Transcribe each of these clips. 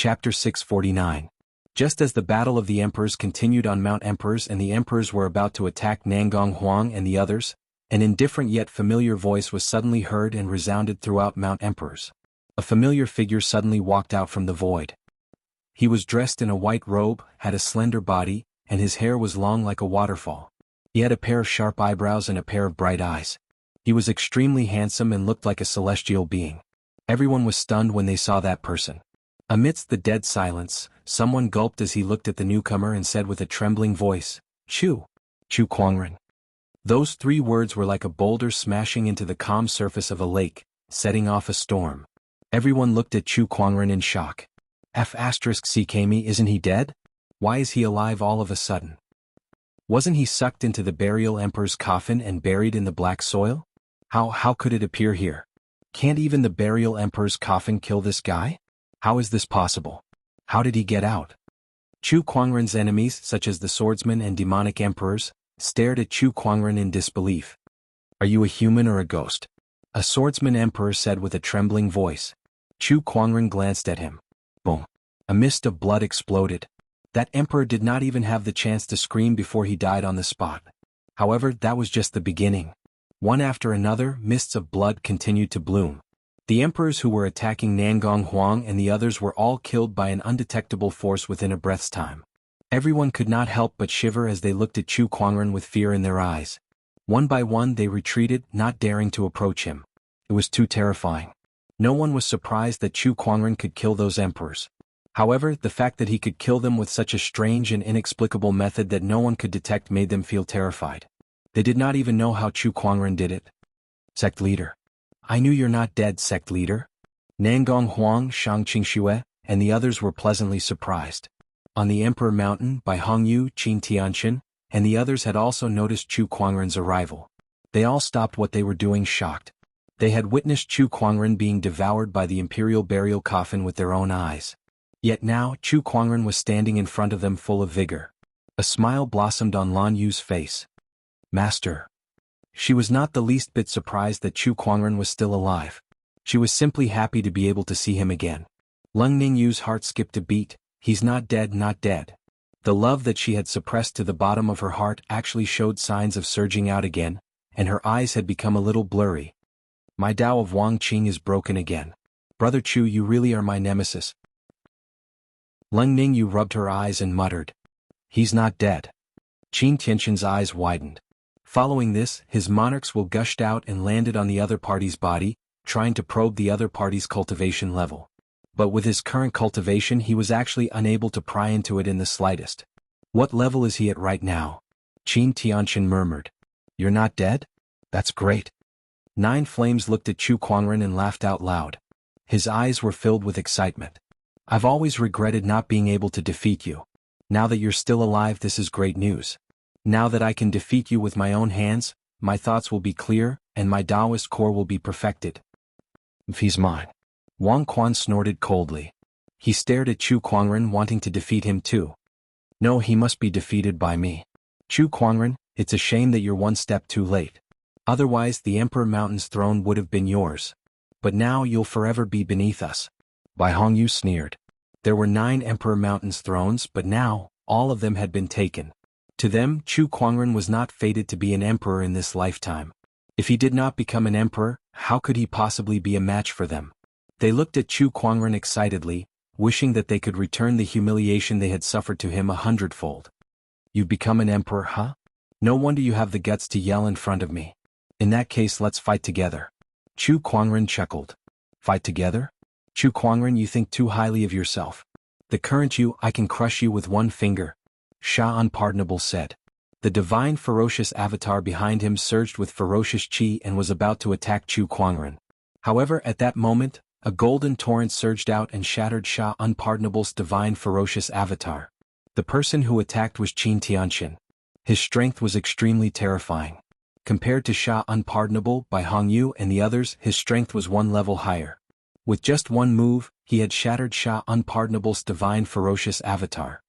Chapter 649. Just as the Battle of the Emperors continued on Mount Emperors and the Emperors were about to attack Nangong Huang and the others, an indifferent yet familiar voice was suddenly heard and resounded throughout Mount Emperors. A familiar figure suddenly walked out from the void. He was dressed in a white robe, had a slender body, and his hair was long like a waterfall. He had a pair of sharp eyebrows and a pair of bright eyes. He was extremely handsome and looked like a celestial being. Everyone was stunned when they saw that person. Amidst the dead silence, someone gulped as he looked at the newcomer and said with a trembling voice, Chu Kuangren. Those 3 words were like a boulder smashing into the calm surface of a lake, setting off a storm. Everyone looked at Chu Kuangren in shock. F***CKme, isn't he dead? Why is he alive all of a sudden? Wasn't he sucked into the burial emperor's coffin and buried in the black soil? How could it appear here? Can't even the burial emperor's coffin kill this guy? How is this possible? How did he get out? Chu Kuangren's enemies, such as the swordsmen and demonic emperors, stared at Chu Kuangren in disbelief. Are you a human or a ghost? A swordsman emperor said with a trembling voice. Chu Kuangren glanced at him. Boom. A mist of blood exploded. That emperor did not even have the chance to scream before he died on the spot. However, that was just the beginning. One after another, mists of blood continued to bloom. The emperors who were attacking Nangong Huang and the others were all killed by an undetectable force within a breath's time. Everyone could not help but shiver as they looked at Chu Kuangren with fear in their eyes. One by one they retreated, not daring to approach him. It was too terrifying. No one was surprised that Chu Kuangren could kill those emperors. However, the fact that he could kill them with such a strange and inexplicable method that no one could detect made them feel terrified. They did not even know how Chu Kuangren did it. Sect leader. I knew you're not dead, sect leader. Nangong Huang, Shang Qingxue, and the others were pleasantly surprised. On the Emperor Mountain, by Hongyu, Qin Tianxin, and the others had also noticed Chu Kuangren's arrival. They all stopped what they were doing shocked. They had witnessed Chu Kuangren being devoured by the imperial burial coffin with their own eyes. Yet now, Chu Kuangren was standing in front of them full of vigor. A smile blossomed on Lan Yu's face. Master. She was not the least bit surprised that Chu Kuangren was still alive. She was simply happy to be able to see him again. Lung Ningyu's heart skipped a beat. He's not dead, not dead. The love that she had suppressed to the bottom of her heart actually showed signs of surging out again, and her eyes had become a little blurry. My Tao of Wang Qing is broken again. Brother Chu, you really are my nemesis. Lung Ningyu rubbed her eyes and muttered. He's not dead. Qin Tianxin's eyes widened. Following this, his monarch's will gushed out and landed on the other party's body, trying to probe the other party's cultivation level. But with his current cultivation he was actually unable to pry into it in the slightest. What level is he at right now? Qin Tianxin murmured. You're not dead? That's great. 9 Flames looked at Chu Kuangren and laughed out loud. His eyes were filled with excitement. I've always regretted not being able to defeat you. Now that you're still alive, this is great news. Now that I can defeat you with my own hands, my thoughts will be clear, and my Taoist core will be perfected. If he's mine. Wang Quan snorted coldly. He stared at Chu Kuangren, wanting to defeat him too. No, he must be defeated by me. Chu Kuangren, it's a shame that you're one step too late. Otherwise the Emperor Mountain's throne would have been yours. But now you'll forever be beneath us. Bai Hongyu sneered. There were 9 Emperor Mountain's thrones, but now, all of them had been taken. To them, Chu Kuangren was not fated to be an emperor in this lifetime. If he did not become an emperor, how could he possibly be a match for them? They looked at Chu Kuangren excitedly, wishing that they could return the humiliation they had suffered to him 100-fold. You've become an emperor, huh? No wonder you have the guts to yell in front of me. In that case, let's fight together. Chu Kuangren chuckled. Fight together? Chu Kuangren, you think too highly of yourself. The current you, I can crush you with one finger. Sha Unpardonable said. The divine ferocious avatar behind him surged with ferocious chi and was about to attack Chu Kuangren. However, at that moment, a golden torrent surged out and shattered Sha Unpardonable's divine ferocious avatar. The person who attacked was Qin Tianxin. His strength was extremely terrifying. Compared to Sha Unpardonable, Bai Hongyu and the others, his strength was one level higher. With just one move, he had shattered Sha Unpardonable's divine ferocious avatar.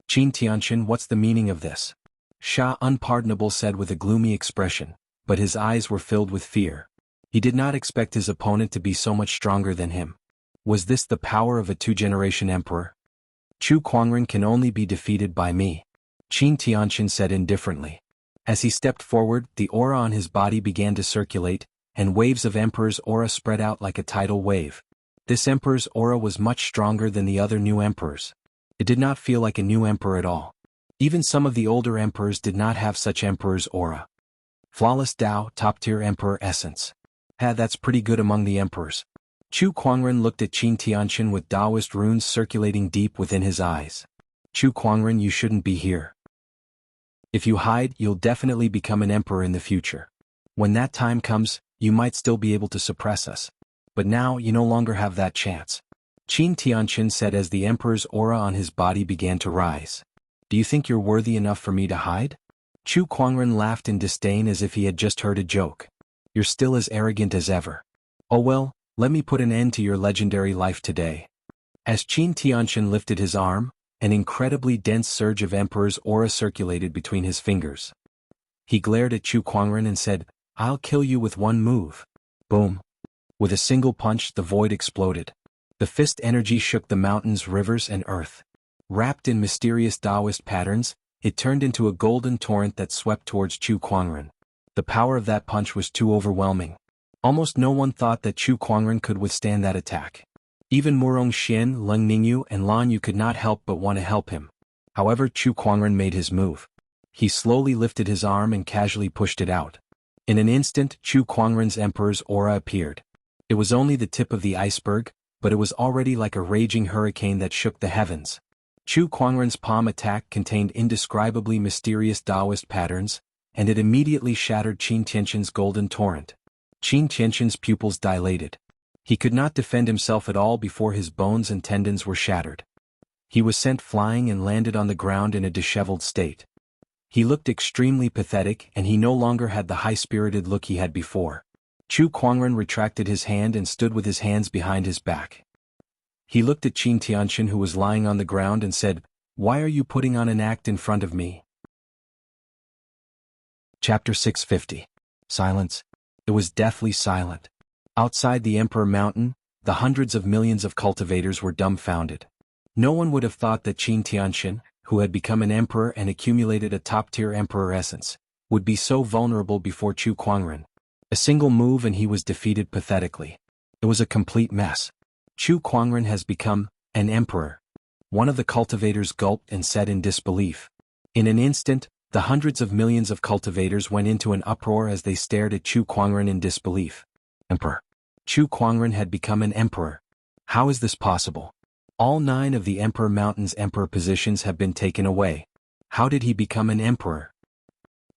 Qin Tianxin, what's the meaning of this? Sha Unpardonable said with a gloomy expression, but his eyes were filled with fear. He did not expect his opponent to be so much stronger than him. Was this the power of a two-generation emperor? Chu Kuangren can only be defeated by me, Qin Tianqin said indifferently. As he stepped forward, the aura on his body began to circulate, and waves of Emperor's aura spread out like a tidal wave. This Emperor's aura was much stronger than the other new emperors. It did not feel like a new emperor at all. Even some of the older emperors did not have such Emperor's aura. Flawless Tao, top-tier emperor essence. That's pretty good among the emperors. Chu Kuangren looked at Qin Tianqin with Taoist runes circulating deep within his eyes. Chu Kuangren, you shouldn't be here. If you hide, you'll definitely become an emperor in the future. When that time comes, you might still be able to suppress us. But now you no longer have that chance. Qin Tianqin said as the emperor's aura on his body began to rise. Do you think you're worthy enough for me to hide? Chu Kuangren laughed in disdain as if he had just heard a joke. You're still as arrogant as ever. Oh well, let me put an end to your legendary life today. As Qin Tianqin lifted his arm, an incredibly dense surge of Emperor's aura circulated between his fingers. He glared at Chu Kuangren and said, I'll kill you with one move. Boom. With a single punch, the void exploded. The fist energy shook the mountains, rivers, and earth. Wrapped in mysterious Taoist patterns, it turned into a golden torrent that swept towards Chu Kuangren. The power of that punch was too overwhelming. Almost no one thought that Chu Kuangren could withstand that attack. Even Murong Xian, Leng Ningyu, and Lan Yu could not help but want to help him. However, Chu Kuangren made his move. He slowly lifted his arm and casually pushed it out. In an instant, Chu Kuangren's Emperor's aura appeared. It was only the tip of the iceberg, but it was already like a raging hurricane that shook the heavens. Chu Kuangren's palm attack contained indescribably mysterious Taoist patterns, and it immediately shattered Qin Tianqin's golden torrent. Qin Tianqin's pupils dilated. He could not defend himself at all before his bones and tendons were shattered. He was sent flying and landed on the ground in a disheveled state. He looked extremely pathetic, and he no longer had the high-spirited look he had before. Chu Kuangren retracted his hand and stood with his hands behind his back. He looked at Qin Tianqin, who was lying on the ground, and said, Why are you putting on an act in front of me? Chapter 650. Silence. It was deathly silent. Outside the Emperor Mountain, the hundreds of millions of cultivators were dumbfounded. No one would have thought that Qin Tianqin, who had become an emperor and accumulated a top-tier emperor essence, would be so vulnerable before Chu Kuangren. A single move and he was defeated pathetically. It was a complete mess. Chu Kuangren has become an emperor. One of the cultivators gulped and said in disbelief. In an instant, the hundreds of millions of cultivators went into an uproar as they stared at Chu Kuangren in disbelief. Emperor. Chu Kuangren had become an emperor. How is this possible? All 9 of the Emperor Mountain's emperor positions have been taken away. How did he become an emperor?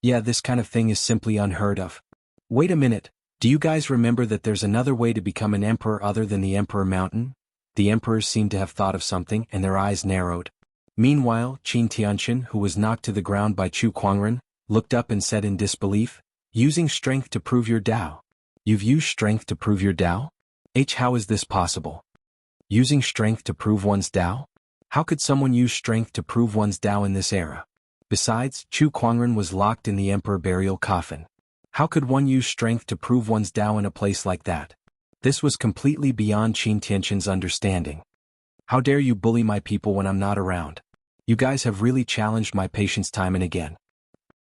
Yeah, this kind of thing is simply unheard of. Wait a minute, do you guys remember that there's another way to become an emperor other than the Emperor Mountain? The emperors seemed to have thought of something and their eyes narrowed. Meanwhile, Qin Tianqin, who was knocked to the ground by Chu Kuangren, looked up and said in disbelief, Using strength to prove your Tao. You've used strength to prove your Tao? How is this possible? Using strength to prove one's Tao? How could someone use strength to prove one's Tao in this era? Besides, Chu Kuangren was locked in the emperor burial coffin. How could one use strength to prove one's Tao in a place like that? This was completely beyond Qin Tianqin's understanding. How dare you bully my people when I'm not around? You guys have really challenged my patience time and again.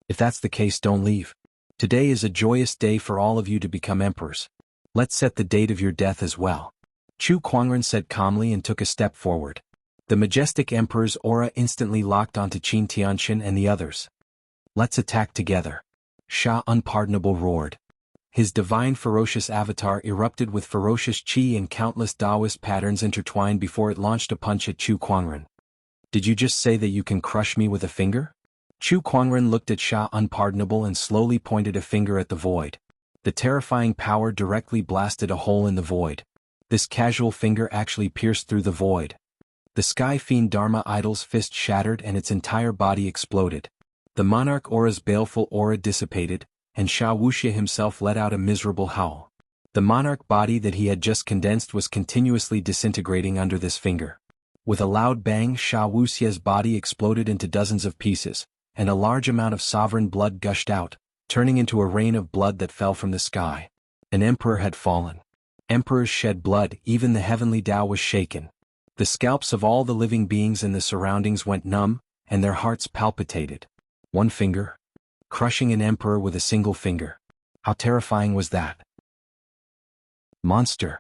If that's the case, don't leave. Today is a joyous day for all of you to become emperors. Let's set the date of your death as well. Chu Kuangren said calmly and took a step forward. The majestic emperor's aura instantly locked onto Qin Tianqin and the others. Let's attack together. Sha Unpardonable roared. His divine ferocious avatar erupted with ferocious chi and countless Taoist patterns intertwined before it launched a punch at Chu Kuangren. Did you just say that you can crush me with a finger? Chu Kuangren looked at Sha Unpardonable and slowly pointed a finger at the void. The terrifying power directly blasted a hole in the void. This casual finger actually pierced through the void. The Sky Fiend Dharma idol's fist shattered and its entire body exploded. The monarch aura's baleful aura dissipated, and Sha Wuxia himself let out a miserable howl. The monarch body that he had just condensed was continuously disintegrating under this finger. With a loud bang, Sha Wuxia's body exploded into dozens of pieces, and a large amount of sovereign blood gushed out, turning into a rain of blood that fell from the sky. An emperor had fallen. Emperors shed blood, even the heavenly Tao was shaken. The scalps of all the living beings in the surroundings went numb, and their hearts palpitated. One finger? Crushing an emperor with a single finger. How terrifying was that? Monster.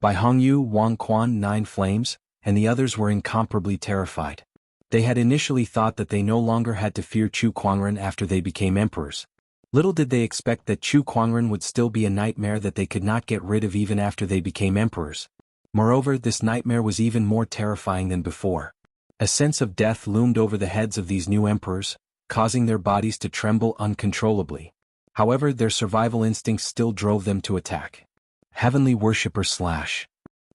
By Hongyu, Wang Quan, 9 flames, and the others were incomparably terrified. They had initially thought that they no longer had to fear Chu Kuangren after they became emperors. Little did they expect that Chu Kuangren would still be a nightmare that they could not get rid of even after they became emperors. Moreover, this nightmare was even more terrifying than before. A sense of death loomed over the heads of these new emperors, causing their bodies to tremble uncontrollably. However, their survival instincts still drove them to attack. Heavenly Worshipper slash.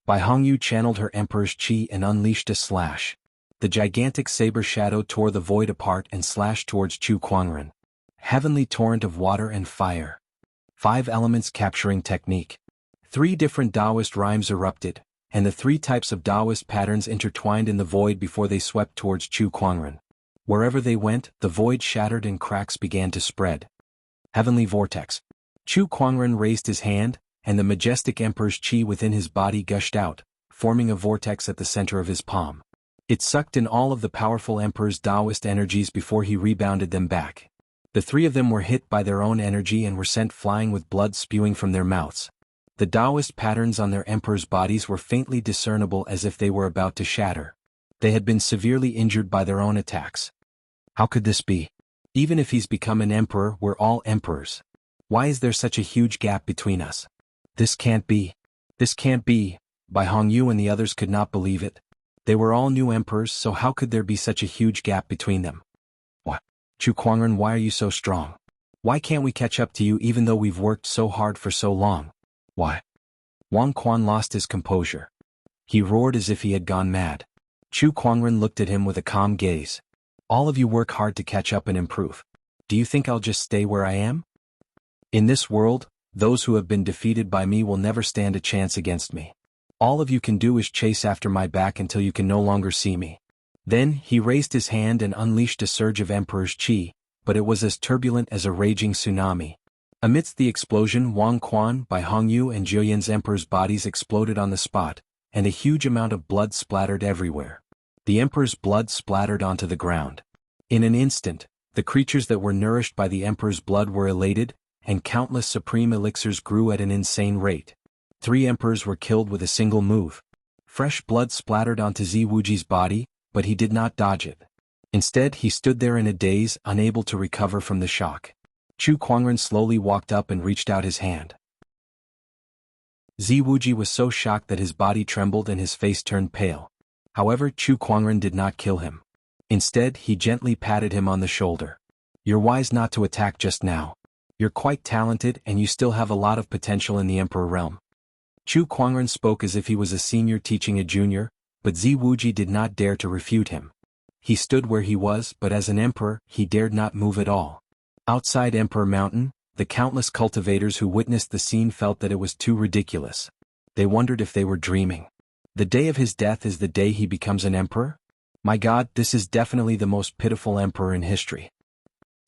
Bai Hongyu channeled her emperor's chi and unleashed a slash. The gigantic saber shadow tore the void apart and slashed towards Chu Kuangren. Heavenly torrent of water and fire. 5 elements capturing technique. 3 different Taoist rhymes erupted, and the 3 types of Taoist patterns intertwined in the void before they swept towards Chu Kuangren. Wherever they went, the void shattered and cracks began to spread. Heavenly vortex. Chu Kuangren raised his hand, and the majestic emperor's chi within his body gushed out, forming a vortex at the center of his palm. It sucked in all of the powerful emperor's Taoist energies before he rebounded them back. The 3 of them were hit by their own energy and were sent flying with blood spewing from their mouths. The Taoist patterns on their emperor's bodies were faintly discernible as if they were about to shatter. They had been severely injured by their own attacks. How could this be? Even if he's become an emperor, we're all emperors. Why is there such a huge gap between us? This can't be. This can't be. Bai Hongyu and the others could not believe it. They were all new emperors, so how could there be such a huge gap between them? What? Chu Kuangren, why are you so strong? Why can't we catch up to you even though we've worked so hard for so long? Why? Wang Quan lost his composure. He roared as if he had gone mad. Chu Kuangren looked at him with a calm gaze. All of you work hard to catch up and improve. Do you think I'll just stay where I am? In this world, those who have been defeated by me will never stand a chance against me. All of you can do is chase after my back until you can no longer see me. Then, he raised his hand and unleashed a surge of Emperor's chi, but it was as turbulent as a raging tsunami. Amidst the explosion, Wang Quan, Bai Hongyu and Jiuyan's emperor's bodies exploded on the spot, and a huge amount of blood splattered everywhere. The emperor's blood splattered onto the ground. In an instant, the creatures that were nourished by the emperor's blood were elated, and countless supreme elixirs grew at an insane rate. 3 emperors were killed with a single move. Fresh blood splattered onto Ziwuji's body, but he did not dodge it. Instead, he stood there in a daze, unable to recover from the shock. Chu Kuangren slowly walked up and reached out his hand. Ziwuji was so shocked that his body trembled and his face turned pale. However, Chu Kuangren did not kill him. Instead, he gently patted him on the shoulder. You're wise not to attack just now. You're quite talented and you still have a lot of potential in the Emperor realm. Chu Kuangren spoke as if he was a senior teaching a junior, but Ziwuji did not dare to refute him. He stood where he was, but as an emperor, he dared not move at all. Outside Emperor Mountain, the countless cultivators who witnessed the scene felt that it was too ridiculous. They wondered if they were dreaming. The day of his death is the day he becomes an emperor? My God, this is definitely the most pitiful emperor in history.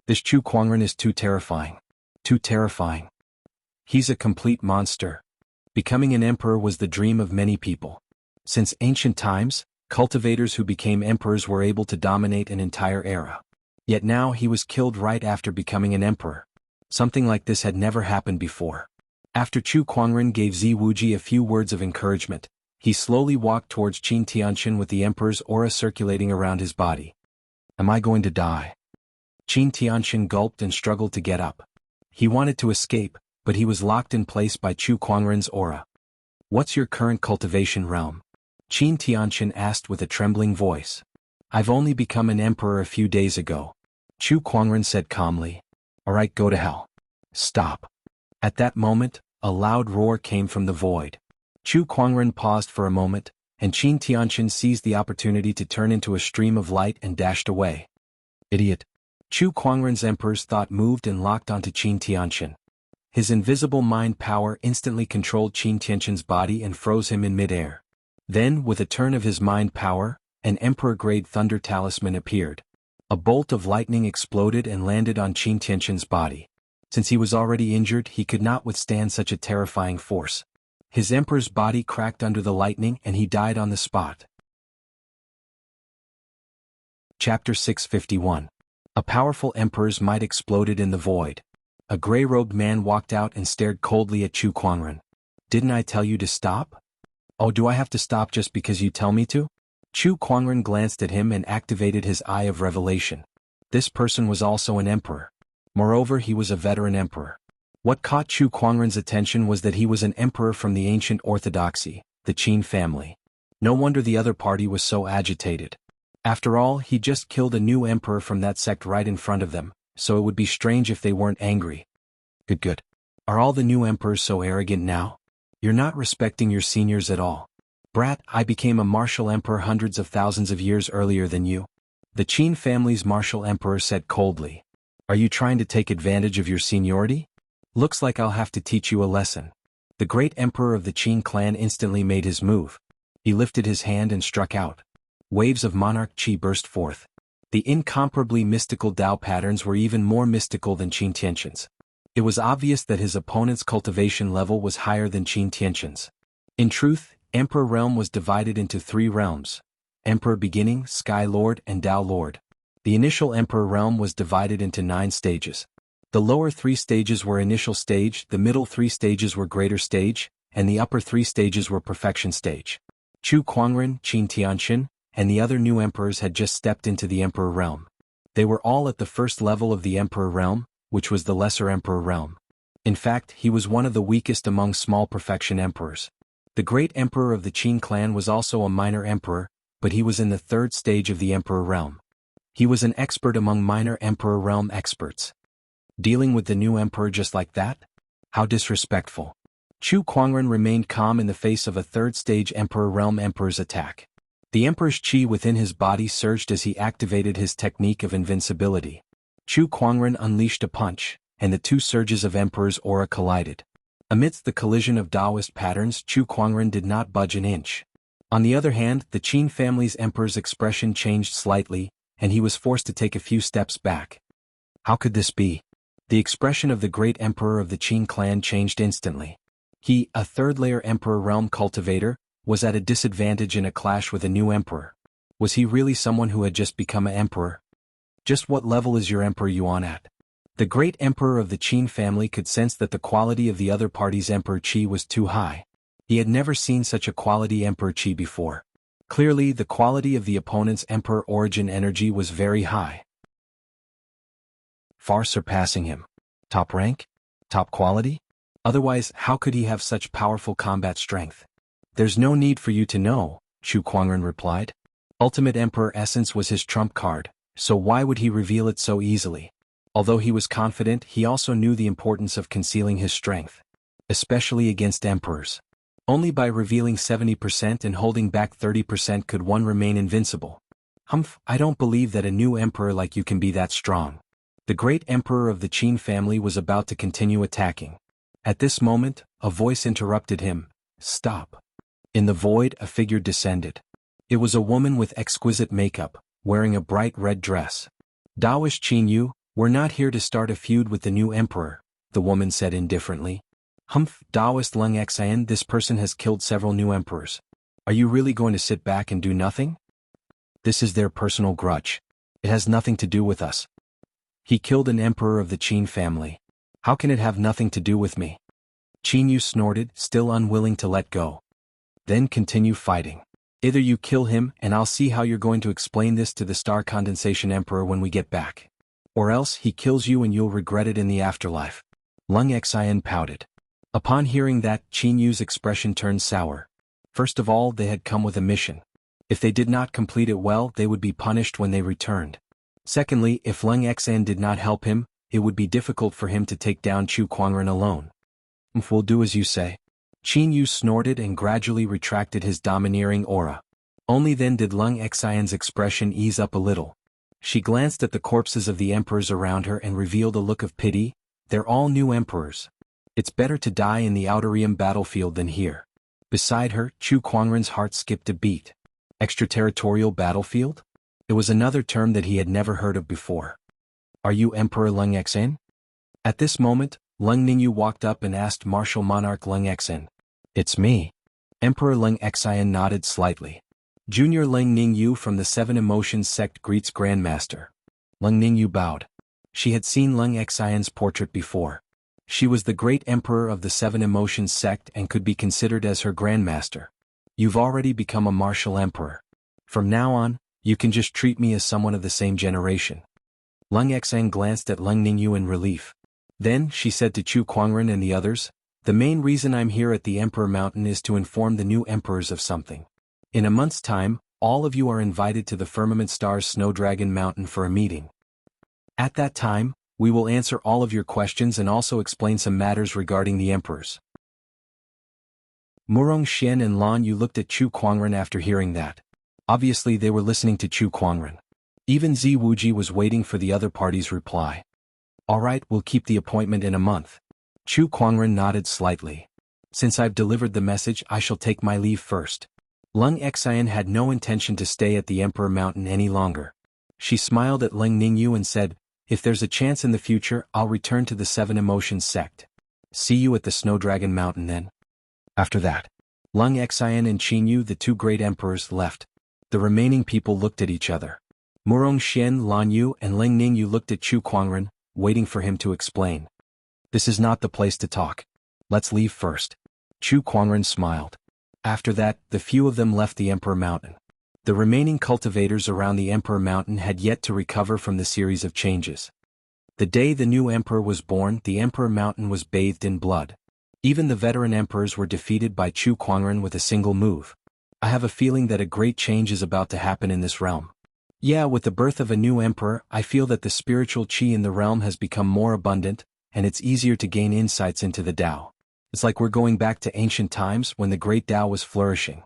This Chu Kuangren is too terrifying. Too terrifying. He's a complete monster. Becoming an emperor was the dream of many people. Since ancient times, cultivators who became emperors were able to dominate an entire era. Yet now he was killed right after becoming an emperor. Something like this had never happened before. After Chu Kuangren gave Ziwuji a few words of encouragement, he slowly walked towards Qin Tianqin with the emperor's aura circulating around his body. Am I going to die? Qin Tianqin gulped and struggled to get up. He wanted to escape, but he was locked in place by Chu Kuangren's aura. What's your current cultivation realm? Qin Tianqin asked with a trembling voice. I've only become an emperor a few days ago. Chu Kuangren said calmly. Alright, go to hell. Stop. At that moment, a loud roar came from the void. Chu Kuangren paused for a moment, and Qin Tianqin seized the opportunity to turn into a stream of light and dashed away. Idiot. Chu Kuangren's emperor's thought moved and locked onto Qin Tianqin. His invisible mind power instantly controlled Qin Tianqin's body and froze him in midair. Then, with a turn of his mind power, an emperor-grade thunder talisman appeared. A bolt of lightning exploded and landed on Qin Tianqin's body. Since he was already injured, he could not withstand such a terrifying force. His emperor's body cracked under the lightning and he died on the spot. Chapter 651. A powerful emperor's might exploded in the void. A gray-robed man walked out and stared coldly at Chu Kuangren. Didn't I tell you to stop? Oh, do I have to stop just because you tell me to? Chu Kuangren glanced at him and activated his Eye of Revelation. This person was also an emperor. Moreover, he was a veteran emperor. What caught Chu Kuangren's attention was that he was an emperor from the ancient orthodoxy, the Qin family. No wonder the other party was so agitated. After all, he just killed a new emperor from that sect right in front of them, so it would be strange if they weren't angry. Good. Are all the new emperors so arrogant now? You're not respecting your seniors at all. Brat, I became a martial emperor hundreds of thousands of years earlier than you. The Qin family's martial emperor said coldly. Are you trying to take advantage of your seniority? Looks like I'll have to teach you a lesson. The great emperor of the Qin clan instantly made his move. He lifted his hand and struck out. Waves of monarch qi burst forth. The incomparably mystical Dao patterns were even more mystical than Qin Tianqin's. It was obvious that his opponent's cultivation level was higher than Qin Tianqin's. In truth, Emperor Realm was divided into 3 realms: Emperor Beginning, Sky Lord, and Dao Lord. The initial Emperor Realm was divided into 9 stages. The lower 3 stages were Initial Stage, the middle 3 stages were Greater Stage, and the upper 3 stages were Perfection Stage. Chu Kuangren, Qin Tianqin, and the other new emperors had just stepped into the Emperor Realm. They were all at the first level of the Emperor Realm, which was the Lesser Emperor Realm. In fact, he was one of the weakest among small perfection emperors. The great emperor of the Qin clan was also a minor emperor, but he was in the 3rd stage of the Emperor Realm. He was an expert among minor Emperor Realm experts. Dealing with the new emperor just like that? How disrespectful. Chu Kuangren remained calm in the face of a 3rd stage Emperor Realm emperor's attack. The emperor's qi within his body surged as he activated his technique of invincibility. Chu Kuangren unleashed a punch, and the 2 surges of emperor's aura collided. Amidst the collision of Taoist patterns, Chu Kuangren did not budge an inch. On the other hand, the Qin family's emperor's expression changed slightly, and he was forced to take a few steps back. How could this be? The expression of the great emperor of the Qin clan changed instantly. He, a 3rd-layer Emperor Realm cultivator, was at a disadvantage in a clash with a new emperor. Was he really someone who had just become an emperor? Just what level is your Emperor Yuan at? The great emperor of the Qin family could sense that the quality of the other party's Emperor Qi was too high. He had never seen such a quality Emperor Qi before. Clearly, the quality of the opponent's Emperor origin energy was very high. Far surpassing him. Top rank? Top quality? Otherwise, how could he have such powerful combat strength? There's no need for you to know, Chu Kuangren replied. Ultimate Emperor Essence was his trump card, so why would he reveal it so easily? Although he was confident, he also knew the importance of concealing his strength. Especially against emperors. Only by revealing 70% and holding back 30% could one remain invincible. Humph, I don't believe that a new emperor like you can be that strong. The great emperor of the Qin family was about to continue attacking. At this moment, a voice interrupted him. Stop. In the void, a figure descended. It was a woman with exquisite makeup, wearing a bright red dress. Daoist Qin Yu, we're not here to start a feud with the new emperor, the woman said indifferently. Humph, Daoist Lung Xian, this person has killed several new emperors. Are you really going to sit back and do nothing? This is their personal grudge. It has nothing to do with us. He killed an emperor of the Qin family. How can it have nothing to do with me? Qin Yu snorted, still unwilling to let go. Then continue fighting. Either you kill him and I'll see how you're going to explain this to the Star Condensation Emperor when we get back. Or else he kills you and you'll regret it in the afterlife. Lung Xian pouted. Upon hearing that, Qin Yu's expression turned sour. First of all, they had come with a mission. If they did not complete it well, they would be punished when they returned. Secondly, if Lung Xian did not help him, it would be difficult for him to take down Chu Kuangren alone. We'll do as you say. Qin Yu snorted and gradually retracted his domineering aura. Only then did Lung Xian's expression ease up a little. She glanced at the corpses of the emperors around her and revealed a look of pity. They're all new emperors. It's better to die in the Outerium battlefield than here. Beside her, Chu Kuangren's heart skipped a beat. Extraterritorial battlefield? It was another term that he had never heard of before. Are you Emperor Lung Xian? At this moment, Leng Ningyu walked up and asked Martial Monarch Leng Xian. It's me. Emperor Leng Xian nodded slightly. Junior Leng Ningyu from the Seven Emotions sect greets Grandmaster. Leng Ningyu bowed. She had seen Leng Xian's portrait before. She was the great emperor of the Seven Emotions sect and could be considered as her grandmaster. You've already become a martial emperor. From now on, you can just treat me as someone of the same generation. Leng Xian glanced at Leng Ningyu in relief. Then, she said to Chu Kuangren and the others, the main reason I'm here at the Emperor Mountain is to inform the new emperors of something. In a month's time, all of you are invited to the Firmament Star's Snow Dragon Mountain for a meeting. At that time, we will answer all of your questions and also explain some matters regarding the emperors. Murong Xian and Lan Yu looked at Chu Kuangren after hearing that. Obviously they were listening to Chu Kuangren. Even Zi Wuji was waiting for the other party's reply. Alright, we'll keep the appointment in a month. Chu Kuangren nodded slightly. Since I've delivered the message, I shall take my leave first. Leng Xian had no intention to stay at the Emperor Mountain any longer. She smiled at Leng Ningyu and said, if there's a chance in the future, I'll return to the Seven Emotions sect. See you at the Snow Dragon Mountain then. After that, Leng Xian and Qinyu, the two great emperors, left. The remaining people looked at each other. Murong Xian, Lan Yu, and Leng Ningyu looked at Chu Kuangren, waiting for him to explain. This is not the place to talk. Let's leave first. Chu Kuangren smiled. After that, the few of them left the Emperor Mountain. The remaining cultivators around the Emperor Mountain had yet to recover from the series of changes. The day the new emperor was born, the Emperor Mountain was bathed in blood. Even the veteran emperors were defeated by Chu Kuangren with a single move. I have a feeling that a great change is about to happen in this realm. Yeah, with the birth of a new emperor, I feel that the spiritual qi in the realm has become more abundant, and it's easier to gain insights into the Tao. It's like we're going back to ancient times when the great Tao was flourishing.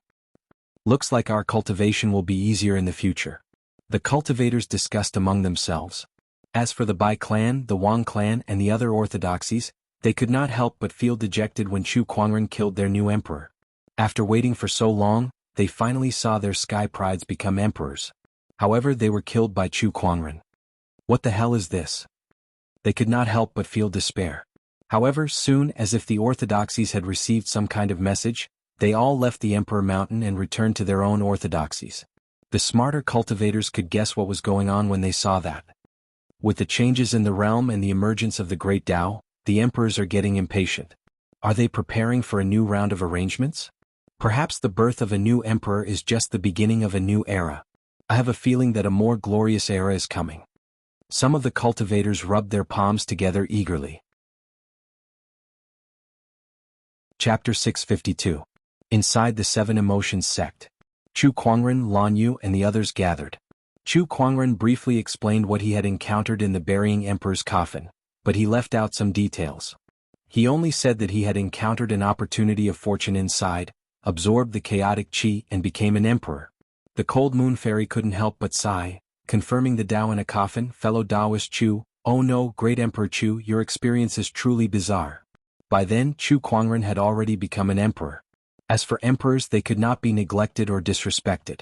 Looks like our cultivation will be easier in the future. The cultivators discussed among themselves. As for the Bai clan, the Wang clan, and the other orthodoxies, they could not help but feel dejected when Chu Kuangren killed their new emperor. After waiting for so long, they finally saw their sky prides become emperors. However, they were killed by Chu Kuangren. What the hell is this? They could not help but feel despair. However, soon as if the orthodoxies had received some kind of message, they all left the Emperor Mountain and returned to their own orthodoxies. The smarter cultivators could guess what was going on when they saw that. With the changes in the realm and the emergence of the Great Tao, the emperors are getting impatient. Are they preparing for a new round of arrangements? Perhaps the birth of a new emperor is just the beginning of a new era. I have a feeling that a more glorious era is coming. Some of the cultivators rubbed their palms together eagerly. Chapter 652. Inside the Seven Emotions sect. Chu Kuangren, Lan Yu, and the others gathered. Chu Kuangren briefly explained what he had encountered in the burying emperor's coffin, but he left out some details. He only said that he had encountered an opportunity of fortune inside, absorbed the chaotic qi, and became an emperor. The cold moon fairy couldn't help but sigh, confirming the Tao in a coffin. Fellow Taoist Chu, oh no, great Emperor Chu, your experience is truly bizarre. By then, Chu Kuangren had already become an emperor. As for emperors, they could not be neglected or disrespected.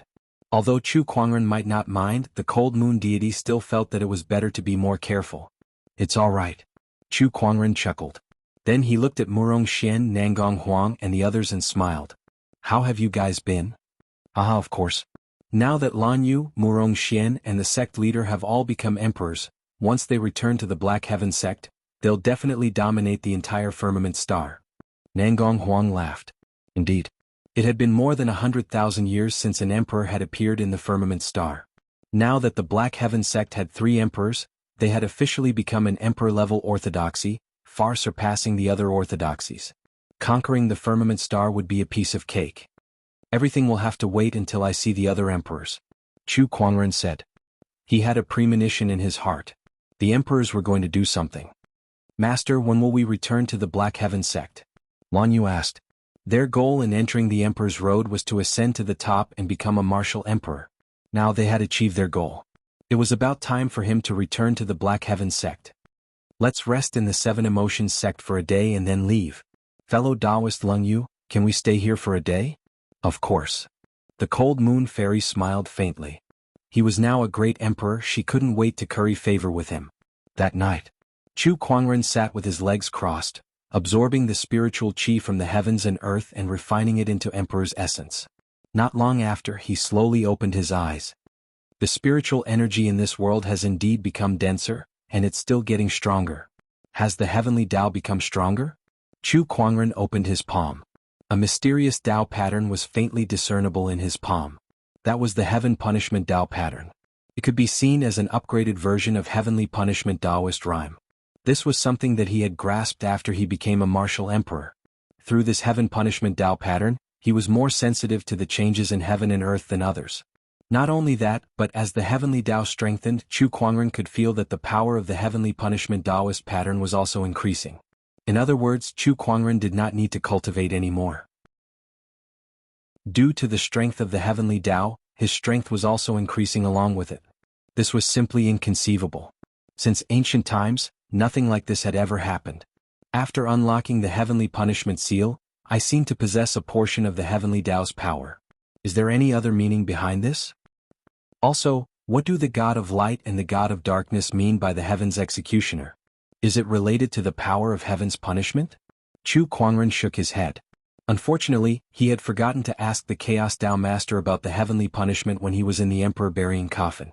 Although Chu Kuangren might not mind, the cold moon deity still felt that it was better to be more careful. It's all right. Chu Kuangren chuckled. Then he looked at Murong Xian, Nangong Huang, and the others and smiled. How have you guys been? Aha, of course. Now that Lan Yu, Murong Xian, and the sect leader have all become emperors, once they return to the Black Heaven sect, they'll definitely dominate the entire Firmament Star. Nangong Huang laughed. Indeed. It had been more than 100,000 years since an emperor had appeared in the Firmament Star. Now that the Black Heaven sect had 3 emperors, they had officially become an emperor-level orthodoxy, far surpassing the other orthodoxies. Conquering the Firmament Star would be a piece of cake. Everything will have to wait until I see the other emperors, Chu Kuangren said. He had a premonition in his heart. The emperors were going to do something. Master, when will we return to the Black Heaven sect? Lan Yu asked. Their goal in entering the Emperor's Road was to ascend to the top and become a martial emperor. Now they had achieved their goal. It was about time for him to return to the Black Heaven sect. Let's rest in the Seven Emotions sect for a day and then leave. Fellow Taoist Leng Yu, can we stay here for a day? Of course. The cold moon fairy smiled faintly. He was now a great emperor, she couldn't wait to curry favor with him. That night, Chu Kuangren sat with his legs crossed, absorbing the spiritual qi from the heavens and earth and refining it into Emperor's essence. Not long after, he slowly opened his eyes. The spiritual energy in this world has indeed become denser, and it's still getting stronger. Has the heavenly Tao become stronger? Chu Kuangren opened his palm. A mysterious Tao pattern was faintly discernible in his palm. That was the Heaven Punishment Tao pattern. It could be seen as an upgraded version of Heavenly Punishment Taoist rhyme. This was something that he had grasped after he became a martial emperor. Through this Heaven Punishment Tao pattern, he was more sensitive to the changes in heaven and earth than others. Not only that, but as the heavenly Tao strengthened, Chu Kuangren could feel that the power of the Heavenly Punishment Taoist pattern was also increasing. In other words, Chu Kuangren did not need to cultivate anymore. Due to the strength of the heavenly Tao, his strength was also increasing along with it. This was simply inconceivable. Since ancient times, nothing like this had ever happened. After unlocking the Heavenly Punishment Seal, I seem to possess a portion of the heavenly Tao's power. Is there any other meaning behind this? Also, what do the God of Light and the God of Darkness mean by the Heaven's Executioner? Is it related to the power of Heaven's punishment? Chu Kuangren shook his head. Unfortunately, he had forgotten to ask the Chaos Tao Master about the heavenly punishment when he was in the Emperor burying coffin.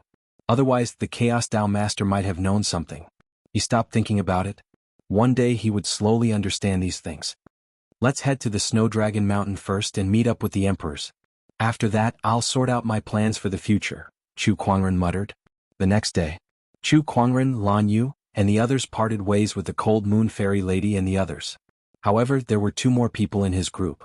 Otherwise, the Chaos Tao Master might have known something. He stopped thinking about it. One day he would slowly understand these things. Let's head to the Snow Dragon Mountain first and meet up with the emperors. After that, I'll sort out my plans for the future, Chu Kuangren muttered. The next day, Chu Kuangren, Lan Yu, and the others parted ways with the Cold Moon Fairy Lady and the others. However, there were two more people in his group.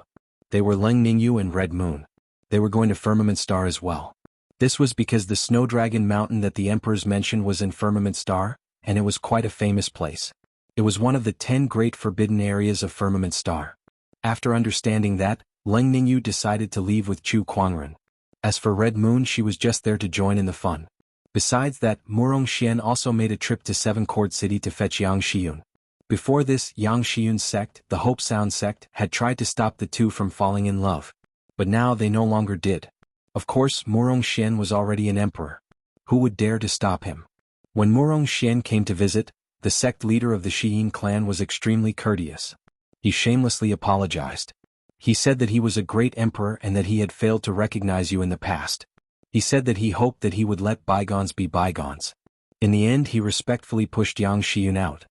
They were Leng Ningyu and Red Moon. They were going to Firmament Star as well. This was because the Snow Dragon Mountain that the emperors mentioned was in Firmament Star, and it was quite a famous place. It was one of the 10 great forbidden areas of Firmament Star. After understanding that, Leng Ningyu decided to leave with Chu Kuangren. As for Red Moon, she was just there to join in the fun. Besides that, Murong Xian also made a trip to Seven Court City to fetch Yang Xiyun. Before this, Yang Xiyun's sect, the Hope Sound sect, had tried to stop the two from falling in love. But now they no longer did. Of course, Murong Xian was already an emperor. Who would dare to stop him? When Murong Xian came to visit, the sect leader of the Xiyin clan was extremely courteous. He shamelessly apologized. He said that he was a great emperor and that he had failed to recognize you in the past. He said that he hoped that he would let bygones be bygones. In the end, he respectfully pushed Yang Xiyun out.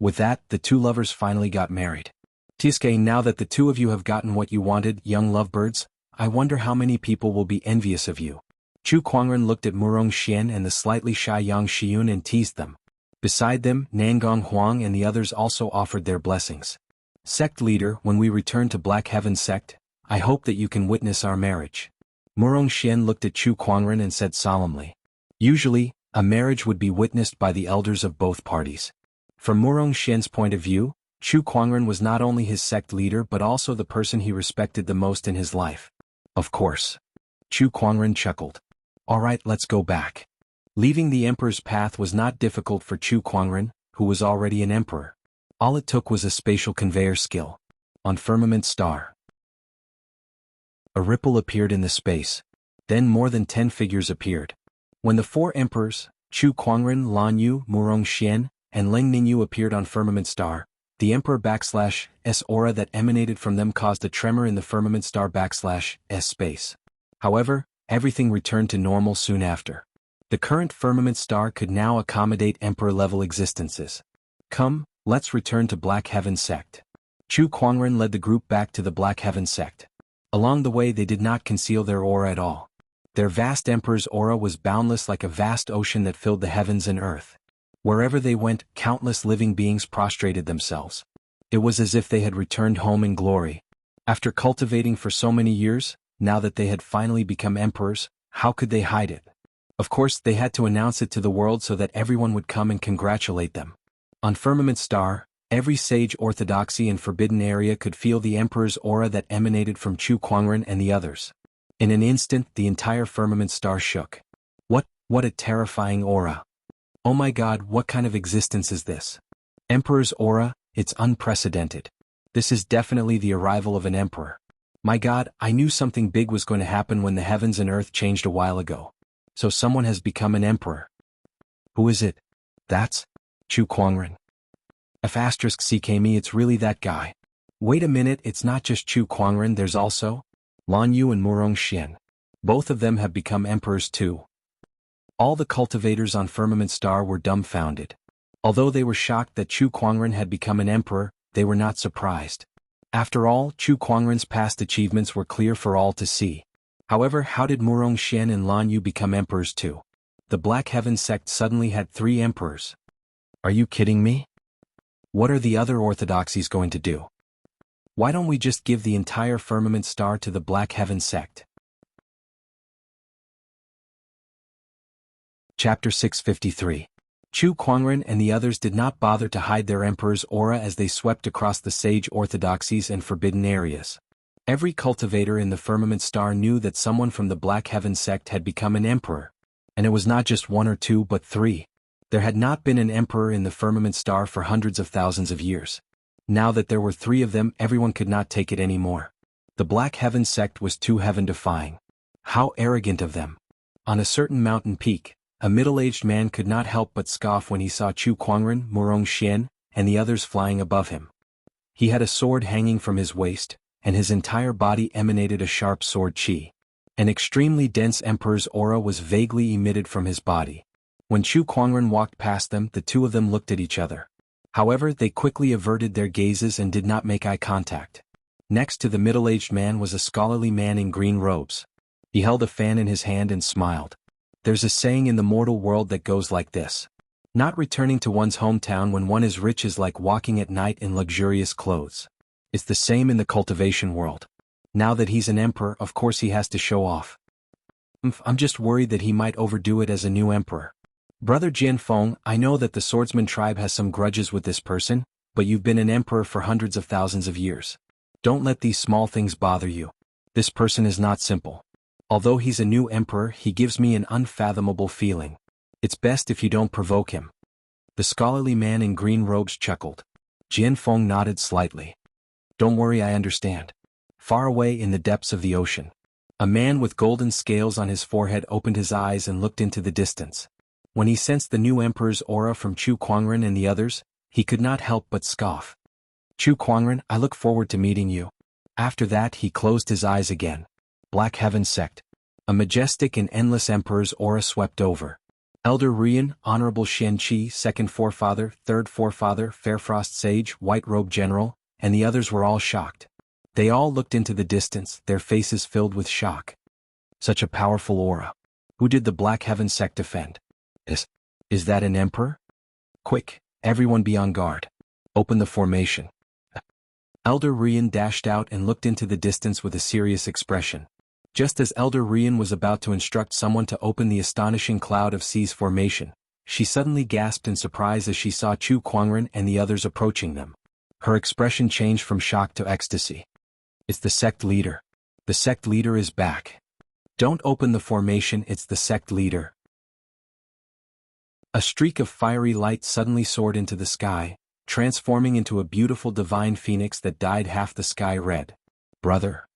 With that, the two lovers finally got married. Tiske, now that the two of you have gotten what you wanted, young lovebirds, I wonder how many people will be envious of you. Chu Kuangren looked at Murong Xian and the slightly shy Yang Xiyun and teased them. Beside them, Nangong Huang and the others also offered their blessings. Sect leader, when we return to Black Heaven sect, I hope that you can witness our marriage. Murong Xian looked at Chu Kuangren and said solemnly. Usually, a marriage would be witnessed by the elders of both parties. From Murong Xian's point of view, Chu Kuangren was not only his sect leader but also the person he respected the most in his life. Of course. Chu Kuangren chuckled. Alright, let's go back. Leaving the emperor's path was not difficult for Chu Kuangren, who was already an emperor. All it took was a spatial conveyor skill. On Firmament Star. A ripple appeared in the space. Then more than 10 figures appeared. When the 4 emperors, Chu Kuangren, Lan Yu, Murong Xian, and Leng Ningyu appeared on Firmament Star, the Emperor /S aura that emanated from them caused a tremor in the Firmament Star /S space. However, everything returned to normal soon after. The current Firmament Star could now accommodate Emperor-level existences. Come, let's return to Black Heaven sect. Chu Kuangren led the group back to the Black Heaven sect. Along the way they did not conceal their aura at all. Their vast Emperor's aura was boundless like a vast ocean that filled the heavens and earth. Wherever they went, countless living beings prostrated themselves. It was as if they had returned home in glory. After cultivating for so many years, now that they had finally become emperors, how could they hide it? Of course, they had to announce it to the world so that everyone would come and congratulate them. On Firmament Star, every sage orthodoxy and forbidden area could feel the Emperor's aura that emanated from Chu Kuangren and the others. In an instant, the entire Firmament Star shook. What a terrifying aura. Oh my God, what kind of existence is this? Emperor's aura, it's unprecedented. This is definitely the arrival of an emperor. My God, I knew something big was going to happen when the heavens and earth changed a while ago. So someone has become an emperor. Who is it? That's Chu Kuangren. F***ck me, it's really that guy. Wait a minute, it's not just Chu Kuangren, there's also Lan Yu and Murong Xian. Both of them have become emperors too. All the cultivators on Firmament Star were dumbfounded. Although they were shocked that Chu Kuangren had become an emperor, they were not surprised. After all, Chu Kuangren's past achievements were clear for all to see. However, how did Murong Xian and Lan Yu become emperors too? The Black Heaven sect suddenly had 3 emperors. Are you kidding me? What are the other orthodoxies going to do? Why don't we just give the entire Firmament Star to the Black Heaven sect? Chapter 653. Chu Kuangren and the others did not bother to hide their emperor's aura as they swept across the sage orthodoxies and forbidden areas. Every cultivator in the Firmament Star knew that someone from the Black Heaven sect had become an emperor. And it was not just 1 or 2 but 3. There had not been an emperor in the Firmament Star for hundreds of thousands of years. Now that there were 3 of them, everyone could not take it anymore. The Black Heaven sect was too heaven-defying. How arrogant of them. On a certain mountain peak, a middle-aged man could not help but scoff when he saw Chu Kuangren, Murong Xian, and the others flying above him. He had a sword hanging from his waist, and his entire body emanated a sharp sword chi. An extremely dense emperor's aura was vaguely emitted from his body. When Chu Kuangren walked past them, the 2 of them looked at each other. However, they quickly averted their gazes and did not make eye contact. Next to the middle-aged man was a scholarly man in green robes. He held a fan in his hand and smiled. There's a saying in the mortal world that goes like this. Not returning to one's hometown when one is rich is like walking at night in luxurious clothes. It's the same in the cultivation world. Now that he's an emperor, of course he has to show off. I'm just worried that he might overdo it as a new emperor. Brother Jianfeng, I know that the swordsman tribe has some grudges with this person, but you've been an emperor for hundreds of thousands of years. Don't let these small things bother you. This person is not simple. Although he's a new emperor, he gives me an unfathomable feeling. It's best if you don't provoke him. The scholarly man in green robes chuckled. Jianfeng nodded slightly. Don't worry, I understand. Far away in the depths of the ocean, a man with golden scales on his forehead opened his eyes and looked into the distance. When he sensed the new emperor's aura from Chu Kuangren and the others, he could not help but scoff. Chu Kuangren, I look forward to meeting you. After that he closed his eyes again. Black Heaven sect. A majestic and endless emperor's aura swept over. Elder Rian, Honorable Shen Qi, Second Forefather, Third Forefather, Fairfrost Sage, White Robe General, and the others were all shocked. They all looked into the distance, their faces filled with shock. Such a powerful aura. Who did the Black Heaven sect defend? Is that an emperor? Quick, everyone be on guard. Open the formation. Elder Rian dashed out and looked into the distance with a serious expression. Just as Elder Rian was about to instruct someone to open the astonishing cloud of C's formation, she suddenly gasped in surprise as she saw Chu Kuangren and the others approaching them. Her expression changed from shock to ecstasy. It's the sect leader. The sect leader is back. Don't open the formation, it's the sect leader. A streak of fiery light suddenly soared into the sky, transforming into a beautiful divine phoenix that dyed half the sky red. Brother.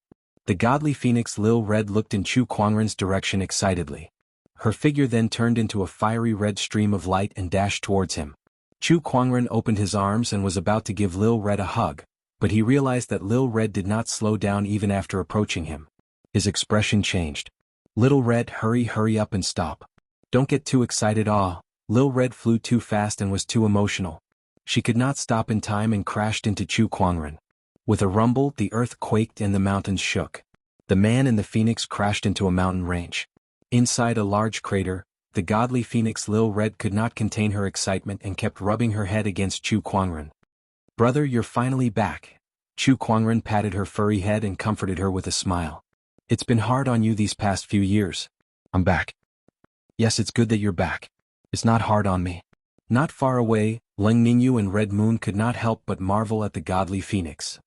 The godly phoenix Lil Red looked in Chu Kuangren's direction excitedly. Her figure then turned into a fiery red stream of light and dashed towards him. Chu Kuangren opened his arms and was about to give Lil Red a hug, but he realized that Lil Red did not slow down even after approaching him. His expression changed. Little Red, hurry up and stop. Don't get too excited. Lil Red flew too fast and was too emotional. She could not stop in time and crashed into Chu Kuangren. With a rumble, the earth quaked and the mountains shook. The man and the phoenix crashed into a mountain range. Inside a large crater, the godly phoenix Lil Red could not contain her excitement and kept rubbing her head against Chu Kuangren. Brother, you're finally back. Chu Kuangren patted her furry head and comforted her with a smile. It's been hard on you these past few years. I'm back. Yes, it's good that you're back. It's not hard on me. Not far away, Leng Ningyu and Red Moon could not help but marvel at the godly phoenix.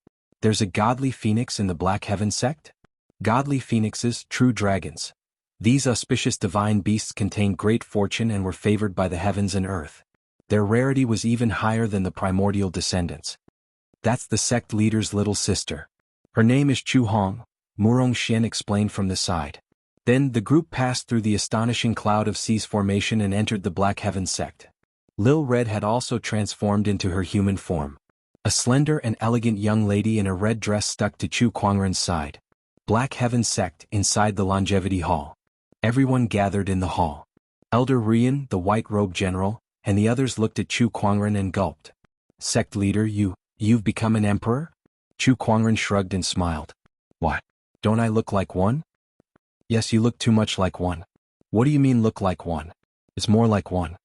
There's a godly phoenix in the Black Heaven sect? Godly phoenixes, true dragons. These auspicious divine beasts contained great fortune and were favored by the heavens and earth. Their rarity was even higher than the primordial descendants. That's the sect leader's little sister. Her name is Chu Hong, Murong Xian explained from the side. Then the group passed through the astonishing cloud of C's formation and entered the Black Heaven sect. Lil Red had also transformed into her human form. A slender and elegant young lady in a red dress stuck to Chu Kuangren's side. Black Heaven Sect inside the Longevity Hall. Everyone gathered in the hall. Elder Rian, the white-robed general, and the others looked at Chu Kuangren and gulped. Sect leader, you've become an emperor? Chu Kuangren shrugged and smiled. What? Don't I look like one? Yes, you look too much like one. What do you mean look like one? It's more like one.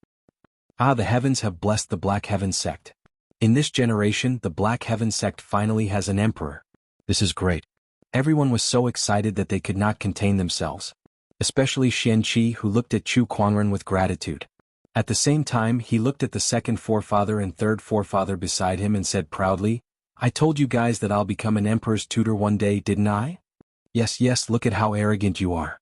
Ah, the heavens have blessed the Black Heaven Sect. In this generation, the Black Heaven Sect finally has an emperor. This is great. Everyone was so excited that they could not contain themselves. Especially Xianqi, who looked at Chu Kuangren with gratitude. At the same time, he looked at the second forefather and third forefather beside him and said proudly, I told you guys that I'll become an emperor's tutor one day, didn't I? Yes, look at how arrogant you are.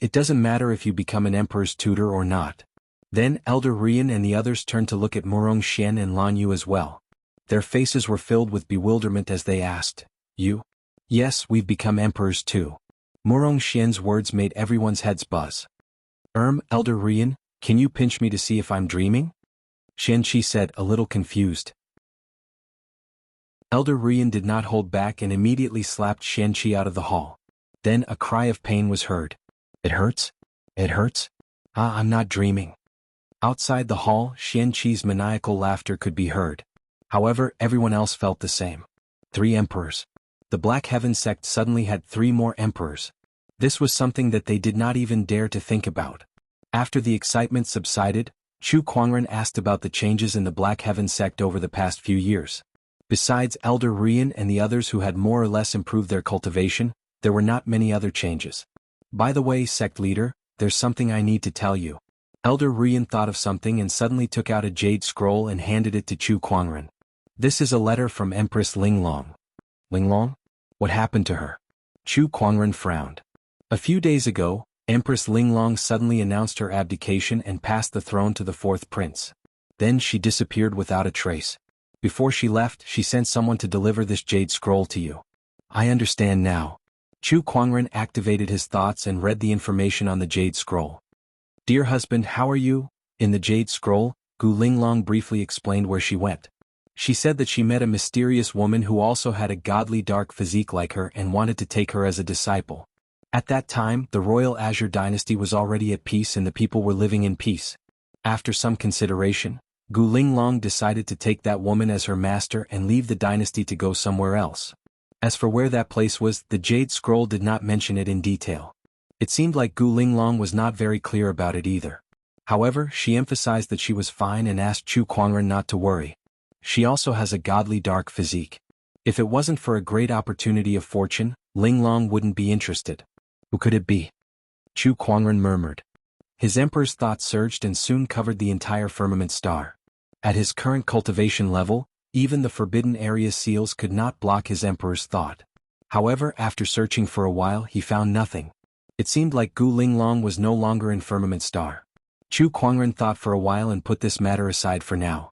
It doesn't matter if you become an emperor's tutor or not. Then Elder Rian and the others turned to look at Murong Xian and Lan Yu as well. Their faces were filled with bewilderment as they asked, You? Yes, we've become emperors too. Murong Xian's words made everyone's heads buzz. Elder Rian, can you pinch me to see if I'm dreaming? Xianqi said, a little confused. Elder Rian did not hold back and immediately slapped Xianqi out of the hall. Then a cry of pain was heard. It hurts? It hurts? Ah, I'm not dreaming. Outside the hall, Xianqi's maniacal laughter could be heard. However, everyone else felt the same. 3 emperors. The Black Heaven Sect suddenly had 3 more emperors. This was something that they did not even dare to think about. After the excitement subsided, Chu Kuangren asked about the changes in the Black Heaven Sect over the past few years. Besides Elder Rian and the others who had more or less improved their cultivation, there were not many other changes. By the way, sect leader, there's something I need to tell you. Elder Rian thought of something and suddenly took out a jade scroll and handed it to Chu Kuangren. This is a letter from Empress Linglong. Linglong? What happened to her? Chu Kuangren frowned. A few days ago, Empress Linglong suddenly announced her abdication and passed the throne to the 4th prince. Then she disappeared without a trace. Before she left, she sent someone to deliver this jade scroll to you. I understand now. Chu Kuangren activated his thoughts and read the information on the jade scroll. Dear husband, how are you? In the jade scroll, Gu Linglong briefly explained where she went. She said that she met a mysterious woman who also had a godly dark physique like her and wanted to take her as a disciple. At that time, the royal Azure dynasty was already at peace and the people were living in peace. After some consideration, Gu Linglong decided to take that woman as her master and leave the dynasty to go somewhere else. As for where that place was, the jade scroll did not mention it in detail. It seemed like Gu Linglong was not very clear about it either. However, she emphasized that she was fine and asked Chu Kuangren not to worry. She also has a godly dark physique. If it wasn't for a great opportunity of fortune, Linglong wouldn't be interested. Who could it be? Chu Kuangren murmured. His emperor's thoughts surged and soon covered the entire firmament star. At his current cultivation level, even the forbidden area seals could not block his emperor's thought. However, after searching for a while, he found nothing. It seemed like Gu Linglong was no longer in firmament star. Chu Kuangren thought for a while and put this matter aside for now.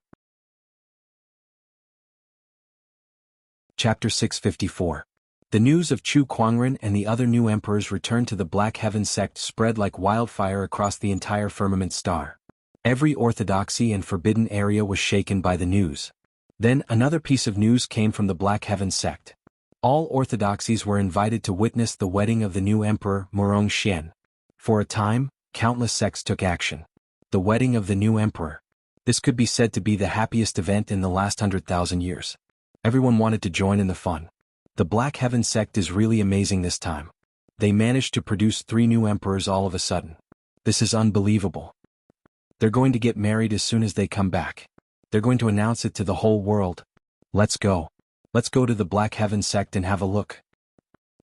Chapter 654. The news of Chu Kuangren and the other new emperors' return to the Black Heaven Sect spread like wildfire across the entire firmament star. Every orthodoxy and forbidden area was shaken by the news. Then another piece of news came from the Black Heaven Sect. All orthodoxies were invited to witness the wedding of the new emperor, Murong Xian. For a time, countless sects took action. The wedding of the new emperor. This could be said to be the happiest event in the last 100,000 years. Everyone wanted to join in the fun. The Black Heaven Sect is really amazing this time. They managed to produce 3 new emperors all of a sudden. This is unbelievable. They're going to get married as soon as they come back. They're going to announce it to the whole world. Let's go. Let's go to the Black Heaven Sect and have a look.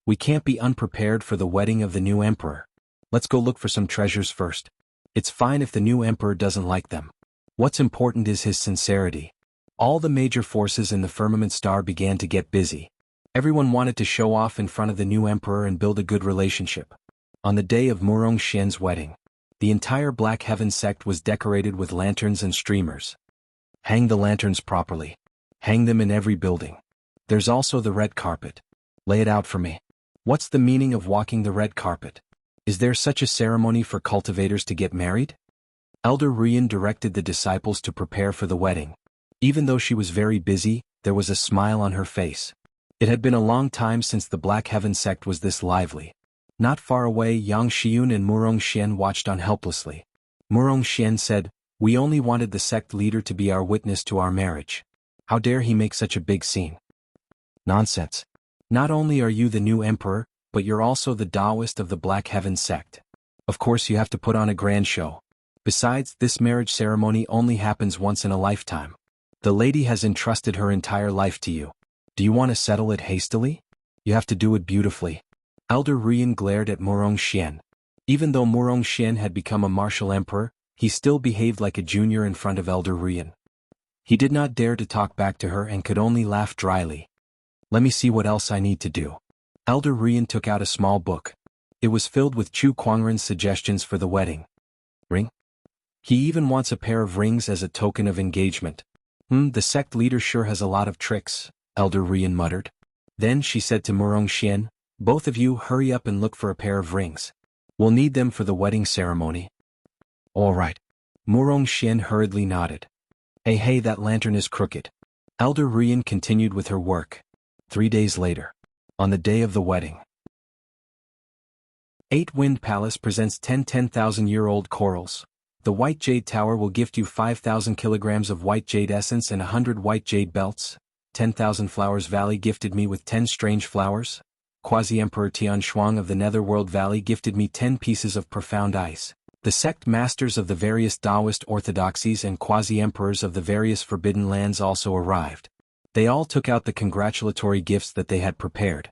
We can't be unprepared for the wedding of the new emperor. Let's go look for some treasures first. It's fine if the new emperor doesn't like them. What's important is his sincerity. All the major forces in the firmament star began to get busy. Everyone wanted to show off in front of the new emperor and build a good relationship. On the day of Murong Xian's wedding, the entire Black Heaven Sect was decorated with lanterns and streamers. Hang the lanterns properly. Hang them in every building. There's also the red carpet. Lay it out for me. What's the meaning of walking the red carpet? Is there such a ceremony for cultivators to get married? Elder Rian directed the disciples to prepare for the wedding. Even though she was very busy, there was a smile on her face. It had been a long time since the Black Heaven sect was this lively. Not far away, Yang Xiun and Murong Xian watched on helplessly. Murong Xian said, "We only wanted the sect leader to be our witness to our marriage. How dare he make such a big scene?" "Nonsense. Not only are you the new emperor, but you're also the Taoist of the Black Heaven sect. Of course you have to put on a grand show. Besides, this marriage ceremony only happens once in a lifetime. The lady has entrusted her entire life to you. Do you want to settle it hastily? You have to do it beautifully." Elder Rian glared at Murong Xian. Even though Murong Xian had become a martial emperor, he still behaved like a junior in front of Elder Rian. He did not dare to talk back to her and could only laugh dryly. "Let me see what else I need to do." Elder Rian took out a small book. It was filled with Chu Kuangren's suggestions for the wedding. "Ring? He even wants a pair of rings as a token of engagement. The sect leader sure has a lot of tricks," Elder Rian muttered. Then she said to Murong Xian, "Both of you hurry up and look for a pair of rings. We'll need them for the wedding ceremony." "All right." Murong Xian hurriedly nodded. Hey, that lantern is crooked." Elder Rian continued with her work. 3 days later. On the day of the wedding. 8-Wind Palace presents 10 10,000-year-old corals. The White Jade Tower will gift you 5,000 kilograms of white jade essence and 100 white jade belts. 10,000 Flowers Valley gifted me with 10 strange flowers. Quasi-Emperor Tian Shuang of the Netherworld Valley gifted me 10 pieces of profound ice. The sect masters of the various Taoist orthodoxies and quasi-emperors of the various forbidden lands also arrived. They all took out the congratulatory gifts that they had prepared.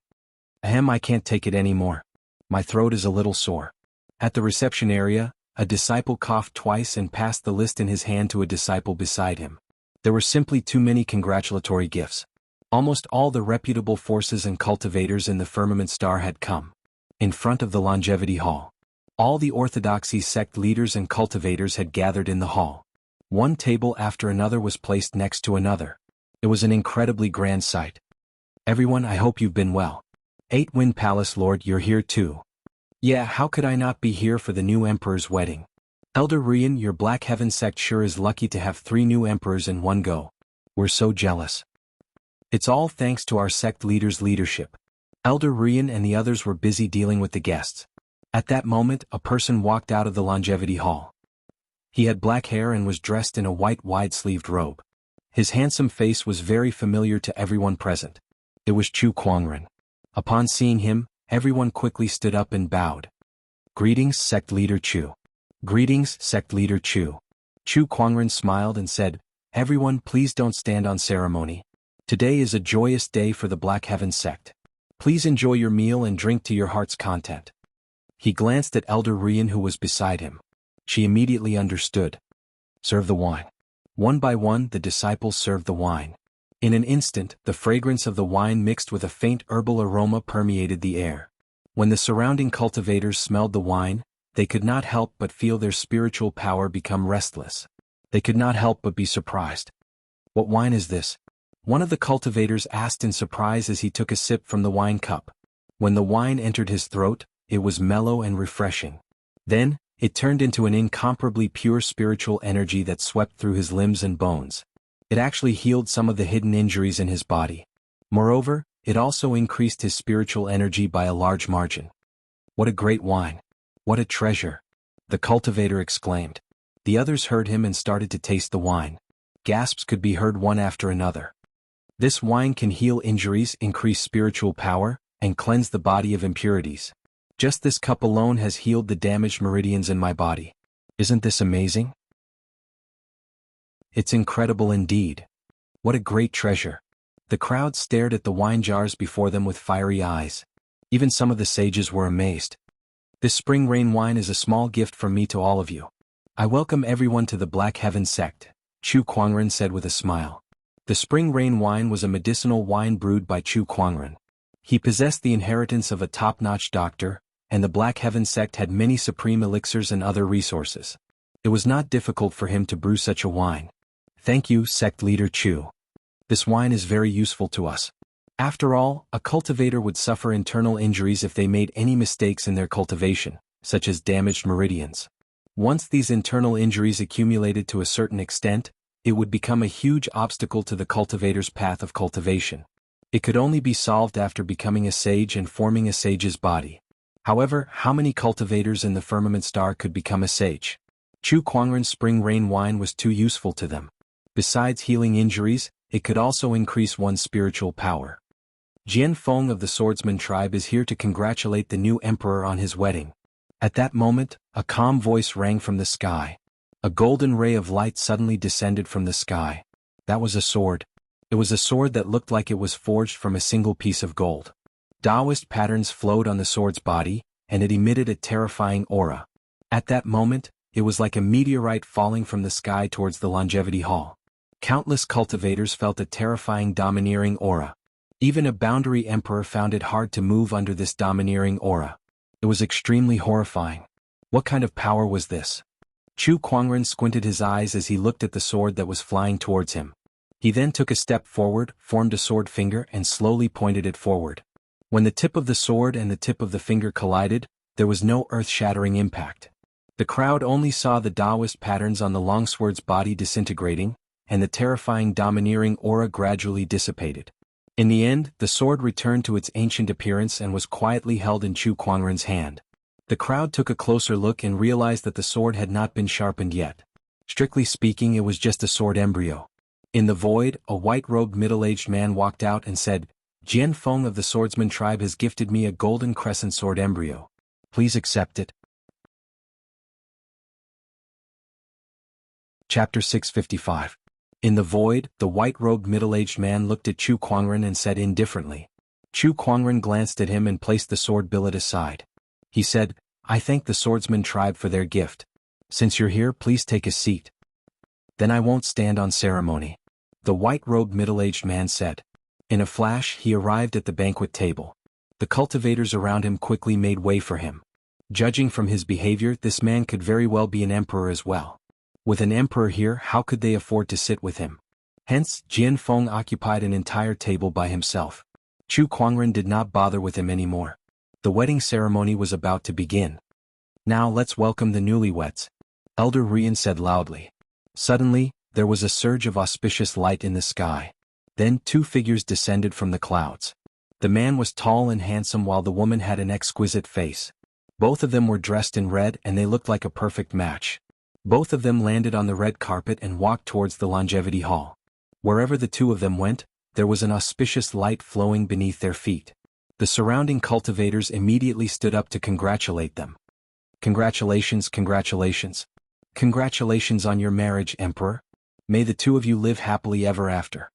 I can't take it anymore. My throat is a little sore." At the reception area, a disciple coughed twice and passed the list in his hand to a disciple beside him. There were simply too many congratulatory gifts. Almost all the reputable forces and cultivators in the Firmament Star had come. In front of the Longevity Hall, all the Orthodoxy sect leaders and cultivators had gathered in the hall. One table after another was placed next to another. It was an incredibly grand sight. "Everyone, I hope you've been well. 8-Wind Palace Lord, you're here too." "Yeah, how could I not be here for the new emperor's wedding? Elder Rian, your Black Heaven sect sure is lucky to have 3 new emperors in one go. We're so jealous." "It's all thanks to our sect leader's leadership." Elder Rian and the others were busy dealing with the guests. At that moment, a person walked out of the Longevity Hall. He had black hair and was dressed in a white wide-sleeved robe. His handsome face was very familiar to everyone present. It was Chu Kuangren. Upon seeing him, everyone quickly stood up and bowed. "Greetings, Sect Leader Chu." "Greetings, Sect Leader Chu." Chu Kuangren smiled and said, "Everyone, please don't stand on ceremony. Today is a joyous day for the Black Heaven sect. Please enjoy your meal and drink to your heart's content." He glanced at Elder Rian who was beside him. She immediately understood. "Serve the wine." One by one, the disciples served the wine. In an instant, the fragrance of the wine mixed with a faint herbal aroma permeated the air. When the surrounding cultivators smelled the wine, they could not help but feel their spiritual power become restless. They could not help but be surprised. "What wine is this?" one of the cultivators asked in surprise as he took a sip from the wine cup. When the wine entered his throat, it was mellow and refreshing. Then, it turned into an incomparably pure spiritual energy that swept through his limbs and bones. It actually healed some of the hidden injuries in his body. Moreover, it also increased his spiritual energy by a large margin. "What a great wine! What a treasure!" the cultivator exclaimed. The others heard him and started to taste the wine. Gasps could be heard one after another. "This wine can heal injuries, increase spiritual power, and cleanse the body of impurities. Just this cup alone has healed the damaged meridians in my body. Isn't this amazing? It's incredible indeed. What a great treasure." The crowd stared at the wine jars before them with fiery eyes. Even some of the sages were amazed. "This spring rain wine is a small gift from me to all of you. I welcome everyone to the Black Heaven sect," Chu Kuangren said with a smile. The spring rain wine was a medicinal wine brewed by Chu Kuangren. He possessed the inheritance of a top-notch doctor, and the Black Heaven sect had many supreme elixirs and other resources. It was not difficult for him to brew such a wine. "Thank you, Sect Leader Chu. This wine is very useful to us. After all, a cultivator would suffer internal injuries if they made any mistakes in their cultivation, such as damaged meridians. Once these internal injuries accumulated to a certain extent, it would become a huge obstacle to the cultivator's path of cultivation. It could only be solved after becoming a sage and forming a sage's body. However, how many cultivators in the firmament star could become a sage? Chu Kuangren's spring rain wine was too useful to them. Besides healing injuries, it could also increase one's spiritual power. Jian Feng of the Swordsman tribe is here to congratulate the new emperor on his wedding. At that moment, a calm voice rang from the sky. A golden ray of light suddenly descended from the sky. That was a sword. It was a sword that looked like it was forged from a single piece of gold. Taoist patterns flowed on the sword's body, and it emitted a terrifying aura. At that moment, it was like a meteorite falling from the sky towards the longevity hall. Countless cultivators felt a terrifying domineering aura. Even a boundary emperor found it hard to move under this domineering aura. It was extremely horrifying. What kind of power was this? Chu Kuangren squinted his eyes as he looked at the sword that was flying towards him. He then took a step forward, formed a sword finger and slowly pointed it forward. When the tip of the sword and the tip of the finger collided, there was no earth-shattering impact. The crowd only saw the Taoist patterns on the longsword's body disintegrating, and the terrifying domineering aura gradually dissipated. In the end, the sword returned to its ancient appearance and was quietly held in Chu Kuangren's hand. The crowd took a closer look and realized that the sword had not been sharpened yet. Strictly speaking, it was just a sword embryo. In the void, a white-robed middle-aged man walked out and said, "Jian Feng of the Swordsman tribe has gifted me a golden crescent sword embryo. Please accept it." Chapter 655. In the void, the white-robed middle-aged man looked at Chu Kuangren and said indifferently. Chu Kuangren glanced at him and placed the sword billet aside. He said, "I thank the Swordsman tribe for their gift. Since you're here, please take a seat." "Then I won't stand on ceremony," the white-robed middle-aged man said. In a flash, he arrived at the banquet table. The cultivators around him quickly made way for him. Judging from his behavior, this man could very well be an emperor as well. With an emperor here, how could they afford to sit with him? Hence, Jian Feng occupied an entire table by himself. Chu Kuangren did not bother with him anymore. The wedding ceremony was about to begin. "Now let's welcome the newlyweds," Elder Rian said loudly. Suddenly, there was a surge of auspicious light in the sky. Then 2 figures descended from the clouds. The man was tall and handsome while the woman had an exquisite face. Both of them were dressed in red and they looked like a perfect match. Both of them landed on the red carpet and walked towards the longevity hall. Wherever the 2 of them went, there was an auspicious light flowing beneath their feet. The surrounding cultivators immediately stood up to congratulate them. "Congratulations, congratulations. Congratulations on your marriage, Emperor. May the 2 of you live happily ever after."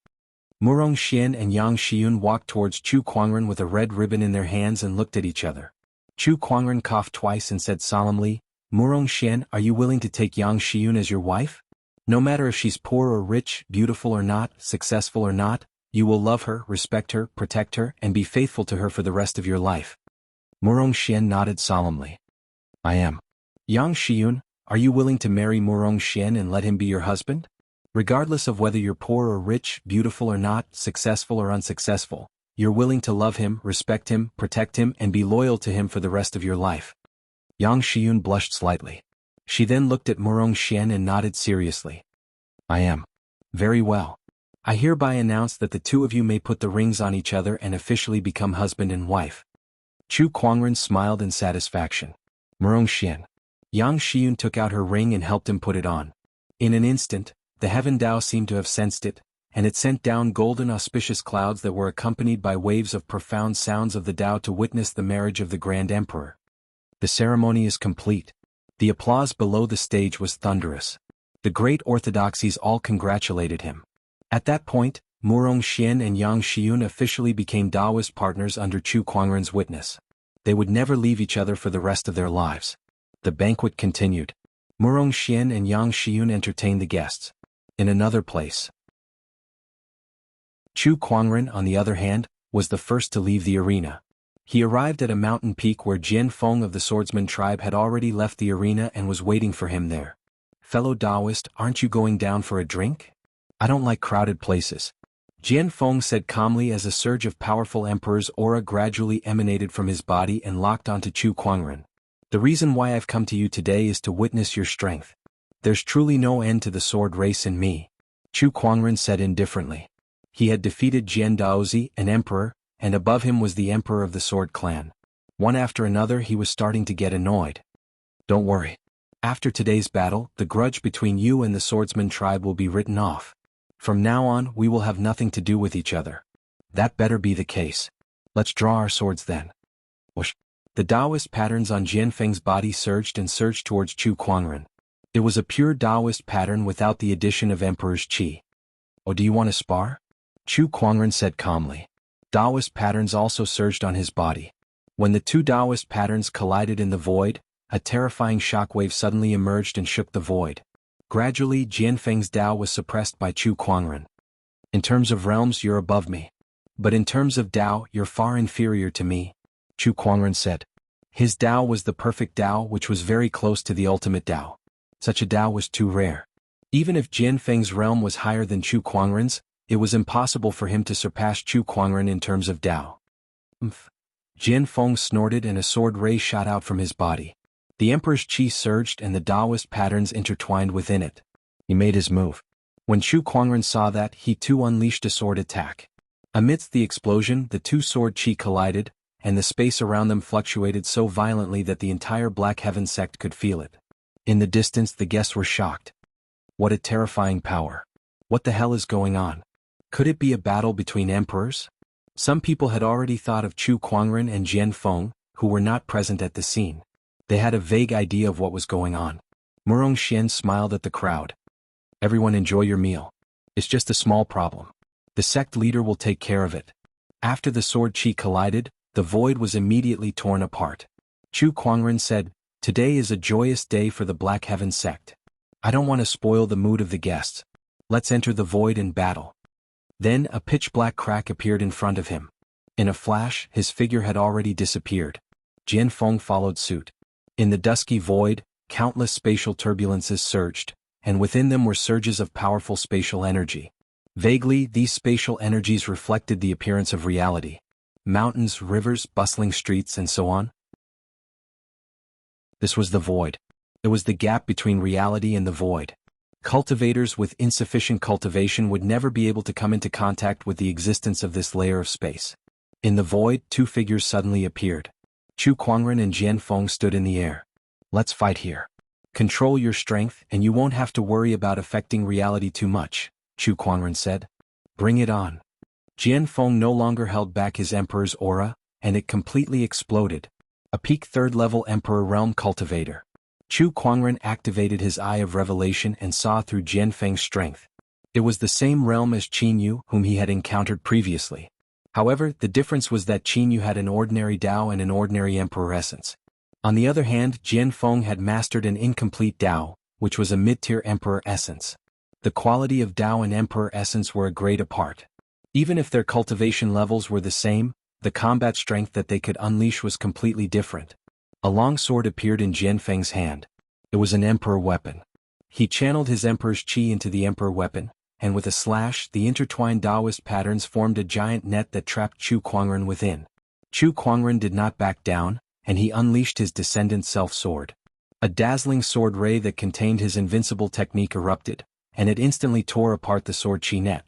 Murong Xian and Yang Xiun walked towards Chu Kuangren with a red ribbon in their hands and looked at each other. Chu Kuangren coughed twice and said solemnly, "Murong Xian, are you willing to take Yang Xiun as your wife? No matter if she's poor or rich, beautiful or not, successful or not, you will love her, respect her, protect her, and be faithful to her for the rest of your life." Murong Xian nodded solemnly. "I am." "Yang Xiun, are you willing to marry Murong Xian and let him be your husband? Regardless of whether you're poor or rich, beautiful or not, successful or unsuccessful, you're willing to love him, respect him, protect him, and be loyal to him for the rest of your life." Yang Xiun blushed slightly. She then looked at Murong Xian and nodded seriously. "I am." "Very well. I hereby announce that the 2 of you may put the rings on each other and officially become husband and wife." Chu Kuangren smiled in satisfaction. "Murong Xian." Yang Xiun took out her ring and helped him put it on. In an instant, the heaven Tao seemed to have sensed it, and it sent down golden auspicious clouds that were accompanied by waves of profound sounds of the Tao to witness the marriage of the Grand Emperor. The ceremony is complete. The applause below the stage was thunderous. The great orthodoxies all congratulated him. At that point, Murong Xian and Yang Xiun officially became Taoist partners under Chu Kuangren's witness. They would never leave each other for the rest of their lives. The banquet continued. Murong Xian and Yang Xiun entertained the guests. In another place, Chu Kuangren, on the other hand, was the first to leave the arena. He arrived at a mountain peak where Jian Feng of the Swordsman tribe had already left the arena and was waiting for him there. "Fellow Taoist, aren't you going down for a drink?" "I don't like crowded places," Jian Feng said calmly as a surge of powerful emperor's aura gradually emanated from his body and locked onto Chu Kuangren. The reason why I've come to you today is to witness your strength. There's truly no end to the sword race in me, Chu Kuangren said indifferently. He had defeated Jian Daozi, an emperor, and above him was the emperor of the sword clan. One after another he was starting to get annoyed. Don't worry. After today's battle, the grudge between you and the swordsman tribe will be written off. From now on we will have nothing to do with each other. That better be the case. Let's draw our swords then. Whoosh. The Taoist patterns on Jianfeng's body surged and surged towards Chu Kuangren. It was a pure Taoist pattern without the addition of Emperor's Qi. Oh, do you want to spar? Chu Kuangren said calmly. Taoist patterns also surged on his body. When the two Taoist patterns collided in the void, a terrifying shockwave suddenly emerged and shook the void. Gradually Jianfeng's Tao was suppressed by Chu Kuangren. In terms of realms you're above me. But in terms of Tao you're far inferior to me, Chu Kuangren said. His Tao was the perfect Tao which was very close to the ultimate Tao. Such a Tao was too rare. Even if Jianfeng's realm was higher than Chu Kuangren's, it was impossible for him to surpass Chu Kuangren in terms of Tao. Jianfeng snorted and a sword ray shot out from his body. The Emperor's Qi surged and the Taoist patterns intertwined within it. He made his move. When Chu Kuangren saw that, he too unleashed a sword attack. Amidst the explosion, the two sword Qi collided, and the space around them fluctuated so violently that the entire Black Heaven sect could feel it. In the distance the guests were shocked. What a terrifying power. What the hell is going on? Could it be a battle between emperors? Some people had already thought of Chu Kuangren and Jianfeng, who were not present at the scene. They had a vague idea of what was going on. Murong Xian smiled at the crowd. Everyone enjoy your meal. It's just a small problem. The sect leader will take care of it. After the sword Qi collided, the void was immediately torn apart. Chu Kuangren said, "Today is a joyous day for the Black Heaven sect. I don't want to spoil the mood of the guests. Let's enter the void and battle." Then a pitch-black crack appeared in front of him. In a flash, his figure had already disappeared. Jianfeng followed suit. In the dusky void, countless spatial turbulences surged, and within them were surges of powerful spatial energy. Vaguely, these spatial energies reflected the appearance of reality. Mountains, rivers, bustling streets, and so on. This was the void. It was the gap between reality and the void. Cultivators with insufficient cultivation would never be able to come into contact with the existence of this layer of space. In the void, two figures suddenly appeared. Chu Kuangren and Jianfeng stood in the air. Let's fight here. Control your strength and you won't have to worry about affecting reality too much, Chu Kuangren said. Bring it on. Jianfeng no longer held back his emperor's aura, and it completely exploded. A peak third-level emperor realm cultivator. Chu Kuangren activated his Eye of Revelation and saw through Jianfeng's strength. It was the same realm as Qinyu, whom he had encountered previously. However, the difference was that Qinyu had an ordinary Tao and an ordinary emperor essence. On the other hand, Jianfeng had mastered an incomplete Tao, which was a mid-tier emperor essence. The quality of Tao and emperor essence were a grade apart. Even if their cultivation levels were the same, the combat strength that they could unleash was completely different. A long sword appeared in Jianfeng's hand. It was an emperor weapon. He channeled his emperor's Qi into the emperor weapon, and with a slash, the intertwined Taoist patterns formed a giant net that trapped Chu Kuangren within. Chu Kuangren did not back down, and he unleashed his descendant self-sword. A dazzling sword ray that contained his invincible technique erupted, and it instantly tore apart the sword Qi net.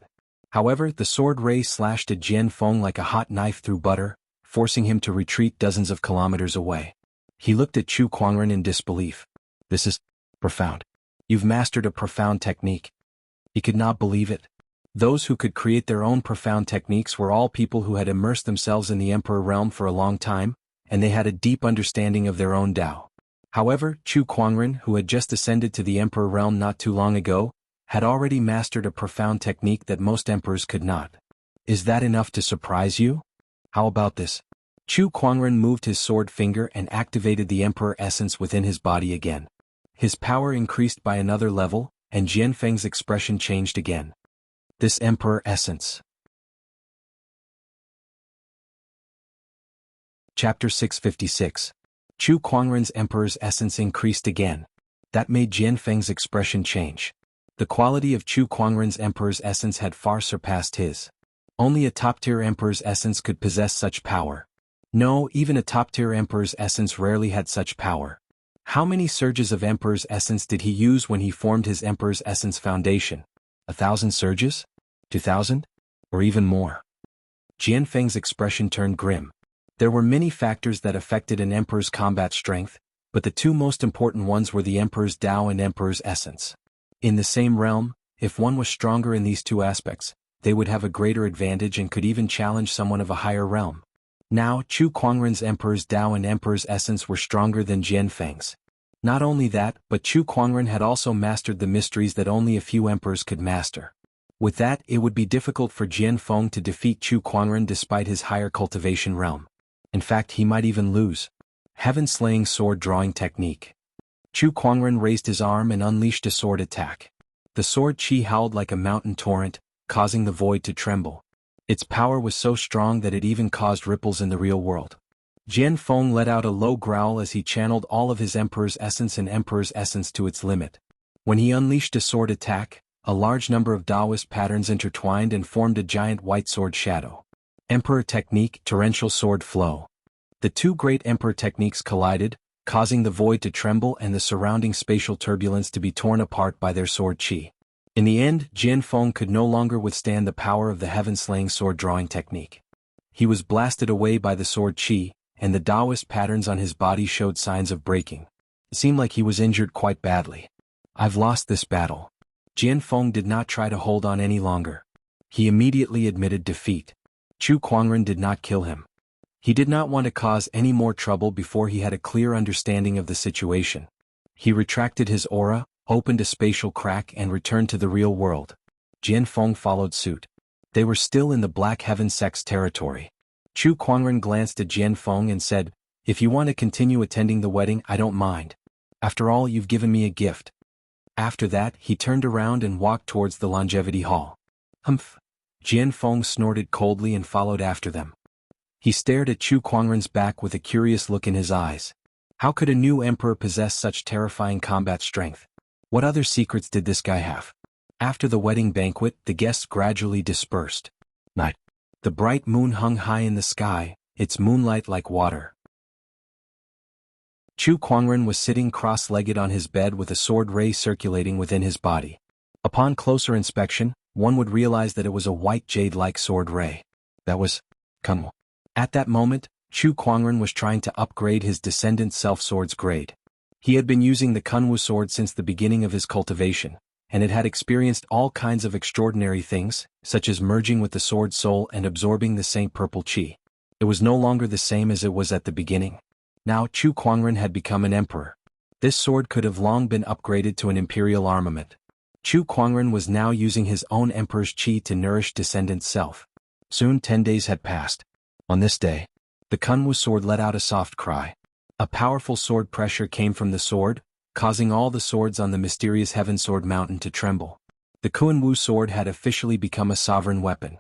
However, the sword ray slashed at Jianfeng like a hot knife through butter, forcing him to retreat dozens of kilometers away. He looked at Chu Kuangren in disbelief. This is profound. You've mastered a profound technique. He could not believe it. Those who could create their own profound techniques were all people who had immersed themselves in the emperor realm for a long time, and they had a deep understanding of their own Tao. However, Chu Kuangren, who had just ascended to the emperor realm not too long ago, had already mastered a profound technique that most emperors could not. Is that enough to surprise you? How about this? Chu Kuangren moved his sword finger and activated the emperor essence within his body again. His power increased by another level, and Jianfeng's expression changed again. This emperor essence. Chapter 656. Chu Kuangren's emperor's essence increased again. That made Jianfeng's expression change. The quality of Chu Kuangren's emperor's essence had far surpassed his. Only a top-tier emperor's essence could possess such power. No, even a top-tier emperor's essence rarely had such power. How many surges of emperor's essence did he use when he formed his emperor's essence foundation? 1,000 surges? 2,000? Or even more? Jian Feng's expression turned grim. There were many factors that affected an emperor's combat strength, but the two most important ones were the emperor's Tao and emperor's essence. In the same realm, if one was stronger in these two aspects, they would have a greater advantage and could even challenge someone of a higher realm. Now, Chu Kuangren's emperor's Tao and emperor's essence were stronger than Jian Feng's. Not only that, but Chu Kuangren had also mastered the mysteries that only a few emperors could master. With that, it would be difficult for Jian Feng to defeat Chu Kuangren despite his higher cultivation realm. In fact, he might even lose. Heaven-slaying sword drawing technique. Chu Kuangren raised his arm and unleashed a sword attack. The sword chi howled like a mountain torrent, causing the void to tremble. Its power was so strong that it even caused ripples in the real world. Jian Feng let out a low growl as he channeled all of his emperor's essence and emperor's essence to its limit. When he unleashed a sword attack, a large number of Taoist patterns intertwined and formed a giant white sword shadow. Emperor technique, torrential sword flow. The two great emperor techniques collided, causing the void to tremble and the surrounding spatial turbulence to be torn apart by their sword chi. In the end, Jian Feng could no longer withstand the power of the heaven-slaying sword-drawing technique. He was blasted away by the sword chi, and the Taoist patterns on his body showed signs of breaking. It seemed like he was injured quite badly. I've lost this battle. Jian Feng did not try to hold on any longer. He immediately admitted defeat. Chu Kuangren did not kill him. He did not want to cause any more trouble before he had a clear understanding of the situation. He retracted his aura, opened a spatial crack and returned to the real world. Jian Feng followed suit. They were still in the Black Heaven sect's territory. Chu Kuangren glanced at Jian Feng and said, "If you want to continue attending the wedding, I don't mind. After all, you've given me a gift." After that, he turned around and walked towards the longevity hall. Humph! Jian Feng snorted coldly and followed after them. He stared at Chu Kuangren's back with a curious look in his eyes. How could a new emperor possess such terrifying combat strength? What other secrets did this guy have? After the wedding banquet, the guests gradually dispersed. Night. The bright moon hung high in the sky, its moonlight like water. Chu Kuangren was sitting cross-legged on his bed with a sword ray circulating within his body. Upon closer inspection, one would realize that it was a white jade-like sword ray. That was Kunwu. At that moment, Chu Kuangren was trying to upgrade his descendant self-sword's grade. He had been using the Kunwu sword since the beginning of his cultivation, and it had experienced all kinds of extraordinary things, such as merging with the sword soul and absorbing the Saint Purple Chi. It was no longer the same as it was at the beginning. Now Chu Kuangren had become an emperor. This sword could have long been upgraded to an imperial armament. Chu Kuangren was now using his own emperor's chi to nourish descendant self. Soon 10 days had passed. On this day, the Kunwu sword let out a soft cry. A powerful sword pressure came from the sword, causing all the swords on the mysterious Heaven Sword Mountain to tremble. The Kunwu sword had officially become a sovereign weapon.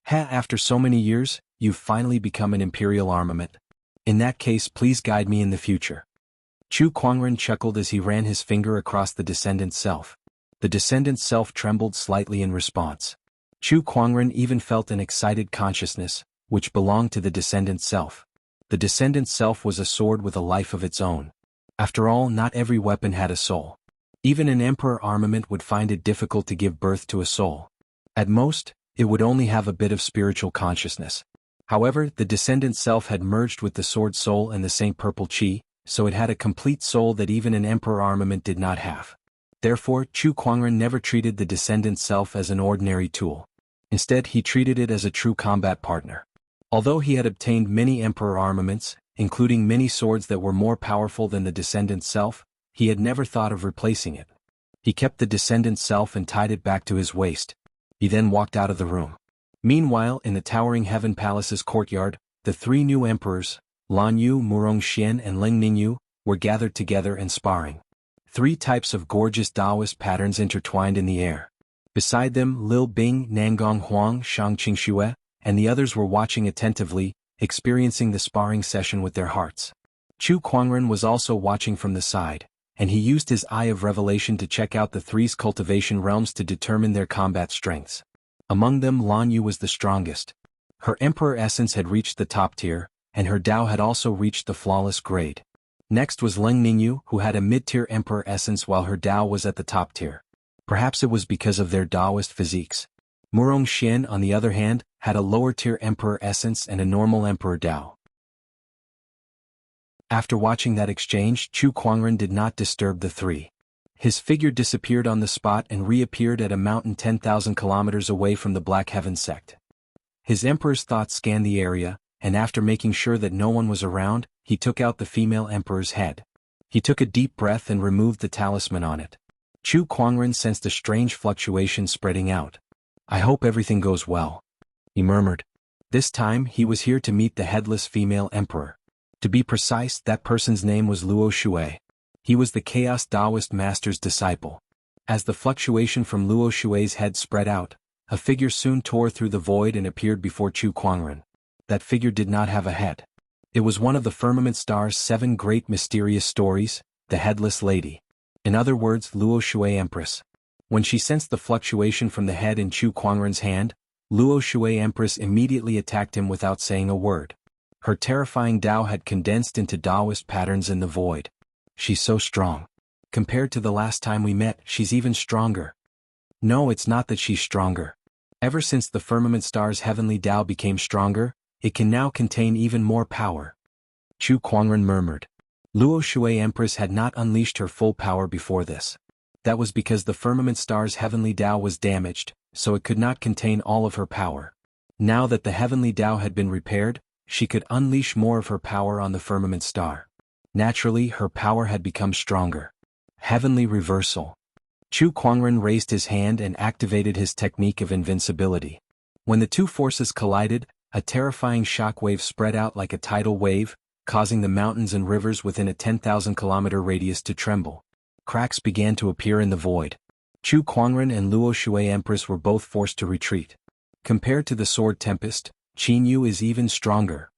After so many years, you've finally become an imperial armament. In that case, please guide me in the future. Chu Kuangren chuckled as he ran his finger across the descendant self. The descendant self trembled slightly in response. Chu Kuangren even felt an excited consciousness, which belonged to the descendant self. The descendant self was a sword with a life of its own. After all, not every weapon had a soul. Even an emperor armament would find it difficult to give birth to a soul. At most, it would only have a bit of spiritual consciousness. However, the descendant self had merged with the sword soul and the Saint Purple Chi, so it had a complete soul that even an emperor armament did not have. Therefore, Chu Kuangren never treated the descendant self as an ordinary tool. Instead, he treated it as a true combat partner. Although he had obtained many emperor armaments, including many swords that were more powerful than the descendant self, he had never thought of replacing it. He kept the descendant self and tied it back to his waist. He then walked out of the room. Meanwhile, in the towering Heaven Palace's courtyard, the three new emperors, Lan Yu, Murong Xian and Ling Ningyu, were gathered together and sparring. 3 types of gorgeous Taoist patterns intertwined in the air. Beside them, Lil Bing, Nangong Huang, Shang Qingxue, and the others were watching attentively, experiencing the sparring session with their hearts. Chu Kuangren was also watching from the side, and he used his eye of revelation to check out the 3's cultivation realms to determine their combat strengths. Among them, Lan Yu was the strongest. Her emperor essence had reached the top tier, and her Dao had also reached the flawless grade. Next was Leng Ningyu, who had a mid-tier emperor essence while her Dao was at the top tier. Perhaps it was because of their Daoist physiques. Murong Xian, on the other hand, had a lower-tier emperor essence and a normal emperor Dao. After watching that exchange, Chu Kuangren did not disturb the three. His figure disappeared on the spot and reappeared at a mountain 10,000 kilometers away from the Black Heaven sect. His emperor's thoughts scanned the area, and after making sure that no one was around, he took out the female emperor's head. He took a deep breath and removed the talisman on it. Chu Kuangren sensed a strange fluctuation spreading out. "I hope everything goes well," he murmured. This time he was here to meet the headless female emperor. To be precise, that person's name was Luo Shui. He was the Chaos Taoist master's disciple. As the fluctuation from Luo Shui's head spread out, a figure soon tore through the void and appeared before Chu Kuangren. That figure did not have a head. It was one of the Firmament Star's 7 great mysterious stories, the Headless Lady. In other words, Luo Shui Empress. When she sensed the fluctuation from the head in Chu Kuangren's hand, Luo Shui Empress immediately attacked him without saying a word. Her terrifying Dao had condensed into Taoist patterns in the void. "She's so strong. Compared to the last time we met, she's even stronger." "No, it's not that she's stronger. Ever since the Firmament Star's heavenly Dao became stronger, it can now contain even more power," Chu Kuangren murmured. Luo Shui Empress had not unleashed her full power before this. That was because the Firmament Star's heavenly Dao was damaged, so it could not contain all of her power. Now that the heavenly Dao had been repaired, she could unleash more of her power on the Firmament Star. Naturally, her power had become stronger. Heavenly Reversal. Chu Kuangren raised his hand and activated his technique of invincibility. When the two forces collided, a terrifying shockwave spread out like a tidal wave, causing the mountains and rivers within a 10,000-kilometer radius to tremble. Cracks began to appear in the void. Chu Kuangren and Luo Shui Empress were both forced to retreat. Compared to the Sword Tempest, Qin Yu is even stronger.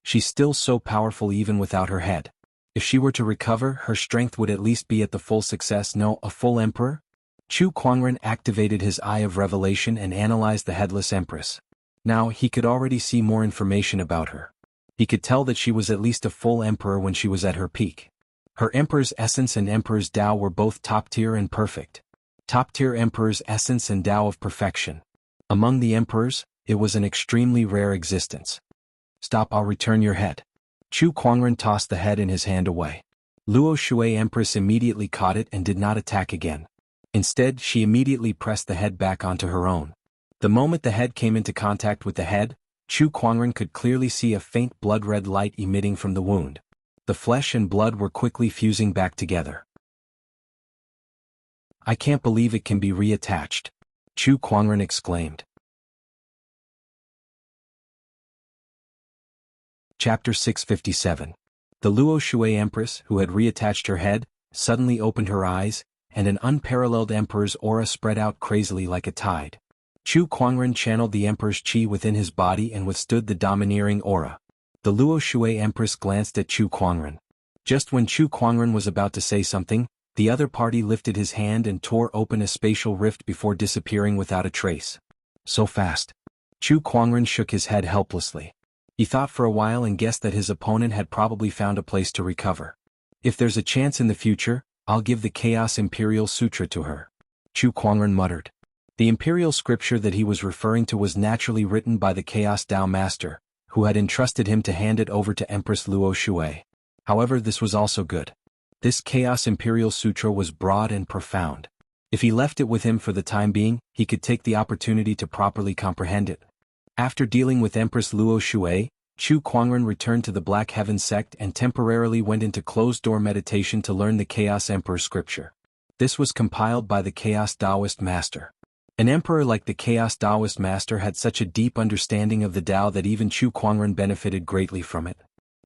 She's still so powerful even without her head. If she were to recover, her strength would at least be at the full success. No, a full emperor? Chu Kuangren activated his Eye of Revelation and analyzed the Headless Empress. Now, he could already see more information about her. He could tell that she was at least a full emperor when she was at her peak. Her emperor's essence and emperor's Dao were both top-tier and perfect. Top-tier emperor's essence and Dao of perfection. Among the emperors, it was an extremely rare existence. "Stop, I'll return your head." Chu Kuangren tossed the head in his hand away. Luo Shui Empress immediately caught it and did not attack again. Instead, she immediately pressed the head back onto her own. The moment the head came into contact with the head, Chu Kuangren could clearly see a faint blood-red light emitting from the wound. The flesh and blood were quickly fusing back together. "I can't believe it can be reattached," Chu Kuangren exclaimed. Chapter 657. The Luo Shui Empress, who had reattached her head, suddenly opened her eyes, and an unparalleled emperor's aura spread out crazily like a tide. Chu Kuangren channeled the emperor's qi within his body and withstood the domineering aura. The Luo Shui Empress glanced at Chu Kuangren. Just when Chu Kuangren was about to say something, the other party lifted his hand and tore open a spatial rift before disappearing without a trace. So fast. Chu Kuangren shook his head helplessly. He thought for a while and guessed that his opponent had probably found a place to recover. "If there's a chance in the future, I'll give the Chaos Imperial Sutra to her," Chu Kuangren muttered. The imperial scripture that he was referring to was naturally written by the Chaos Dao Master, who had entrusted him to hand it over to Empress Luo Shui. However, this was also good. This Chaos Imperial Sutra was broad and profound. If he left it with him for the time being, he could take the opportunity to properly comprehend it. After dealing with Empress Luo Shui, Chu Kuangren returned to the Black Heaven sect and temporarily went into closed-door meditation to learn the Chaos Emperor scripture. This was compiled by the Chaos Taoist Master. An emperor like the Chaos Taoist Master had such a deep understanding of the Tao that even Chu Kuangren benefited greatly from it.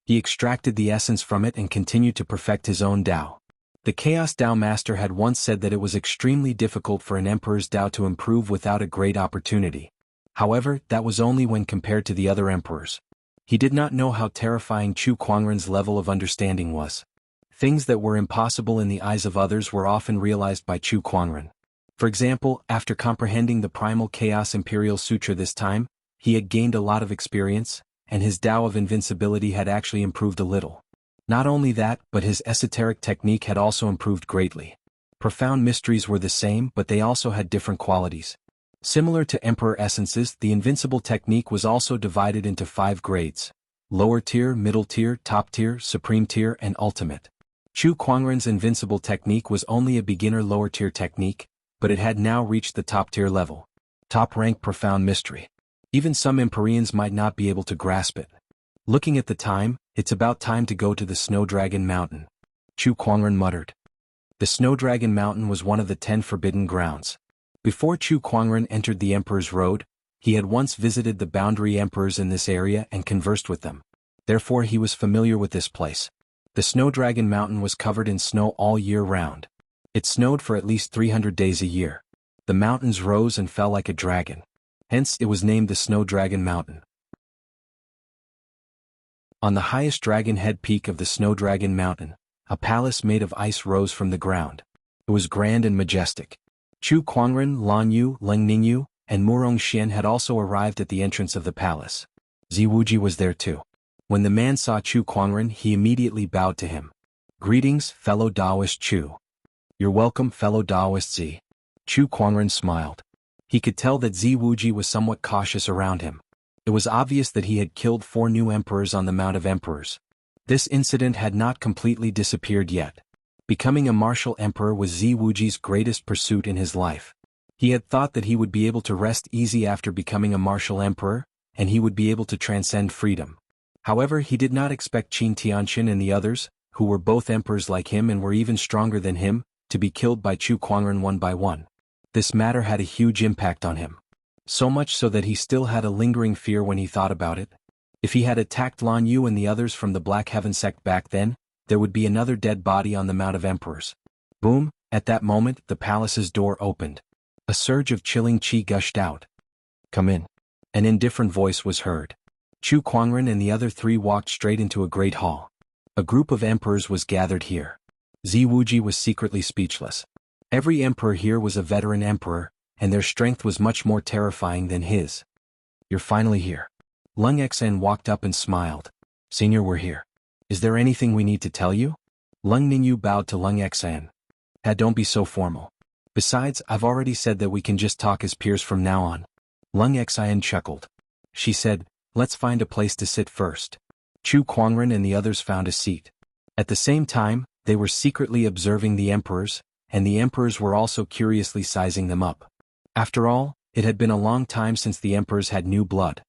He extracted the essence from it and continued to perfect his own Tao. The Chaos Tao Master had once said that it was extremely difficult for an emperor's Tao to improve without a great opportunity. However, that was only when compared to the other emperors. He did not know how terrifying Chu Kuangren's level of understanding was. Things that were impossible in the eyes of others were often realized by Chu Kuangren. For example, after comprehending the Primal Chaos Imperial Sutra this time, he had gained a lot of experience, and his Tao of invincibility had actually improved a little. Not only that, but his esoteric technique had also improved greatly. Profound mysteries were the same, but they also had different qualities. Similar to Emperor Essences, the invincible technique was also divided into 5 grades: lower tier, middle tier, top tier, supreme tier, and ultimate. Chu Kuangren's invincible technique was only a beginner lower tier technique, but it had now reached the top tier level. Top rank profound mystery. Even some Empyreans might not be able to grasp it. Looking at the time, it's about time to go to the Snow Dragon Mountain. Chu Kuangren muttered. The Snow Dragon Mountain was one of the 10 forbidden grounds. Before Chu Kuangren entered the Emperor's Road, he had once visited the boundary emperors in this area and conversed with them. Therefore he was familiar with this place. The Snow Dragon Mountain was covered in snow all year round. It snowed for at least 300 days a year. The mountains rose and fell like a dragon. Hence it was named the Snow Dragon Mountain. On the highest dragon head peak of the Snow Dragon Mountain, a palace made of ice rose from the ground. It was grand and majestic. Chu Kuangren, Lan Yu, Leng Ningyu, and Murong Xian had also arrived at the entrance of the palace. Zi Wuji was there too. When the man saw Chu Kuangren, he immediately bowed to him. Greetings, fellow Taoist Chu. You're welcome, fellow Taoist Zi. Chu Kuangren smiled. He could tell that Zi Wuji was somewhat cautious around him. It was obvious that he had killed 4 new emperors on the Mount of Emperors. This incident had not completely disappeared yet. Becoming a martial emperor was Zi Wuji's greatest pursuit in his life. He had thought that he would be able to rest easy after becoming a martial emperor, and he would be able to transcend freedom. However, he did not expect Qin Tianqin and the others, who were both emperors like him and were even stronger than him, to be killed by Chu Kuangren one by one. This matter had a huge impact on him. So much so that he still had a lingering fear when he thought about it. If he had attacked Lan Yu and the others from the Black Heaven sect back then, there would be another dead body on the Mount of Emperors. Boom! At that moment, the palace's door opened. A surge of chilling qi gushed out. Come in. An indifferent voice was heard. Chu Kuangren and the other 3 walked straight into a great hall. A group of emperors was gathered here. Zi Wuji was secretly speechless. Every emperor here was a veteran emperor, and their strength was much more terrifying than his. You're finally here. Leng Xen walked up and smiled. Senior, we're here. Is there anything we need to tell you? Leng Ningyu bowed to Leng Xen. Don't be so formal. Besides, I've already said that we can just talk as peers from now on. Leng Xen chuckled. She said, let's find a place to sit first. Chu Kuangren and the others found a seat. At the same time, they were secretly observing the emperors, and the emperors were also curiously sizing them up. After all, it had been a long time since the emperors had new blood.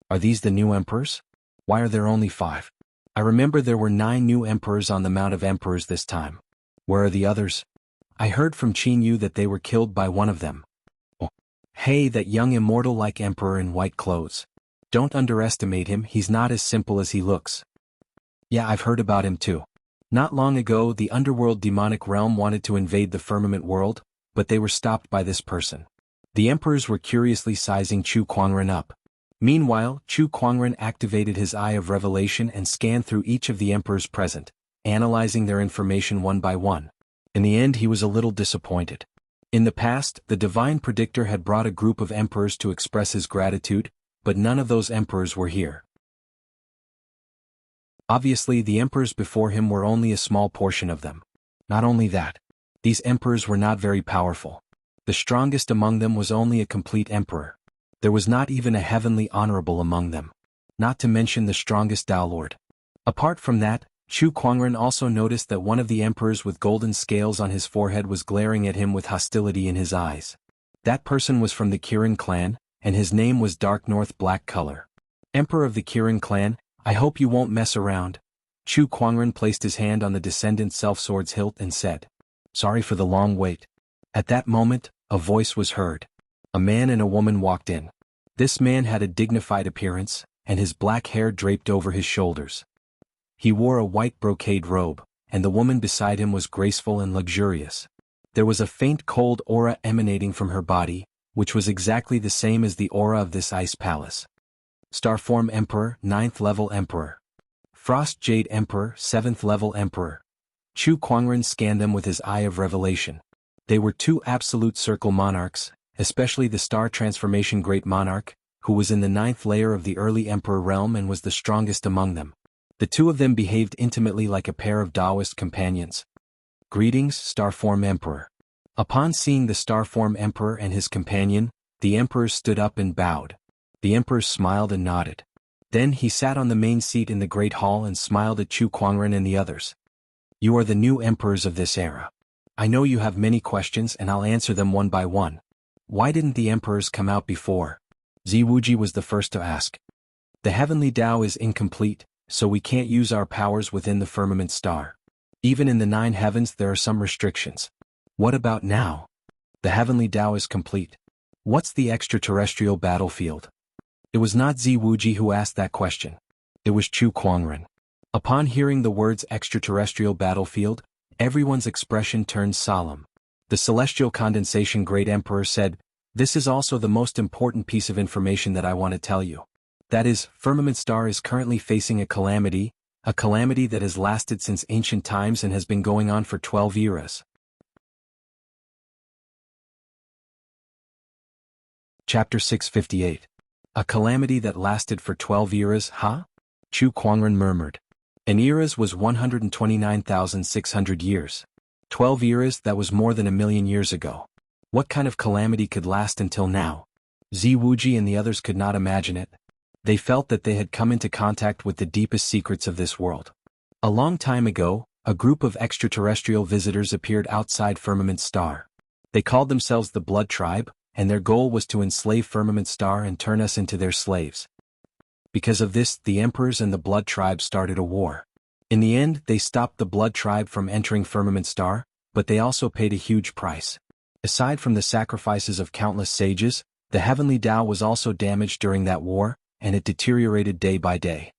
Are these the new emperors? Why are there only 5? I remember there were 9 new emperors on the Mount of Emperors this time. Where are the others? I heard from Qin Yu that they were killed by one of them. Oh. Hey, that young immortal-like emperor in white clothes. Don't underestimate him, he's not as simple as he looks. Yeah, I've heard about him too. Not long ago, the underworld demonic realm wanted to invade the firmament world, but they were stopped by this person. The emperors were curiously sizing Chu Kuangren up. Meanwhile, Chu Kuangren activated his Eye of Revelation and scanned through each of the emperors present, analyzing their information one by one. In the end, he was a little disappointed. In the past, the divine predictor had brought a group of emperors to express his gratitude, but none of those emperors were here. Obviously, the emperors before him were only a small portion of them. Not only that, these emperors were not very powerful. The strongest among them was only a complete emperor. There was not even a heavenly honorable among them. Not to mention the strongest Tao Lord. Apart from that, Chu Kuangren also noticed that one of the emperors with golden scales on his forehead was glaring at him with hostility in his eyes. That person was from the Kirin clan, and his name was Dark North Black Color. Emperor of the Kirin clan, I hope you won't mess around. Chu Kuangren placed his hand on the descendant self-sword's hilt and said, Sorry for the long wait. At that moment, a voice was heard. A man and a woman walked in. This man had a dignified appearance, and his black hair draped over his shoulders. He wore a white brocade robe, and the woman beside him was graceful and luxurious. There was a faint cold aura emanating from her body, which was exactly the same as the aura of this ice palace. Starform Emperor, 9th level Emperor. Frost Jade Emperor, 7th level Emperor. Chu Kuangren scanned them with his Eye of Revelation. They were 2 absolute circle monarchs, especially the Star Transformation Great Monarch, who was in the 9th layer of the early Emperor realm and was the strongest among them. The two of them behaved intimately like a pair of Taoist companions. Greetings, Starform Emperor. Upon seeing the Starform Emperor and his companion, the Emperor stood up and bowed. The Emperor smiled and nodded. Then he sat on the main seat in the Great Hall and smiled at Chu Kuangren and the others. You are the new emperors of this era. I know you have many questions and I'll answer them one by one. Why didn't the emperors come out before? Ziwuji was the first to ask. The heavenly Tao is incomplete, so we can't use our powers within the firmament star. Even in the 9 heavens there are some restrictions. What about now? The heavenly Tao is complete. What's the extraterrestrial battlefield? It was not Ziwuji who asked that question. It was Chu Kuangren. Upon hearing the words extraterrestrial battlefield, everyone's expression turned solemn. The celestial condensation great emperor said, "This is also the most important piece of information that I want to tell you. That is, Firmament Star is currently facing a calamity that has lasted since ancient times and has been going on for 12 eras. Chapter 658. A calamity that lasted for 12 eras, huh? Chu Kuangren murmured. An eras was 129,600 years. 12 eras, that was more than 1,000,000 years ago. What kind of calamity could last until now? Ziwuji and the others could not imagine it. They felt that they had come into contact with the deepest secrets of this world. A long time ago, a group of extraterrestrial visitors appeared outside Firmament Star. They called themselves the Blood Tribe, and their goal was to enslave Firmament Star and turn us into their slaves. Because of this, the emperors and the Blood Tribe started a war. In the end, they stopped the Blood Tribe from entering Firmament Star, but they also paid a huge price. Aside from the sacrifices of countless sages, the heavenly Tao was also damaged during that war, and it deteriorated day by day.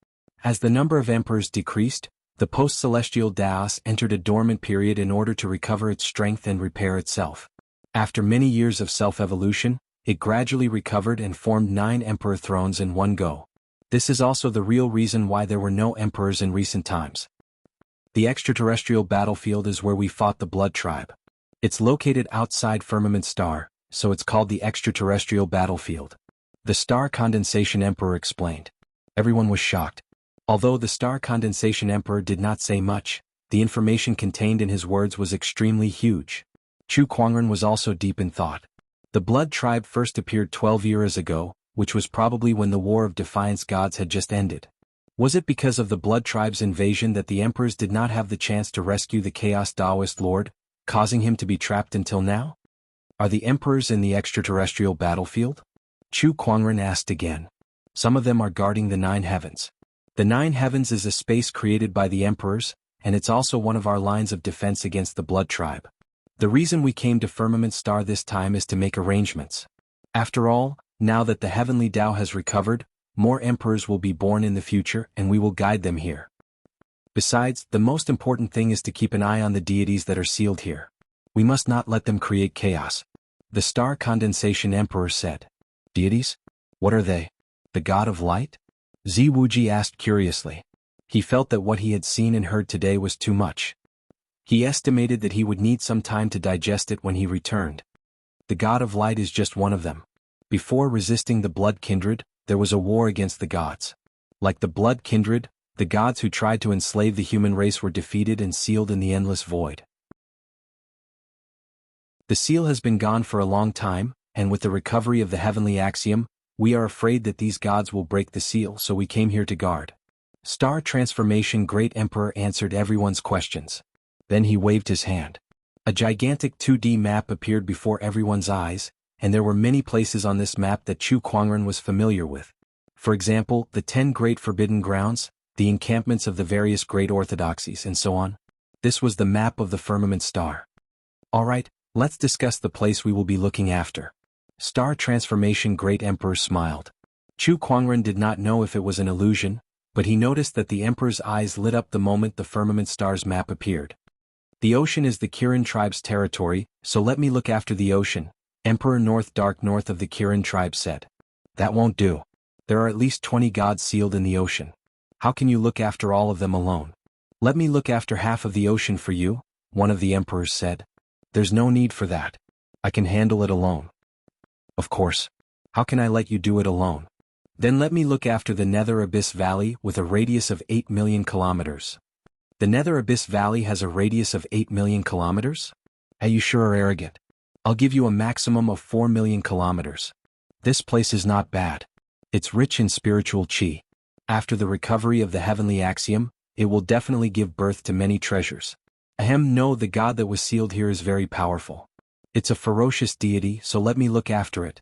As the number of emperors decreased, the post-celestial Taos entered a dormant period in order to recover its strength and repair itself. After many years of self-evolution, it gradually recovered and formed 9 emperor thrones in one go. This is also the real reason why there were no emperors in recent times. The extraterrestrial battlefield is where we fought the Blood Tribe. It's located outside Firmament Star, so it's called the extraterrestrial battlefield. The Star Condensation Emperor explained. Everyone was shocked. Although the Star Condensation Emperor did not say much, the information contained in his words was extremely huge. Chu Kuangren was also deep in thought. The Blood Tribe first appeared 12 eras ago, which was probably when the War of Defiance Gods had just ended. Was it because of the Blood Tribe's invasion that the emperors did not have the chance to rescue the Chaos Taoist Lord, causing him to be trapped until now? Are the emperors in the extraterrestrial battlefield? Chu Kuangren asked again. Some of them are guarding the 9 heavens. The 9 heavens is a space created by the emperors, and it's also one of our lines of defense against the Blood Tribe. The reason we came to Firmament Star this time is to make arrangements. After all, now that the heavenly Tao has recovered, more emperors will be born in the future and we will guide them here. Besides, the most important thing is to keep an eye on the deities that are sealed here. We must not let them create chaos. The Star Condensation Emperor said. Deities? What are they? The God of Light? Ziwuji asked curiously. He felt that what he had seen and heard today was too much. He estimated that he would need some time to digest it when he returned. The God of Light is just one of them. Before resisting the Blood Kindred, there was a war against the gods. Like the Blood Kindred, the gods who tried to enslave the human race were defeated and sealed in the endless void. The seal has been gone for a long time, and with the recovery of the heavenly axiom, we are afraid that these gods will break the seal, so we came here to guard. Star Transformation Great Emperor answered everyone's questions. Then he waved his hand. A gigantic 2D map appeared before everyone's eyes, and there were many places on this map that Chu Kuangren was familiar with. For example, the 10 Great Forbidden Grounds, the encampments of the various great orthodoxies, and so on. This was the map of the Firmament Star. Alright, let's discuss the place we will be looking after. Star Transformation Great Emperor smiled. Chu Kuangren did not know if it was an illusion, but he noticed that the Emperor's eyes lit up the moment the Firmament Star's map appeared. The ocean is the Kirin tribe's territory, so let me look after the ocean, Emperor Dark North of the Kirin tribe said. That won't do. There are at least 20 gods sealed in the ocean. How can you look after all of them alone? Let me look after half of the ocean for you, one of the emperors said. There's no need for that. I can handle it alone. Of course. How can I let you do it alone? Then let me look after the Nether Abyss Valley with a radius of 8 million kilometers. The Nether Abyss Valley has a radius of 8 million kilometers? Are you sure or arrogant? I'll give you a maximum of 4 million kilometers. This place is not bad. It's rich in spiritual chi. After the recovery of the heavenly axiom, it will definitely give birth to many treasures. Ahem, no, the god that was sealed here is very powerful. It's a ferocious deity, so let me look after it.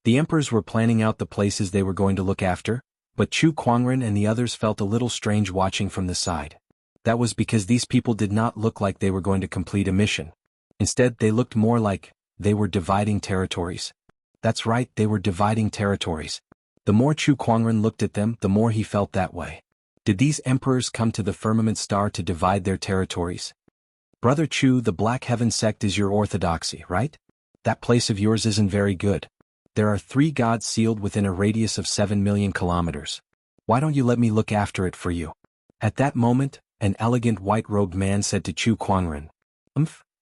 The emperors were planning out the places they were going to look after, but Chu Kuangren and the others felt a little strange watching from the side. That was because these people did not look like they were going to complete a mission. Instead, they looked more like they were dividing territories. That's right, they were dividing territories. The more Chu Kuangren looked at them, the more he felt that way. Did these emperors come to the firmament star to divide their territories? Brother Chu, the Black Heaven sect is your orthodoxy, right? That place of yours isn't very good. There are 3 gods sealed within a radius of 7 million kilometers. Why don't you let me look after it for you? At that moment, an elegant white-robed man said to Chu Kuangren,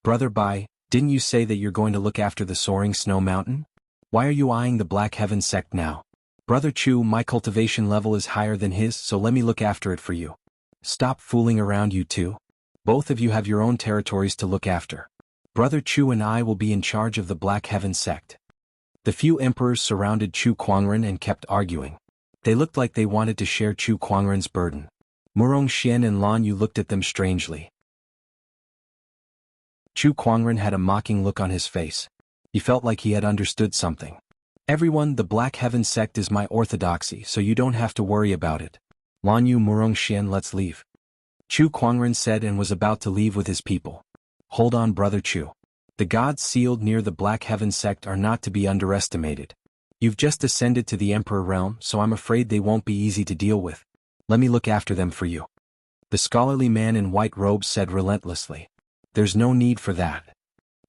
Brother Bai, didn't you say that you're going to look after the soaring snow mountain? Why are you eyeing the Black Heaven sect now? Brother Chu, my cultivation level is higher than his, so let me look after it for you. Stop fooling around, you two. Both of you have your own territories to look after. Brother Chu and I will be in charge of the Black Heaven sect. The few emperors surrounded Chu Kuangren and kept arguing. They looked like they wanted to share Chu Kuangren's burden. Murong Xian and Lan Yu looked at them strangely. Chu Kuangren had a mocking look on his face. He felt like he had understood something. Everyone, the Black Heaven sect is my orthodoxy, so you don't have to worry about it. Lan Yu, Murong Xian, let's leave. Chu Kuangren said and was about to leave with his people. Hold on, Brother Chu. The gods sealed near the Black Heaven sect are not to be underestimated. You've just ascended to the Emperor realm, so I'm afraid they won't be easy to deal with. Let me look after them for you. The scholarly man in white robes said relentlessly. There's no need for that.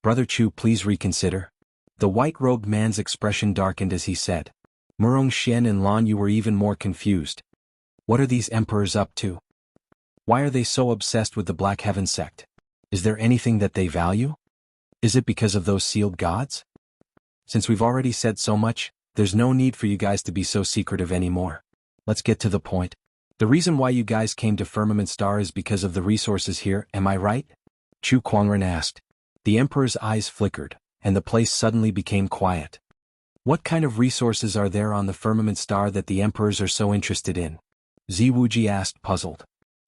Brother Chu, please reconsider. The white-robed man's expression darkened as he said. Murong Xian and Lan Yu were even more confused. What are these emperors up to? Why are they so obsessed with the Black Heaven sect? Is there anything that they value? Is it because of those sealed gods? Since we've already said so much, there's no need for you guys to be so secretive anymore. Let's get to the point. The reason why you guys came to Firmament Star is because of the resources here, am I right? Chu Kuangren asked. The Emperor's eyes flickered, and the place suddenly became quiet. What kind of resources are there on the Firmament Star that the Emperors are so interested in? Ziwuji asked, puzzled.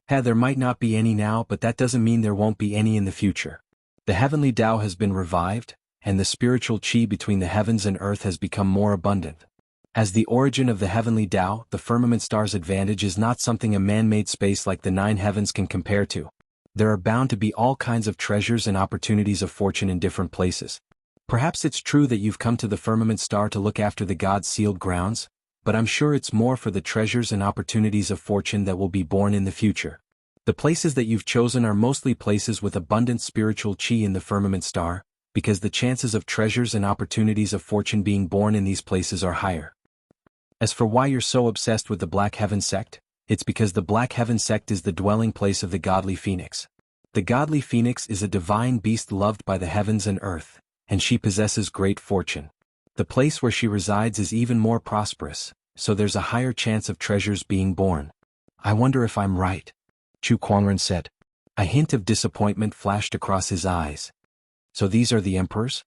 There might not be any now, but that doesn't mean there won't be any in the future. The heavenly Tao has been revived, and the spiritual chi between the heavens and earth has become more abundant. As the origin of the heavenly Tao, the Firmament Star's advantage is not something a man-made space like the 9 heavens can compare to. There are bound to be all kinds of treasures and opportunities of fortune in different places. Perhaps it's true that you've come to the Firmament Star to look after the gods' sealed grounds, but I'm sure it's more for the treasures and opportunities of fortune that will be born in the future. The places that you've chosen are mostly places with abundant spiritual chi in the Firmament Star, because the chances of treasures and opportunities of fortune being born in these places are higher. As for why you're so obsessed with the Black Heaven sect, it's because the Black Heaven sect is the dwelling place of the godly phoenix. The godly phoenix is a divine beast loved by the heavens and earth, and she possesses great fortune. The place where she resides is even more prosperous, so there's a higher chance of treasures being born. I wonder if I'm right, Chu Kuangren said. A hint of disappointment flashed across his eyes. So these are the emperors?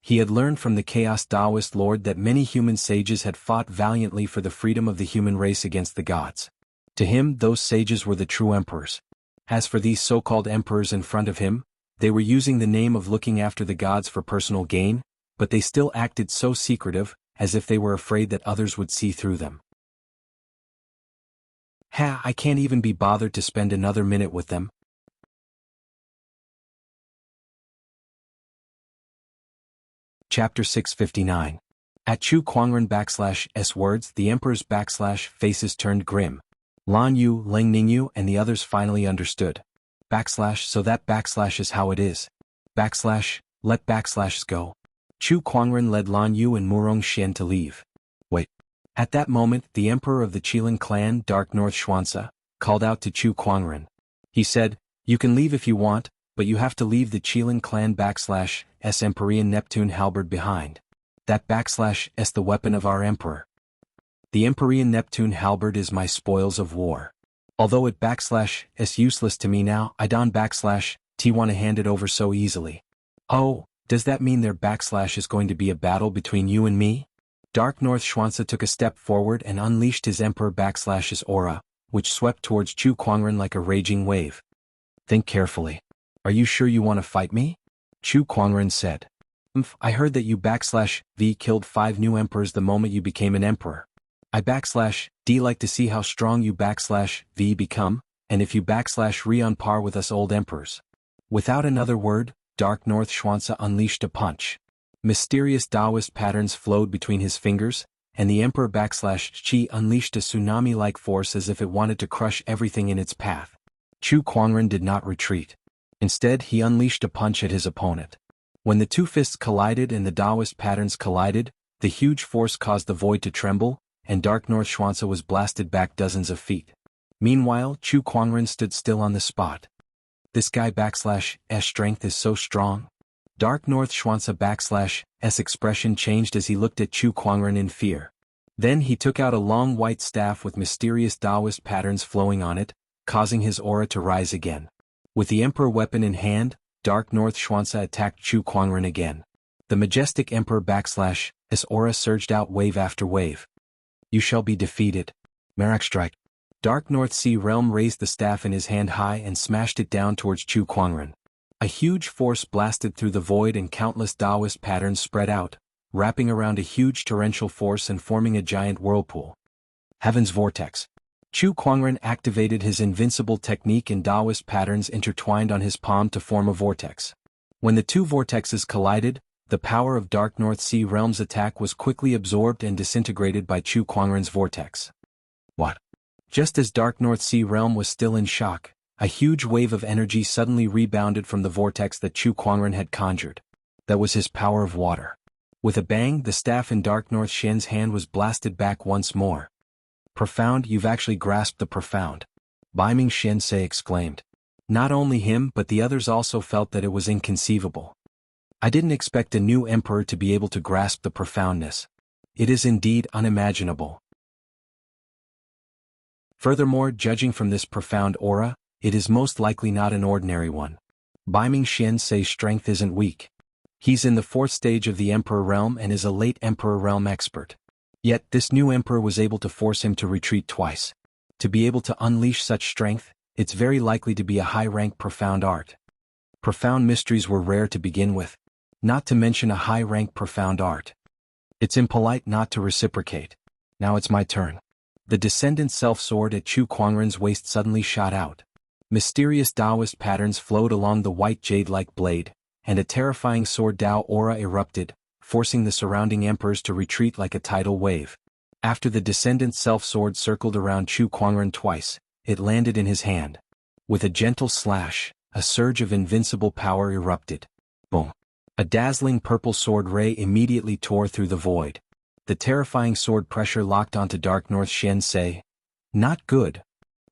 He had learned from the Chaos Taoist Lord that many human sages had fought valiantly for the freedom of the human race against the gods. To him, those sages were the true emperors. As for these so-called emperors in front of him, they were using the name of looking after the gods for personal gain, but they still acted so secretive, as if they were afraid that others would see through them. I can't even be bothered to spend another minute with them. Chapter 659. At Chu Kuangren /S words, the Emperor's faces turned grim. Lan Yu, Ling Ningyu, and the others finally understood. So that is how it is. Let go. Chu Kuangren led Lan Yu and Murong Xian to leave. Wait. At that moment, the Emperor of the Qilin clan, Dark North Xuanza, called out to Chu Kuangren. He said, you can leave if you want, but you have to leave the Qilin clan /S Empyrean Neptune halberd behind. That /S the weapon of our Emperor. The Empyrean Neptune halberd is my spoils of war. Although it /s useless to me now, I don't /t want to hand it over so easily. Oh, does that mean there is going to be a battle between you and me? Dark North Xuanzi took a step forward and unleashed his Emperor /'s aura, which swept towards Chu Kuangren like a raging wave. Think carefully. Are you sure you want to fight me? Chu Kuangren said. I heard that you /v killed 5 new emperors the moment you became an emperor. I /d like to see how strong you /v become, and if you /re on par with us old emperors. Without another word, Dark North Xuanzi unleashed a punch. Mysterious Taoist patterns flowed between his fingers, and the Emperor /chi unleashed a tsunami-like force as if it wanted to crush everything in its path. Chu Kuangren did not retreat. Instead, he unleashed a punch at his opponent. When the two fists collided and the Taoist patterns collided, the huge force caused the void to tremble, and Dark North Xuanzi was blasted back dozens of feet. Meanwhile, Chu Kuangren stood still on the spot. This guy /s strength is so strong. Dark North Xuanzi /s expression changed as he looked at Chu Kuangren in fear. Then he took out a long white staff with mysterious Taoist patterns flowing on it, causing his aura to rise again. With the Emperor weapon in hand, Dark North Xuanzi attacked Chu Kuangren again. The majestic Emperor /s aura surged out wave after wave. You shall be defeated. Marak strike. Dark North Sea Realm raised the staff in his hand high and smashed it down towards Chu Kuangren. A huge force blasted through the void and countless Taoist patterns spread out, wrapping around a huge torrential force and forming a giant whirlpool. Heaven's Vortex. Chu Kuangren activated his invincible technique and Taoist patterns intertwined on his palm to form a vortex. When the two vortexes collided, the power of Dark North Sea Realm's attack was quickly absorbed and disintegrated by Chu Kuangren's vortex. What? Just as Dark North Sea Realm was still in shock, a huge wave of energy suddenly rebounded from the vortex that Chu Kuangren had conjured. That was his power of water. With a bang, the staff in Dark North Shen's hand was blasted back once more. Profound, you've actually grasped the profound. Baiming Shensei exclaimed. Not only him but the others also felt that it was inconceivable. I didn't expect a new emperor to be able to grasp the profoundness. It is indeed unimaginable. Furthermore, judging from this profound aura, it is most likely not an ordinary one. Baiming Shensei's strength isn't weak. He's in the 4th stage of the Emperor Realm and is a late Emperor Realm expert. Yet this new emperor was able to force him to retreat twice. To be able to unleash such strength, it's very likely to be a high-rank profound art. Profound mysteries were rare to begin with, not to mention a high-rank profound art. It's impolite not to reciprocate. Now it's my turn. The descendant self-sword at Chu Kuangren's waist suddenly shot out. Mysterious Taoist patterns flowed along the white jade-like blade, and a terrifying sword Tao aura erupted, forcing the surrounding emperors to retreat like a tidal wave. After the descendant self-sword circled around Chu Kuangren twice, it landed in his hand. With a gentle slash, a surge of invincible power erupted. Boom! A dazzling purple sword ray immediately tore through the void. The terrifying sword pressure locked onto Dark North Shensei. Not good.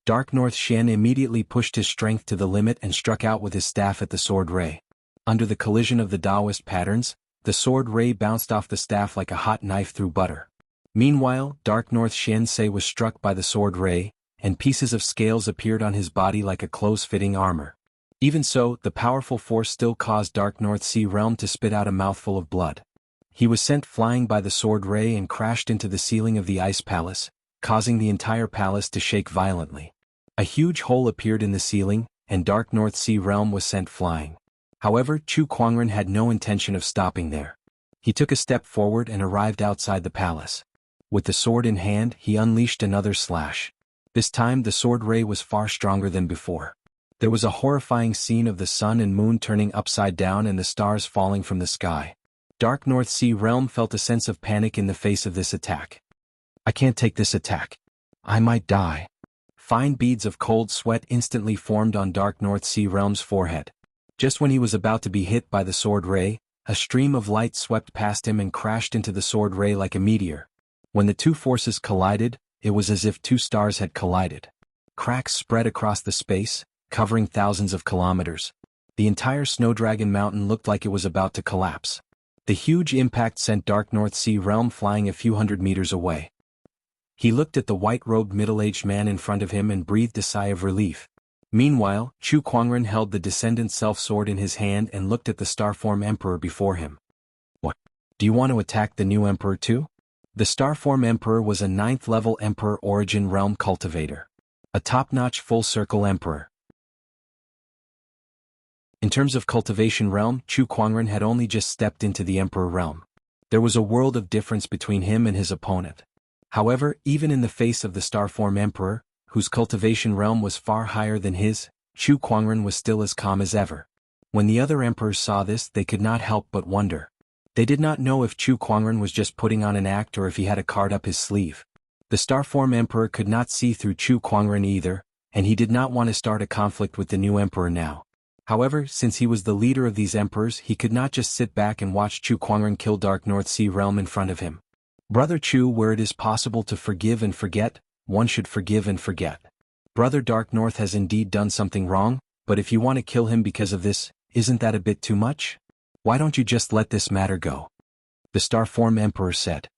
Dark North Shen immediately pushed his strength to the limit and struck out with his staff at the sword ray. Under the collision of the Taoist patterns, the sword ray bounced off the staff like a hot knife through butter. Meanwhile, Dark North Shensei was struck by the sword ray, and pieces of scales appeared on his body like a close-fitting armor. Even so, the powerful force still caused Dark North Sea Realm to spit out a mouthful of blood. He was sent flying by the sword ray and crashed into the ceiling of the ice palace, causing the entire palace to shake violently. A huge hole appeared in the ceiling, and Dark North Sea Realm was sent flying. However, Chu Kuangren had no intention of stopping there. He took a step forward and arrived outside the palace. With the sword in hand, he unleashed another slash. This time the sword ray was far stronger than before. There was a horrifying scene of the sun and moon turning upside down and the stars falling from the sky. Dark North Sea Realm felt a sense of panic in the face of this attack. I can't take this attack. I might die. Fine beads of cold sweat instantly formed on Dark North Sea Realm's forehead. Just when he was about to be hit by the sword ray, a stream of light swept past him and crashed into the sword ray like a meteor. When the two forces collided, it was as if two stars had collided. Cracks spread across the space, covering thousands of kilometers. The entire Snowdragon Mountain looked like it was about to collapse. The huge impact sent Dark North Sea Realm flying a few hundred meters away. He looked at the white-robed middle-aged man in front of him and breathed a sigh of relief. Meanwhile, Chu Kuangren held the Descendant Self-Sword in his hand and looked at the Starform Emperor before him. What? Do you want to attack the new Emperor too? The Starform Emperor was a 9th-level Emperor Origin Realm Cultivator. A top-notch full-circle Emperor. In terms of Cultivation Realm, Chu Kuangren had only just stepped into the Emperor Realm. There was a world of difference between him and his opponent. However, even in the face of the Starform Emperor, whose cultivation realm was far higher than his, Chu Kuangren was still as calm as ever. When the other emperors saw this, they could not help but wonder. They did not know if Chu Kuangren was just putting on an act or if he had a card up his sleeve. The Starform Emperor could not see through Chu Kuangren either, and he did not want to start a conflict with the new emperor now. However, since he was the leader of these emperors, he could not just sit back and watch Chu Kuangren kill Dark North Sea Realm in front of him. Brother Chu, where it is possible to forgive and forget, one should forgive and forget. Brother Dark North has indeed done something wrong, but if you want to kill him because of this, isn't that a bit too much? Why don't you just let this matter go? The Starform Emperor said.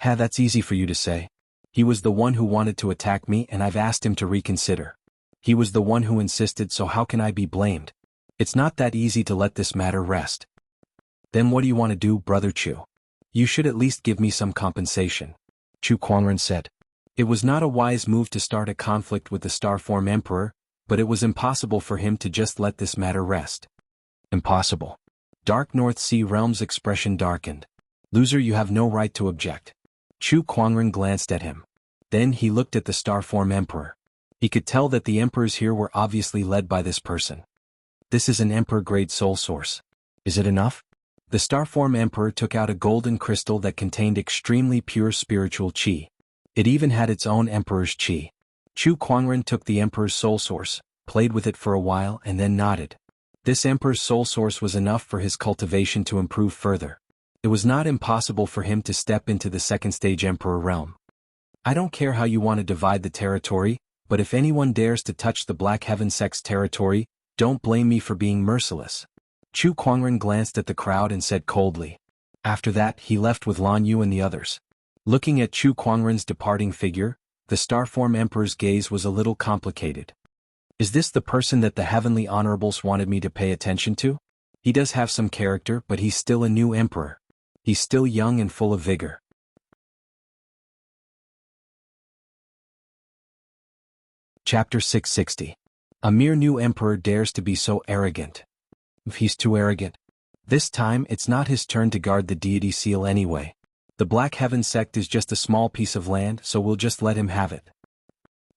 That's easy for you to say. He was the one who wanted to attack me and I've asked him to reconsider. He was the one who insisted, so how can I be blamed? It's not that easy to let this matter rest. Then what do you want to do, Brother Chu? You should at least give me some compensation. Chu Kuangren said. It was not a wise move to start a conflict with the Starform Emperor, but it was impossible for him to just let this matter rest. Impossible. Dark North Sea Realm's expression darkened. Loser, you have no right to object. Chu Kuangren glanced at him. Then he looked at the Starform Emperor. He could tell that the emperors here were obviously led by this person. This is an Emperor-grade soul source. Is it enough? The Starform Emperor took out a golden crystal that contained extremely pure spiritual qi. It even had its own Emperor's qi. Chu Kuangren took the Emperor's soul source, played with it for a while and then nodded. This Emperor's soul source was enough for his cultivation to improve further. It was not impossible for him to step into the second stage Emperor realm. I don't care how you want to divide the territory, but if anyone dares to touch the Black Heaven sect's territory, don't blame me for being merciless. Chu Kuangren glanced at the crowd and said coldly. After that, he left with Lan Yu and the others. Looking at Chu Kuangren's departing figure, the Starform Emperor's gaze was a little complicated. Is this the person that the Heavenly Honorables wanted me to pay attention to? He does have some character, but he's still a new emperor. He's still young and full of vigor. Chapter 660. A mere new emperor dares to be so arrogant. If he's too arrogant. This time, it's not his turn to guard the deity seal anyway. The Black Heaven sect is just a small piece of land, so we'll just let him have it.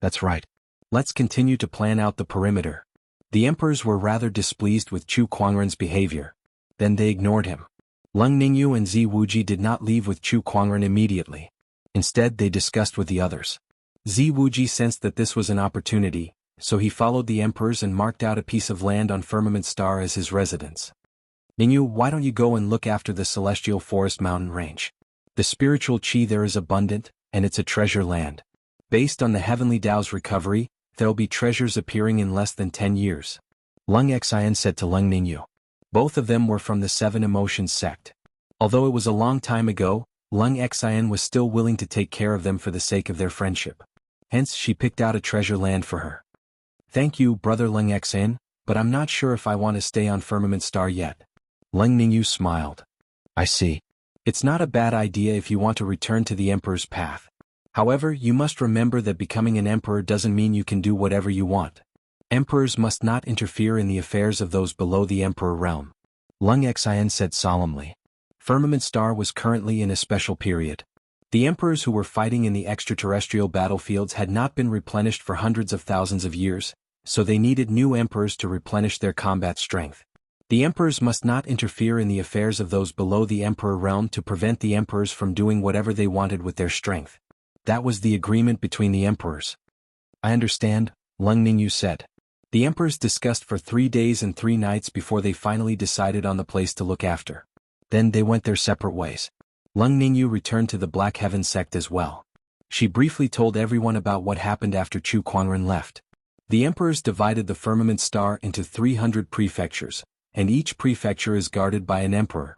That's right. Let's continue to plan out the perimeter. The emperors were rather displeased with Chu Kuangren's behavior. Then they ignored him. Lung Ningyu and Zi Wuji did not leave with Chu Kuangren immediately. Instead, they discussed with the others. Zi Wuji sensed that this was an opportunity, so he followed the emperors and marked out a piece of land on Firmament Star as his residence. Ningyu, why don't you go and look after the Celestial Forest mountain range? The spiritual qi there is abundant, and it's a treasure land. Based on the Heavenly Tao's recovery, there'll be treasures appearing in less than 10 years. Lung Xian said to Lung Ningyu. Both of them were from the Seven Emotions sect. Although it was a long time ago, Lung Xian was still willing to take care of them for the sake of their friendship. Hence, she picked out a treasure land for her. Thank you, Brother Lung Xian, but I'm not sure if I want to stay on Firmament Star yet. Lung Ningyu smiled. I see. It's not a bad idea if you want to return to the Emperor's path. However, you must remember that becoming an Emperor doesn't mean you can do whatever you want. Emperors must not interfere in the affairs of those below the Emperor realm. Lung Xian said solemnly. Firmament Star was currently in a special period. The emperors who were fighting in the extraterrestrial battlefields had not been replenished for hundreds of thousands of years, so they needed new emperors to replenish their combat strength. The emperors must not interfere in the affairs of those below the Emperor realm to prevent the emperors from doing whatever they wanted with their strength. That was the agreement between the emperors. I understand, Lung Ningyu said. The emperors discussed for 3 days and 3 nights before they finally decided on the place to look after. Then they went their separate ways. Lung Ningyu returned to the Black Heaven sect as well. She briefly told everyone about what happened after Chu Kuangren left. The emperors divided the Firmament Star into 300 prefectures, and each prefecture is guarded by an emperor.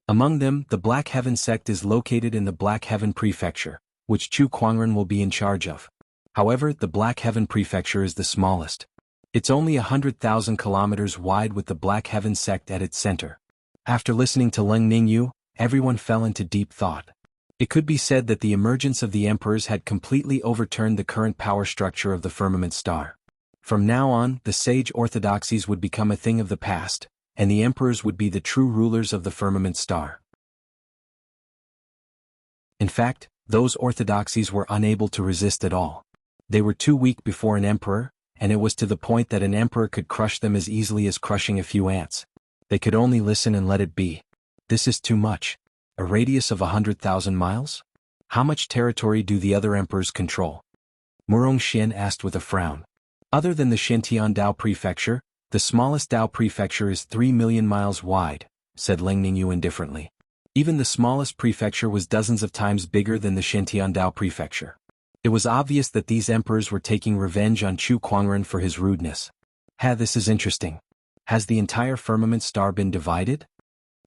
Among them, the Black Heaven sect is located in the Black Heaven Prefecture, which Chu Kuangren will be in charge of. However, the Black Heaven Prefecture is the smallest. It's only 100,000 kilometers wide with the Black Heaven sect at its center. After listening to Leng Ningyu, everyone fell into deep thought. It could be said that the emergence of the emperors had completely overturned the current power structure of the firmament star. From now on, the sage orthodoxies would become a thing of the past, and the emperors would be the true rulers of the firmament star. In fact, those orthodoxies were unable to resist at all. They were too weak before an emperor, and it was to the point that an emperor could crush them as easily as crushing a few ants. They could only listen and let it be. This is too much. A radius of 100,000 miles? How much territory do the other emperors control? Murong Xian asked with a frown. Other than the Xintian Dao Prefecture, the smallest Dao Prefecture is 3 million miles wide, said Leng Ningyu indifferently. Even the smallest prefecture was dozens of times bigger than the Xintian Dao Prefecture. It was obvious that these emperors were taking revenge on Chu Kuangren for his rudeness. This is interesting. Has the entire firmament star been divided?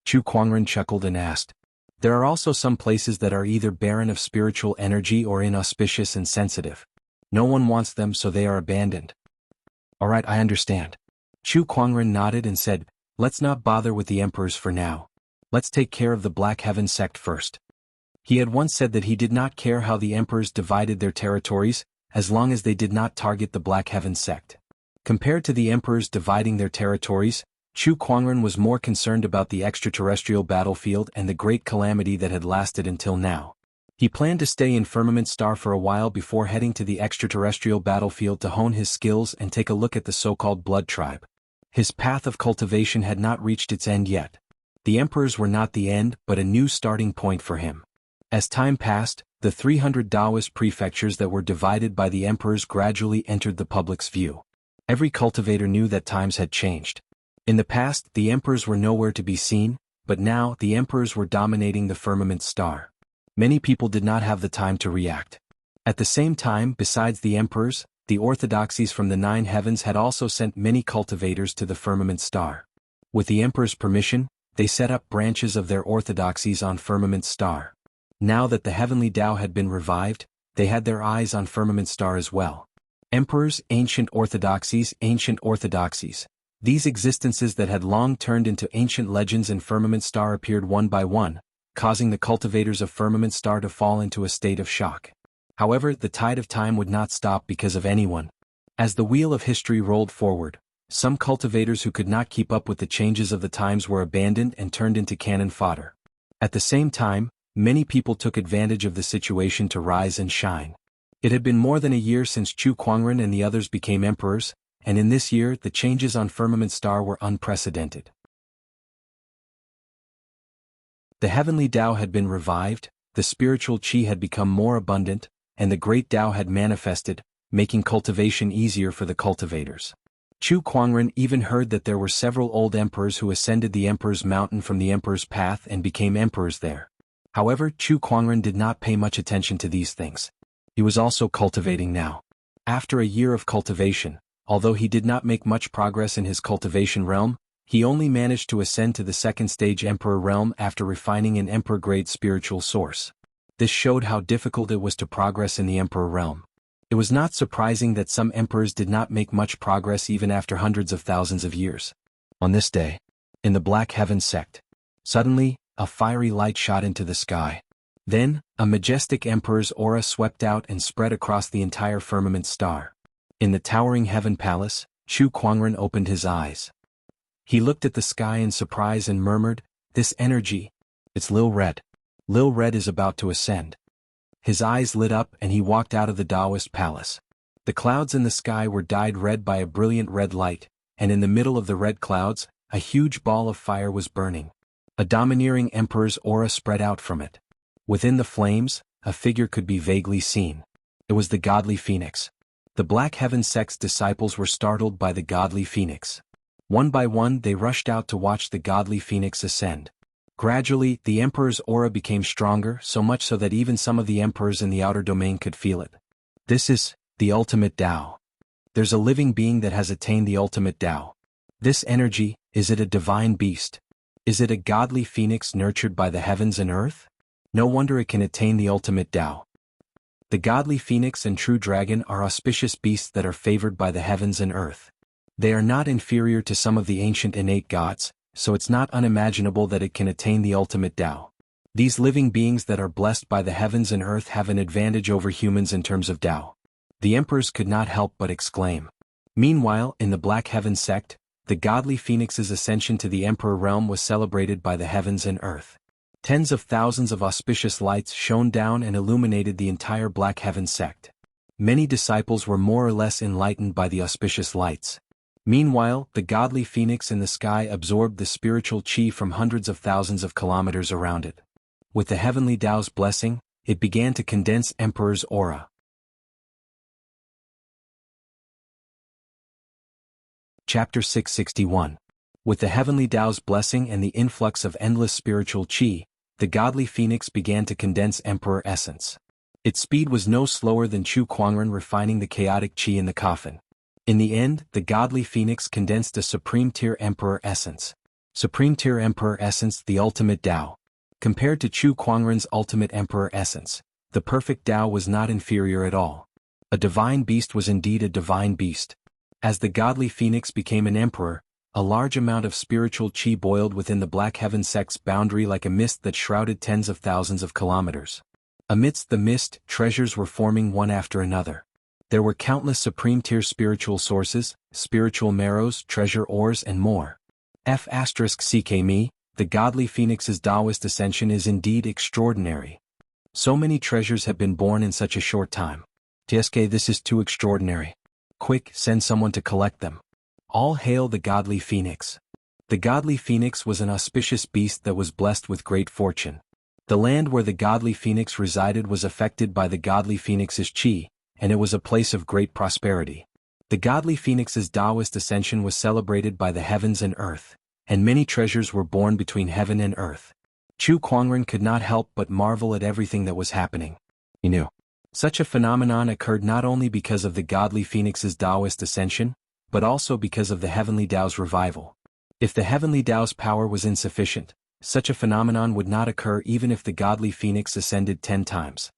Chu Kuangren chuckled and asked. There are also some places that are either barren of spiritual energy or inauspicious and sensitive. No one wants them, so they are abandoned. Alright, I understand. Chu Kuangren nodded and said, let's not bother with the emperors for now. Let's take care of the Black Heaven sect first. He had once said that he did not care how the emperors divided their territories, as long as they did not target the Black Heaven sect. Compared to the emperors dividing their territories, Chu Kuangren was more concerned about the extraterrestrial battlefield and the great calamity that had lasted until now. He planned to stay in Firmament Star for a while before heading to the extraterrestrial battlefield to hone his skills and take a look at the so-called Blood Tribe. His path of cultivation had not reached its end yet. The emperors were not the end, but a new starting point for him. As time passed, the 300 Taoist prefectures that were divided by the emperors gradually entered the public's view. Every cultivator knew that times had changed. In the past, the emperors were nowhere to be seen, but now the emperors were dominating the firmament star. Many people did not have the time to react. At the same time, besides the emperors, the orthodoxies from the 9 heavens had also sent many cultivators to the firmament star. With the emperor's permission, they set up branches of their orthodoxies on firmament star. Now that the heavenly Tao had been revived, they had their eyes on firmament star as well. Emperors, ancient orthodoxies. These existences that had long turned into ancient legends in Firmament Star appeared one by one, causing the cultivators of Firmament Star to fall into a state of shock. However, the tide of time would not stop because of anyone. As the wheel of history rolled forward, some cultivators who could not keep up with the changes of the times were abandoned and turned into cannon fodder. At the same time, many people took advantage of the situation to rise and shine. It had been more than a year since Chu Kuangren and the others became emperors, and in this year the changes on Firmament Star were unprecedented. The heavenly Tao had been revived, the spiritual qi had become more abundant, and the great Tao had manifested, making cultivation easier for the cultivators. Chu Kuangren even heard that there were several old emperors who ascended the Emperor's Mountain from the Emperor's Path and became emperors there. However, Chu Kuangren did not pay much attention to these things. He was also cultivating now. After a year of cultivation, although he did not make much progress in his cultivation realm, he only managed to ascend to the second stage Emperor realm after refining an Emperor-grade spiritual source. This showed how difficult it was to progress in the Emperor realm. It was not surprising that some emperors did not make much progress even after hundreds of thousands of years. On this day, in the Black Heaven sect, suddenly, a fiery light shot into the sky. Then, a majestic emperor's aura swept out and spread across the entire firmament star. In the towering heaven palace, Chu Kuangren opened his eyes. He looked at the sky in surprise and murmured, "This energy, it's Lil Red. Lil Red is about to ascend." His eyes lit up and he walked out of the Taoist palace. The clouds in the sky were dyed red by a brilliant red light, and in the middle of the red clouds, a huge ball of fire was burning. A domineering emperor's aura spread out from it. Within the flames, a figure could be vaguely seen. It was the godly phoenix. The Black Heaven sect's disciples were startled by the godly phoenix. One by one they rushed out to watch the godly phoenix ascend. Gradually, the emperor's aura became stronger, so much so that even some of the emperors in the outer domain could feel it. This is the ultimate Tao. There's a living being that has attained the ultimate Tao. This energy, is it a divine beast? Is it a godly phoenix nurtured by the heavens and earth? No wonder it can attain the ultimate Tao. The godly phoenix and true dragon are auspicious beasts that are favored by the heavens and earth. They are not inferior to some of the ancient innate gods, so it's not unimaginable that it can attain the ultimate Tao. These living beings that are blessed by the heavens and earth have an advantage over humans in terms of Tao. The emperors could not help but exclaim. Meanwhile, in the Black Heaven sect, the godly phoenix's ascension to the emperor realm was celebrated by the heavens and earth. Tens of thousands of auspicious lights shone down and illuminated the entire Black Heaven sect. Many disciples were more or less enlightened by the auspicious lights. Meanwhile, the godly phoenix in the sky absorbed the spiritual qi from hundreds of thousands of kilometers around it. With the heavenly Tao's blessing, it began to condense Emperor's aura. Chapter 661. With the heavenly Tao's blessing and the influx of endless spiritual qi, the godly phoenix began to condense Emperor essence. Its speed was no slower than Chu Kuangren refining the chaotic qi in the coffin. In the end, the godly phoenix condensed a supreme tier Emperor essence. Supreme tier Emperor essence, the ultimate Tao. Compared to Chu Kuangren's ultimate Emperor essence, the perfect Tao was not inferior at all. A divine beast was indeed a divine beast. As the godly phoenix became an emperor, a large amount of spiritual qi boiled within the Black Heaven sect's boundary like a mist that shrouded tens of thousands of kilometers. Amidst the mist, treasures were forming one after another. There were countless supreme-tier spiritual sources, spiritual marrows, treasure ores and more. F***ck the godly phoenix's Taoist ascension is indeed extraordinary. So many treasures have been born in such a short time. TSK, this is too extraordinary. Quick, send someone to collect them. All hail the godly phoenix. The godly phoenix was an auspicious beast that was blessed with great fortune. The land where the godly phoenix resided was affected by the godly phoenix's qi, and it was a place of great prosperity. The godly phoenix's Taoist ascension was celebrated by the heavens and earth, and many treasures were born between heaven and earth. Chu Kuangren could not help but marvel at everything that was happening. He knew. Such a phenomenon occurred not only because of the godly phoenix's Taoist ascension, but also because of the heavenly Tao's revival. If the heavenly Tao's power was insufficient, such a phenomenon would not occur even if the godly phoenix ascended 10 times.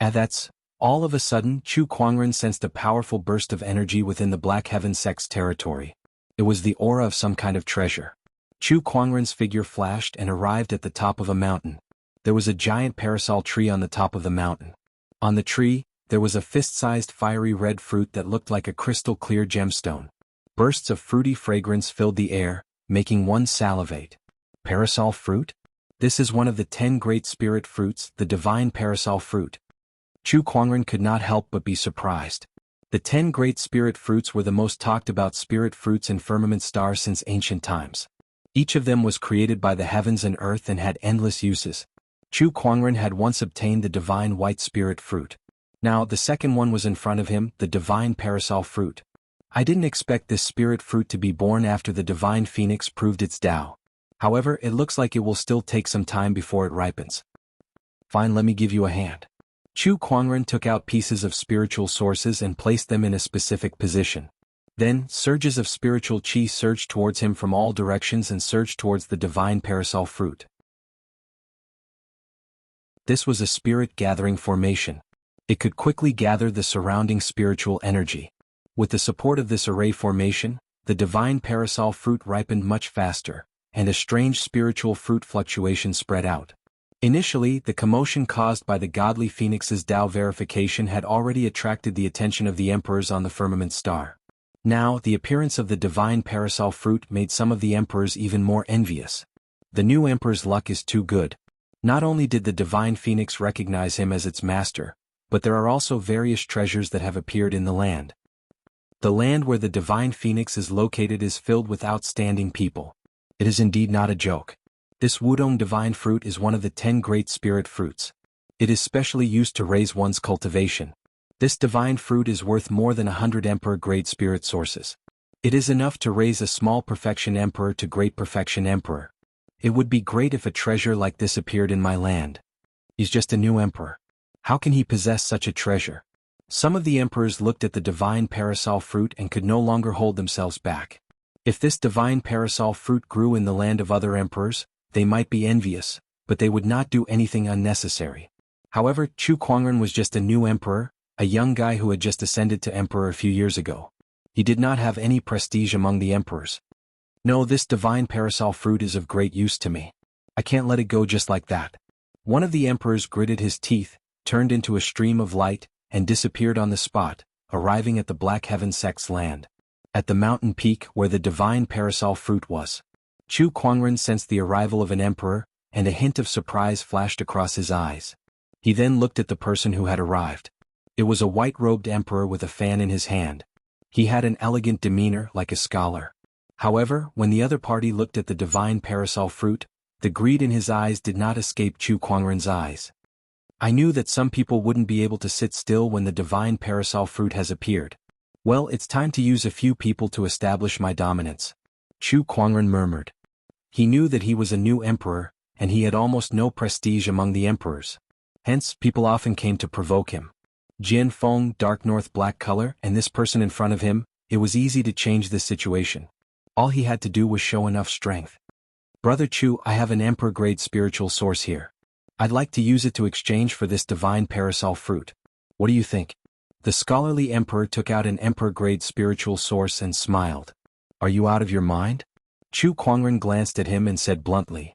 That's all of a sudden, Chu Kuangren sensed a powerful burst of energy within the Black Heaven sect's territory. It was the aura of some kind of treasure. Chu Kuangren's figure flashed and arrived at the top of a mountain. There was a giant parasol tree on the top of the mountain. On the tree, there was a fist-sized fiery red fruit that looked like a crystal-clear gemstone. Bursts of fruity fragrance filled the air, making one salivate. Parasol fruit? This is one of the 10 great spirit fruits, the divine parasol fruit. Chu Kuangren could not help but be surprised. The 10 great spirit fruits were the most talked about spirit fruits in firmament stars since ancient times. Each of them was created by the heavens and earth and had endless uses. Chu Kuangren had once obtained the divine white spirit fruit. Now the second one was in front of him, the divine parasol fruit. I didn't expect this spirit fruit to be born after the divine phoenix proved its Tao. However, it looks like it will still take some time before it ripens. Fine, let me give you a hand. Chu Kuangren took out pieces of spiritual sources and placed them in a specific position. Then, surges of spiritual qi surged towards him from all directions and surged towards the divine parasol fruit. This was a spirit-gathering formation. It could quickly gather the surrounding spiritual energy. With the support of this array formation, the divine parasol fruit ripened much faster, and a strange spiritual fruit fluctuation spread out. Initially, the commotion caused by the godly phoenix's Tao verification had already attracted the attention of the emperors on the firmament star. Now, the appearance of the divine parasol fruit made some of the emperors even more envious. The new emperor's luck is too good. Not only did the divine phoenix recognize him as its master, but there are also various treasures that have appeared in the land. The land where the divine phoenix is located is filled with outstanding people. It is indeed not a joke. This Wudong divine fruit is one of the 10 great spirit fruits. It is specially used to raise one's cultivation. This divine fruit is worth more than 100 emperor-grade spirit sources. It is enough to raise a small perfection emperor to great perfection emperor. It would be great if a treasure like this appeared in my land. He's just a new emperor. How can he possess such a treasure? Some of the emperors looked at the divine parasol fruit and could no longer hold themselves back. If this divine parasol fruit grew in the land of other emperors, they might be envious, but they would not do anything unnecessary. However, Chu Kuangren was just a new emperor, a young guy who had just ascended to emperor a few years ago. He did not have any prestige among the emperors. No, this divine parasol fruit is of great use to me. I can't let it go just like that. One of the emperors gritted his teeth, turned into a stream of light, and disappeared on the spot, arriving at the Black Heaven sect's land. At the mountain peak where the divine parasol fruit was. Chu Kuangren sensed the arrival of an emperor, and a hint of surprise flashed across his eyes. He then looked at the person who had arrived. It was a white-robed emperor with a fan in his hand. He had an elegant demeanor like a scholar. However, when the other party looked at the divine parasol fruit, the greed in his eyes did not escape Chu Kuangren's eyes. I knew that some people wouldn't be able to sit still when the divine parasol fruit has appeared. Well, it's time to use a few people to establish my dominance. Chu Kuangren murmured. He knew that he was a new emperor, and he had almost no prestige among the emperors. Hence, people often came to provoke him. Jian Feng, dark north black color, and this person in front of him, it was easy to change this situation. All he had to do was show enough strength. Brother Chu, I have an emperor-grade spiritual source here. I'd like to use it to exchange for this divine parasol fruit. What do you think? The scholarly emperor took out an emperor-grade spiritual source and smiled. Are you out of your mind? Chu Kuangren glanced at him and said bluntly.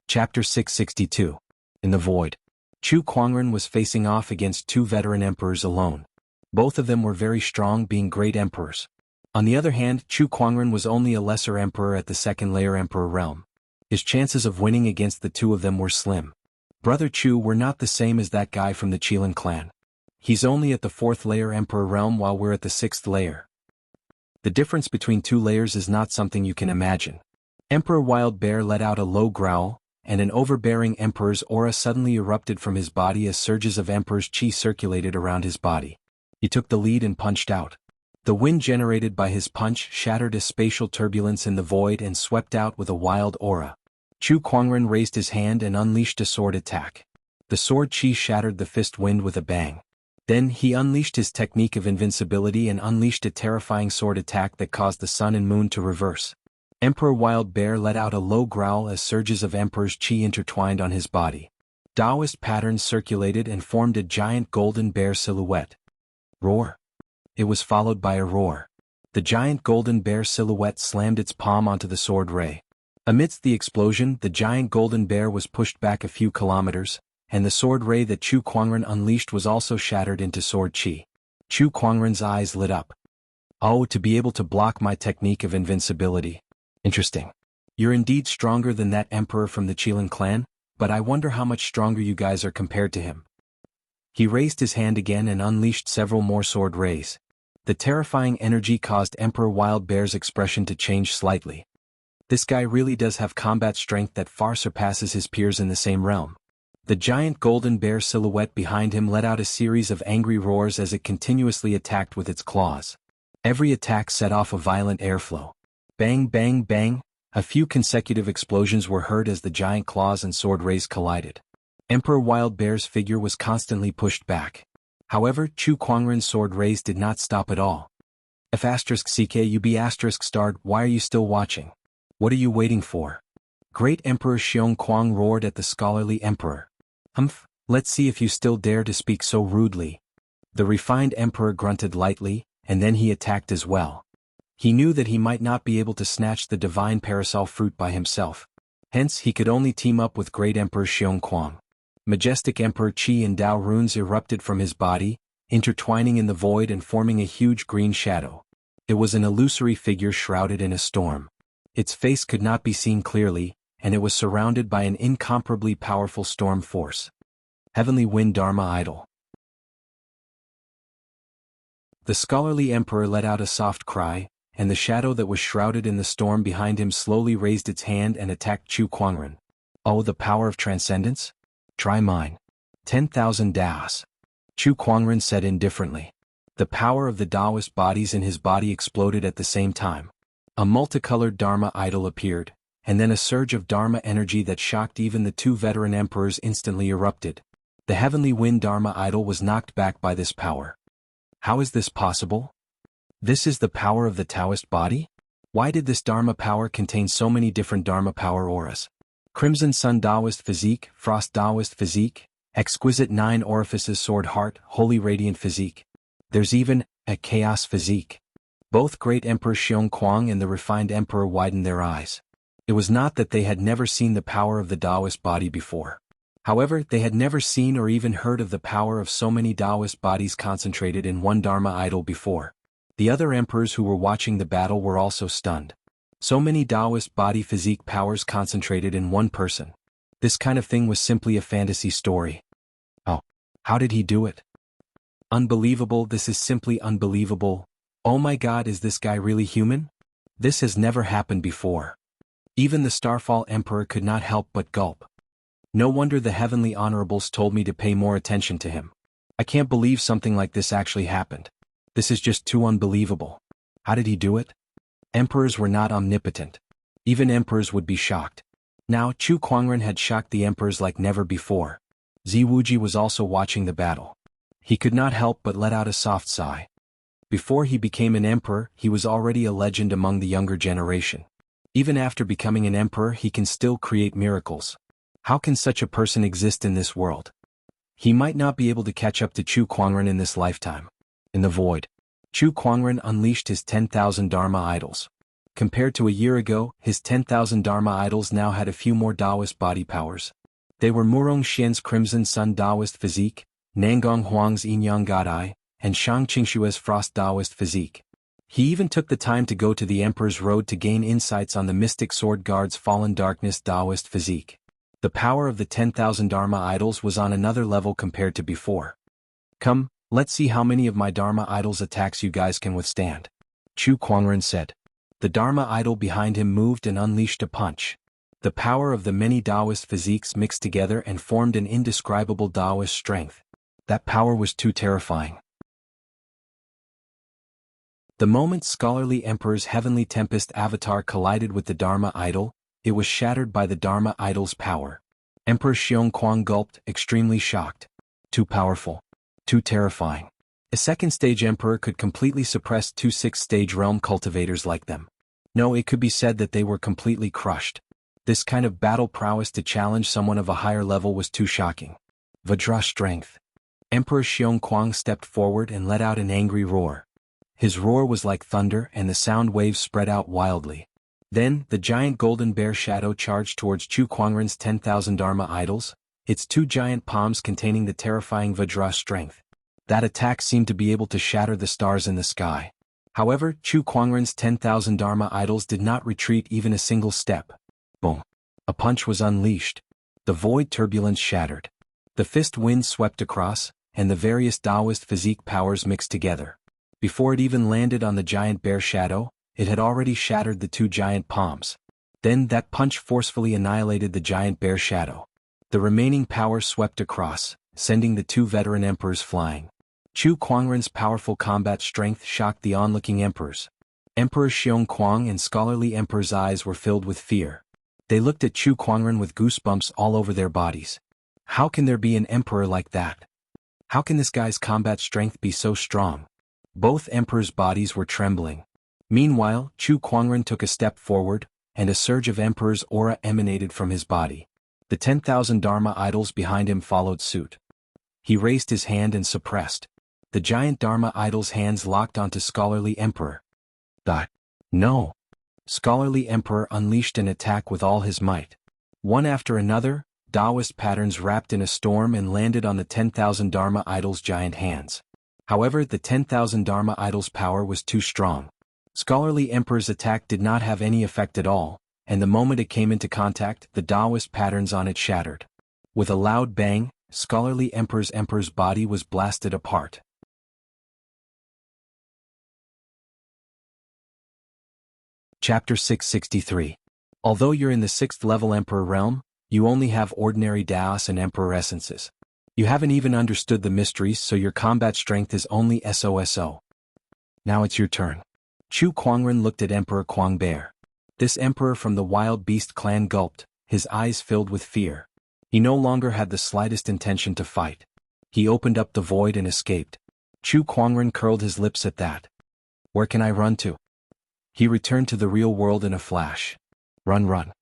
Chapter 662. In the Void. Chu Kuangren was facing off against two veteran emperors alone. Both of them were very strong, being great emperors. On the other hand, Chu Kuangren was only a lesser emperor at the second-layer emperor realm. His chances of winning against the two of them were slim. Brother Chu, we're not the same as that guy from the Qilin clan. He's only at the fourth-layer emperor realm while we're at the sixth layer. The difference between two layers is not something you can imagine. Emperor Wild Bear let out a low growl, and an overbearing emperor's aura suddenly erupted from his body as surges of emperor's qi circulated around his body. He took the lead and punched out. The wind generated by his punch shattered a spatial turbulence in the void and swept out with a wild aura. Chu Kuangren raised his hand and unleashed a sword attack. The sword qi shattered the fist wind with a bang. Then he unleashed his technique of invincibility and unleashed a terrifying sword attack that caused the sun and moon to reverse. Emperor Wild Bear let out a low growl as surges of Emperor's qi intertwined on his body. Taoist patterns circulated and formed a giant golden bear silhouette. Roar. It was followed by a roar. The giant golden bear silhouette slammed its palm onto the sword ray. Amidst the explosion, the giant golden bear was pushed back a few kilometers, and the sword ray that Chu Kuangren unleashed was also shattered into sword qi. Chu Kuangren's eyes lit up. Oh, to be able to block my technique of invincibility. Interesting. You're indeed stronger than that emperor from the Qilin clan, but I wonder how much stronger you guys are compared to him. He raised his hand again and unleashed several more sword rays. The terrifying energy caused Emperor Wild Bear's expression to change slightly. This guy really does have combat strength that far surpasses his peers in the same realm. The giant golden bear silhouette behind him let out a series of angry roars as it continuously attacked with its claws. Every attack set off a violent airflow. Bang, bang, bang, a few consecutive explosions were heard as the giant claws and sword rays collided. Emperor Wild Bear's figure was constantly pushed back. However, Chu Kuangren's sword rays did not stop at all. F***CKUB*** why are you still watching? What are you waiting for? Great Emperor Xiong Kuang roared at the scholarly emperor. Let's see if you still dare to speak so rudely. The refined emperor grunted lightly, and then he attacked as well. He knew that he might not be able to snatch the divine parasol fruit by himself. Hence, he could only team up with Great Emperor Xiong Kuang. Majestic Emperor Qi and Dao runes erupted from his body, intertwining in the void and forming a huge green shadow. It was an illusory figure shrouded in a storm. Its face could not be seen clearly, and it was surrounded by an incomparably powerful storm force. Heavenly Wind Dharma Idol. The scholarly emperor let out a soft cry, and the shadow that was shrouded in the storm behind him slowly raised its hand and attacked Chu Kuangren. Oh, the power of transcendence? Try mine. 10,000 Daos. Chu Kuangren said indifferently. The power of the Taoist bodies in his body exploded at the same time. A multicolored Dharma idol appeared, and then a surge of Dharma energy that shocked even the two veteran emperors instantly erupted. The Heavenly Wind Dharma idol was knocked back by this power. How is this possible? This is the power of the Taoist body? Why did this Dharma power contain so many different Dharma power auras? Crimson Sun Taoist physique, Frost Taoist physique, exquisite 9 orifices sword heart, holy radiant physique. There's even a chaos physique. Both great Emperor Xiong Kuang and the refined Emperor widened their eyes. It was not that they had never seen the power of the Taoist body before. However, they had never seen or even heard of the power of so many Taoist bodies concentrated in one Dharma idol before. The other emperors who were watching the battle were also stunned. So many Taoist body physique powers concentrated in one person. This kind of thing was simply a fantasy story. Oh, how did he do it? Unbelievable, this is simply unbelievable. Oh my God, is this guy really human? This has never happened before. Even the Starfall Emperor could not help but gulp. No wonder the Heavenly Honorables told me to pay more attention to him. I can't believe something like this actually happened. This is just too unbelievable. How did he do it? Emperors were not omnipotent. Even emperors would be shocked. Now Chu Kuangren had shocked the emperors like never before. Zi Wuji was also watching the battle. He could not help but let out a soft sigh. Before he became an emperor, he was already a legend among the younger generation. Even after becoming an emperor, he can still create miracles. How can such a person exist in this world? He might not be able to catch up to Chu Kuangren in this lifetime. In the void, Chu Kuangren unleashed his 10,000 Dharma idols. Compared to a year ago, his 10,000 Dharma idols now had a few more Taoist body powers. They were Murong Xian's Crimson Sun Taoist physique, Nangong Huang's Yin Yang God Eye, and Shang Qingshua's Frost Taoist physique. He even took the time to go to the Emperor's Road to gain insights on the Mystic Sword Guard's Fallen Darkness Taoist physique. The power of the 10,000 Dharma idols was on another level compared to before. Come, let's see how many of my Dharma idols' attacks you guys can withstand. Chu Kuangren said. The Dharma idol behind him moved and unleashed a punch. The power of the many Taoist physiques mixed together and formed an indescribable Taoist strength. That power was too terrifying. The moment Scholarly Emperor's Heavenly Tempest avatar collided with the Dharma idol, it was shattered by the Dharma idol's power. Emperor Xiong Kuang gulped, extremely shocked. Too powerful. Too terrifying. A second-stage emperor could completely suppress 2 sixth-stage realm cultivators like them. No, it could be said that they were completely crushed. This kind of battle prowess to challenge someone of a higher level was too shocking. Vajra strength. Emperor Xiong Kuang stepped forward and let out an angry roar. His roar was like thunder and the sound waves spread out wildly. Then, the giant golden bear shadow charged towards Chu Kuangren's 10,000 Dharma idols, its 2 giant palms containing the terrifying Vajra strength. That attack seemed to be able to shatter the stars in the sky. However, Chu Kuangren's 10,000 Dharma idols did not retreat even a single step. Boom. A punch was unleashed. The void turbulence shattered. The fist wind swept across, and the various Taoist physique powers mixed together. Before it even landed on the giant bear shadow, it had already shattered the 2 giant palms. Then that punch forcefully annihilated the giant bear shadow. The remaining power swept across, sending the 2 veteran emperors flying. Chu Kuangren's powerful combat strength shocked the onlooking emperors. Emperor Xiong Kuang and Scholarly Emperor's eyes were filled with fear. They looked at Chu Kuangren with goosebumps all over their bodies. How can there be an emperor like that? How can this guy's combat strength be so strong? Both emperors' bodies were trembling. Meanwhile, Chu Kuangren took a step forward, and a surge of emperor's aura emanated from his body. The 10,000 Dharma idols behind him followed suit. He raised his hand and suppressed. The giant Dharma idol's hands locked onto Scholarly Emperor. No. Scholarly Emperor unleashed an attack with all his might. One after another, Taoist patterns wrapped in a storm and landed on the 10,000 Dharma idols' giant hands. However, the 10,000 Dharma idols' power was too strong. Scholarly Emperor's attack did not have any effect at all, and the moment it came into contact, the Taoist patterns on it shattered. With a loud bang, Scholarly Emperor's body was blasted apart. Chapter 663. Although you're in the 6th level Emperor realm, you only have ordinary Daos and Emperor essences. You haven't even understood the mysteries, so your combat strength is only SOSO. Now it's your turn. Chu Kuangren looked at Emperor Kuang Bear. This emperor from the Wild Beast clan gulped, his eyes filled with fear. He no longer had the slightest intention to fight. He opened up the void and escaped. Chu Kuangren curled his lips at that. Where can I run to? He returned to the real world in a flash. Run, run.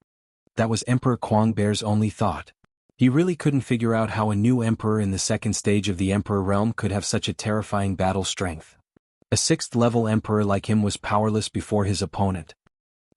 That was Emperor Kuang Bear's only thought. He really couldn't figure out how a new emperor in the second stage of the Emperor realm could have such a terrifying battle strength. A 6th-level emperor like him was powerless before his opponent.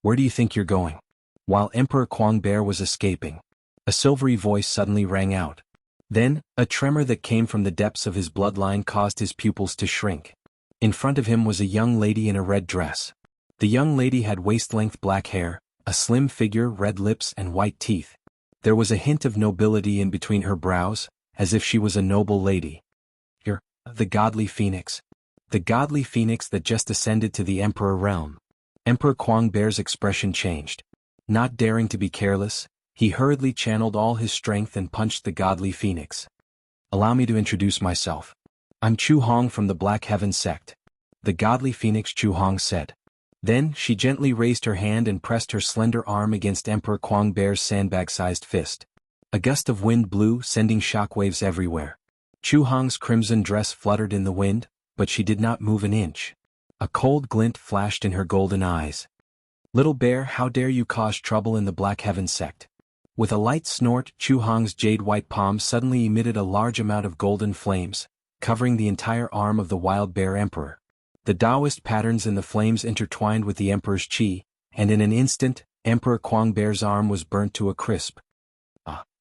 Where do you think you're going? While Emperor Kuang Bear was escaping, a silvery voice suddenly rang out. Then, a tremor that came from the depths of his bloodline caused his pupils to shrink. In front of him was a young lady in a red dress. The young lady had waist-length black hair, a slim figure, red lips and white teeth. There was a hint of nobility in between her brows, as if she was a noble lady. You're the godly phoenix. The godly phoenix that just ascended to the Emperor realm. Emperor Kuang Bear's expression changed. Not daring to be careless, he hurriedly channeled all his strength and punched the godly phoenix. Allow me to introduce myself. I'm Chu Hong from the Black Heaven sect. The godly phoenix Chu Hong said. Then she gently raised her hand and pressed her slender arm against Emperor Kuang Bear's sandbag-sized fist. A gust of wind blew, sending shockwaves everywhere. Chu Hong's crimson dress fluttered in the wind, but she did not move an inch. A cold glint flashed in her golden eyes. Little bear, how dare you cause trouble in the Black Heaven sect? With a light snort, Chu Hong's jade-white palm suddenly emitted a large amount of golden flames, covering the entire arm of the wild bear emperor. The Taoist patterns in the flames intertwined with the emperor's chi, and in an instant, Emperor Kuang Bear's arm was burnt to a crisp.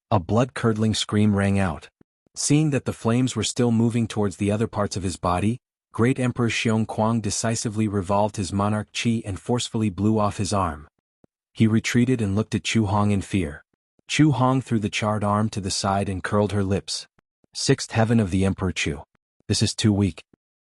A blood-curdling scream rang out. Seeing that the flames were still moving towards the other parts of his body, Great Emperor Xiong Kuang decisively revolved his monarch chi and forcefully blew off his arm. He retreated and looked at Chu Hong in fear. Chu Hong threw the charred arm to the side and curled her lips. 6th heaven of the Emperor Chu. This is too weak.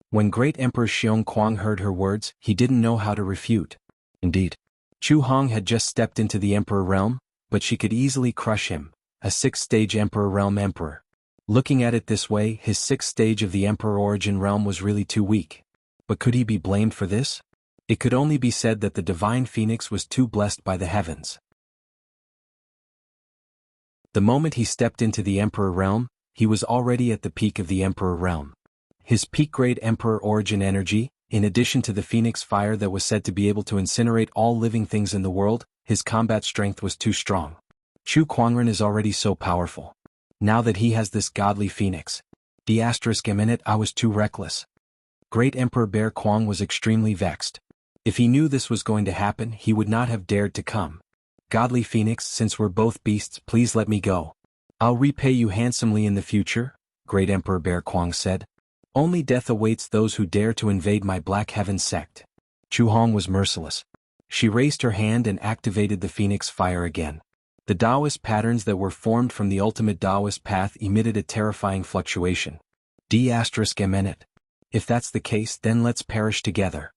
When Great Emperor Xiong Kuang heard her words, he didn't know how to refute. Indeed, Chu Hong had just stepped into the Emperor realm, but she could easily crush him, a 6th-stage Emperor realm emperor. Looking at it this way, his 6th stage of the Emperor origin realm was really too weak. But could he be blamed for this? It could only be said that the divine phoenix was too blessed by the heavens. The moment he stepped into the Emperor realm, he was already at the peak of the Emperor realm. His peak-grade Emperor origin energy, in addition to the Phoenix fire that was said to be able to incinerate all living things in the world, his combat strength was too strong. Chu Kuangren is already so powerful. Now that he has this godly Phoenix. I was too reckless. Great Emperor Bear Kuang was extremely vexed. If he knew this was going to happen, he would not have dared to come. Godly Phoenix, since we're both beasts, please let me go. I'll repay you handsomely in the future, Great Emperor Bear Kuang said. Only death awaits those who dare to invade my Black Heaven sect. Chu Hong was merciless. She raised her hand and activated the Phoenix fire again. The Taoist patterns that were formed from the ultimate Taoist path emitted a terrifying fluctuation. If that's the case, then let's perish together.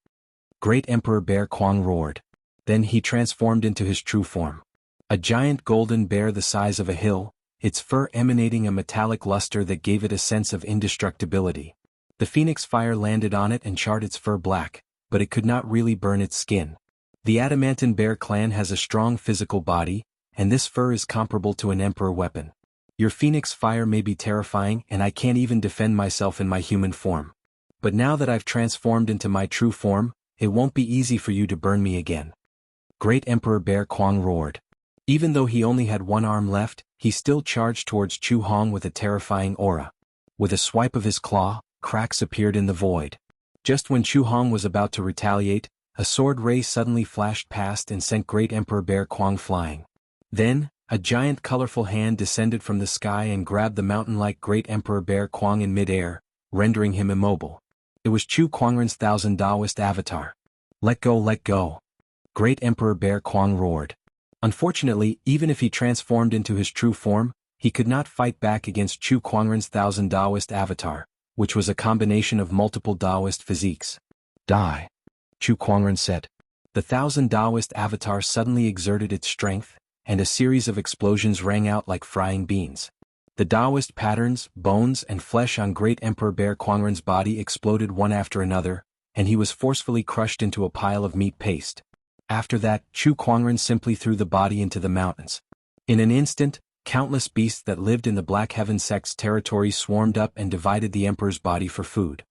Great Emperor Bear Kuang roared. Then he transformed into his true form. A giant golden bear the size of a hill, its fur emanating a metallic luster that gave it a sense of indestructibility. The Phoenix fire landed on it and charred its fur black, but it could not really burn its skin. The Adamantine Bear clan has a strong physical body, and this fur is comparable to an emperor weapon. Your Phoenix fire may be terrifying and I can't even defend myself in my human form. But now that I've transformed into my true form, it won't be easy for you to burn me again. Great Emperor Bear Kuang roared. Even though he only had one arm left, he still charged towards Chu Hong with a terrifying aura. With a swipe of his claw, cracks appeared in the void. Just when Chu Hong was about to retaliate, a sword ray suddenly flashed past and sent Great Emperor Bear Kuang flying. Then, a giant colorful hand descended from the sky and grabbed the mountain-like Great Emperor Bear Kuang in mid-air, rendering him immobile. It was Chu Kuangren's 1000 Taoist avatar. Let go, let go. Great Emperor Bear Kuang roared. Unfortunately, even if he transformed into his true form, he could not fight back against Chu Kuangren's 1000 Taoist avatar, which was a combination of multiple Taoist physiques. Die. Chu Kuangren said. The 1000 Taoist avatar suddenly exerted its strength, and a series of explosions rang out like frying beans. The Taoist patterns, bones and flesh on Great Emperor Bear Kuangren's body exploded one after another, and he was forcefully crushed into a pile of meat paste. After that, Chu Kuangren simply threw the body into the mountains. In an instant, countless beasts that lived in the Black Heaven sect's territory swarmed up and divided the emperor's body for food.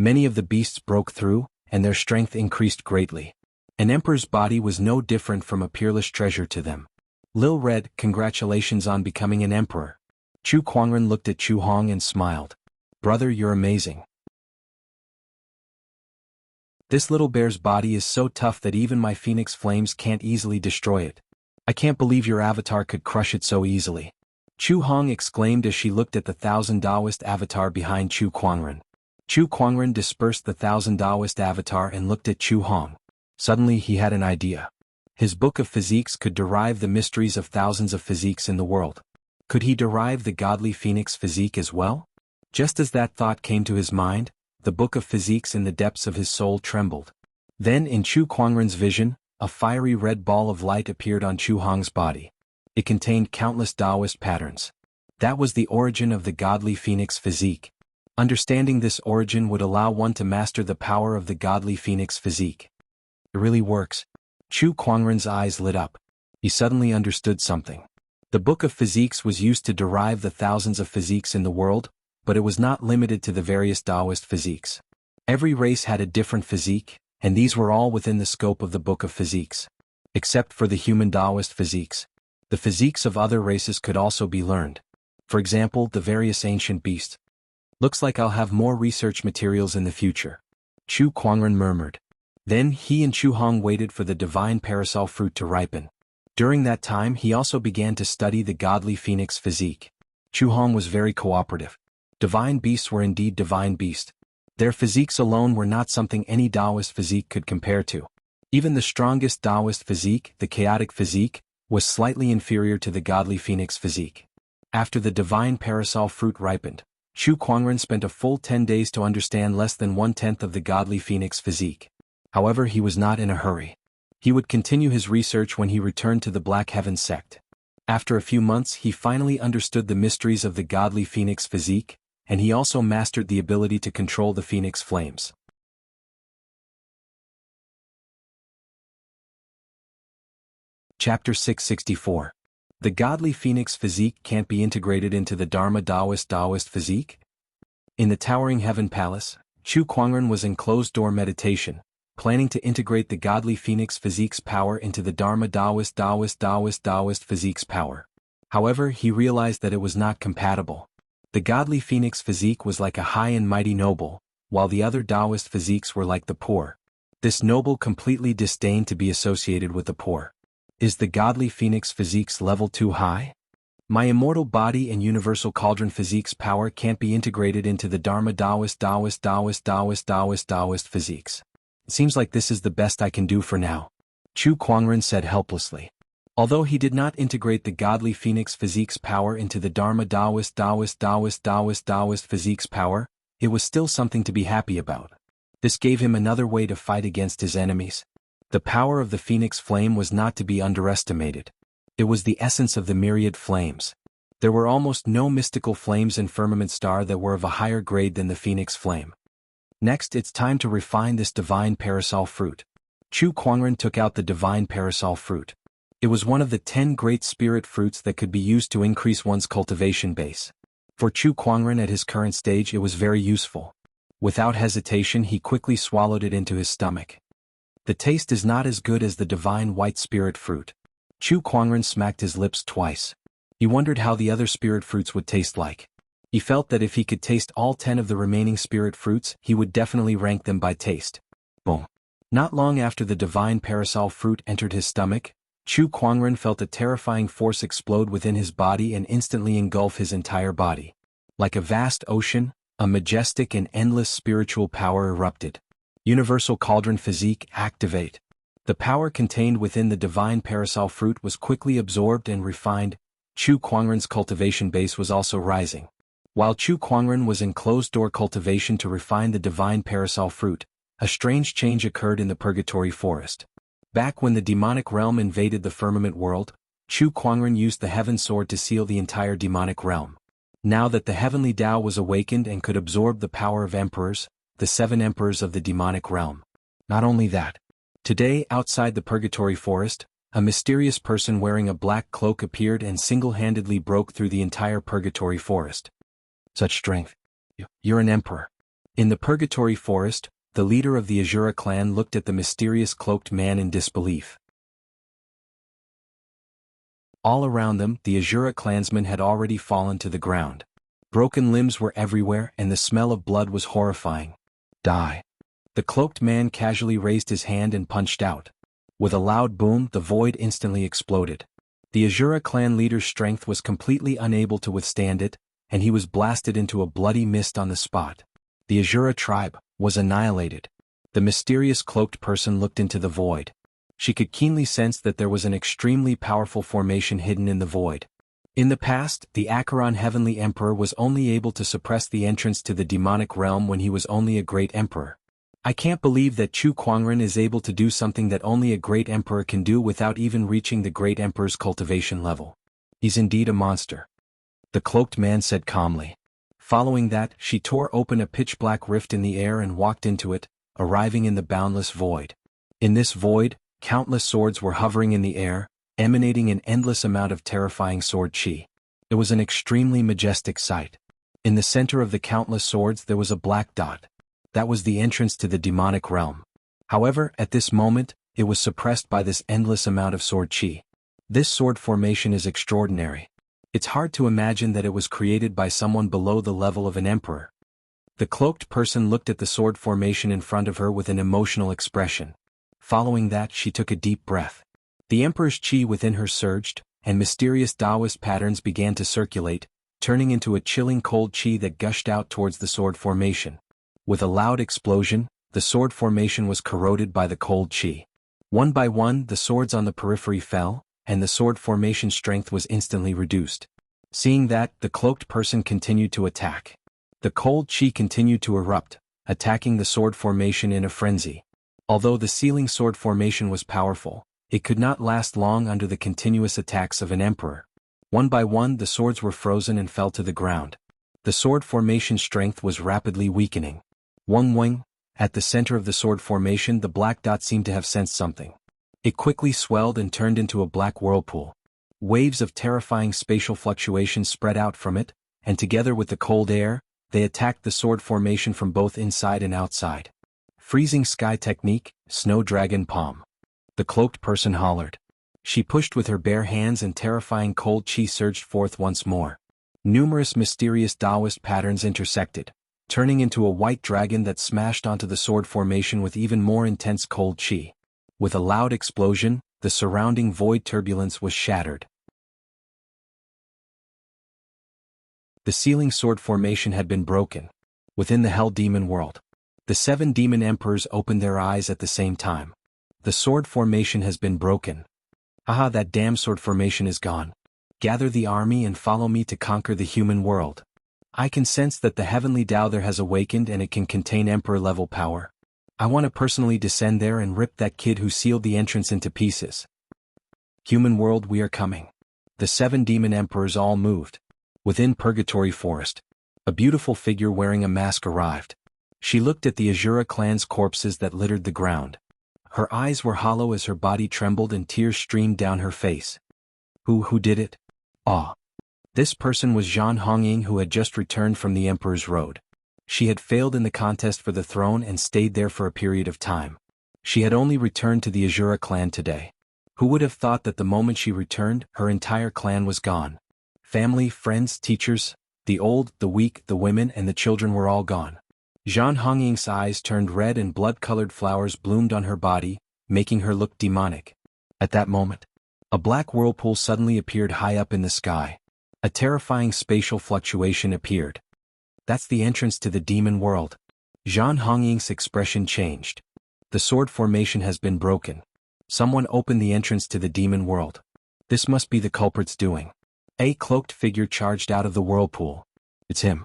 Many of the beasts broke through, and their strength increased greatly. An emperor's body was no different from a peerless treasure to them. Lil Red, congratulations on becoming an emperor. Chu Kuangren looked at Chu Hong and smiled. Brother, you're amazing. This little bear's body is so tough that even my phoenix flames can't easily destroy it. I can't believe your avatar could crush it so easily. Chu Hong exclaimed as she looked at the 1,000 Taoist avatar behind Chu Kuangren. Chu Kuangren dispersed the 1,000 Taoist avatar and looked at Chu Hong. Suddenly he had an idea. His book of physiques could derive the mysteries of thousands of physiques in the world. Could he derive the godly phoenix physique as well? Just as that thought came to his mind, the book of physiques in the depths of his soul trembled. Then in Chu Kuangren's vision, a fiery red ball of light appeared on Chu Hong's body. It contained countless Taoist patterns. That was the origin of the godly phoenix physique. Understanding this origin would allow one to master the power of the godly phoenix physique. It really works. Chu Kuangren's eyes lit up. He suddenly understood something. The book of physiques was used to derive the thousands of physiques in the world, but it was not limited to the various Taoist physiques. Every race had a different physique, and these were all within the scope of the book of physiques. Except for the human Taoist physiques. The physiques of other races could also be learned. For example, the various ancient beasts. Looks like I'll have more research materials in the future. Chu Kuangren murmured. Then he and Chu Hong waited for the divine parasol fruit to ripen. During that time he also began to study the godly phoenix physique. Chu Hong was very cooperative. Divine beasts were indeed divine beasts. Their physiques alone were not something any Taoist physique could compare to. Even the strongest Taoist physique, the chaotic physique, was slightly inferior to the godly phoenix physique. After the divine parasol fruit ripened, Chu Kuangren spent a full 10 days to understand less than 1/10 of the godly phoenix physique. However, he was not in a hurry. He would continue his research when he returned to the Black Heaven sect. After a few months he finally understood the mysteries of the godly phoenix physique, and he also mastered the ability to control the phoenix flames. Chapter 664. The godly phoenix physique can't be integrated into the Dharma Taoist physique? In the Towering Heaven Palace, Chu Kuangren was in closed-door meditation, planning to integrate the godly phoenix physique's power into the Dharma Taoist physique's power. However, he realized that it was not compatible. The godly phoenix physique was like a high and mighty noble, while the other Taoist physiques were like the poor. This noble completely disdained to be associated with the poor. Is the godly phoenix physique's level too high? My immortal body and universal cauldron physique's power can't be integrated into the Dharma Taoist physiques. It seems like this is the best I can do for now. Chu Kuangren said helplessly. Although he did not integrate the godly phoenix physique's power into the Dharma Taoist physique's power, it was still something to be happy about. This gave him another way to fight against his enemies. The power of the phoenix flame was not to be underestimated. It was the essence of the myriad flames. There were almost no mystical flames in Firmament Star that were of a higher grade than the phoenix flame. Next, it's time to refine this divine parasol fruit. Chu Kuangren took out the divine parasol fruit. It was one of the 10 great spirit fruits that could be used to increase one's cultivation base. For Chu Kuangren at his current stage it was very useful. Without hesitation he quickly swallowed it into his stomach. The taste is not as good as the divine white spirit fruit. Chu Kuangren smacked his lips twice. He wondered how the other spirit fruits would taste like. He felt that if he could taste all 10 of the remaining spirit fruits he would definitely rank them by taste. Boom. Not long after the divine parasol fruit entered his stomach, Chu Kuangren felt a terrifying force explode within his body and instantly engulf his entire body. Like a vast ocean, a majestic and endless spiritual power erupted. Universal Cauldron Physique, activate. The power contained within the divine parasol fruit was quickly absorbed and refined. Chu Kuangren's cultivation base was also rising. While Chu Kuangren was in closed-door cultivation to refine the divine parasol fruit, a strange change occurred in the Purgatory Forest. Back when the demonic realm invaded the firmament world, Chu Kuangren used the Heaven Sword to seal the entire demonic realm. Now that the heavenly Tao was awakened and could absorb the power of emperors, the 7 emperors of the demonic realm. Not only that. Today, outside the Purgatory Forest, a mysterious person wearing a black cloak appeared and single-handedly broke through the entire Purgatory Forest. Such strength. You're an emperor. In the Purgatory Forest, the leader of the Azura clan looked at the mysterious cloaked man in disbelief. All around them, the Azura clansmen had already fallen to the ground. Broken limbs were everywhere and the smell of blood was horrifying. Die. The cloaked man casually raised his hand and punched out. With a loud boom, the void instantly exploded. The Azura clan leader's strength was completely unable to withstand it, and he was blasted into a bloody mist on the spot. The Azura tribe was annihilated. The mysterious cloaked person looked into the void. She could keenly sense that there was an extremely powerful formation hidden in the void. In the past, the Acheron Heavenly Emperor was only able to suppress the entrance to the demonic realm when he was only a great emperor. I can't believe that Chu Kuangren is able to do something that only a great emperor can do without even reaching the great emperor's cultivation level. He's indeed a monster. The cloaked man said calmly. Following that, she tore open a pitch-black rift in the air and walked into it, arriving in the boundless void. In this void, countless swords were hovering in the air, emanating an endless amount of terrifying sword chi. It was an extremely majestic sight. In the center of the countless swords there was a black dot. That was the entrance to the demonic realm. However, at this moment, it was suppressed by this endless amount of sword chi. This sword formation is extraordinary. It's hard to imagine that it was created by someone below the level of an emperor. The cloaked person looked at the sword formation in front of her with an emotional expression. Following that, she took a deep breath. The emperor's chi within her surged, and mysterious Taoist patterns began to circulate, turning into a chilling cold chi that gushed out towards the sword formation. With a loud explosion, the sword formation was corroded by the cold chi. One by one, the swords on the periphery fell, and the sword formation strength was instantly reduced. Seeing that, the cloaked person continued to attack. The cold chi continued to erupt, attacking the sword formation in a frenzy. Although the sealing sword formation was powerful, it could not last long under the continuous attacks of an emperor. One by one, the swords were frozen and fell to the ground. The sword formation strength was rapidly weakening. Wing. At the center of the sword formation, the black dot seemed to have sensed something. It quickly swelled and turned into a black whirlpool. Waves of terrifying spatial fluctuations spread out from it, and together with the cold air, they attacked the sword formation from both inside and outside. Freezing sky technique, snow dragon palm. The cloaked person hollered. She pushed with her bare hands and terrifying cold chi surged forth once more. Numerous mysterious Taoist patterns intersected, turning into a white dragon that smashed onto the sword formation with even more intense cold chi. With a loud explosion, the surrounding void turbulence was shattered. The sealing sword formation had been broken. Within the Hell Demon world, the 7 demon emperors opened their eyes at the same time. The sword formation has been broken. Aha, that damn sword formation is gone. Gather the army and follow me to conquer the human world. I can sense that the heavenly Tao there has awakened and it can contain emperor-level power. I want to personally descend there and rip that kid who sealed the entrance into pieces. Human world, we are coming. The 7 demon emperors all moved. Within Purgatory Forest, a beautiful figure wearing a mask arrived. She looked at the Azura clan's corpses that littered the ground. Her eyes were hollow as her body trembled and tears streamed down her face. Who did it? Ah. This person was Zhan Hongying, who had just returned from the Emperor's Road. She had failed in the contest for the throne and stayed there for a period of time. She had only returned to the Azura clan today. Who would have thought that the moment she returned, her entire clan was gone? Family, friends, teachers, the old, the weak, the women and the children were all gone. Zhan Hongying's eyes turned red and blood-colored flowers bloomed on her body, making her look demonic. At that moment, a black whirlpool suddenly appeared high up in the sky. A terrifying spatial fluctuation appeared. That's the entrance to the demon world. Zhan Hongying's expression changed. The sword formation has been broken. Someone opened the entrance to the demon world. This must be the culprit's doing. A cloaked figure charged out of the whirlpool. It's him.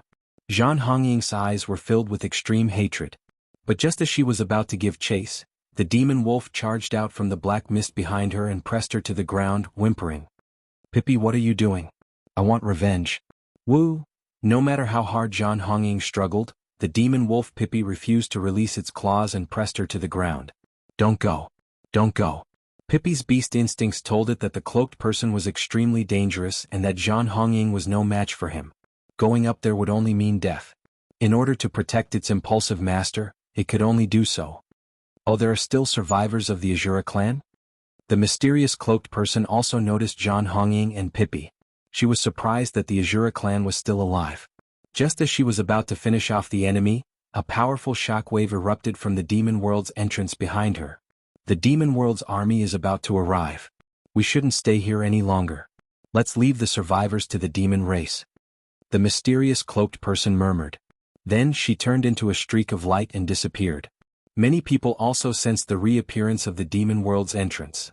Zhan Hongying's eyes were filled with extreme hatred. But just as she was about to give chase, the demon wolf charged out from the black mist behind her and pressed her to the ground, whimpering. Pippi, what are you doing? I want revenge. Woo! No matter how hard Zhan Hongying struggled, the demon wolf Pippi refused to release its claws and pressed her to the ground. Don't go. Don't go. Pippi's beast instincts told it that the cloaked person was extremely dangerous and that Zhan Hongying was no match for him. Going up there would only mean death. In order to protect its impulsive master, it could only do so. Oh, there are still survivors of the Azura clan? The mysterious cloaked person also noticed Zhan Hongying and Pippi. She was surprised that the Azura clan was still alive. Just as she was about to finish off the enemy, a powerful shockwave erupted from the demon world's entrance behind her. The demon world's army is about to arrive. We shouldn't stay here any longer. Let's leave the survivors to the demon race. The mysterious cloaked person murmured. Then she turned into a streak of light and disappeared. Many people also sensed the reappearance of the demon world's entrance.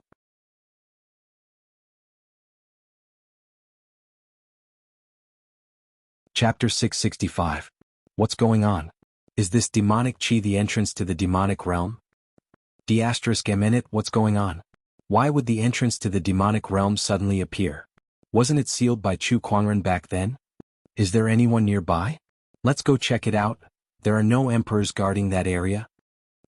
Chapter 665. What's going on? Is this demonic chi the entrance to the demonic realm? What's going on? Why would the entrance to the demonic realm suddenly appear? Wasn't it sealed by Chu Kuangren back then? Is there anyone nearby? Let's go check it out. There are no emperors guarding that area.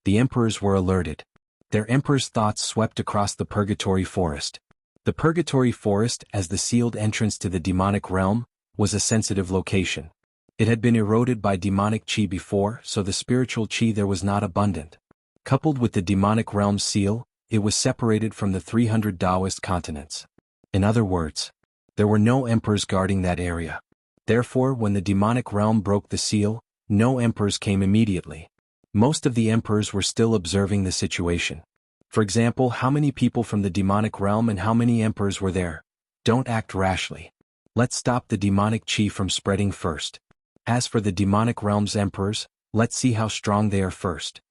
The emperors were alerted. Their emperor's thoughts swept across the Purgatory Forest. The Purgatory Forest, as the sealed entrance to the demonic realm, was a sensitive location. It had been eroded by demonic chi before, so the spiritual chi there was not abundant. Coupled with the demonic realm's seal, it was separated from the 300 Taoist continents. In other words, there were no emperors guarding that area. Therefore, when the demonic realm broke the seal, no emperors came immediately. Most of the emperors were still observing the situation. For example, how many people from the demonic realm and how many emperors were there? Don't act rashly. Let's stop the demonic chi from spreading first. As for the demonic realm's emperors, let's see how strong they are first.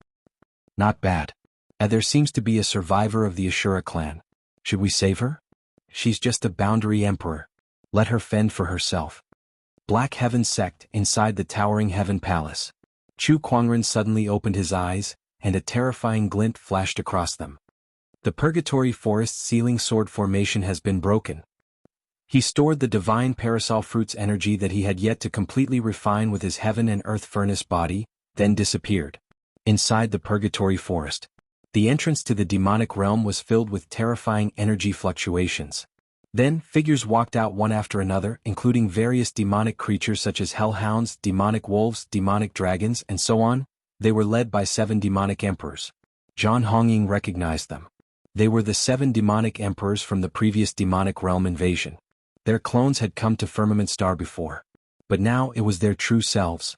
Not bad. There seems to be a survivor of the Ashura clan. Should we save her? She's just a boundary emperor. Let her fend for herself. Black Heaven Sect inside the towering Heaven Palace. Chu Kuangren suddenly opened his eyes, and a terrifying glint flashed across them. The Purgatory Forest sealing sword formation has been broken. He stored the divine parasol fruit's energy that he had yet to completely refine with his heaven and earth furnace body, then disappeared. Inside the Purgatory Forest, the entrance to the demonic realm was filled with terrifying energy fluctuations. Then, figures walked out one after another, including various demonic creatures such as hellhounds, demonic wolves, demonic dragons, and so on. They were led by 7 demonic emperors. Zhan Hongying recognized them. They were the 7 demonic emperors from the previous demonic realm invasion. Their clones had come to Firmament Star before. But now it was their true selves.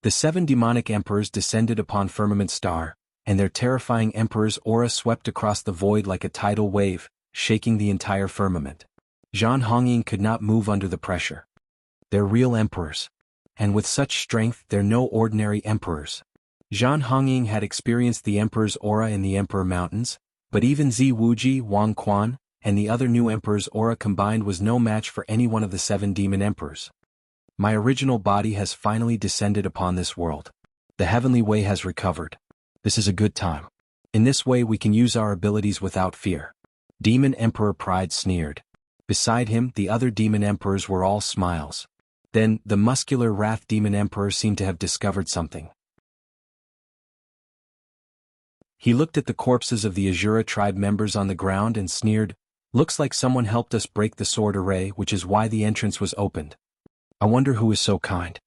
The 7 demonic emperors descended upon Firmament Star, and their terrifying emperor's aura swept across the void like a tidal wave, shaking the entire firmament. Zhan Hongying could not move under the pressure. They're real emperors. And with such strength, they're no ordinary emperors. Zhan Hongying had experienced the emperor's aura in the Emperor Mountains, but even Zi Wuji, Wang Quan, and the other new emperor's aura combined was no match for any one of the 7 demon emperors. My original body has finally descended upon this world. The heavenly way has recovered. This is a good time. In this way we can use our abilities without fear. Demon Emperor Pride sneered. Beside him, the other demon emperors were all smiles. Then, the muscular Wrath Demon Emperor seemed to have discovered something. He looked at the corpses of the Azura tribe members on the ground and sneered, "Looks like someone helped us break the sword array, which is why the entrance was opened. I wonder who is so kind.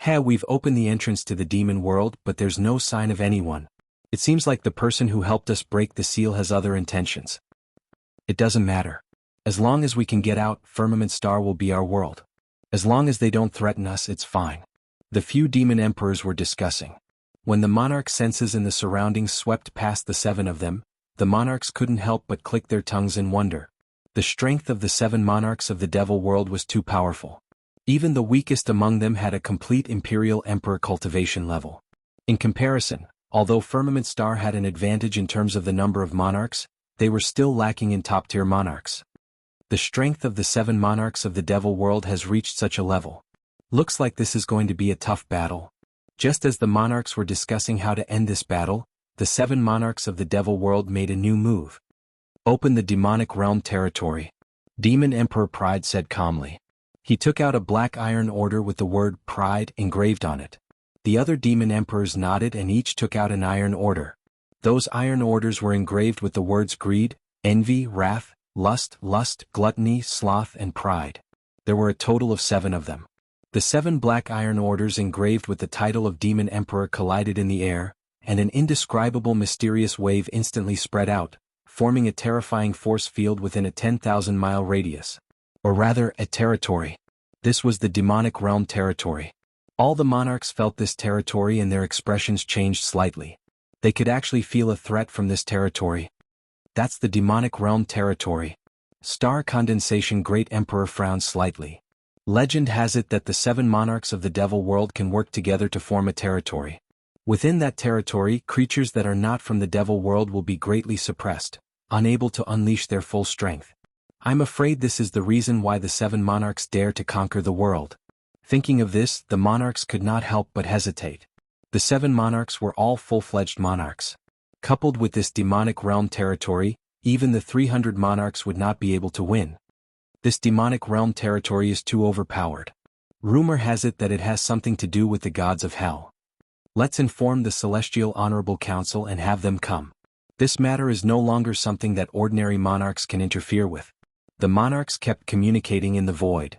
We've opened the entrance to the demon world, but there's no sign of anyone. It seems like the person who helped us break the seal has other intentions. It doesn't matter. As long as we can get out, Firmament Star will be our world. As long as they don't threaten us, it's fine." The few demon emperors were discussing. When the monarch's senses in the surroundings swept past the 7 of them, the monarchs couldn't help but click their tongues in wonder. The strength of the 7 monarchs of the devil world was too powerful. Even the weakest among them had a complete imperial emperor cultivation level. In comparison, although Firmament Star had an advantage in terms of the number of monarchs, they were still lacking in top-tier monarchs. The strength of the 7 monarchs of the devil world has reached such a level. Looks like this is going to be a tough battle. Just as the monarchs were discussing how to end this battle, the 7 monarchs of the devil world made a new move. "Open the demonic realm territory," Demon Emperor Pride said calmly. He took out a black iron order with the word Pride engraved on it. The other demon emperors nodded and each took out an iron order. Those iron orders were engraved with the words greed, envy, wrath, lust, gluttony, sloth, and pride. There were a total of 7 of them. The 7 black iron orders engraved with the title of Demon Emperor collided in the air, and an indescribable mysterious wave instantly spread out, forming a terrifying force field within a 10,000-mile radius. Or rather, a territory. This was the demonic realm territory. All the monarchs felt this territory and their expressions changed slightly. They could actually feel a threat from this territory. That's the demonic realm territory. Star Condensation Great Emperor frowned slightly. Legend has it that the 7 monarchs of the devil world can work together to form a territory. Within that territory, creatures that are not from the devil world will be greatly suppressed, unable to unleash their full strength. I'm afraid this is the reason why the 7 monarchs dare to conquer the world. Thinking of this, the monarchs could not help but hesitate. The 7 monarchs were all full-fledged monarchs. Coupled with this demonic realm territory, even the 300 monarchs would not be able to win. This demonic realm territory is too overpowered. Rumor has it that it has something to do with the gods of hell. Let's inform the Celestial Honorable Council and have them come. This matter is no longer something that ordinary monarchs can interfere with. The monarchs kept communicating in the void.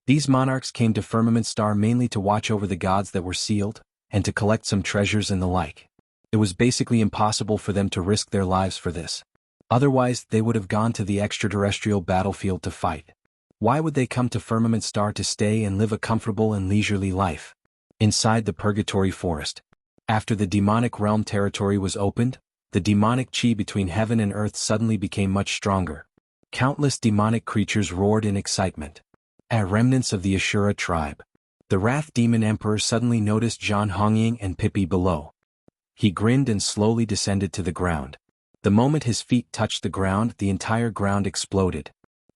These monarchs came to Firmament Star mainly to watch over the gods that were sealed, and to collect some treasures and the like. It was basically impossible for them to risk their lives for this. Otherwise, they would have gone to the extraterrestrial battlefield to fight. Why would they come to Firmament Star to stay and live a comfortable and leisurely life? Inside the Purgatory Forest. After the demonic realm territory was opened, the demonic chi between heaven and earth suddenly became much stronger. Countless demonic creatures roared in excitement. Remnants of the Ashura tribe. The Wrath Demon Emperor suddenly noticed Zhan Hongying and Pippi below. He grinned and slowly descended to the ground. The moment his feet touched the ground, the entire ground exploded.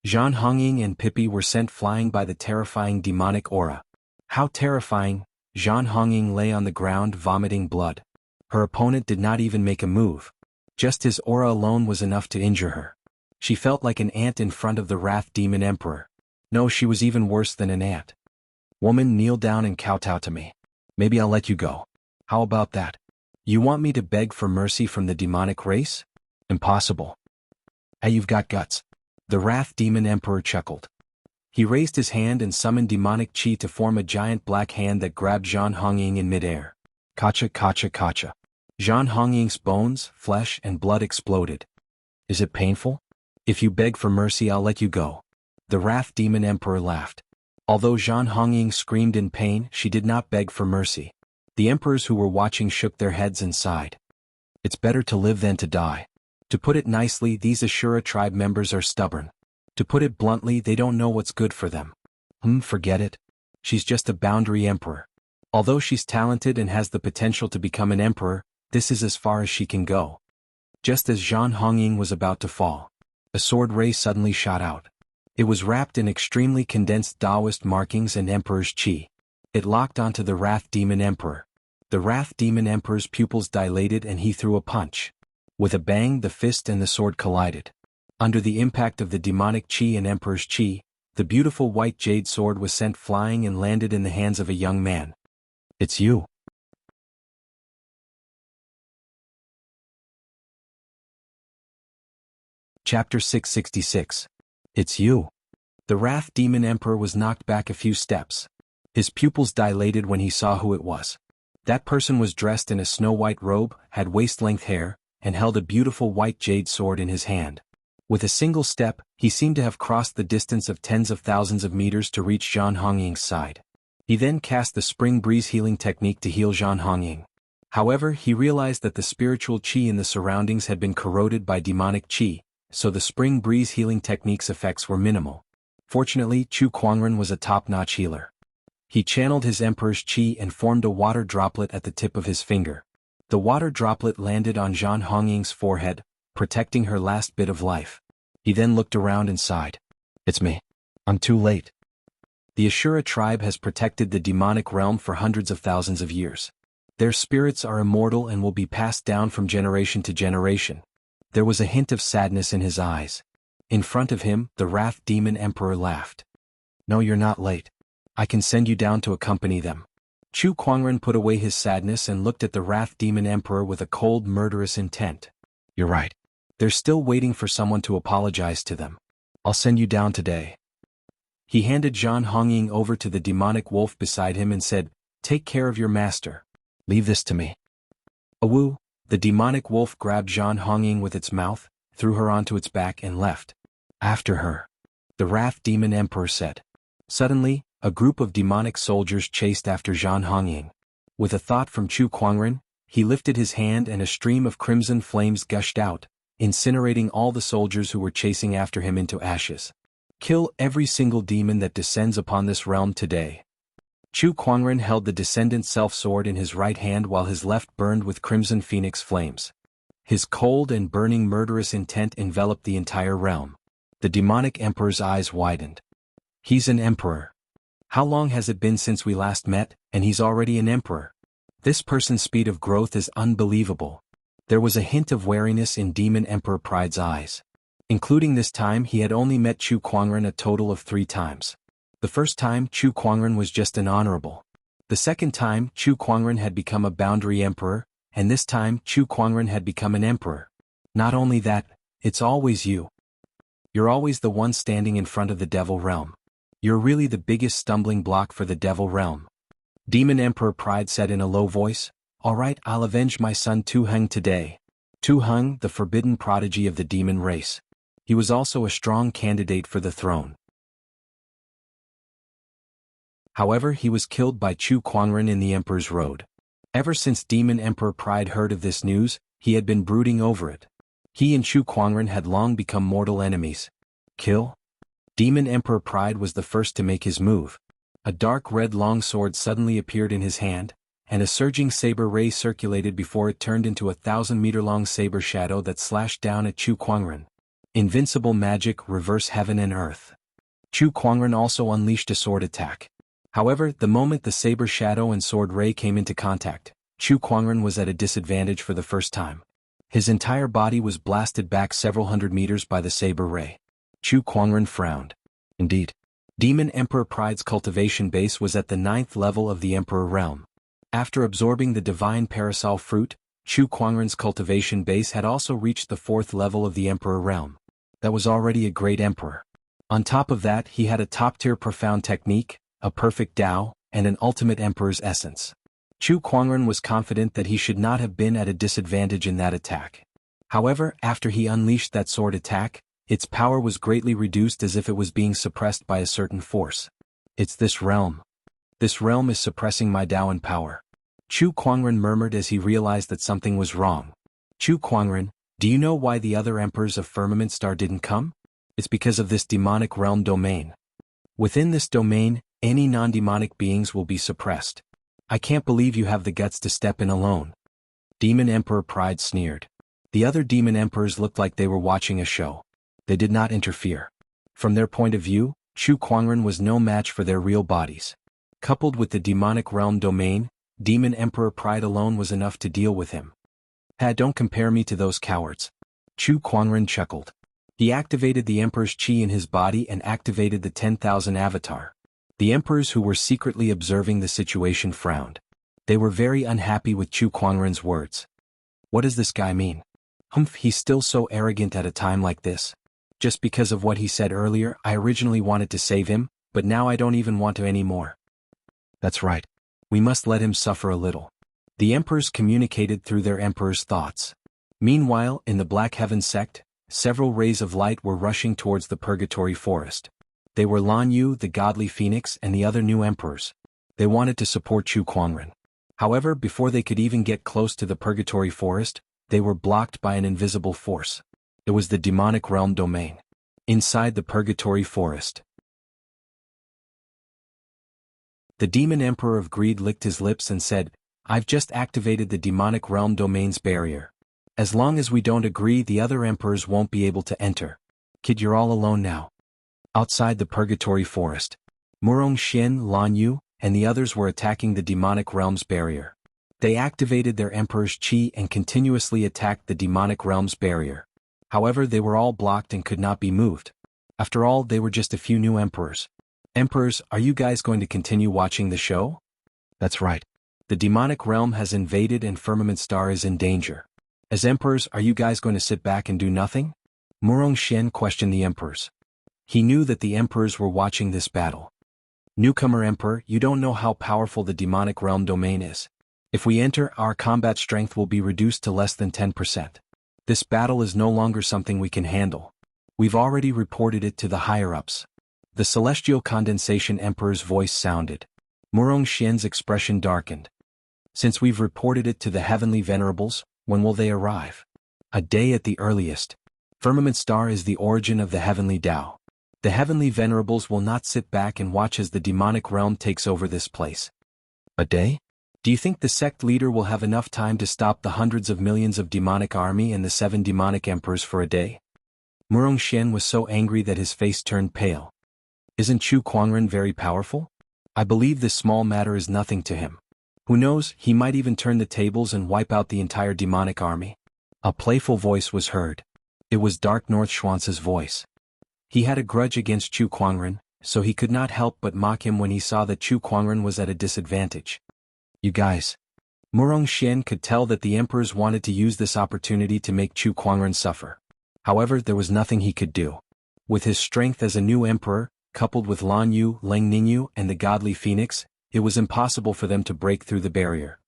Zhan Hongying and Pippi were sent flying by the terrifying demonic aura. How terrifying! Zhan Hongying lay on the ground vomiting blood. Her opponent did not even make a move. Just his aura alone was enough to injure her. She felt like an ant in front of the Wrath Demon Emperor. No, she was even worse than an ant. Woman, kneel down and kowtow to me. Maybe I'll let you go. How about that? You want me to beg for mercy from the demonic race? Impossible. Hey, you've got guts. The Wrath Demon Emperor chuckled. He raised his hand and summoned demonic chi to form a giant black hand that grabbed Zhan Hongying in midair. Kacha, kacha, kacha. Zhan Hongying's bones, flesh, and blood exploded. Is it painful? If you beg for mercy, I'll let you go. The Wrath Demon Emperor laughed. Although Zhan Hongying screamed in pain, she did not beg for mercy. The emperors who were watching shook their heads and sighed. It's better to live than to die. To put it nicely, these Ashura tribe members are stubborn. To put it bluntly, they don't know what's good for them. Forget it. She's just a boundary emperor. Although she's talented and has the potential to become an emperor, this is as far as she can go. Just as Zhan Hongying was about to fall, a sword ray suddenly shot out. It was wrapped in extremely condensed Taoist markings and Emperor's chi. It locked onto the Wrath Demon Emperor. The Wrath Demon Emperor's pupils dilated and he threw a punch. With a bang, the fist and the sword collided. Under the impact of the demonic chi and Emperor's chi, the beautiful white jade sword was sent flying and landed in the hands of a young man. It's you. Chapter 666. It's you. The Wrath Demon Emperor was knocked back a few steps. His pupils dilated when he saw who it was. That person was dressed in a snow-white robe, had waist-length hair, and held a beautiful white jade sword in his hand. With a single step, he seemed to have crossed the distance of tens of thousands of meters to reach Zhan Hongying's side. He then cast the Spring Breeze healing technique to heal Zhan Hongying. However, he realized that the spiritual chi in the surroundings had been corroded by demonic chi, so the Spring Breeze healing technique's effects were minimal. Fortunately, Chu Kuangren was a top-notch healer. He channeled his Emperor's chi and formed a water droplet at the tip of his finger. The water droplet landed on Zhan Hongying's forehead, protecting her last bit of life. He then looked around and sighed. It's me. I'm too late. The Ashura tribe has protected the demonic realm for hundreds of thousands of years. Their spirits are immortal and will be passed down from generation to generation. There was a hint of sadness in his eyes. In front of him, the Wrath Demon Emperor laughed. No, you're not late. I can send you down to accompany them. Chu Kuangren put away his sadness and looked at the Wrath Demon Emperor with a cold, murderous intent. You're right. They're still waiting for someone to apologize to them. I'll send you down today. He handed Zhan Hongying over to the demonic wolf beside him and said, "Take care of your master. Leave this to me." Awu, the demonic wolf grabbed Zhan Hongying with its mouth, threw her onto its back and left. "After her," the Wrath Demon Emperor said. Suddenly, a group of demonic soldiers chased after Zhan Hongying. With a thought from Chu Kuangren, he lifted his hand and a stream of crimson flames gushed out, incinerating all the soldiers who were chasing after him into ashes. "Kill every single demon that descends upon this realm today." Chu Kuangren held the Descendant Self-Sword in his right hand while his left burned with crimson phoenix flames. His cold and burning murderous intent enveloped the entire realm. The demonic emperor's eyes widened. "He's an emperor. How long has it been since we last met, and he's already an emperor? This person's speed of growth is unbelievable." There was a hint of wariness in Demon Emperor Pride's eyes. Including this time, he had only met Chu Kuangren a total of 3 times. The first time, Chu Kuangren was just an honorable. The second time, Chu Kuangren had become a boundary emperor, and this time, Chu Kuangren had become an emperor. Not only that, it's always you. You're always the one standing in front of the Devil Realm. You're really the biggest stumbling block for the Devil Realm. Demon Emperor Pride said in a low voice, "All right, I'll avenge my son Tu Heng today." Tu Heng, the forbidden prodigy of the demon race. He was also a strong candidate for the throne. However, he was killed by Chu Kuangren in the Emperor's Road. Ever since Demon Emperor Pride heard of this news, he had been brooding over it. He and Chu Kuangren had long become mortal enemies. Kill? Demon Emperor Pride was the first to make his move. A dark red longsword suddenly appeared in his hand, and a surging saber ray circulated before it turned into a 1,000-meter-long saber shadow that slashed down at Chu Kuangren. Invincible magic, reverse heaven and earth. Chu Kuangren also unleashed a sword attack. However, the moment the saber shadow and sword ray came into contact, Chu Kuangren was at a disadvantage for the first time. His entire body was blasted back several hundred meters by the saber ray. Chu Kuangren frowned. Indeed. Demon Emperor Pride's cultivation base was at the 9th level of the Emperor Realm. After absorbing the divine parasol fruit, Chu Kuangren's cultivation base had also reached the 4th level of the Emperor Realm. That was already a great emperor. On top of that, he had a top-tier profound technique, a perfect Tao, and an ultimate emperor's essence. Chu Kuangren was confident that he should not have been at a disadvantage in that attack. However, after he unleashed that sword attack, its power was greatly reduced as if it was being suppressed by a certain force. "It's this realm. This realm is suppressing my Tao and power." Chu Kuangren murmured as he realized that something was wrong. "Chu Kuangren, do you know why the other emperors of Firmament Star didn't come? It's because of this demonic realm domain. Within this domain, any non-demonic beings will be suppressed. I can't believe you have the guts to step in alone." Demon Emperor Pride sneered. The other demon emperors looked like they were watching a show. They did not interfere. From their point of view, Chu Kuangren was no match for their real bodies. Coupled with the demonic realm domain, Demon Emperor Pride alone was enough to deal with him. Don't compare me to those cowards." Chu Kuangren chuckled. He activated the Emperor's chi in his body and activated the 10,000 avatar. The emperors who were secretly observing the situation frowned. They were very unhappy with Chu Kuangren's words. What does this guy mean? He's still so arrogant at a time like this. Just because of what he said earlier, I originally wanted to save him, but now I don't even want to anymore. That's right. We must let him suffer a little. The emperors communicated through their emperor's thoughts. Meanwhile, in the Black Heaven sect, several rays of light were rushing towards the Purgatory Forest. They were Lan Yu, the Godly Phoenix, and the other new emperors. They wanted to support Chu Kuangren. However, before they could even get close to the Purgatory Forest, they were blocked by an invisible force. It was the demonic realm domain. Inside the Purgatory Forest. The Demon Emperor of Greed licked his lips and said, I've just activated the demonic realm domain's barrier. As long as we don't agree, the other emperors won't be able to enter. Kid, you're all alone now. Outside the Purgatory Forest, Murong Xin, Lan Yu, and the others were attacking the demonic realm's barrier. They activated their emperor's chi and continuously attacked the demonic realm's barrier. However, they were all blocked and could not be moved. After all, they were just a few new emperors. Emperors, are you guys going to continue watching the show? That's right. The demonic realm has invaded and Firmament Star is in danger. As emperors, are you guys going to sit back and do nothing? Murong Xian questioned the emperors. He knew that the emperors were watching this battle. Newcomer Emperor, you don't know how powerful the demonic realm domain is. If we enter, our combat strength will be reduced to less than 10%. This battle is no longer something we can handle. We've already reported it to the higher-ups. The Celestial Condensation Emperor's voice sounded. Murong Xian's expression darkened. Since we've reported it to the Heavenly Venerables, when will they arrive? A day at the earliest. Firmament Star is the origin of the Heavenly Tao. The Heavenly Venerables will not sit back and watch as the demonic realm takes over this place. A day? Do you think the sect leader will have enough time to stop the hundreds of millions of demonic army and the 7 demonic emperors for a day? Murong Xian was so angry that his face turned pale. Isn't Chu Kuangren very powerful? I believe this small matter is nothing to him. Who knows, he might even turn the tables and wipe out the entire demonic army. A playful voice was heard. It was Dark North Schwanz's voice. He had a grudge against Chu Kuangren, so he could not help but mock him when he saw that Chu Kuangren was at a disadvantage. You guys. Murong Xian could tell that the emperors wanted to use this opportunity to make Chu Kuangren suffer. However, there was nothing he could do. With his strength as a new emperor, coupled with Lan Yu, Leng Ningyu, and the godly phoenix, it was impossible for them to break through the barrier.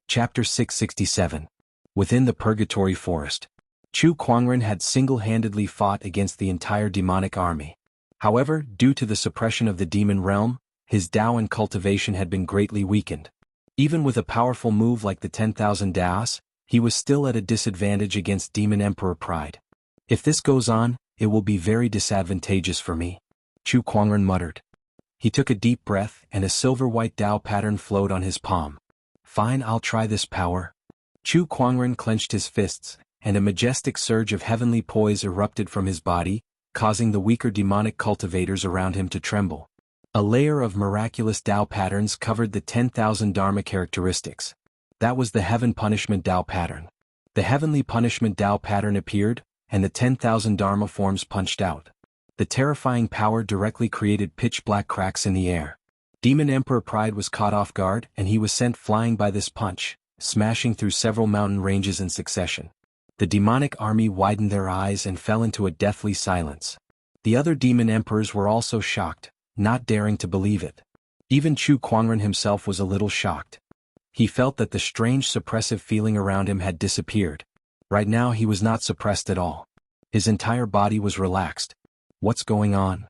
Chapter 667. Within the Purgatory Forest. Chu Kuangren had single-handedly fought against the entire demonic army. However, due to the suppression of the demon realm, his Dao and cultivation had been greatly weakened. Even with a powerful move like the 10,000 Daos, he was still at a disadvantage against Demon Emperor Pride. If this goes on, it will be very disadvantageous for me. Chu Kuangren muttered. He took a deep breath and a silver-white Dao pattern flowed on his palm. Fine, I'll try this power. Chu Kuangren clenched his fists, and a majestic surge of heavenly poise erupted from his body, causing the weaker demonic cultivators around him to tremble. A layer of miraculous Dao patterns covered the 10,000 Dharma characteristics. That was the Heaven Punishment Dao pattern. The Heavenly Punishment Dao pattern appeared, and the 10,000 Dharma forms punched out. The terrifying power directly created pitch-black cracks in the air. Demon Emperor Pride was caught off guard, and he was sent flying by this punch, smashing through several mountain ranges in succession. The demonic army widened their eyes and fell into a deathly silence. The other demon emperors were also shocked, not daring to believe it. Even Chu Kuangren himself was a little shocked. He felt that the strange suppressive feeling around him had disappeared. Right now he was not suppressed at all. His entire body was relaxed. What's going on?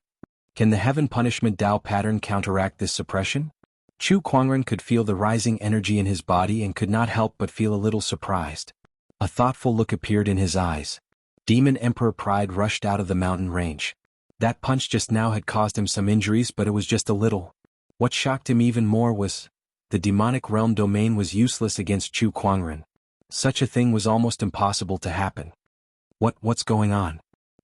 Can the Heaven Punishment Dao pattern counteract this suppression? Chu Kuangren could feel the rising energy in his body and could not help but feel a little surprised. A thoughtful look appeared in his eyes. Demon Emperor Pride rushed out of the mountain range. That punch just now had caused him some injuries, but it was just a little. What shocked him even more was, the demonic realm domain was useless against Chu Kuangren. Such a thing was almost impossible to happen. What's going on?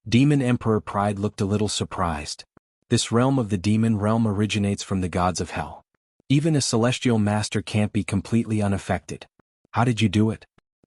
Demon Emperor Pride looked a little surprised. This realm of the demon realm originates from the gods of hell. Even a celestial master can't be completely unaffected. How did you do it?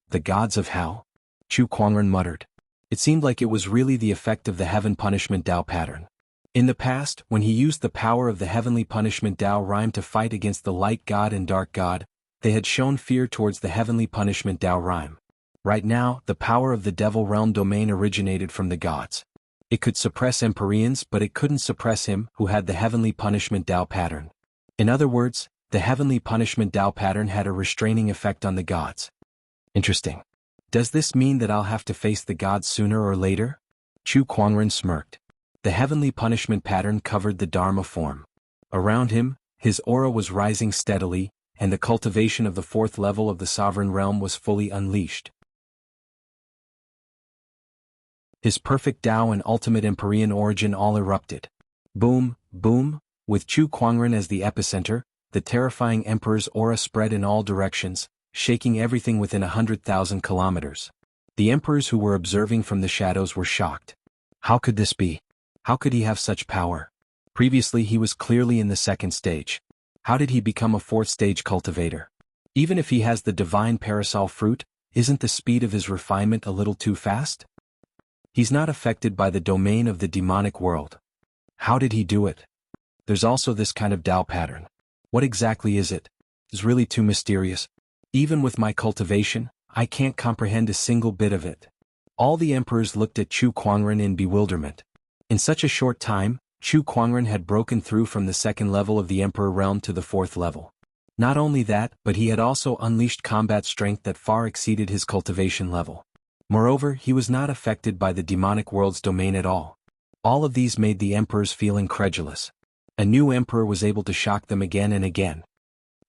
The gods of hell? Chu Kuangren muttered. It seemed like it was really the effect of the Heaven Punishment Dao pattern. In the past, when he used the power of the Heavenly Punishment Dao rhyme to fight against the Light God and Dark God, they had shown fear towards the Heavenly Punishment Dao rhyme. Right now, the power of the Devil Realm domain originated from the gods. It could suppress Empyreans, but it couldn't suppress him who had the Heavenly Punishment Dao pattern. In other words, the Heavenly Punishment Dao pattern had a restraining effect on the gods. Interesting. Does this mean that I'll have to face the gods sooner or later? Chu Kuangren smirked. The Heavenly Punishment pattern covered the Dharma form. Around him, his aura was rising steadily, and the cultivation of the 4th level of the Sovereign Realm was fully unleashed. His perfect Tao and ultimate Empyrean origin all erupted. Boom, boom, with Chu Kuangren as the epicenter, the terrifying Emperor's aura spread in all directions, shaking everything within 100,000 kilometers. The emperors who were observing from the shadows were shocked. How could this be? How could he have such power? Previously he was clearly in the 2nd stage. How did he become a 4th stage cultivator? Even if he has the divine parasol fruit, isn't the speed of his refinement a little too fast? He's not affected by the domain of the demonic world. How did he do it? There's also this kind of Tao pattern. What exactly is it? It's really too mysterious. Even with my cultivation, I can't comprehend a single bit of it. All the emperors looked at Chu Kuangren in bewilderment. In such a short time, Chu Kuangren had broken through from the second level of the emperor realm to the fourth level. Not only that, but he had also unleashed combat strength that far exceeded his cultivation level. Moreover, he was not affected by the demonic world's domain at all. All of these made the emperors feel incredulous. A new emperor was able to shock them again and again.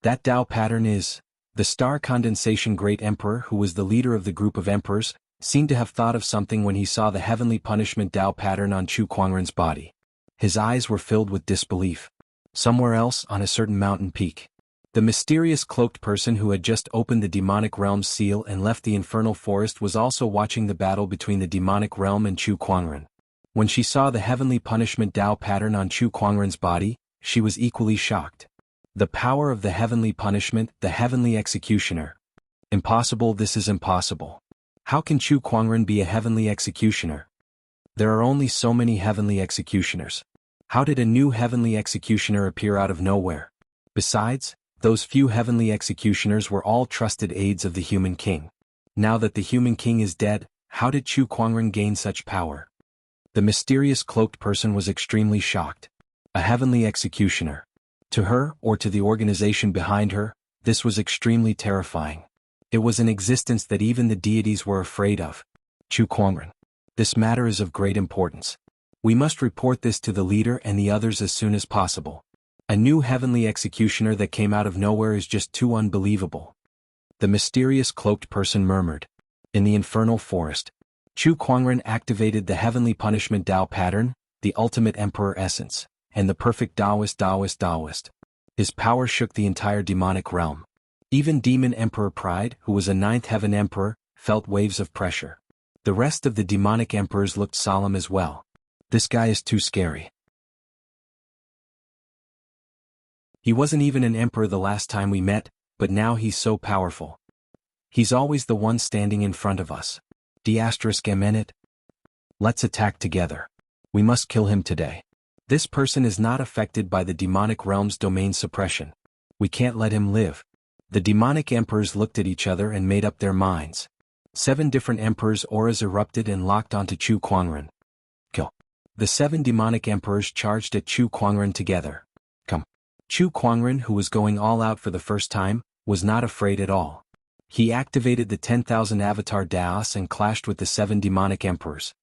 That Dao pattern is... The Star Condensation Great Emperor, who was the leader of the group of emperors, seemed to have thought of something when he saw the heavenly punishment Dao pattern on Chu Kuangren's body. His eyes were filled with disbelief. Somewhere else, on a certain mountain peak, the mysterious cloaked person who had just opened the demonic realm's seal and left the infernal forest was also watching the battle between the demonic realm and Chu Kuangren. When she saw the heavenly punishment Dao pattern on Chu Kuangren's body, she was equally shocked. The power of the heavenly punishment, the heavenly executioner. Impossible, this is impossible. How can Chu Kuangren be a heavenly executioner? There are only so many heavenly executioners. How did a new heavenly executioner appear out of nowhere? Besides, those few heavenly executioners were all trusted aides of the human king. Now that the human king is dead, how did Chu Kuangren gain such power? The mysterious cloaked person was extremely shocked. A heavenly executioner. To her, or to the organization behind her, this was extremely terrifying. It was an existence that even the deities were afraid of. Chu Kuangren. This matter is of great importance. We must report this to the leader and the others as soon as possible. A new heavenly executioner that came out of nowhere is just too unbelievable. The mysterious cloaked person murmured. In the infernal forest, Chu Kuangren activated the heavenly punishment Dao pattern, the ultimate emperor essence, and the perfect Taoist. His power shook the entire demonic realm. Even Demon Emperor Pride, who was a ninth heaven emperor, felt waves of pressure. The rest of the demonic emperors looked solemn as well. This guy is too scary. He wasn't even an emperor the last time we met, but now he's so powerful. He's always the one standing in front of us. D****. Let's attack together. We must kill him today. This person is not affected by the demonic realm's domain suppression. We can't let him live. The demonic emperors looked at each other and made up their minds. 7 different emperors' auras erupted and locked onto Chu Kuangren. Kill. The 7 demonic emperors charged at Chu Kuangren together. Come. Chu Kuangren, who was going all out for the first time, was not afraid at all. He activated the 10,000 avatar Daos and clashed with the 7 demonic emperors.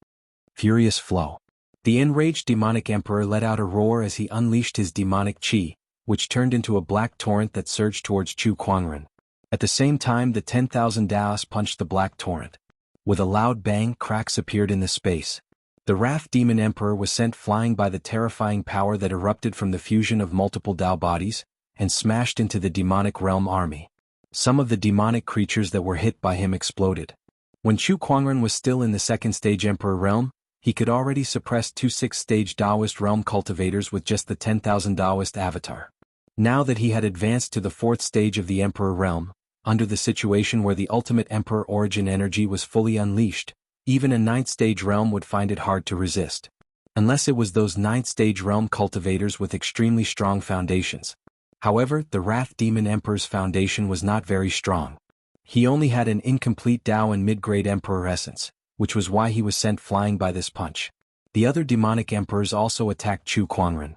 Furious flow. The enraged demonic emperor let out a roar as he unleashed his demonic chi, which turned into a black torrent that surged towards Chu Kuangren. At the same time, the 10,000 Daos punched the black torrent. With a loud bang, cracks appeared in the space. The Wrath Demon Emperor was sent flying by the terrifying power that erupted from the fusion of multiple Dao bodies, and smashed into the demonic realm army. Some of the demonic creatures that were hit by him exploded. When Chu Kuangren was still in the second stage Emperor realm, he could already suppress 2 6th-stage Taoist realm cultivators with just the 10,000 Taoist avatar. Now that he had advanced to the 4th stage of the Emperor realm, under the situation where the ultimate Emperor origin energy was fully unleashed, even a 9th stage realm would find it hard to resist. Unless it was those 9th stage realm cultivators with extremely strong foundations. However, the Wrath Demon Emperor's foundation was not very strong. He only had an incomplete Dao and mid-grade Emperor essence, which was why he was sent flying by this punch. The other demonic emperors also attacked Chu Kuangren.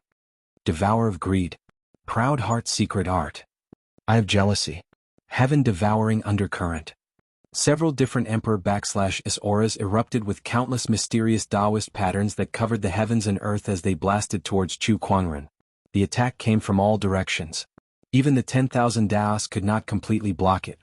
Devourer of Greed. Proud Heart Secret Art. Eye of Jealousy. Heaven Devouring Undercurrent. Several different Emperor/S auras erupted with countless mysterious Taoist patterns that covered the heavens and earth as they blasted towards Chu Kuangren. The attack came from all directions. Even the 10,000 Daos could not completely block it.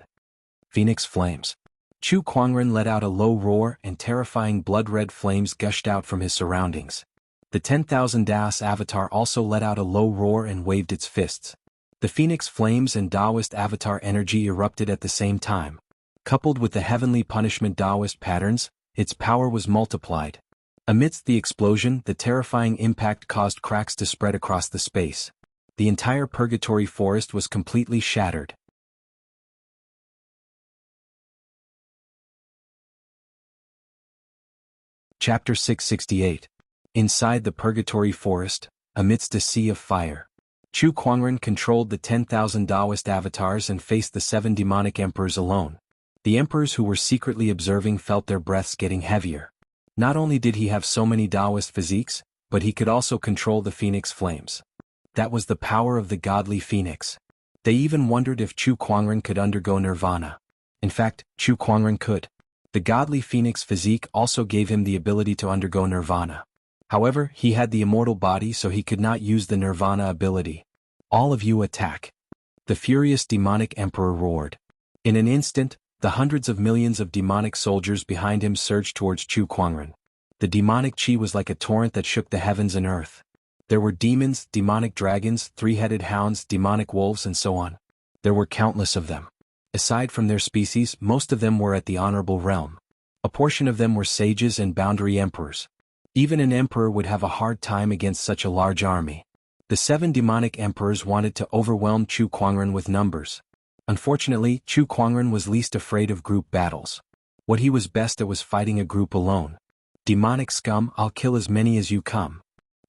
Phoenix Flames. Chu Kuangren let out a low roar and terrifying blood-red flames gushed out from his surroundings. The 10,000 Daos avatar also let out a low roar and waved its fists. The Phoenix Flames and Taoist avatar energy erupted at the same time. Coupled with the heavenly punishment Taoist patterns, its power was multiplied. Amidst the explosion, the terrifying impact caused cracks to spread across the space. The entire purgatory forest was completely shattered. Chapter 668. Inside the Purgatory Forest, amidst a sea of fire, Chu Kuangren controlled the 10,000 Taoist avatars and faced the 7 demonic emperors alone. The emperors who were secretly observing felt their breaths getting heavier. Not only did he have so many Taoist physiques, but he could also control the phoenix flames. That was the power of the godly phoenix. They even wondered if Chu Kuangren could undergo nirvana. In fact, Chu Kuangren could. The godly phoenix physique also gave him the ability to undergo nirvana. However, he had the immortal body, so he could not use the nirvana ability. All of you attack. The furious demonic emperor roared. In an instant, the hundreds of millions of demonic soldiers behind him surged towards Chu Kuangren. The demonic chi was like a torrent that shook the heavens and earth. There were demons, demonic dragons, three-headed hounds, demonic wolves, and so on. There were countless of them. Aside from their species, most of them were at the honorable realm. A portion of them were sages and boundary emperors. Even an emperor would have a hard time against such a large army. The 7 demonic emperors wanted to overwhelm Chu Kuangren with numbers. Unfortunately, Chu Kuangren was least afraid of group battles. What he was best at was fighting a group alone. Demonic scum, I'll kill as many as you come.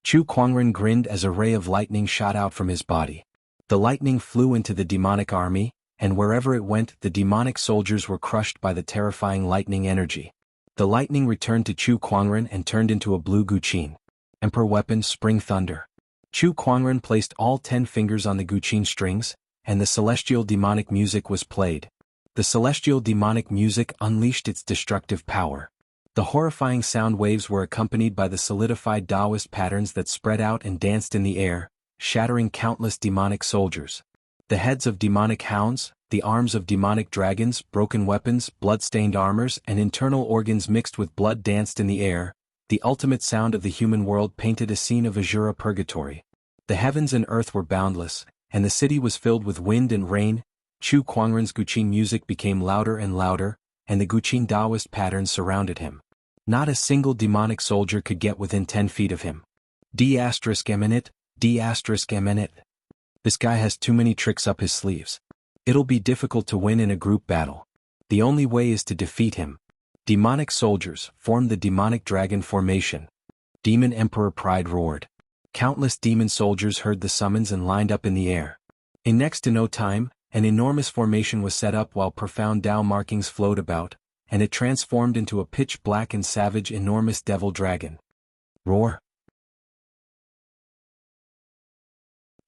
Chu Kuangren grinned as a ray of lightning shot out from his body. The lightning flew into the demonic army, and wherever it went, the demonic soldiers were crushed by the terrifying lightning energy. The lightning returned to Chu Kuangren and turned into a blue guqin. Emperor weapon, Spring Thunder. Chu Kuangren placed all 10 fingers on the guqin strings, and the celestial demonic music was played. The celestial demonic music unleashed its destructive power. The horrifying sound waves were accompanied by the solidified Taoist patterns that spread out and danced in the air, shattering countless demonic soldiers. The heads of demonic hounds, the arms of demonic dragons, broken weapons, blood-stained armors, and internal organs mixed with blood danced in the air. The ultimate sound of the human world painted a scene of Azura purgatory. The heavens and earth were boundless, and the city was filled with wind and rain. Chu Kuangren's guqin music became louder and louder, and the guqin Taoist patterns surrounded him. Not a single demonic soldier could get within 10 feet of him. D*eminent. This guy has too many tricks up his sleeves. It'll be difficult to win in a group battle. The only way is to defeat him. Demonic soldiers formed the demonic dragon formation. Demon Emperor Pride roared. Countless demon soldiers heard the summons and lined up in the air. In next to no time, an enormous formation was set up while profound Tao markings flowed about, and it transformed into a pitch-black and savage enormous devil dragon. Roar.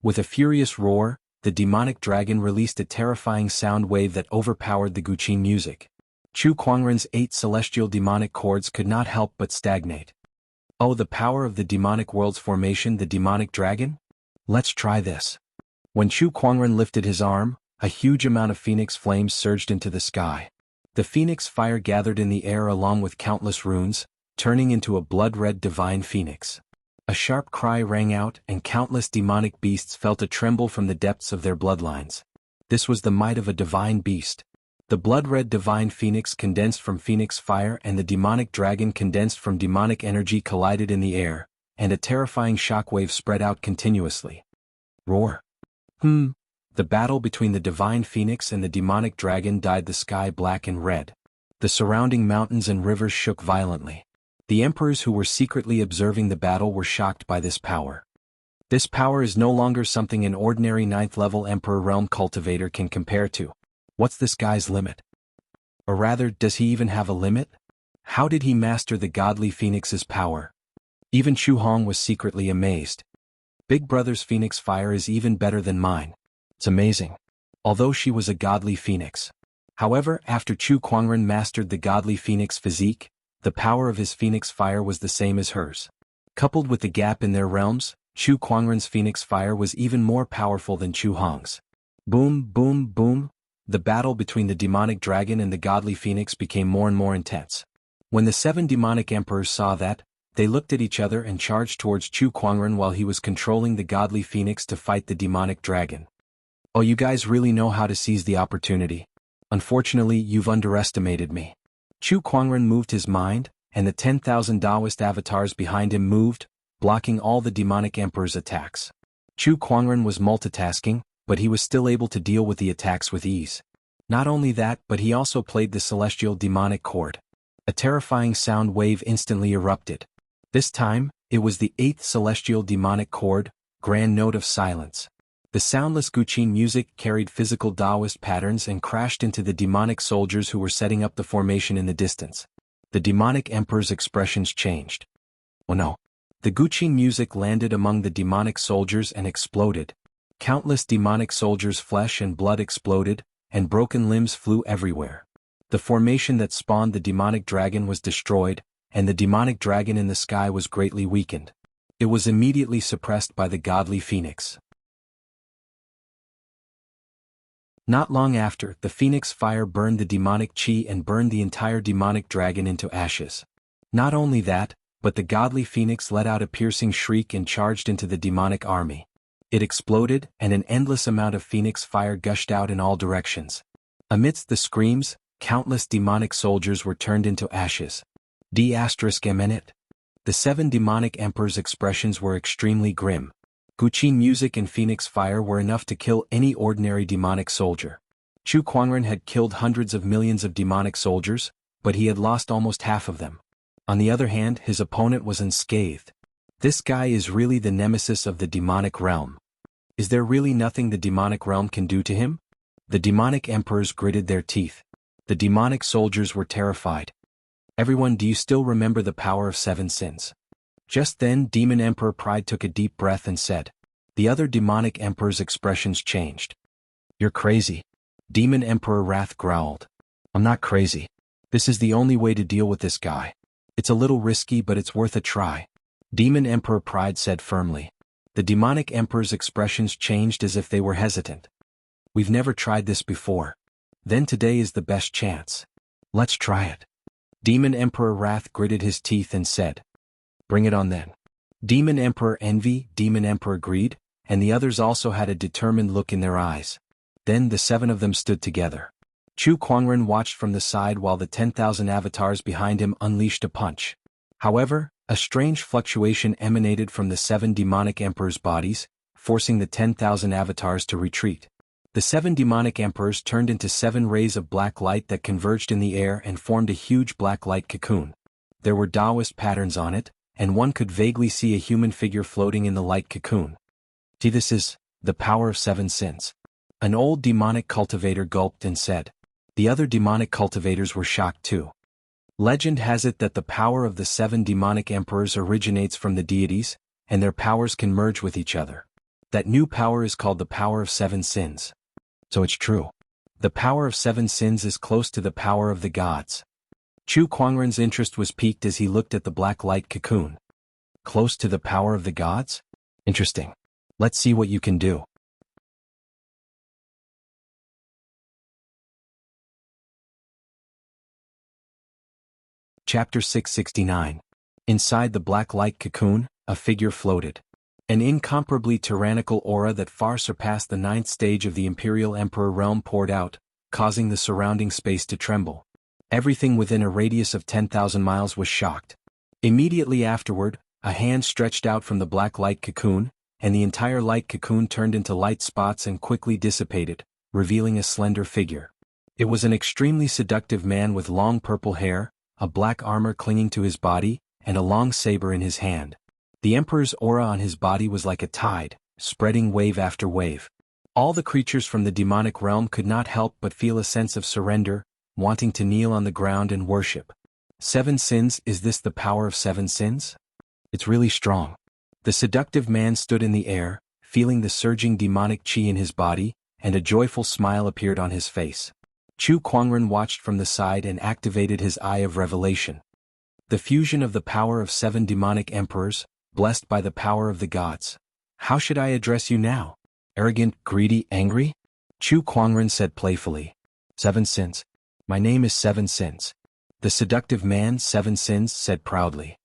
With a furious roar, the demonic dragon released a terrifying sound wave that overpowered the guqin music. Chu Kuangren's 8 celestial demonic chords could not help but stagnate. Oh, the power of the demonic world's formation, the demonic dragon? Let's try this. When Chu Kuangren lifted his arm, a huge amount of phoenix flames surged into the sky. The phoenix fire gathered in the air along with countless runes, turning into a blood-red divine phoenix. A sharp cry rang out, and countless demonic beasts felt a tremble from the depths of their bloodlines. This was the might of a divine beast. The blood-red divine phoenix condensed from phoenix fire and the demonic dragon condensed from demonic energy collided in the air, and a terrifying shockwave spread out continuously. Roar. The battle between the divine phoenix and the demonic dragon dyed the sky black and red. The surrounding mountains and rivers shook violently. The emperors who were secretly observing the battle were shocked by this power. This power is no longer something an ordinary 9th-level Emperor Realm cultivator can compare to. What's this guy's limit? Or rather, does he even have a limit? How did he master the godly phoenix's power? Even Chu Hong was secretly amazed. Big Brother's phoenix fire is even better than mine. It's amazing. Although she was a godly phoenix. However, after Chu Kuangren mastered the godly phoenix physique, the power of his phoenix fire was the same as hers. Coupled with the gap in their realms, Chu Kuangren's phoenix fire was even more powerful than Chu Hong's. Boom, boom, boom. The battle between the demonic dragon and the godly phoenix became more and more intense. When the 7 demonic emperors saw that, they looked at each other and charged towards Chu Kuangren while he was controlling the godly phoenix to fight the demonic dragon. Oh, you guys really know how to seize the opportunity. Unfortunately, you've underestimated me. Chu Kuangren moved his mind, and the 10,000 Taoist avatars behind him moved, blocking all the demonic emperor's attacks. Chu Kuangren was multitasking, but he was still able to deal with the attacks with ease. Not only that, but he also played the celestial demonic chord. A terrifying sound wave instantly erupted. This time, it was the 8th celestial demonic chord, Grand Note of Silence. The soundless Guqin music carried physical Taoist patterns and crashed into the demonic soldiers who were setting up the formation in the distance. The demonic emperor's expressions changed. Oh no. The Guqin music landed among the demonic soldiers and exploded. Countless demonic soldiers' flesh and blood exploded, and broken limbs flew everywhere. The formation that spawned the demonic dragon was destroyed, and the demonic dragon in the sky was greatly weakened. It was immediately suppressed by the godly phoenix. Not long after, the phoenix fire burned the demonic chi and burned the entire demonic dragon into ashes. Not only that, but the godly phoenix let out a piercing shriek and charged into the demonic army. It exploded, and an endless amount of phoenix fire gushed out in all directions. Amidst the screams, countless demonic soldiers were turned into ashes. The 7 demonic emperors' expressions were extremely grim. Guqin music and phoenix fire were enough to kill any ordinary demonic soldier. Chu Kuangren had killed hundreds of millions of demonic soldiers, but he had lost almost half of them. On the other hand, his opponent was unscathed. This guy is really the nemesis of the demonic realm. Is there really nothing the demonic realm can do to him? The demonic emperors gritted their teeth. The demonic soldiers were terrified. Everyone, do you still remember the power of 7 sins? Just then, Demon Emperor Pride took a deep breath and said. The other demonic emperor's expressions changed. You're crazy. Demon Emperor Wrath growled. I'm not crazy. This is the only way to deal with this guy. It's a little risky, but it's worth a try. Demon Emperor Pride said firmly. The demonic emperor's expressions changed as if they were hesitant. We've never tried this before. Then today is the best chance. Let's try it. Demon Emperor Wrath gritted his teeth and said. Bring it on then. Demon Emperor Envy, Demon Emperor Greed, and the others also had a determined look in their eyes. Then the 7 of them stood together. Chu Kuangren watched from the side while the 10,000 avatars behind him unleashed a punch. However, a strange fluctuation emanated from the 7 demonic emperors' bodies, forcing the 10,000 avatars to retreat. The 7 demonic emperors turned into 7 rays of black light that converged in the air and formed a huge black light cocoon. There were Taoist patterns on it, and one could vaguely see a human figure floating in the light cocoon. See, this is the power of 7 sins. An old demonic cultivator gulped and said. The other demonic cultivators were shocked too. Legend has it that the power of the 7 demonic emperors originates from the deities, and their powers can merge with each other. That new power is called the power of 7 sins. So it's true. The power of 7 sins is close to the power of the gods. Chu Kuangren's interest was piqued as he looked at the black light cocoon. Close to the power of the gods? Interesting. Let's see what you can do. Chapter 669. Inside the black light cocoon, a figure floated. An incomparably tyrannical aura that far surpassed the 9th stage of the Imperial Emperor realm poured out, causing the surrounding space to tremble. Everything within a radius of 10,000 miles was shocked. Immediately afterward, a hand stretched out from the black light cocoon, and the entire light cocoon turned into light spots and quickly dissipated, revealing a slender figure. It was an extremely seductive man with long purple hair, a black armor clinging to his body, and a long saber in his hand. The Emperor's aura on his body was like a tide, spreading wave after wave. All the creatures from the demonic realm could not help but feel a sense of surrender, wanting to kneel on the ground and worship. 7 sins, is this the power of 7 sins? It's really strong. The seductive man stood in the air, feeling the surging demonic chi in his body, and a joyful smile appeared on his face. Chu Kuangren watched from the side and activated his Eye of Revelation. The fusion of the power of 7 demonic emperors, blessed by the power of the gods. How should I address you now? Arrogant, greedy, angry? Chu Kuangren said playfully. 7 sins. My name is 7 sins. The seductive man, 7 sins, said proudly.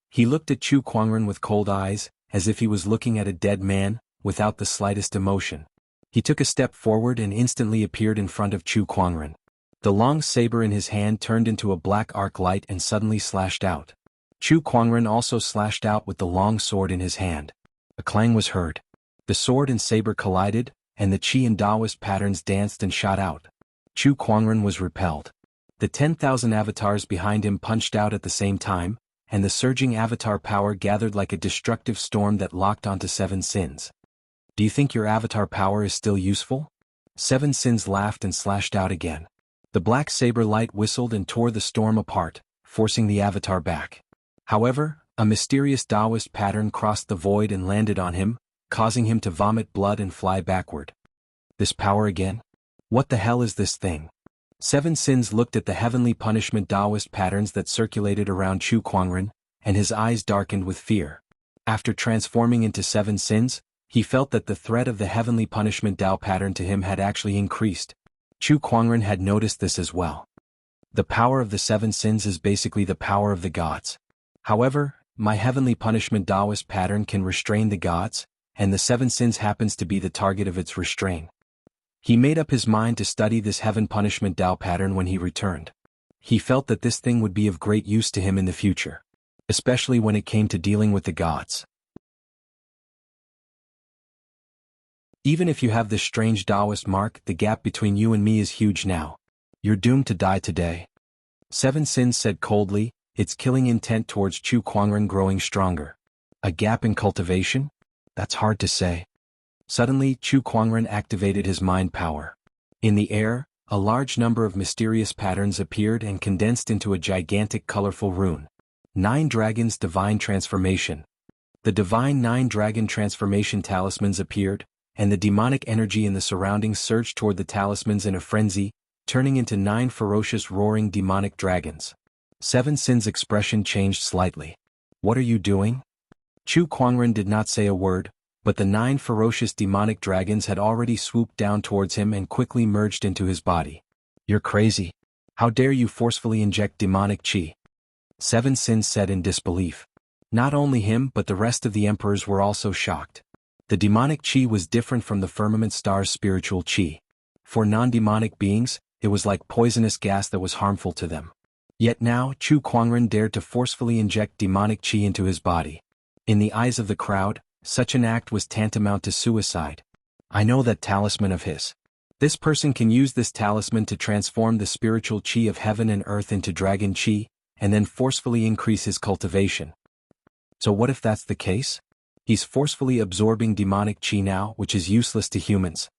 He looked at Chu Kuangren with cold eyes, as if he was looking at a dead man, without the slightest emotion. He took a step forward and instantly appeared in front of Chu Kuangren. The long saber in his hand turned into a black arc light and suddenly slashed out. Chu Kuangren also slashed out with the long sword in his hand. A clang was heard. The sword and saber collided, and the chi and Taoist patterns danced and shot out. Chu Kuangren was repelled. The 10,000 avatars behind him punched out at the same time, and the surging avatar power gathered like a destructive storm that locked onto 7 sins. Do you think your avatar power is still useful? Seven Sins laughed and slashed out again. The black saber light whistled and tore the storm apart, forcing the avatar back. However, a mysterious Taoist pattern crossed the void and landed on him, causing him to vomit blood and fly backward. This power again? What the hell is this thing? Seven Sins looked at the heavenly punishment Taoist patterns that circulated around Chu Kuangren, and his eyes darkened with fear. After transforming into Seven Sins, he felt that the threat of the heavenly punishment Tao pattern to him had actually increased. Chu Kuangren had noticed this as well. The power of the Seven Sins is basically the power of the gods. However, my heavenly punishment Taoist pattern can restrain the gods, and the Seven Sins happens to be the target of its restraint. He made up his mind to study this heaven punishment Tao pattern when he returned. He felt that this thing would be of great use to him in the future, especially when it came to dealing with the gods. Even if you have this strange Taoist mark, the gap between you and me is huge now. You're doomed to die today. Seven Sins said coldly, its killing intent towards Chu Kuangren growing stronger. A gap in cultivation? That's hard to say. Suddenly, Chu Kuangren activated his mind power. In the air, a large number of mysterious patterns appeared and condensed into a gigantic colorful rune. 9 Dragons Divine Transformation. The divine 9 Dragon Transformation talismans appeared, and the demonic energy in the surroundings surged toward the talismans in a frenzy, turning into 9 ferocious roaring demonic dragons. Seven Sins' expression changed slightly. What are you doing? Chu Kuangren did not say a word, but the 9 ferocious demonic dragons had already swooped down towards him and quickly merged into his body. You're crazy. How dare you forcefully inject demonic chi? Seven Sins said in disbelief. Not only him but the rest of the emperors were also shocked. The demonic chi was different from the firmament star's spiritual chi. For non-demonic beings, it was like poisonous gas that was harmful to them. Yet now Chu Kuangren dared to forcefully inject demonic chi into his body. In the eyes of the crowd, such an act was tantamount to suicide. I know that talisman of his. This person can use this talisman to transform the spiritual chi of heaven and earth into dragon chi, and then forcefully increase his cultivation. So what if that's the case? He's forcefully absorbing demonic chi now, which is useless to humans.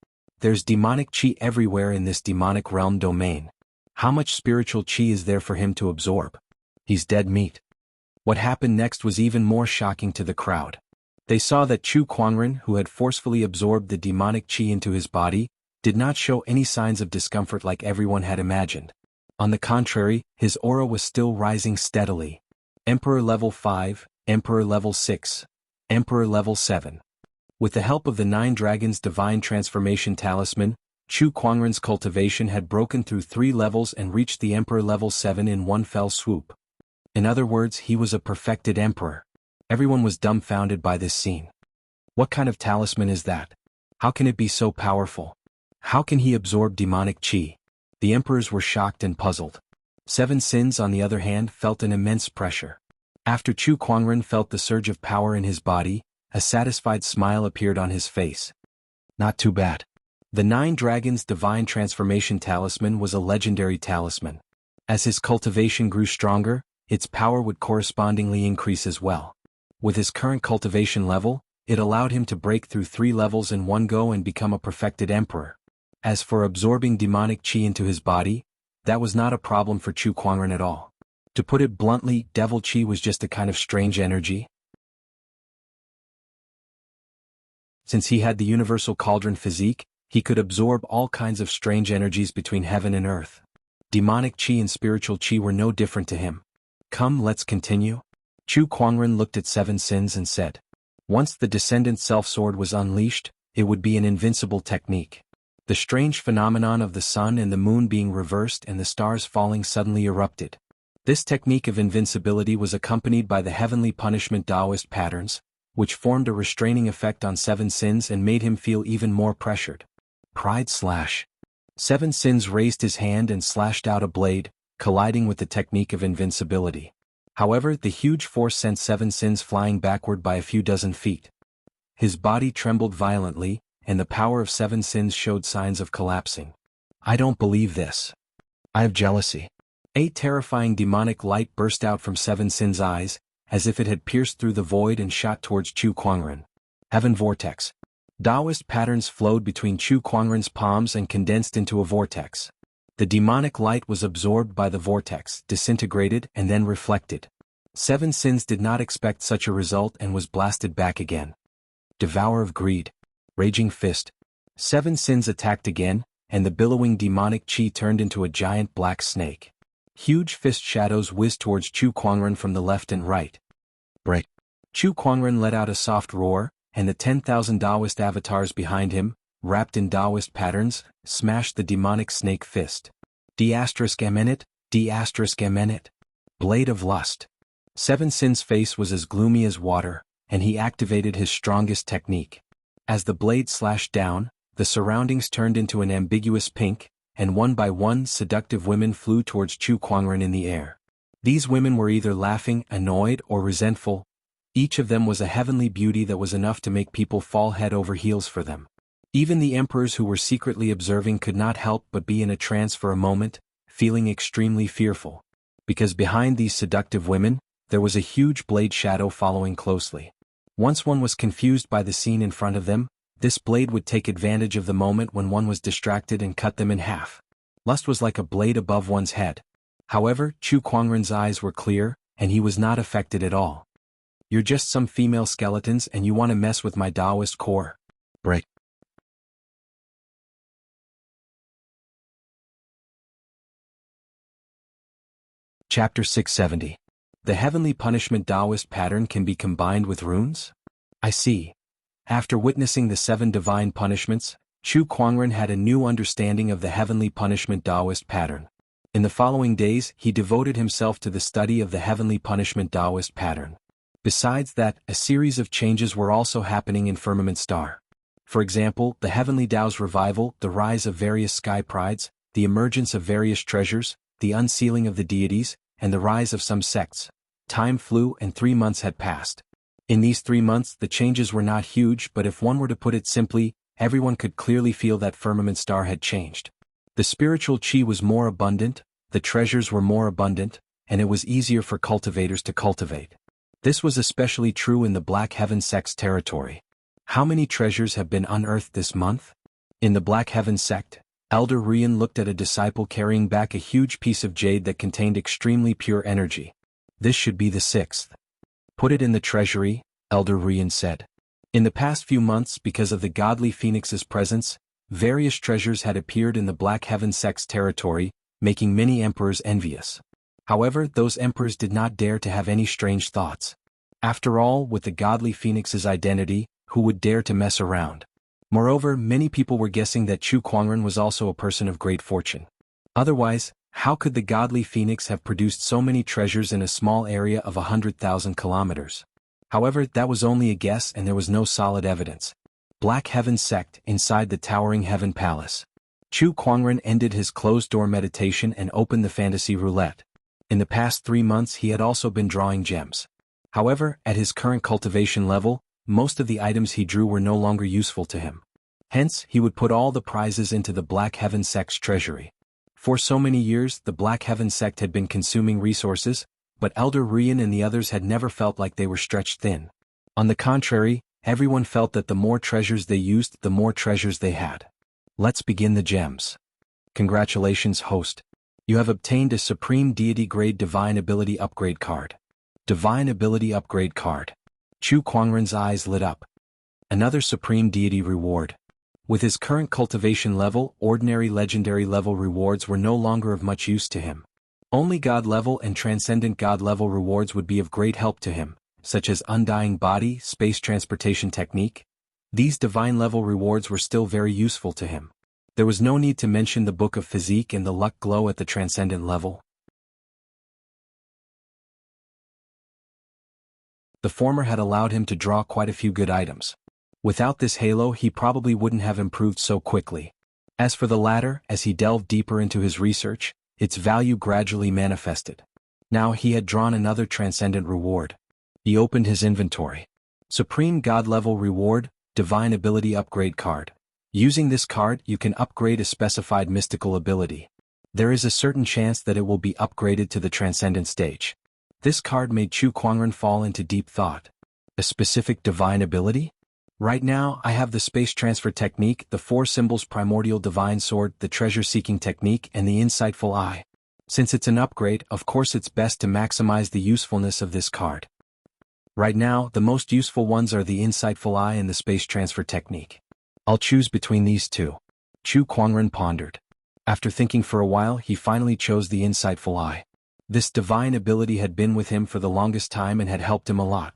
There's demonic chi everywhere in this demonic realm domain. How much spiritual chi is there for him to absorb? He's dead meat. What happened next was even more shocking to the crowd. They saw that Chu Kuangren, who had forcefully absorbed the demonic chi into his body, did not show any signs of discomfort like everyone had imagined. On the contrary, his aura was still rising steadily. Emperor level 5, Emperor level 6, Emperor level 7. With the help of the 9 Dragons Divine Transformation Talisman, Chu Kuangren's cultivation had broken through 3 levels and reached the Emperor level 7 in one fell swoop. In other words, he was a perfected emperor. Everyone was dumbfounded by this scene. What kind of talisman is that? How can it be so powerful? How can he absorb demonic chi? The emperors were shocked and puzzled. Seven Sins, on the other hand, felt an immense pressure. After Chu Kuangren felt the surge of power in his body, a satisfied smile appeared on his face. Not too bad. The 9 Dragons Divine Transformation Talisman was a legendary talisman. As his cultivation grew stronger, its power would correspondingly increase as well. With his current cultivation level, it allowed him to break through 3 levels in one go and become a perfected emperor. As for absorbing demonic chi into his body, that was not a problem for Chu Kuangren at all. To put it bluntly, devil chi was just a kind of strange energy. Since he had the universal cauldron physique, he could absorb all kinds of strange energies between heaven and earth. Demonic chi and spiritual chi were no different to him. Come, let's continue. Chu Kuangren looked at Seven Sins and said, once the Descendant Self-Sword was unleashed, it would be an invincible technique. The strange phenomenon of the sun and the moon being reversed and the stars falling suddenly erupted. This technique of invincibility was accompanied by the heavenly punishment Taoist patterns, which formed a restraining effect on Seven Sins and made him feel even more pressured. Pride slash. Seven Sins raised his hand and slashed out a blade, colliding with the technique of invincibility. However, the huge force sent Seven Sins flying backward by a few dozen feet. His body trembled violently, and the power of Seven Sins showed signs of collapsing. I don't believe this. I have jealousy. A terrifying demonic light burst out from Seven Sins' eyes, as if it had pierced through the void and shot towards Chu Kuangren. Heaven Vortex. Taoist patterns flowed between Chu Kuangren's palms and condensed into a vortex. The demonic light was absorbed by the vortex, disintegrated and then reflected. 7 Sins did not expect such a result and was blasted back again. Devourer of Greed. Raging Fist. 7 Sins attacked again, and the billowing demonic chi turned into a giant black snake. Huge fist shadows whizzed towards Chu Kuangren from the left and right. Break. Chu Kuangren let out a soft roar, and the 10,000 Taoist avatars behind him, wrapped in Taoist patterns, smashed the demonic snake fist. D*Amenit, D*Amenit. Blade of Lust. 7 Sin's face was as gloomy as water, and he activated his strongest technique. As the blade slashed down, the surroundings turned into an ambiguous pink, and one by one seductive women flew towards Chu Kuangren in the air. These women were either laughing, annoyed, or resentful. Each of them was a heavenly beauty that was enough to make people fall head over heels for them. Even the emperors who were secretly observing could not help but be in a trance for a moment, feeling extremely fearful. Because behind these seductive women, there was a huge blade shadow following closely. Once one was confused by the scene in front of them, this blade would take advantage of the moment when one was distracted and cut them in half. Lust was like a blade above one's head. However, Chu Kuangren's eyes were clear, and he was not affected at all. You're just some female skeletons and you want to mess with my Taoist core. Break. Chapter 670. The heavenly punishment Taoist pattern can be combined with runes? I see. After witnessing the 7 divine punishments, Chu Kuangren had a new understanding of the heavenly punishment Taoist pattern. In the following days, he devoted himself to the study of the heavenly punishment Taoist pattern. Besides that, a series of changes were also happening in Firmament Star. For example, the heavenly Tao's revival, the rise of various sky prides, the emergence of various treasures, the unsealing of the deities, and the rise of some sects. Time flew and 3 months had passed. In these 3 months the changes were not huge, but if one were to put it simply, everyone could clearly feel that Firmament Star had changed. The spiritual chi was more abundant, the treasures were more abundant, and it was easier for cultivators to cultivate. This was especially true in the Black Heaven sect's territory. How many treasures have been unearthed this month? In the Black Heaven sect, Elder Rian looked at a disciple carrying back a huge piece of jade that contained extremely pure energy. This should be the 6th. Put it in the treasury, Elder Rian said. In the past few months, because of the godly phoenix's presence, various treasures had appeared in the Black Heaven sect's territory, making many emperors envious. However, those emperors did not dare to have any strange thoughts. After all, with the godly phoenix's identity, who would dare to mess around? Moreover, many people were guessing that Chu Kuangren was also a person of great fortune. Otherwise, how could the godly phoenix have produced so many treasures in a small area of 100,000 kilometers? However, that was only a guess and there was no solid evidence. Black Heaven sect inside the towering Heaven Palace. Chu Kuangren ended his closed-door meditation and opened the fantasy roulette. In the past 3 months he had also been drawing gems. However, at his current cultivation level, most of the items he drew were no longer useful to him. Hence, he would put all the prizes into the Black Heaven sect's treasury. For so many years, the Black Heaven sect had been consuming resources, but Elder Rian and the others had never felt like they were stretched thin. On the contrary, everyone felt that the more treasures they used, the more treasures they had. Let's begin the gems. Congratulations, host. You have obtained a Supreme Deity Grade Divine Ability Upgrade card. Divine Ability Upgrade card. Chu Kuangren's eyes lit up. Another Supreme Deity reward. With his current cultivation level, ordinary legendary level rewards were no longer of much use to him. Only God level and transcendent God level rewards would be of great help to him, such as Undying Body, Space Transportation Technique. These divine level rewards were still very useful to him. There was no need to mention the Book of Physique and the Luck Glow at the transcendent level. The former had allowed him to draw quite a few good items. Without this halo he probably wouldn't have improved so quickly. As for the latter, as he delved deeper into his research, its value gradually manifested. Now he had drawn another transcendent reward. He opened his inventory. Supreme God level reward, Divine Ability Upgrade card. Using this card you can upgrade a specified mystical ability. There is a certain chance that it will be upgraded to the transcendent stage. This card made Chu Kuangren fall into deep thought. A specific divine ability? Right now, I have the space transfer technique, the 4 symbols primordial divine sword, the treasure-seeking technique, and the insightful eye. Since it's an upgrade, of course it's best to maximize the usefulness of this card. Right now, the most useful ones are the insightful eye and the space transfer technique. I'll choose between these two. Chu Kuangren pondered. After thinking for a while, he finally chose the insightful eye. This divine ability had been with him for the longest time and had helped him a lot.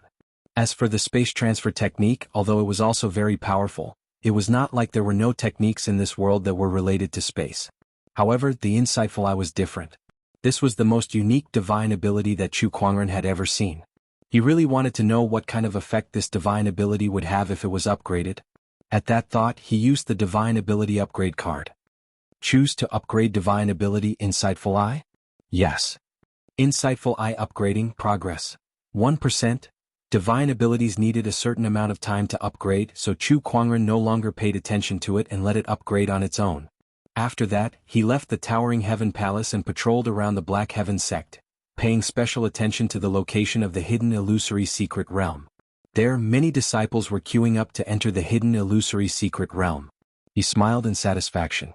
As for the space transfer technique, although it was also very powerful, it was not like there were no techniques in this world that were related to space. However, the insightful eye was different. This was the most unique divine ability that Chu Kuangren had ever seen. He really wanted to know what kind of effect this divine ability would have if it was upgraded. At that thought, he used the divine ability upgrade card. Choose to upgrade divine ability insightful eye? Yes. Insightful eye upgrading progress. 1%. Divine abilities needed a certain amount of time to upgrade, so Chu Kuangren no longer paid attention to it and let it upgrade on its own. After that, he left the Towering Heaven Palace and patrolled around the Black Heaven sect, paying special attention to the location of the hidden illusory secret realm. There, many disciples were queuing up to enter the hidden illusory secret realm. He smiled in satisfaction.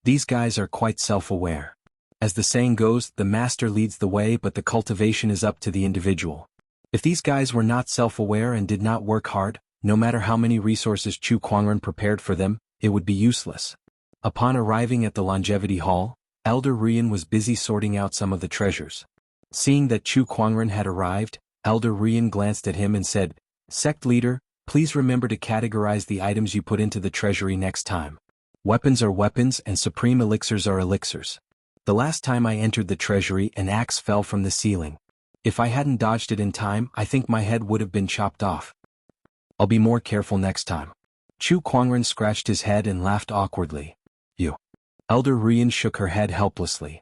These guys are quite self-aware. As the saying goes, the master leads the way, but the cultivation is up to the individual. If these guys were not self-aware and did not work hard, no matter how many resources Chu Kuangren prepared for them, it would be useless. Upon arriving at the Longevity Hall, Elder Rian was busy sorting out some of the treasures. Seeing that Chu Kuangren had arrived, Elder Rian glanced at him and said, "Sect leader, please remember to categorize the items you put into the treasury next time. Weapons are weapons and supreme elixirs are elixirs. The last time I entered the treasury, an axe fell from the ceiling. If I hadn't dodged it in time, I think my head would have been chopped off. I'll be more careful next time." Chu Kuangren scratched his head and laughed awkwardly. "You." Elder Rian shook her head helplessly.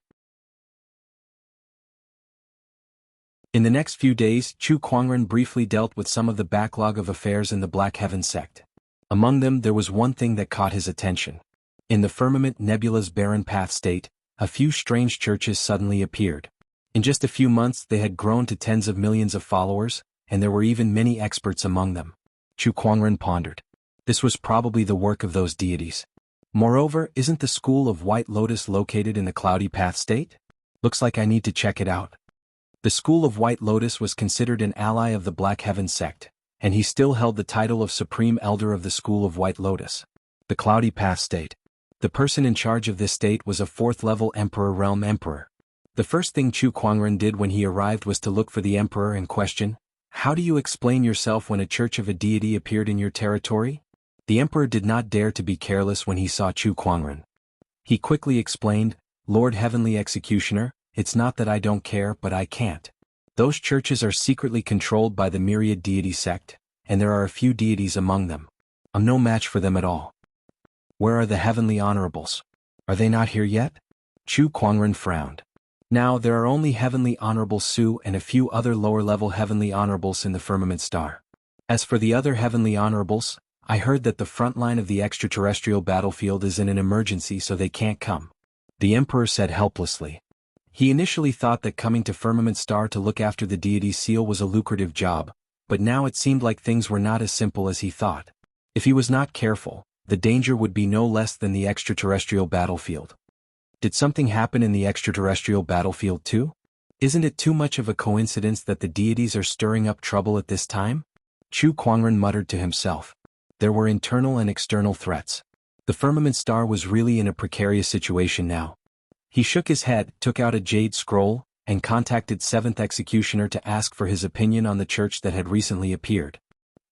In the next few days, Chu Kuangren briefly dealt with some of the backlog of affairs in the Black Heaven sect. Among them, there was one thing that caught his attention. In the Firmament Nebula's barren path state, a few strange churches suddenly appeared. In just a few months they had grown to tens of millions of followers, and there were even many experts among them. Chu Kuangren pondered. This was probably the work of those deities. Moreover, isn't the School of White Lotus located in the Cloudy Path state? Looks like I need to check it out. The School of White Lotus was considered an ally of the Black Heaven sect, and he still held the title of Supreme Elder of the School of White Lotus. The Cloudy Path state. The person in charge of this state was a 4th-level Emperor Realm Emperor. The first thing Chu Kuangren did when he arrived was to look for the Emperor and question, "How do you explain yourself when a church of a deity appeared in your territory?" The Emperor did not dare to be careless when he saw Chu Kuangren. He quickly explained, "Lord Heavenly Executioner, it's not that I don't care, but I can't. Those churches are secretly controlled by the Myriad Deity sect, and there are a few deities among them. I'm no match for them at all." "Where are the Heavenly Honorables? Are they not here yet?" Chu Kuangren frowned. Now there are only Heavenly Honorable Su and a few other lower-level Heavenly Honorables in the Firmament Star. As for the other Heavenly Honorables, I heard that the front line of the extraterrestrial battlefield is in an emergency, so they can't come," the Emperor said helplessly. He initially thought that coming to Firmament Star to look after the deity seal was a lucrative job, but now it seemed like things were not as simple as he thought. If he was not careful, the danger would be no less than the extraterrestrial battlefield. Did something happen in the extraterrestrial battlefield too? Isn't it too much of a coincidence that the deities are stirring up trouble at this time? Chu Kuangren muttered to himself. There were internal and external threats. The Firmament Star was really in a precarious situation now. He shook his head, took out a jade scroll, and contacted 7th Executioner to ask for his opinion on the church that had recently appeared.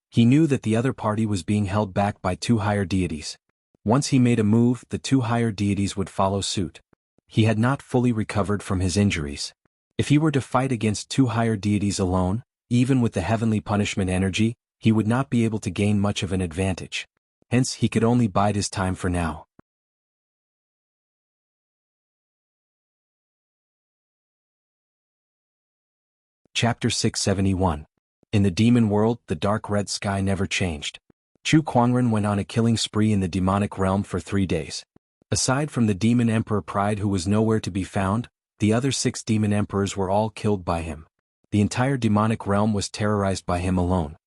He knew that the other party was being held back by 2 higher deities. Once he made a move, the 2 higher deities would follow suit. He had not fully recovered from his injuries. If he were to fight against 2 higher deities alone, even with the heavenly punishment energy, he would not be able to gain much of an advantage. Hence, he could only bide his time for now. Chapter 671. In the demon world, the dark red sky never changed. Chu Kuangren went on a killing spree in the demonic realm for 3 days. Aside from the demon emperor Pride, who was nowhere to be found, the other 6 demon emperors were all killed by him. The entire demonic realm was terrorized by him alone.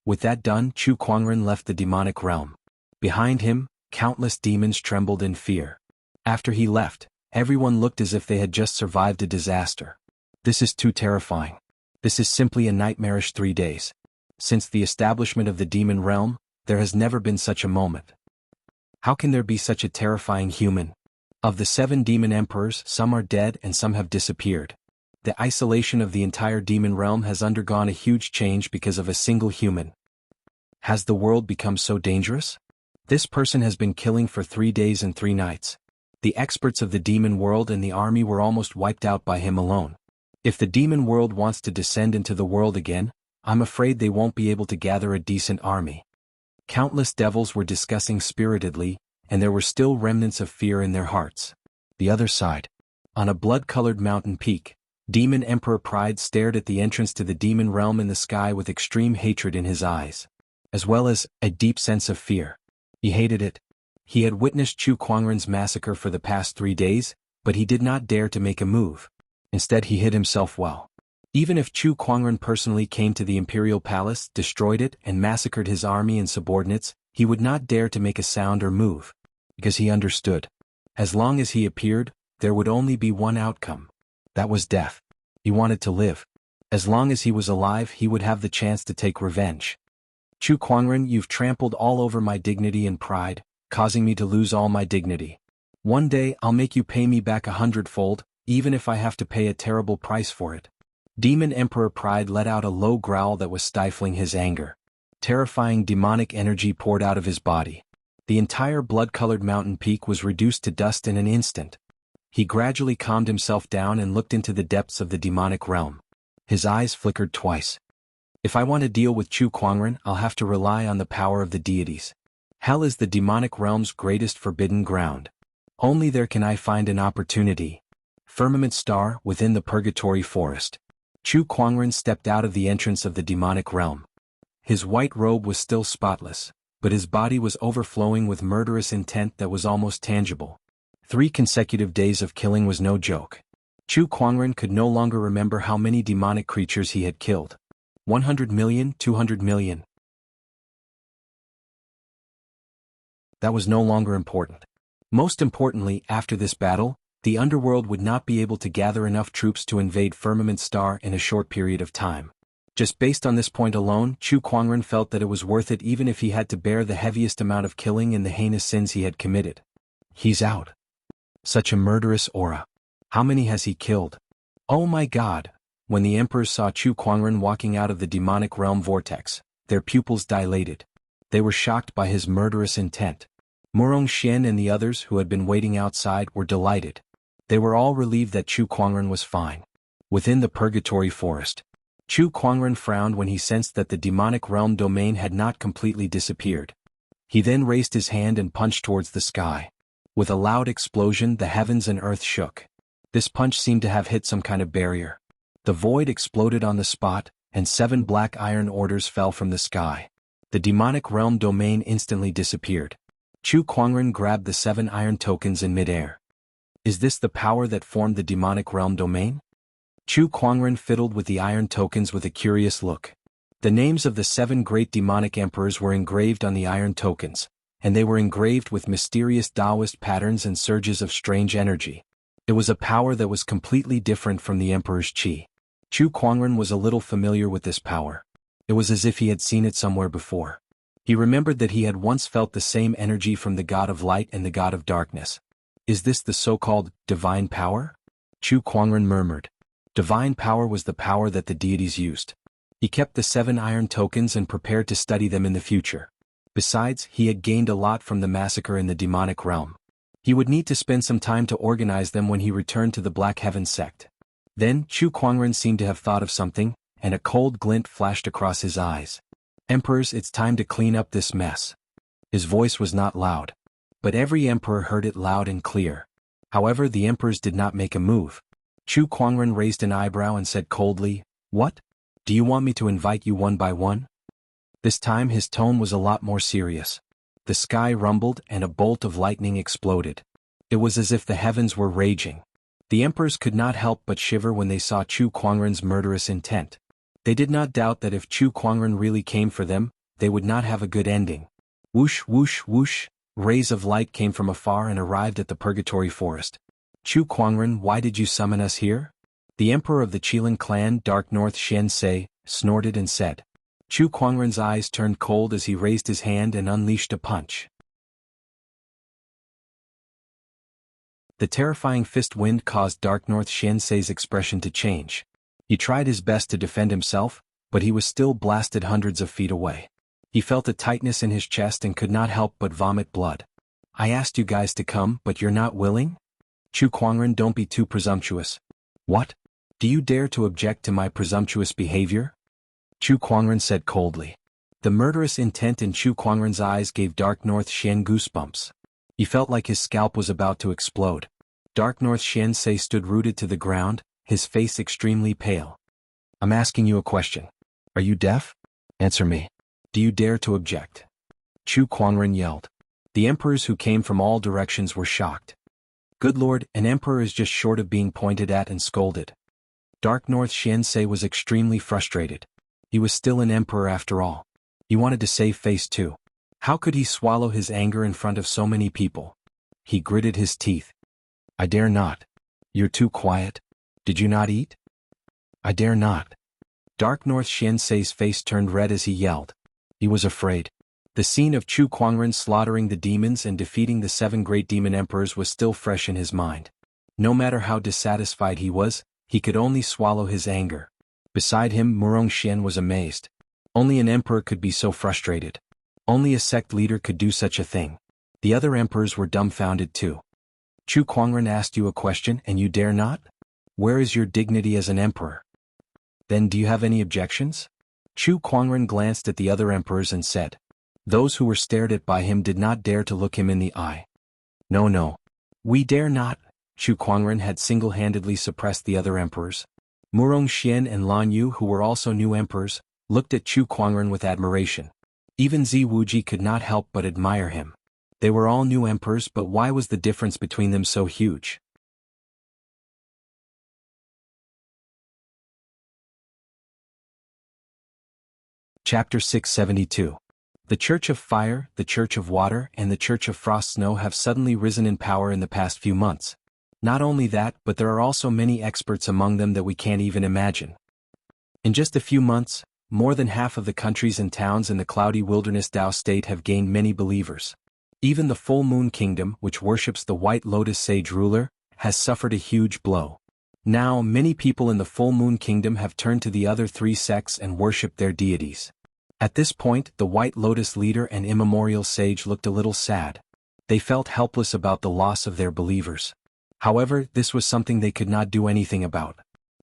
With that done, Chu Kuangren left the demonic realm. Behind him, countless demons trembled in fear. After he left, everyone looked as if they had just survived a disaster. This is too terrifying. This is simply a nightmarish 3 days. Since the establishment of the demon realm, there has never been such a moment. How can there be such a terrifying human? Of the 7 demon emperors, some are dead and some have disappeared. The isolation of the entire demon realm has undergone a huge change because of a single human. Has the world become so dangerous? This person has been killing for 3 days and 3 nights. The experts of the demon world and the army were almost wiped out by him alone. If the demon world wants to descend into the world again, I'm afraid they won't be able to gather a decent army. Countless devils were discussing spiritedly, and there were still remnants of fear in their hearts. The other side. On a blood-colored mountain peak, Demon Emperor Pride stared at the entrance to the demon realm in the sky with extreme hatred in his eyes, as well as a deep sense of fear. He hated it. He had witnessed Chu Kuangren's massacre for the past 3 days, but he did not dare to make a move. Instead he hid himself well. Even if Chu Kuangren personally came to the imperial palace, destroyed it, and massacred his army and subordinates, he would not dare to make a sound or move. Because he understood. As long as he appeared, there would only be one outcome. That was death. He wanted to live. As long as he was alive, he would have the chance to take revenge. Chu Kuangren, you've trampled all over my dignity and pride, causing me to lose all my dignity. One day I'll make you pay me back 100-fold, even if I have to pay a terrible price for it. Demon Emperor Pride let out a low growl that was stifling his anger. Terrifying demonic energy poured out of his body. The entire blood-colored mountain peak was reduced to dust in an instant. He gradually calmed himself down and looked into the depths of the demonic realm. His eyes flickered twice. If I want to deal with Chu Kuangren, I'll have to rely on the power of the deities. Hell is the demonic realm's greatest forbidden ground. Only there can I find an opportunity. Firmament Star within the Purgatory Forest. Chu Kuangren stepped out of the entrance of the demonic realm. His white robe was still spotless, but his body was overflowing with murderous intent that was almost tangible. 3 consecutive days of killing was no joke. Chu Kuangren could no longer remember how many demonic creatures he had killed. 100 million, 200 million. That was no longer important. Most importantly, after this battle, the underworld would not be able to gather enough troops to invade Firmament Star in a short period of time. Just based on this point alone, Chu Kuangren felt that it was worth it even if he had to bear the heaviest amount of killing and the heinous sins he had committed. He's out. Such a murderous aura. How many has he killed? Oh my God! When the emperors saw Chu Kuangren walking out of the demonic realm vortex, their pupils dilated. They were shocked by his murderous intent. Murong Xian and the others who had been waiting outside were delighted. They were all relieved that Chu Kuangren was fine. Within the Purgatory Forest, Chu Kuangren frowned when he sensed that the demonic realm domain had not completely disappeared. He then raised his hand and punched towards the sky. With a loud explosion, the heavens and earth shook. This punch seemed to have hit some kind of barrier. The void exploded on the spot, and 7 black iron orders fell from the sky. The demonic realm domain instantly disappeared. Chu Kuangren grabbed the 7 iron tokens in midair. Is this the power that formed the demonic realm domain? Chu Kuangren fiddled with the iron tokens with a curious look. The names of the 7 great demonic emperors were engraved on the iron tokens, and they were engraved with mysterious Taoist patterns and surges of strange energy. It was a power that was completely different from the emperor's qi. Chu Kuangren was a little familiar with this power. It was as if he had seen it somewhere before. He remembered that he had once felt the same energy from the god of light and the god of darkness. Is this the so-called divine power? Chu Kuangren murmured. Divine power was the power that the deities used. He kept the 7 iron tokens and prepared to study them in the future. Besides, he had gained a lot from the massacre in the demonic realm. He would need to spend some time to organize them when he returned to the Black Heaven sect. Then, Chu Kuangren seemed to have thought of something, and a cold glint flashed across his eyes. Emperors, it's time to clean up this mess. His voice was not loud, but every emperor heard it loud and clear. However, the emperors did not make a move. Chu Kuangren raised an eyebrow and said coldly, "What? Do you want me to invite you one by one?" This time his tone was a lot more serious. The sky rumbled and a bolt of lightning exploded. It was as if the heavens were raging. The emperors could not help but shiver when they saw Chu Kuangren's murderous intent. They did not doubt that if Chu Kuangren really came for them, they would not have a good ending. Whoosh whoosh whoosh, rays of light came from afar and arrived at the Purgatory Forest. Chu Kuangren, why did you summon us here? The emperor of the Qilin clan, Dark North Xianxei, snorted and said. Chu Kuangren's eyes turned cold as he raised his hand and unleashed a punch. The terrifying fist wind caused Dark North Xianxei's expression to change. He tried his best to defend himself, but he was still blasted hundreds of feet away. He felt a tightness in his chest and could not help but vomit blood. I asked you guys to come, but you're not willing? Chu Kuangren, don't be too presumptuous. What? Do you dare to object to my presumptuous behavior? Chu Kuangren said coldly. The murderous intent in Chu Kuangren's eyes gave Dark North Xian goosebumps. He felt like his scalp was about to explode. Dark North Xianxei stood rooted to the ground, his face extremely pale. I'm asking you a question. Are you deaf? Answer me. Do you dare to object? Chu Kuangren yelled. The emperors who came from all directions were shocked. Good lord, an emperor is just short of being pointed at and scolded. Dark North Xianxei was extremely frustrated. He was still an emperor after all. He wanted to save face too. How could he swallow his anger in front of so many people? He gritted his teeth. I dare not. You're too quiet. Did you not eat? I dare not. Dark North Xianxei's face turned red as he yelled. He was afraid. The scene of Chu Kuangren slaughtering the demons and defeating the 7 great demon emperors was still fresh in his mind. No matter how dissatisfied he was, he could only swallow his anger. Beside him, Murongxian was amazed. Only an emperor could be so frustrated. Only a sect leader could do such a thing. The other emperors were dumbfounded too. Chu Kuangren asked you a question and you dare not? Where is your dignity as an emperor? Then do you have any objections? Chu Kuangren glanced at the other emperors and said. Those who were stared at by him did not dare to look him in the eye. No. We dare not. Chu Kuangren had single-handedly suppressed the other emperors. Murongxian and Lan Yu, who were also new emperors, looked at Chu Kuangren with admiration. Even Zi Wuji could not help but admire him. They were all new emperors, but why was the difference between them so huge? Chapter 672. The Church of Fire, the Church of Water, and the Church of Frost Snow have suddenly risen in power in the past few months. Not only that, but there are also many experts among them that we can't even imagine. In just a few months, more than half of the countries and towns in the cloudy wilderness Dao state have gained many believers. Even the Full Moon Kingdom, which worships the White Lotus Sage ruler, has suffered a huge blow. Now, many people in the Full Moon Kingdom have turned to the other 3 sects and worship their deities. At this point, the White Lotus leader and immemorial sage looked a little sad. They felt helpless about the loss of their believers. However, this was something they could not do anything about.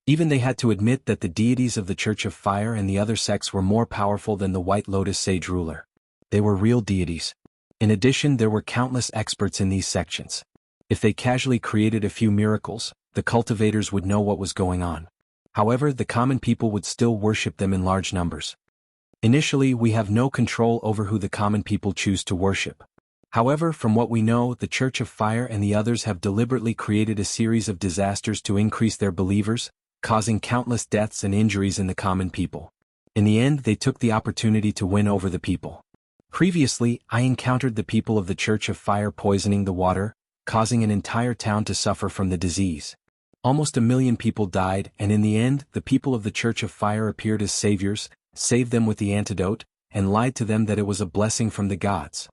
Even they had to admit that the deities of the Church of Fire and the other sects were more powerful than the White Lotus Sage ruler. They were real deities. In addition, there were countless experts in these sections. If they casually created a few miracles, the cultivators would know what was going on. However, the common people would still worship them in large numbers. Initially, we have no control over who the common people choose to worship. However, from what we know, the Church of Fire and the others have deliberately created a series of disasters to increase their believers, causing countless deaths and injuries in the common people. In the end, they took the opportunity to win over the people. Previously, I encountered the people of the Church of Fire poisoning the water, causing an entire town to suffer from the disease. Almost 1 million people died, and in the end, the people of the Church of Fire appeared as saviors, saved them with the antidote, and lied to them that it was a blessing from the gods.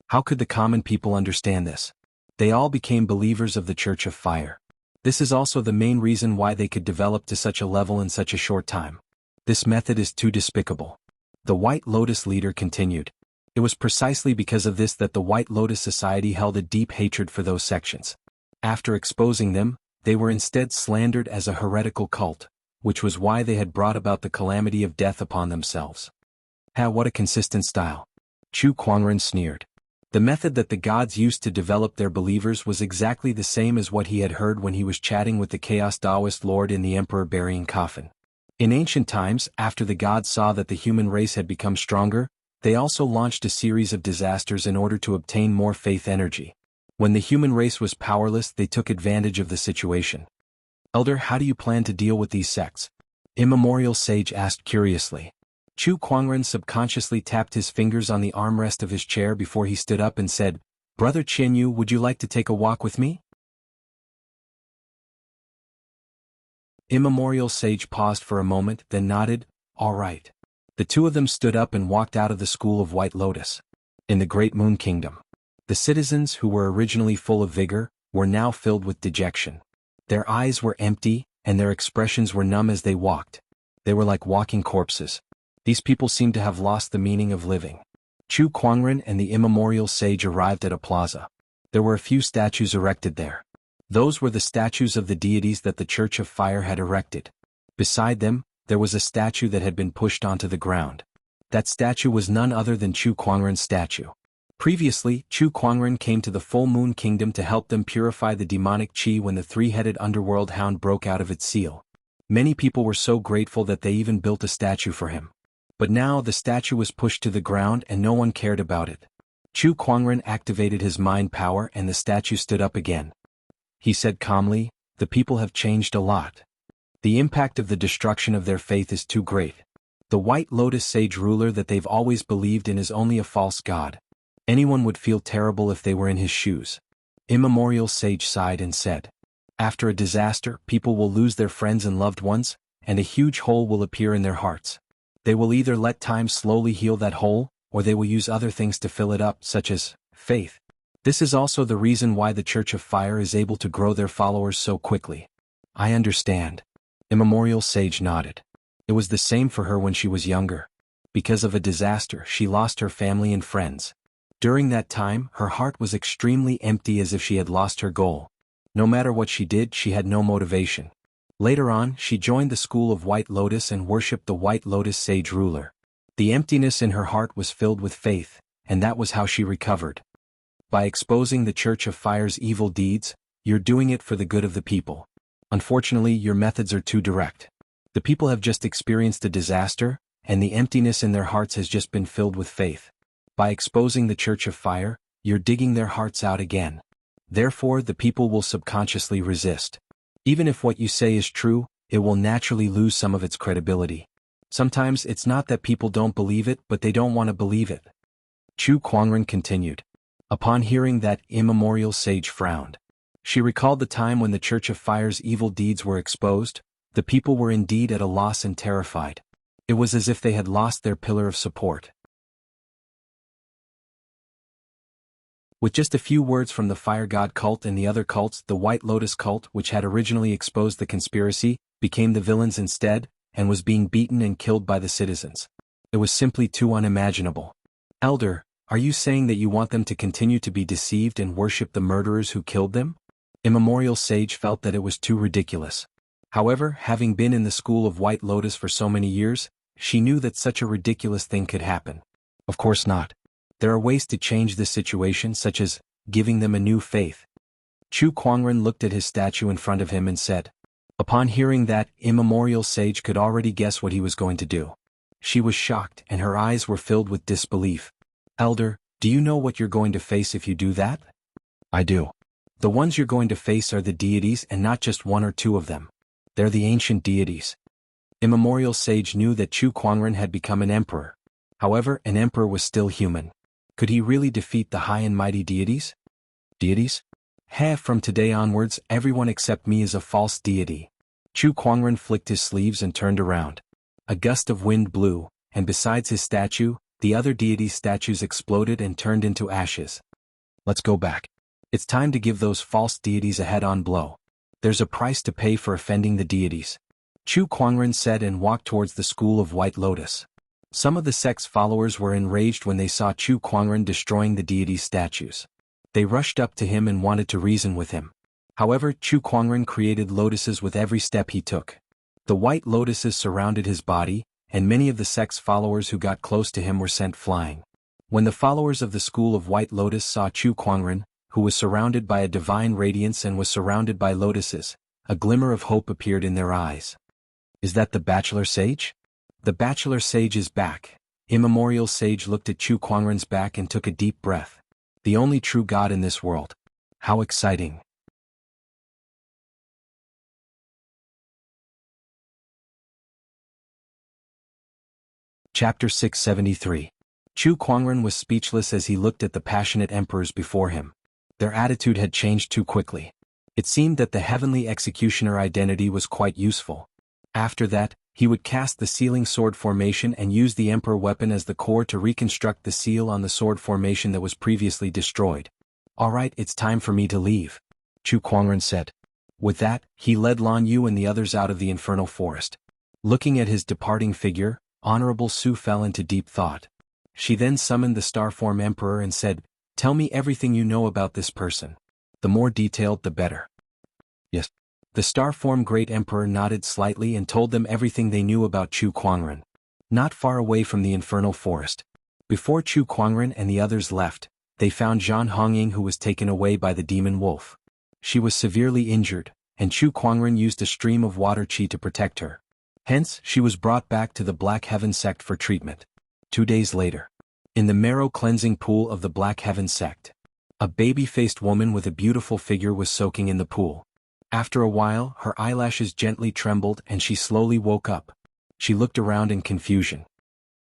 How could the common people understand this? They all became believers of the Church of Fire. This is also the main reason why they could develop to such a level in such a short time. This method is too despicable. The White Lotus leader continued. It was precisely because of this that the White Lotus Society held a deep hatred for those sections. After exposing them, they were instead slandered as a heretical cult, which was why they had brought about the calamity of death upon themselves. What a consistent style. Chu Kuangren sneered. The method that the gods used to develop their believers was exactly the same as what he had heard when he was chatting with the Chaos Taoist Lord in the Emperor burying coffin. In ancient times, after the gods saw that the human race had become stronger, they also launched a series of disasters in order to obtain more faith energy. When the human race was powerless, they took advantage of the situation. Elder, how do you plan to deal with these sects? Immemorial Sage asked curiously. Chu Kuangren subconsciously tapped his fingers on the armrest of his chair before he stood up and said, "Brother Qianyu, would you like to take a walk with me?" Immemorial Sage paused for a moment, then nodded, "All right." The two of them stood up and walked out of the School of White Lotus. In the Great Moon Kingdom, the citizens who were originally full of vigor were now filled with dejection. Their eyes were empty, and their expressions were numb as they walked. They were like walking corpses. These people seemed to have lost the meaning of living. Chu Kuangren and the Immemorial Sage arrived at a plaza. There were a few statues erected there. Those were the statues of the deities that the Church of Fire had erected. Beside them, there was a statue that had been pushed onto the ground. That statue was none other than Chu Kuangren's statue. Previously, Chu Kuangren came to the Full Moon Kingdom to help them purify the demonic qi when the three-headed underworld hound broke out of its seal. Many people were so grateful that they even built a statue for him. But now the statue was pushed to the ground and no one cared about it. Chu Kuangren activated his mind power and the statue stood up again. He said calmly, "The people have changed a lot. The impact of the destruction of their faith is too great. The White Lotus Sage ruler that they've always believed in is only a false god. Anyone would feel terrible if they were in his shoes." Immemorial Sage sighed and said, "After a disaster, people will lose their friends and loved ones, and a huge hole will appear in their hearts. They will either let time slowly heal that hole, or they will use other things to fill it up, such as faith. This is also the reason why the Church of Fire is able to grow their followers so quickly." "I understand." Immemorial Sage nodded. It was the same for her when she was younger. Because of a disaster, she lost her family and friends. During that time, her heart was extremely empty, as if she had lost her goal. No matter what she did, she had no motivation. Later on, she joined the School of White Lotus and worshipped the White Lotus Sage ruler. The emptiness in her heart was filled with faith, and that was how she recovered. By exposing the Church of Fire's evil deeds, you're doing it for the good of the people. Unfortunately, your methods are too direct. The people have just experienced a disaster, and the emptiness in their hearts has just been filled with faith. By exposing the Church of Fire, you're digging their hearts out again. Therefore, the people will subconsciously resist. Even if what you say is true, it will naturally lose some of its credibility. Sometimes it's not that people don't believe it, but they don't want to believe it." Chu Kuangren continued. Upon hearing that, Immemorial Sage frowned. She recalled the time when the Church of Fire's evil deeds were exposed. The people were indeed at a loss and terrified. It was as if they had lost their pillar of support. With just a few words from the Fire God cult and the other cults, the White Lotus cult, which had originally exposed the conspiracy, became the villains instead, and was being beaten and killed by the citizens. It was simply too unimaginable. "Elder, are you saying that you want them to continue to be deceived and worship the murderers who killed them?" Immemorial Sage felt that it was too ridiculous. However, having been in the School of White Lotus for so many years, she knew that such a ridiculous thing could happen. Of course not. There are ways to change this situation, such as giving them a new faith. Chu Kuangren looked at his statue in front of him and said. Upon hearing that, Immemorial Sage could already guess what he was going to do. She was shocked, and her eyes were filled with disbelief. "Elder, do you know what you're going to face if you do that?" "I do. The ones you're going to face are the deities, and not just one or two of them. They're the ancient deities." Immemorial Sage knew that Chu Kuangren had become an emperor. However, an emperor was still human. Could he really defeat the high and mighty deities? Deities? From today onwards, everyone except me is a false deity. Chu Kuangren flicked his sleeves and turned around. A gust of wind blew, and besides his statue, the other deities' statues exploded and turned into ashes. "Let's go back. It's time to give those false deities a head-on blow. There's a price to pay for offending the deities." Chu Kuangren said and walked towards the School of White Lotus. Some of the sect's followers were enraged when they saw Chu Kuangren destroying the deities' statues. They rushed up to him and wanted to reason with him. However, Chu Kuangren created lotuses with every step he took. The white lotuses surrounded his body, and many of the sect's followers who got close to him were sent flying. When the followers of the School of White Lotus saw Chu Kuangren, who was surrounded by a divine radiance and was surrounded by lotuses, a glimmer of hope appeared in their eyes. "Is that the Bachelor Sage?" "The Bachelor Sage is back." Immemorial Sage looked at Chu Kuangren's back and took a deep breath. "The only true God in this world. How exciting." Chapter 673. Chu Kuangren was speechless as he looked at the passionate emperors before him. Their attitude had changed too quickly. It seemed that the heavenly executioner identity was quite useful. After that, he would cast the sealing sword formation and use the emperor weapon as the core to reconstruct the seal on the sword formation that was previously destroyed. "Alright, it's time for me to leave," Chu Kuangren said. With that, he led Lan Yu and the others out of the infernal forest. Looking at his departing figure, Honorable Su fell into deep thought. She then summoned the Starform Emperor and said, "Tell me everything you know about this person. The more detailed the better." "Yes." The Starform Great Emperor nodded slightly and told them everything they knew about Chu Kuangren. Not far away from the infernal forest. Before Chu Kuangren and the others left, they found Zhan Hongying, who was taken away by the demon wolf. She was severely injured, and Chu Kuangren used a stream of water qi to protect her. Hence, she was brought back to the Black Heaven sect for treatment. 2 days later, in the marrow cleansing pool of the Black Heaven sect, a baby-faced woman with a beautiful figure was soaking in the pool. After a while, her eyelashes gently trembled and she slowly woke up. She looked around in confusion.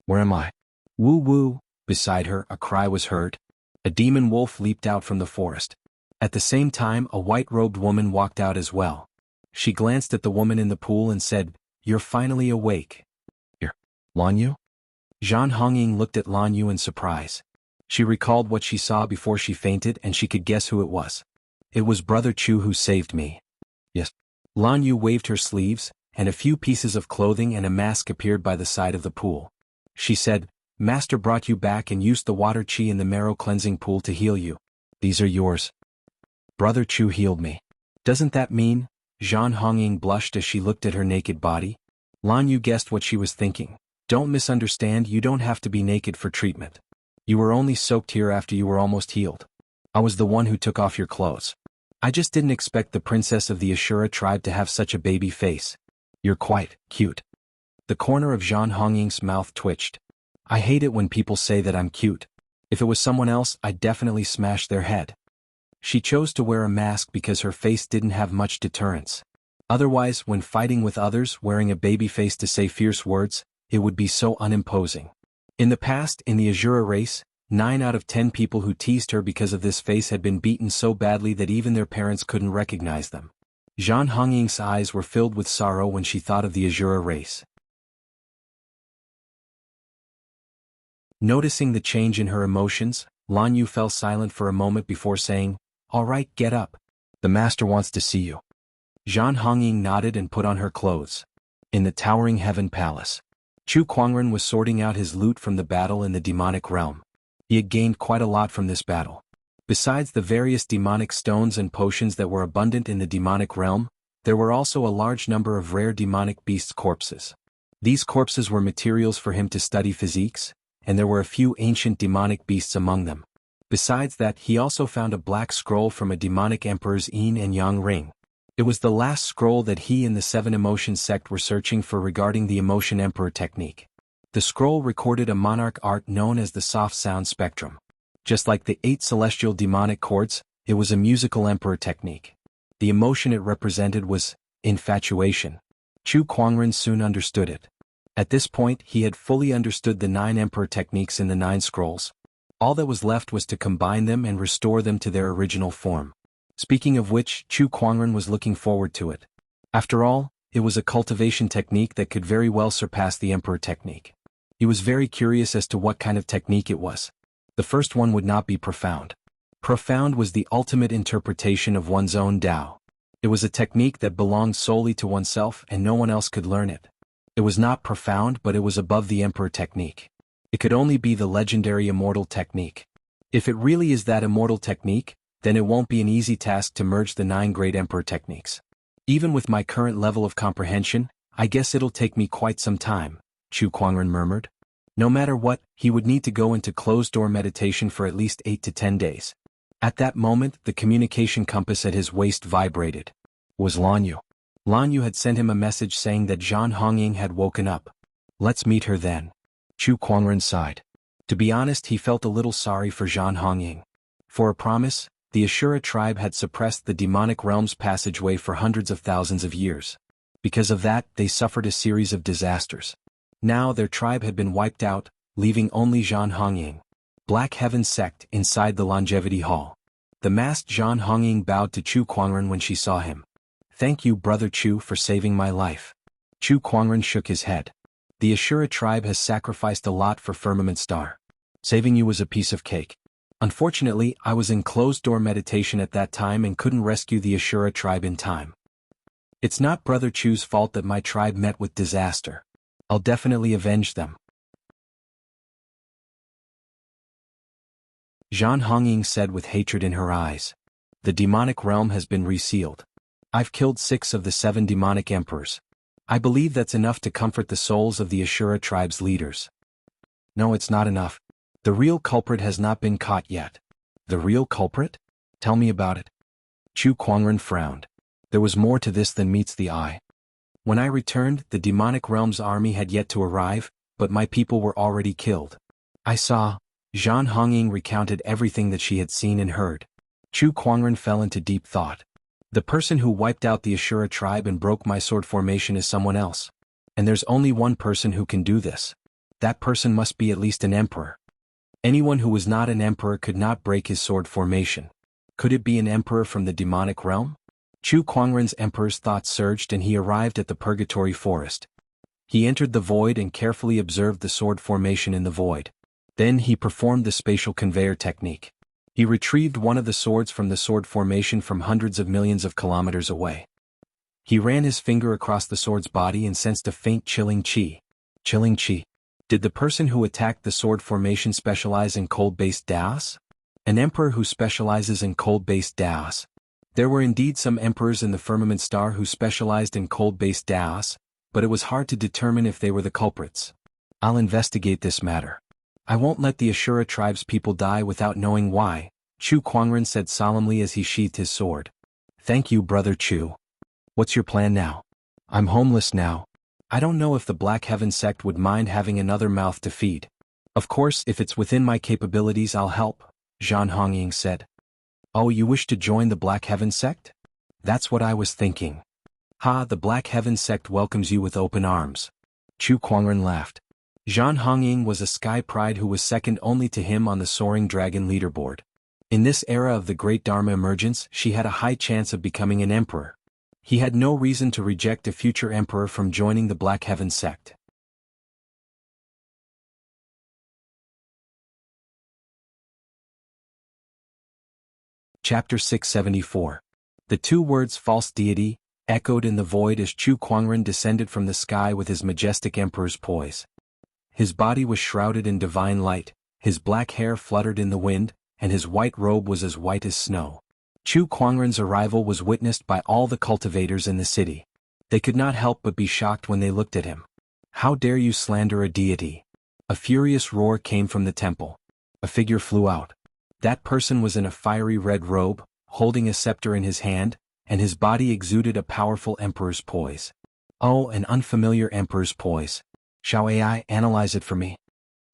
"Where am I?" "Woo woo!" Beside her, a cry was heard. A demon wolf leaped out from the forest. At the same time, a white-robed woman walked out as well. She glanced at the woman in the pool and said, "You're finally awake." "You're Lan Yu?" Zhan Hongying looked at Lan Yu in surprise. She recalled what she saw before she fainted and she could guess who it was. "It was Brother Chu who saved me." "Yes." Lan Yu waved her sleeves, and a few pieces of clothing and a mask appeared by the side of the pool. She said, "Master brought you back and used the water qi in the marrow cleansing pool to heal you. These are yours." "Brother Chu healed me. Doesn't that mean?" Zhan Hongying blushed as she looked at her naked body. Lan Yu guessed what she was thinking. "Don't misunderstand, you don't have to be naked for treatment. You were only soaked here after you were almost healed. I was the one who took off your clothes. I just didn't expect the princess of the Ashura tribe to have such a baby face. You're quite cute." The corner of Zhan Hongying's mouth twitched. "I hate it when people say that I'm cute. If it was someone else, I'd definitely smash their head." She chose to wear a mask because her face didn't have much deterrence. Otherwise, when fighting with others, wearing a baby face to say fierce words, it would be so unimposing. In the past, in the Ashura race, 9 out of 10 people who teased her because of this face had been beaten so badly that even their parents couldn't recognize them. Zhan Hongying's eyes were filled with sorrow when she thought of the Ashura race. Noticing the change in her emotions, Lan Yu fell silent for a moment before saying, "All right, get up. The master wants to see you." Zhan Hongying nodded and put on her clothes. In the towering heaven palace, Chu Kuangren was sorting out his loot from the battle in the demonic realm. He had gained quite a lot from this battle. Besides the various demonic stones and potions that were abundant in the demonic realm, there were also a large number of rare demonic beasts' corpses. These corpses were materials for him to study physiques, and there were a few ancient demonic beasts among them. Besides that, he also found a black scroll from a demonic emperor's yin and yang ring. It was the last scroll that he and the 7 Emotion sect were searching for regarding the Emotion Emperor technique. The scroll recorded a monarch art known as the soft sound spectrum. Just like the 8 celestial demonic chords, it was a musical emperor technique. The emotion it represented was infatuation. Chu Kuangren soon understood it. At this point, he had fully understood the 9 emperor techniques in the 9 scrolls. All that was left was to combine them and restore them to their original form. Speaking of which, Chu Kuangren was looking forward to it. After all, it was a cultivation technique that could very well surpass the emperor technique. He was very curious as to what kind of technique it was. The first one would not be profound. Profound was the ultimate interpretation of one's own Tao. It was a technique that belonged solely to oneself and no one else could learn it. It was not profound, but it was above the emperor technique. It could only be the legendary immortal technique. If it really is that immortal technique, then it won't be an easy task to merge the 9 great emperor techniques. Even with my current level of comprehension, I guess it'll take me quite some time, Chu Kuangren murmured. No matter what, he would need to go into closed-door meditation for at least 8 to 10 days. At that moment, the communication compass at his waist vibrated. It was Lan Yu. Lan Yu had sent him a message saying that Zhan Hongying had woken up. "Let's meet her then." Chu Kuangren sighed. To be honest, he felt a little sorry for Zhan Hongying. For a promise, the Ashura tribe had suppressed the demonic realm's passageway for hundreds of thousands of years. Because of that, they suffered a series of disasters. Now their tribe had been wiped out, leaving only Zhan Hongying. Black Heaven Sect inside the Longevity Hall. The masked Zhan Hongying bowed to Chu Kuangren when she saw him. "Thank you, Brother Chu, for saving my life." Chu Kuangren shook his head. "The Ashura tribe has sacrificed a lot for Firmament Star. Saving you was a piece of cake. Unfortunately, I was in closed-door meditation at that time and couldn't rescue the Ashura tribe in time. It's not Brother Chu's fault that my tribe met with disaster. I'll definitely avenge them." Zhan Hongying said with hatred in her eyes. "The demonic realm has been resealed. I've killed 6 of the 7 demonic emperors. I believe that's enough to comfort the souls of the Ashura tribe's leaders." "No, it's not enough. The real culprit has not been caught yet." "The real culprit? Tell me about it." Chu Kuangren frowned. "There was more to this than meets the eye. When I returned, the demonic realm's army had yet to arrive, but my people were already killed. I saw..." Zhan Hongying recounted everything that she had seen and heard. Chu Kuangren fell into deep thought. "The person who wiped out the Ashura tribe and broke my sword formation is someone else. And there's only one person who can do this. That person must be at least an emperor. Anyone who was not an emperor could not break his sword formation. Could it be an emperor from the demonic realm?" Chu Kuangren's emperor's thoughts surged and he arrived at the Purgatory Forest. He entered the void and carefully observed the sword formation in the void. Then he performed the spatial conveyor technique. He retrieved one of the swords from the sword formation from hundreds of millions of kilometers away. He ran his finger across the sword's body and sensed a faint chilling qi. Chilling qi. Did the person who attacked the sword formation specialize in cold-based Daos? An emperor who specializes in cold-based Daos. There were indeed some emperors in the Firmament Star who specialized in cold-based Daos, but it was hard to determine if they were the culprits. "I'll investigate this matter. I won't let the Ashura tribe's people die without knowing why," Chu Kuangren said solemnly as he sheathed his sword. "Thank you, Brother Chu. What's your plan now?" "I'm homeless now. I don't know if the Black Heaven Sect would mind having another mouth to feed. Of course, if it's within my capabilities, I'll help," Zhan Hongying said. "Oh, you wish to join the Black Heaven Sect? That's what I was thinking. Ha, the Black Heaven Sect welcomes you with open arms." Chu Kuangren laughed. Zhan Hongying was a sky pride who was second only to him on the Soaring Dragon leaderboard. In this era of the Great Dharma emergence, she had a high chance of becoming an emperor. He had no reason to reject a future emperor from joining the Black Heaven Sect. Chapter 674. The 2 words false deity echoed in the void as Chu Kuangren descended from the sky with his majestic emperor's poise. His body was shrouded in divine light, his black hair fluttered in the wind, and his white robe was as white as snow. Chu Kuangren's arrival was witnessed by all the cultivators in the city. They could not help but be shocked when they looked at him. "How dare you slander a deity?" A furious roar came from the temple. A figure flew out. That person was in a fiery red robe, holding a scepter in his hand, and his body exuded a powerful emperor's poise. "Oh, an unfamiliar emperor's poise. Shall AI analyze it for me?"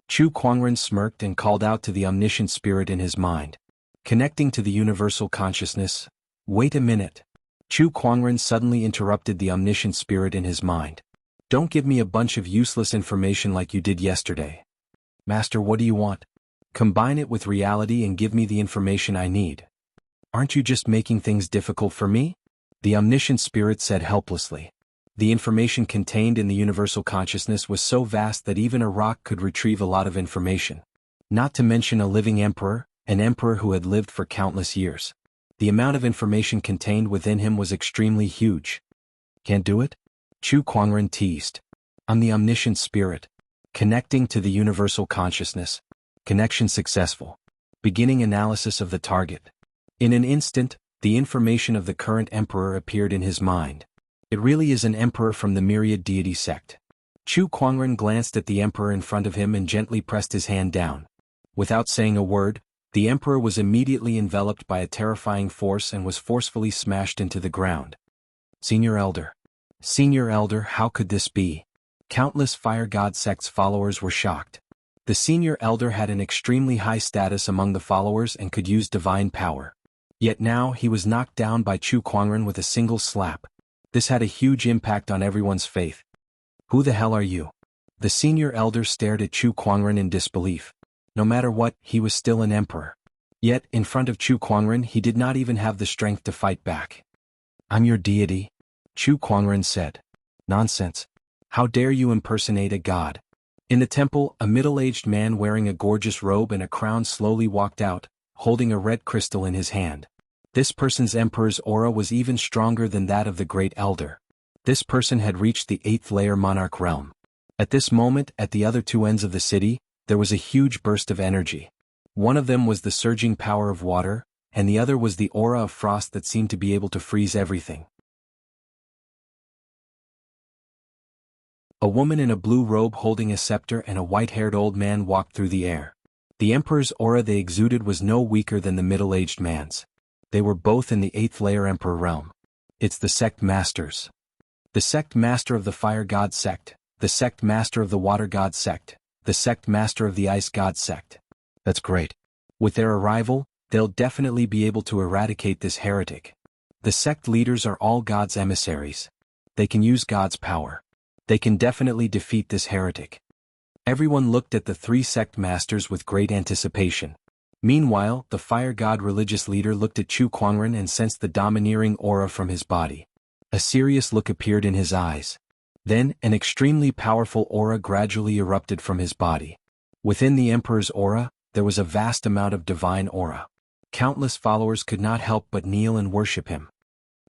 Chu Kuangren smirked and called out to the omniscient spirit in his mind. Connecting to the universal consciousness. "Wait a minute." Chu Kuangren suddenly interrupted the omniscient spirit in his mind. "Don't give me a bunch of useless information like you did yesterday." "Master, what do you want?" "Combine it with reality and give me the information I need." "Aren't you just making things difficult for me?" The omniscient spirit said helplessly. The information contained in the universal consciousness was so vast that even a rock could retrieve a lot of information. Not to mention a living emperor, an emperor who had lived for countless years. The amount of information contained within him was extremely huge. "Can't do it?" Chu Kuangren teased. "I'm the omniscient spirit. Connecting to the universal consciousness. Connection successful. Beginning analysis of the target." In an instant, the information of the current emperor appeared in his mind. It really is an emperor from the myriad deity sect. Chu Kuangren glanced at the emperor in front of him and gently pressed his hand down. Without saying a word, the emperor was immediately enveloped by a terrifying force and was forcefully smashed into the ground. "Senior Elder. Senior Elder, how could this be?" Countless Fire God sect's followers were shocked. The Senior Elder had an extremely high status among the followers and could use divine power. Yet now he was knocked down by Chu Kuangren with a single slap. This had a huge impact on everyone's faith. "Who the hell are you?" The senior elder stared at Chu Kuangren in disbelief. No matter what, he was still an emperor. Yet, in front of Chu Kuangren he did not even have the strength to fight back. "I'm your deity," Chu Kuangren said. "Nonsense. How dare you impersonate a god?" In the temple, a middle-aged man wearing a gorgeous robe and a crown slowly walked out, holding a red crystal in his hand. This person's emperor's aura was even stronger than that of the great elder. This person had reached the 8th layer monarch realm. At this moment, at the other two ends of the city, there was a huge burst of energy. One of them was the surging power of water, and the other was the aura of frost that seemed to be able to freeze everything. A woman in a blue robe holding a scepter and a white-haired old man walked through the air. The emperor's aura they exuded was no weaker than the middle-aged man's. They were both in the 8th layer emperor realm. It's the sect masters. The sect master of the fire god sect, the sect master of the water god sect, the sect master of the ice god sect. That's great. With their arrival, they'll definitely be able to eradicate this heretic. The sect leaders are all God's emissaries. They can use God's power. They can definitely defeat this heretic. Everyone looked at the three sect masters with great anticipation. Meanwhile, the fire god religious leader looked at Chu Kuangren and sensed the domineering aura from his body. A serious look appeared in his eyes. Then, an extremely powerful aura gradually erupted from his body. Within the emperor's aura, there was a vast amount of divine aura. Countless followers could not help but kneel and worship him.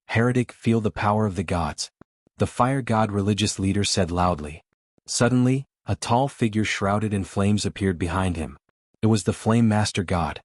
"Heretic, feel the power of the gods," the fire god religious leader said loudly. Suddenly, a tall figure shrouded in flames appeared behind him. It was the Flame Master God.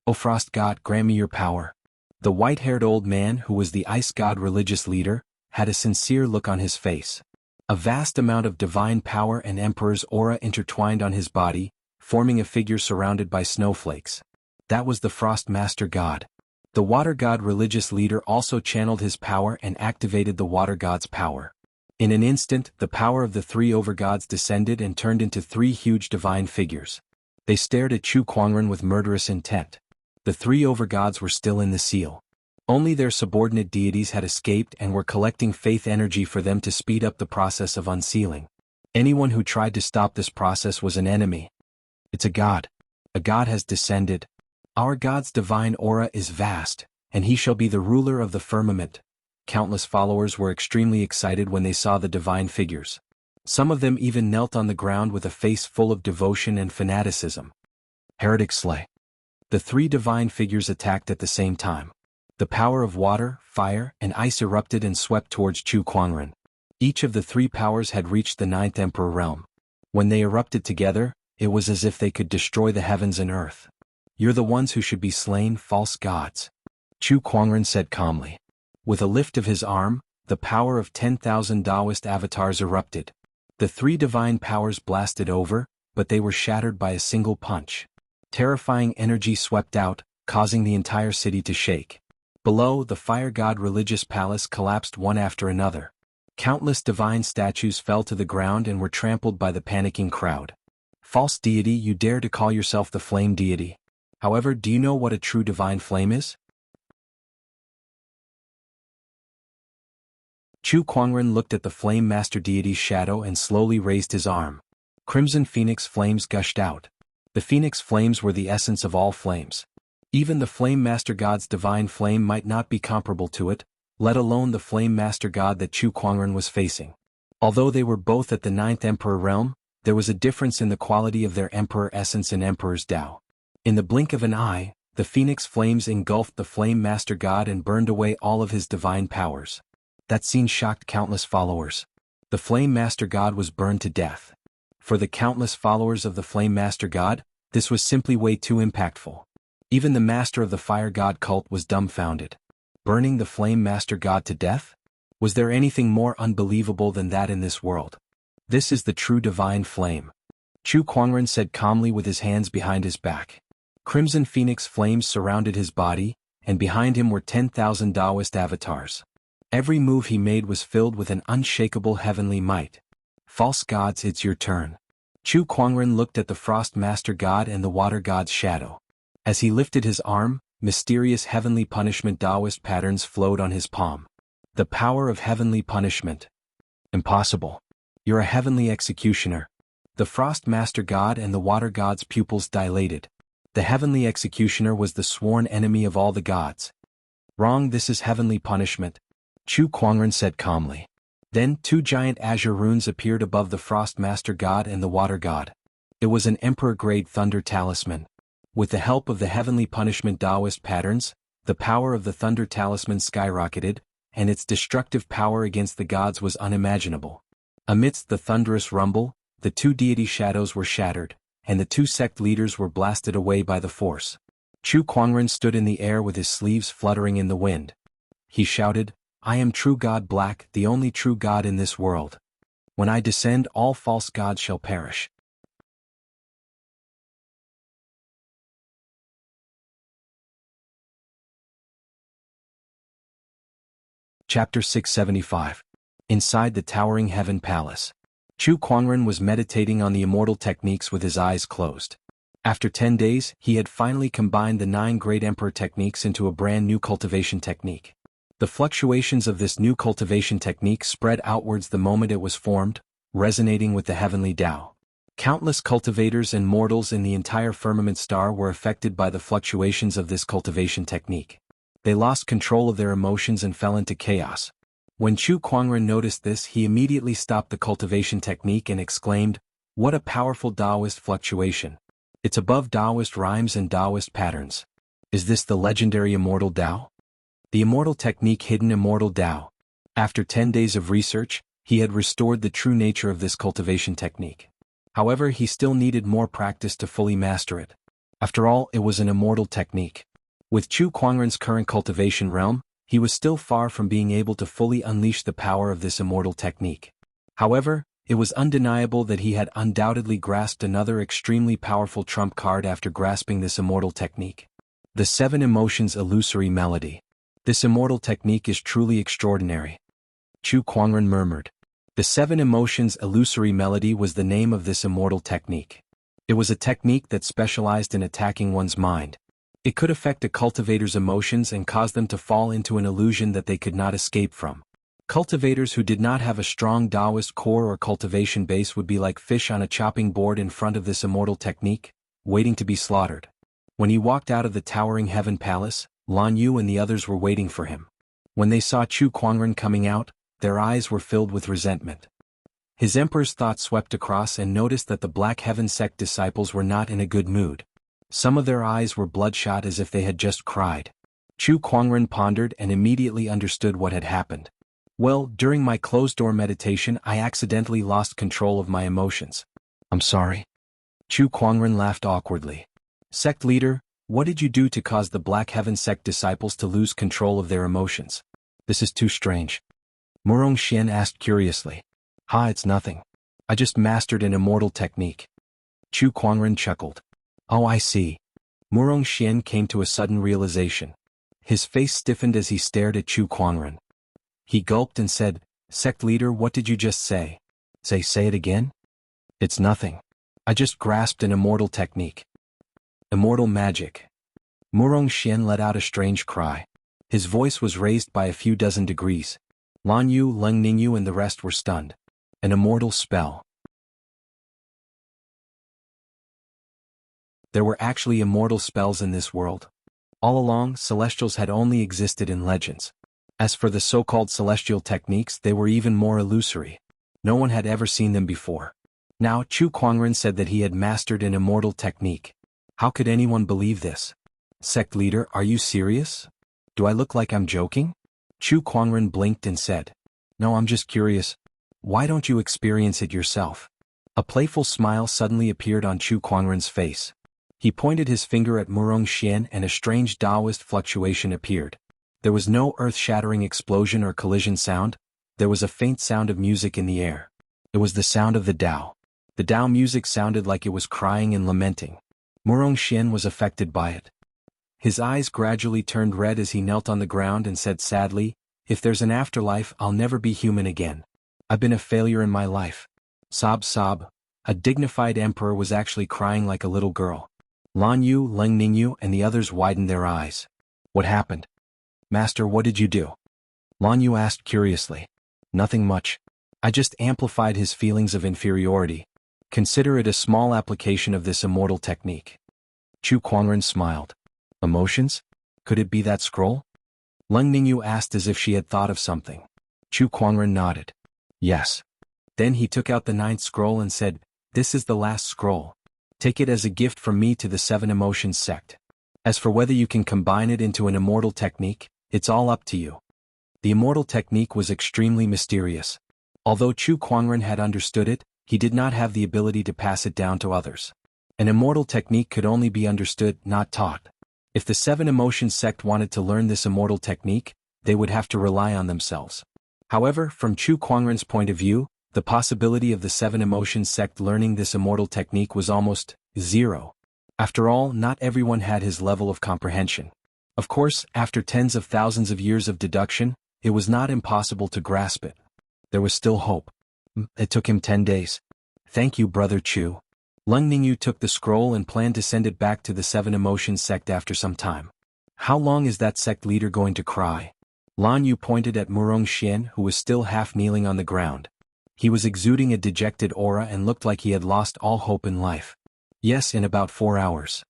"O Frost God, grant me your power." The white-haired old man, who was the Ice God religious leader, had a sincere look on his face. A vast amount of divine power and emperor's aura intertwined on his body, forming a figure surrounded by snowflakes. That was the Frost Master God. The Water God religious leader also channeled his power and activated the Water God's power. In an instant, the power of the three overgods descended and turned into three huge divine figures. They stared at Chu Kuangren with murderous intent. The three overgods were still in the seal. Only their subordinate deities had escaped and were collecting faith energy for them to speed up the process of unsealing. Anyone who tried to stop this process was an enemy. "It's a god. A god has descended. Our God's divine aura is vast, and he shall be the ruler of the firmament." Countless followers were extremely excited when they saw the divine figures. Some of them even knelt on the ground with a face full of devotion and fanaticism. "Heretic slay." The three divine figures attacked at the same time. The power of water, fire, and ice erupted and swept towards Chu Kuangren. Each of the three powers had reached the 9th emperor realm. When they erupted together, it was as if they could destroy the heavens and earth. "You're the ones who should be slain, false gods," Chu Kuangren said calmly. With a lift of his arm, the power of 10,000 Taoist avatars erupted. The three divine powers blasted over, but they were shattered by a single punch. Terrifying energy swept out, causing the entire city to shake. Below, the fire god religious palace collapsed one after another. Countless divine statues fell to the ground and were trampled by the panicking crowd. "False deity, you dare to call yourself the flame deity. However, do you know what a true divine flame is?" Chu Kuangren looked at the Flame Master deity's shadow and slowly raised his arm. Crimson phoenix flames gushed out. The phoenix flames were the essence of all flames. Even the Flame Master God's divine flame might not be comparable to it, let alone the Flame Master God that Chu Kuangren was facing. Although they were both at the 9th emperor realm, there was a difference in the quality of their emperor essence and emperor's Tao. In the blink of an eye, the phoenix flames engulfed the Flame Master God and burned away all of his divine powers. That scene shocked countless followers. The Flame Master God was burned to death. For the countless followers of the Flame Master God, this was simply way too impactful. Even the master of the Fire God cult was dumbfounded. Burning the Flame Master God to death? Was there anything more unbelievable than that in this world? This is the true divine flame. Chu Kuangren said calmly with his hands behind his back. Crimson phoenix flames surrounded his body, and behind him were 10,000 Taoist avatars. Every move he made was filled with an unshakable heavenly might. "False gods, it's your turn." Chu Kuangren looked at the Frost Master God and the Water God's shadow. As he lifted his arm, mysterious heavenly punishment Taoist patterns flowed on his palm. The power of heavenly punishment. Impossible. You're a heavenly executioner, The Frost Master God and the Water God's pupils dilated. The heavenly executioner was the sworn enemy of all the gods. Wrong, this is heavenly punishment, Chu Kuangren said calmly. Then 2 giant azure runes appeared above the Frost Master God and the Water God. It was an Emperor-grade thunder talisman. With the help of the heavenly punishment Taoist patterns, the power of the thunder talisman skyrocketed, and its destructive power against the gods was unimaginable. Amidst the thunderous rumble, the 2 deity shadows were shattered, and the 2 sect leaders were blasted away by the force. Chu Kuangren stood in the air with his sleeves fluttering in the wind. He shouted, "I am true God Black, the only true God in this world. When I descend, all false gods shall perish." Chapter 675. Inside the Towering Heaven Palace. Chu Kuangren was meditating on the immortal techniques with his eyes closed. After 10 days, he had finally combined the 9 great emperor techniques into a brand new cultivation technique. The fluctuations of this new cultivation technique spread outwards the moment it was formed, resonating with the heavenly Tao. Countless cultivators and mortals in the entire firmament star were affected by the fluctuations of this cultivation technique. They lost control of their emotions and fell into chaos. When Chu Kuangren noticed this, he immediately stopped the cultivation technique and exclaimed, "What a powerful Taoist fluctuation! It's above Taoist rhymes and Taoist patterns. Is this the legendary Immortal Tao?" The Immortal Technique Hidden Immortal Tao. After 10 days of research, he had restored the true nature of this cultivation technique. However, he still needed more practice to fully master it. After all, it was an immortal technique. With Chu Kuangren's current cultivation realm, he was still far from being able to fully unleash the power of this immortal technique. However, it was undeniable that he had undoubtedly grasped another extremely powerful trump card after grasping this immortal technique. The 7 Emotions Illusory Melody. This immortal technique is truly extraordinary, Chu Kuangren murmured. The 7 Emotions Illusory Melody was the name of this immortal technique. It was a technique that specialized in attacking one's mind. It could affect a cultivator's emotions and cause them to fall into an illusion that they could not escape from. Cultivators who did not have a strong Taoist core or cultivation base would be like fish on a chopping board in front of this immortal technique, waiting to be slaughtered. When he walked out of the Towering Heaven Palace, Lan Yu and the others were waiting for him. When they saw Chu Kuangren coming out, their eyes were filled with resentment. His emperor's thoughts swept across and noticed that the Black Heaven sect disciples were not in a good mood. Some of their eyes were bloodshot as if they had just cried. Chu Kuangren pondered and immediately understood what had happened. Well, during my closed-door meditation I accidentally lost control of my emotions. I'm sorry. Chu Kuangren laughed awkwardly. Sect leader, what did you do to cause the Black Heaven sect disciples to lose control of their emotions? This is too strange. Murong Xian asked curiously. It's nothing. I just mastered an immortal technique. Chu Kuangren chuckled. Oh, I see. Murong Xian came to a sudden realization. His face stiffened as he stared at Chu Kuangren. He gulped and said, Sect leader, what did you just say? Say it again? It's nothing. I just grasped an immortal technique. Immortal magic. Murong Xian let out a strange cry. His voice was raised by a few dozen degrees. Lan Yu, Leng Ningyu and the rest were stunned. An immortal spell. There were actually immortal spells in this world. All along, celestials had only existed in legends. As for the so-called celestial techniques, they were even more illusory. No one had ever seen them before. Now, Chu Kuangren said that he had mastered an immortal technique. How could anyone believe this? Sect leader, are you serious? Do I look like I'm joking? Chu Kuangren blinked and said, No, I'm just curious. Why don't you experience it yourself? A playful smile suddenly appeared on Chu Kuangren's face. He pointed his finger at Murong Xian and a strange Taoist fluctuation appeared. There was no earth-shattering explosion or collision sound. There was a faint sound of music in the air. It was the sound of the Tao. The Tao music sounded like it was crying and lamenting. Murong Xian was affected by it. His eyes gradually turned red as he knelt on the ground and said sadly, If there's an afterlife, I'll never be human again. I've been a failure in my life. Sob sob. A dignified emperor was actually crying like a little girl. Lan Yu, Leng Ningyu and the others widened their eyes. What happened? Master, what did you do? Lan Yu asked curiously. Nothing much. I just amplified his feelings of inferiority. Consider it a small application of this immortal technique. Chu Kuangren smiled. Emotions? Could it be that scroll? Leng Ningyu asked as if she had thought of something. Chu Kuangren nodded. Yes. Then he took out the 9th scroll and said, "This is the last scroll. Take it as a gift from me to the 7 Emotions sect. As for whether you can combine it into an immortal technique, it's all up to you." The immortal technique was extremely mysterious. Although Chu Kuangren had understood it, he did not have the ability to pass it down to others. An immortal technique could only be understood, not taught. If the 7 Emotions sect wanted to learn this immortal technique, they would have to rely on themselves. However, from Chu Kuangren's point of view, the possibility of the 7 Emotions sect learning this immortal technique was almost zero. After all, not everyone had his level of comprehension. Of course, after tens of thousands of years of deduction, it was not impossible to grasp it. There was still hope. It took him 10 days. Thank you, Brother Chu. Leng Ningyu took the scroll and planned to send it back to the 7 Emotions sect after some time. How long is that sect leader going to cry? Lan Yu pointed at Murong Xian, who was still half kneeling on the ground. He was exuding a dejected aura and looked like he had lost all hope in life. Yes, in about 4 hours.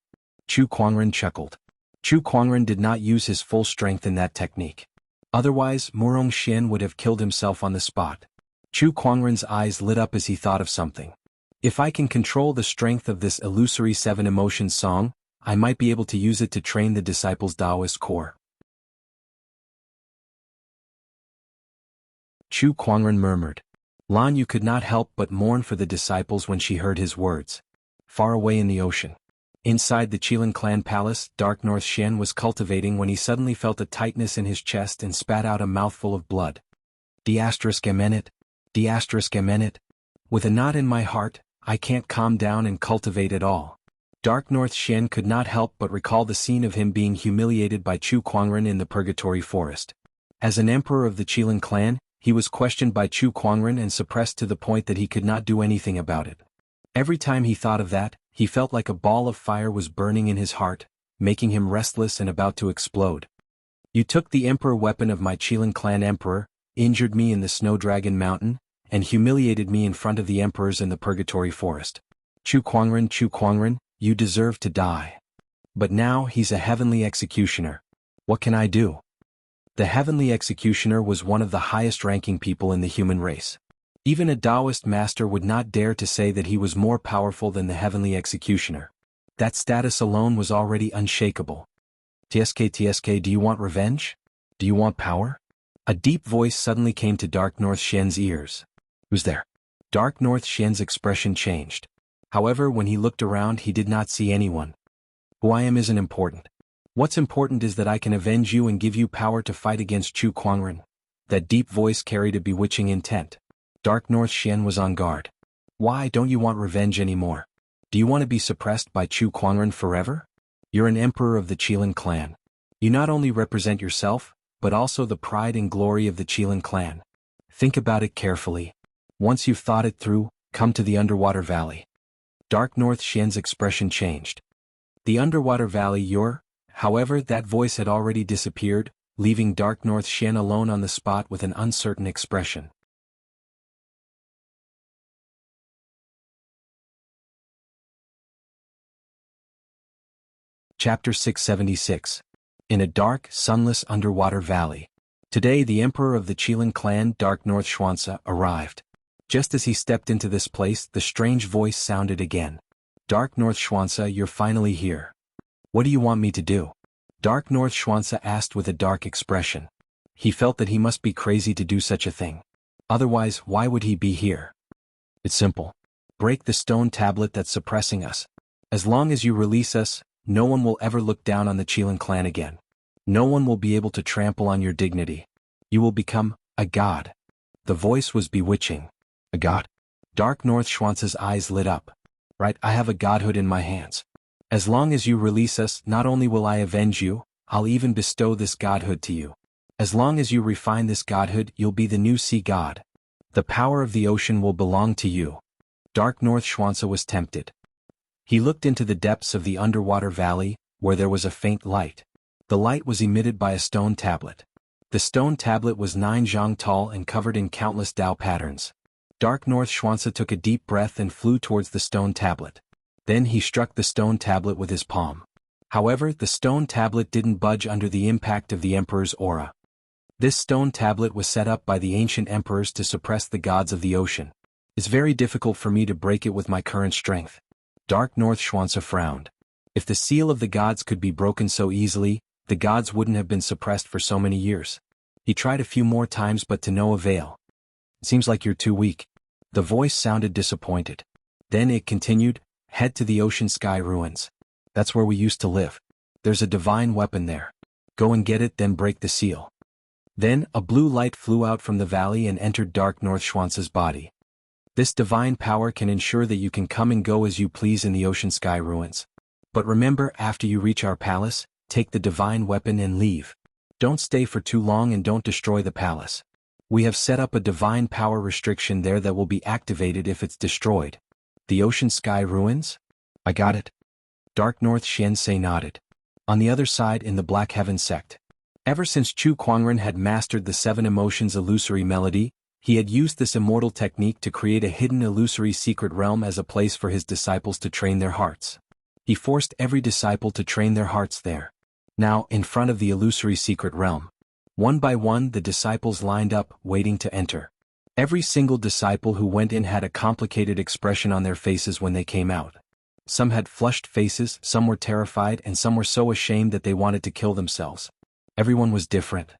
Chu Kuangren chuckled. Chu Kuangren did not use his full strength in that technique. Otherwise, Murong Xian would have killed himself on the spot. Chu Kuangren's eyes lit up as he thought of something. If I can control the strength of this illusory 7 Emotions song, I might be able to use it to train the disciples' Taoist core. Chu Kuangren murmured. Lan Yu could not help but mourn for the disciples when she heard his words. Far away in the ocean. Inside the Qilin clan palace, Dark North Xian was cultivating when he suddenly felt a tightness in his chest and spat out a mouthful of blood. D*Mnet. D*Mnet. With a knot in my heart, I can't calm down and cultivate at all. Dark North Xian could not help but recall the scene of him being humiliated by Chu Kuangren in the Purgatory Forest. As an emperor of the Qilin clan, he was questioned by Chu Kuangren and suppressed to the point that he could not do anything about it. Every time he thought of that, he felt like a ball of fire was burning in his heart, making him restless and about to explode. You took the emperor weapon of my Qilin clan emperor, injured me in the Snow Dragon Mountain, and humiliated me in front of the emperors in the Purgatory Forest. Chu Kuangren, you deserve to die. But now he's a heavenly executioner. What can I do? The heavenly executioner was one of the highest-ranking people in the human race. Even a Taoist master would not dare to say that he was more powerful than the heavenly executioner. That status alone was already unshakable. TSK, do you want revenge? Do you want power? A deep voice suddenly came to Dark North Xian's ears. Who's there? Dark North Xian's expression changed. However, when he looked around, he did not see anyone. Who I am isn't important. What's important is that I can avenge you and give you power to fight against Chu Kuangren. That deep voice carried a bewitching intent. Dark North Xian was on guard. Why don't you want revenge anymore? Do you want to be suppressed by Chu Kuangren forever? You're an emperor of the Qilin clan. You not only represent yourself, but also the pride and glory of the Qilin clan. Think about it carefully. Once you've thought it through, come to the underwater valley. Dark North Xian's expression changed. The underwater valley, However, that voice had already disappeared, leaving Dark North Xian alone on the spot with an uncertain expression. Chapter 676. In a dark, sunless underwater valley. Today the emperor of the Qilin clan, Dark North Xuanza, arrived. Just as he stepped into this place, the strange voice sounded again. Dark North Xuanza, you're finally here. What do you want me to do? Dark North Xuanza asked with a dark expression. He felt that he must be crazy to do such a thing. Otherwise, why would he be here? It's simple. Break the stone tablet that's suppressing us. As long as you release us, no one will ever look down on the Qilin clan again. No one will be able to trample on your dignity. You will become a god. The voice was bewitching. A god? Dark North Xuanza's eyes lit up. Right, I have a godhood in my hands. As long as you release us, not only will I avenge you, I'll even bestow this godhood to you. As long as you refine this godhood, you'll be the new sea god. The power of the ocean will belong to you. Dark North Xuanza was tempted. He looked into the depths of the underwater valley, where there was a faint light. The light was emitted by a stone tablet. The stone tablet was 9 zhang tall and covered in countless Tao patterns. Dark North Schwanza took a deep breath and flew towards the stone tablet. Then he struck the stone tablet with his palm. However, the stone tablet didn't budge under the impact of the Emperor's aura. This stone tablet was set up by the ancient emperors to suppress the gods of the ocean. It's very difficult for me to break it with my current strength. Dark North Schwanza frowned. If the seal of the gods could be broken so easily, the gods wouldn't have been suppressed for so many years. He tried a few more times but to no avail. Seems like you're too weak. The voice sounded disappointed. Then it continued, head to the ocean sky ruins. That's where we used to live. There's a divine weapon there. Go and get it, then break the seal. Then, a blue light flew out from the valley and entered Dark North Schwanza's body. This divine power can ensure that you can come and go as you please in the ocean sky ruins. But remember, after you reach our palace, take the divine weapon and leave. Don't stay for too long and don't destroy the palace. We have set up a divine power restriction there that will be activated if it's destroyed. The ocean sky ruins? I got it. Dark North Xianxei nodded. On the other side in the Black Heaven sect. Ever since Chu Kuangren had mastered the 7 emotions illusory melody, he had used this immortal technique to create a hidden illusory secret realm as a place for his disciples to train their hearts. He forced every disciple to train their hearts there. Now, in front of the illusory secret realm, one by one the disciples lined up, waiting to enter. Every single disciple who went in had a complicated expression on their faces when they came out. Some had flushed faces, some were terrified, and some were so ashamed that they wanted to kill themselves. Everyone was different.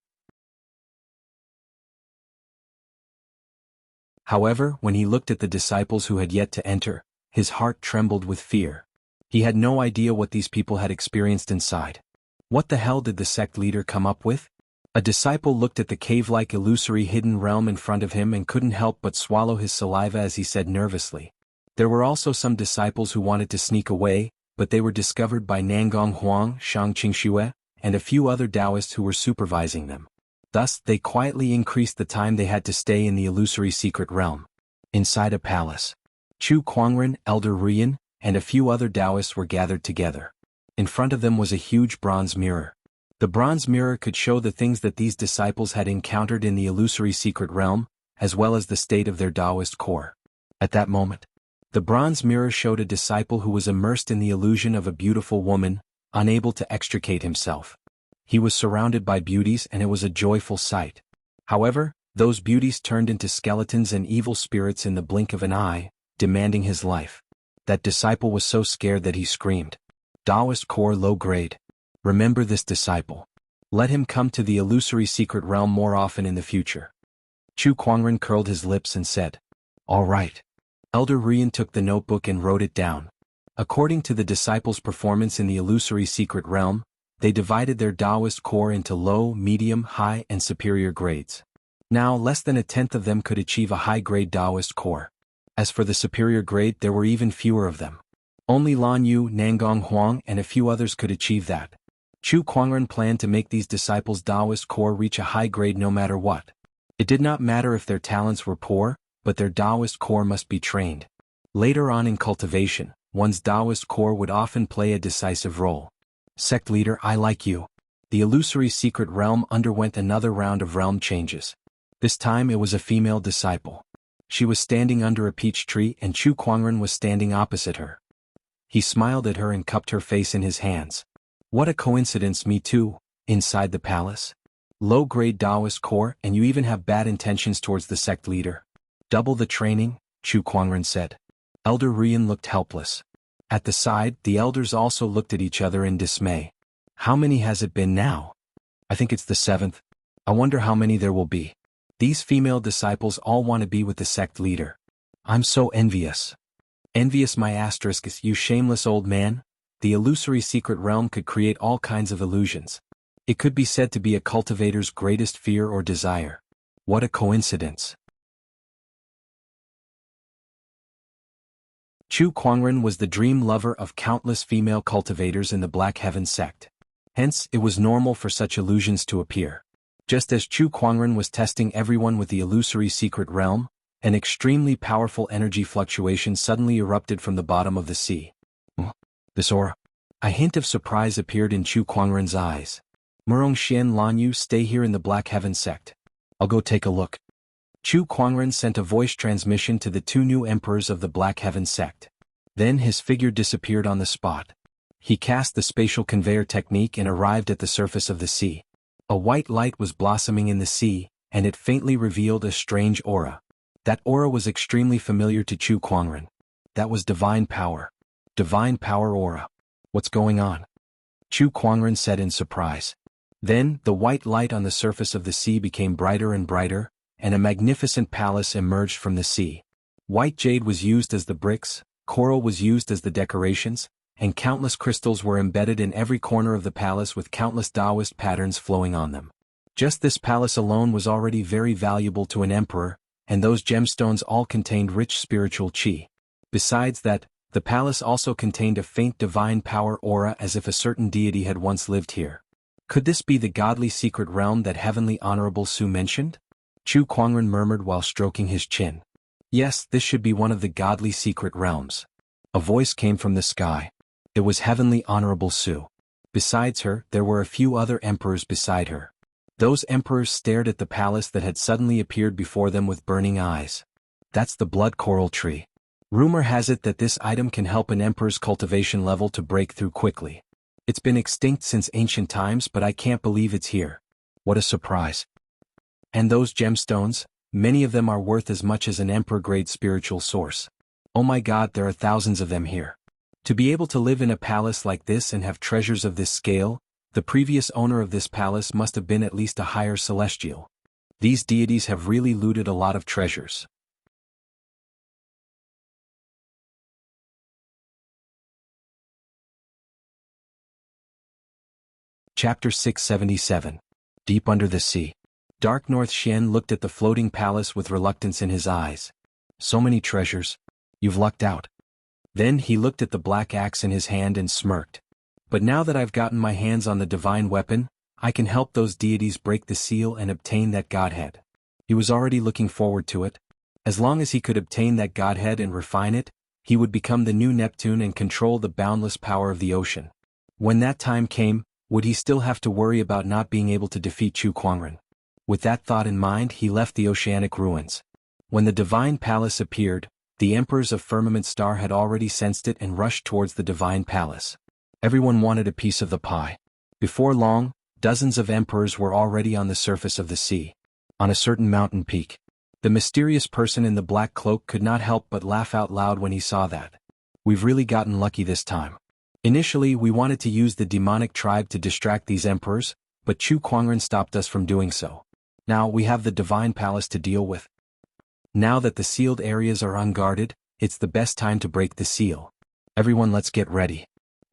However, when he looked at the disciples who had yet to enter, his heart trembled with fear. He had no idea what these people had experienced inside. What the hell did the sect leader come up with? A disciple looked at the cave-like illusory hidden realm in front of him and couldn't help but swallow his saliva as he said nervously. There were also some disciples who wanted to sneak away, but they were discovered by Nangong Huang, Shang Qingxue, and a few other Taoists who were supervising them. Thus, they quietly increased the time they had to stay in the illusory secret realm. Inside a palace, Chu Kuangren, Elder Rian, and a few other Taoists were gathered together. In front of them was a huge bronze mirror. The bronze mirror could show the things that these disciples had encountered in the illusory secret realm, as well as the state of their Taoist core. At that moment, the bronze mirror showed a disciple who was immersed in the illusion of a beautiful woman, unable to extricate himself. He was surrounded by beauties and it was a joyful sight. However, those beauties turned into skeletons and evil spirits in the blink of an eye, demanding his life. That disciple was so scared that he screamed. Taoist core low grade. Remember this disciple. Let him come to the illusory secret realm more often in the future. Chu Kuangren curled his lips and said, "All right." Elder Rian took the notebook and wrote it down. According to the disciples' performance in the illusory secret realm, they divided their Taoist core into low, medium, high, and superior grades. Now, less than a tenth of them could achieve a high-grade Taoist core. As for the superior grade, there were even fewer of them. Only Lan Yu, Nangong Huang, and a few others could achieve that. Chu Kuangren planned to make these disciples' Taoist core reach a high grade no matter what. It did not matter if their talents were poor, but their Taoist core must be trained. Later on in cultivation, one's Taoist core would often play a decisive role. Sect leader, I like you. The illusory secret realm underwent another round of realm changes. This time it was a female disciple. She was standing under a peach tree and Chu Kuangren was standing opposite her. He smiled at her and cupped her face in his hands. What a coincidence, me too, inside the palace. Low-grade Taoist core and you even have bad intentions towards the sect leader. Double the training, Chu Kuangren said. Elder Rian looked helpless. At the side, the elders also looked at each other in dismay. How many has it been now? I think it's the 7th. I wonder how many there will be. These female disciples all want to be with the sect leader. I'm so envious. Envious my asterisk, you shameless old man. The illusory secret realm could create all kinds of illusions. It could be said to be a cultivator's greatest fear or desire. What a coincidence. Chu Kuangren was the dream lover of countless female cultivators in the Black Heaven sect. Hence, it was normal for such illusions to appear. Just as Chu Kuangren was testing everyone with the illusory secret realm, an extremely powerful energy fluctuation suddenly erupted from the bottom of the sea. This aura. A hint of surprise appeared in Chu Kuangren's eyes. Murong Xian Lan Yu, stay here in the Black Heaven sect. I'll go take a look. Chu Kuangren sent a voice transmission to the two new emperors of the Black Heaven sect. Then his figure disappeared on the spot. He cast the spatial conveyor technique and arrived at the surface of the sea. A white light was blossoming in the sea, and it faintly revealed a strange aura. That aura was extremely familiar to Chu Kuangren. That was divine power. Divine power aura. What's going on? Chu Kuangren said in surprise. Then, the white light on the surface of the sea became brighter and brighter, and a magnificent palace emerged from the sea. White jade was used as the bricks, coral was used as the decorations, and countless crystals were embedded in every corner of the palace with countless Taoist patterns flowing on them. Just this palace alone was already very valuable to an emperor, and those gemstones all contained rich spiritual qi. Besides that, the palace also contained a faint divine power aura as if a certain deity had once lived here. Could this be the godly secret realm that Heavenly Honorable Su mentioned? Chu Kuangren murmured while stroking his chin. Yes, this should be one of the godly secret realms. A voice came from the sky. It was Heavenly Honorable Su. Besides her, there were a few other emperors beside her. Those emperors stared at the palace that had suddenly appeared before them with burning eyes. That's the blood coral tree. Rumor has it that this item can help an emperor's cultivation level to break through quickly. It's been extinct since ancient times, but I can't believe it's here. What a surprise. And those gemstones, many of them are worth as much as an emperor-grade spiritual source. Oh my God, there are thousands of them here. To be able to live in a palace like this and have treasures of this scale, the previous owner of this palace must have been at least a higher celestial. These deities have really looted a lot of treasures. Chapter 677. Deep Under the Sea. Dark North Xian looked at the floating palace with reluctance in his eyes. So many treasures. You've lucked out. Then he looked at the black axe in his hand and smirked. But now that I've gotten my hands on the divine weapon, I can help those deities break the seal and obtain that godhead. He was already looking forward to it. As long as he could obtain that godhead and refine it, he would become the new Neptune and control the boundless power of the ocean. When that time came, would he still have to worry about not being able to defeat Chu Kuangren? With that thought in mind, he left the oceanic ruins. When the divine palace appeared, the emperors of Firmament Star had already sensed it and rushed towards the divine palace. Everyone wanted a piece of the pie. Before long, dozens of emperors were already on the surface of the sea. On a certain mountain peak. The mysterious person in the black cloak could not help but laugh out loud when he saw that. We've really gotten lucky this time. Initially, we wanted to use the demonic tribe to distract these emperors, but Chu Kuangren stopped us from doing so. Now we have the divine palace to deal with. Now that the sealed areas are unguarded, it's the best time to break the seal. Everyone, let's get ready.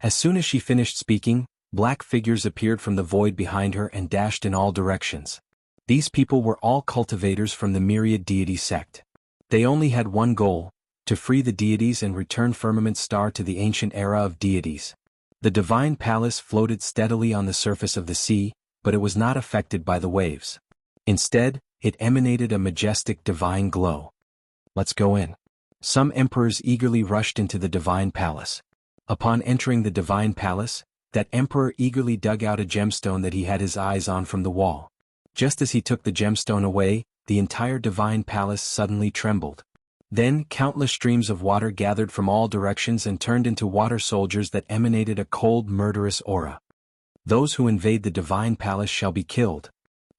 As soon as she finished speaking, black figures appeared from the void behind her and dashed in all directions. These people were all cultivators from the myriad deity sect. They only had one goal: to free the deities and return Firmament Star to the ancient era of deities. The divine palace floated steadily on the surface of the sea, but it was not affected by the waves. Instead, it emanated a majestic divine glow. Let's go in. Some emperors eagerly rushed into the divine palace. Upon entering the divine palace, that emperor eagerly dug out a gemstone that he had his eyes on from the wall. Just as he took the gemstone away, the entire divine palace suddenly trembled. Then countless streams of water gathered from all directions and turned into water soldiers that emanated a cold, murderous aura. Those who invade the divine palace shall be killed.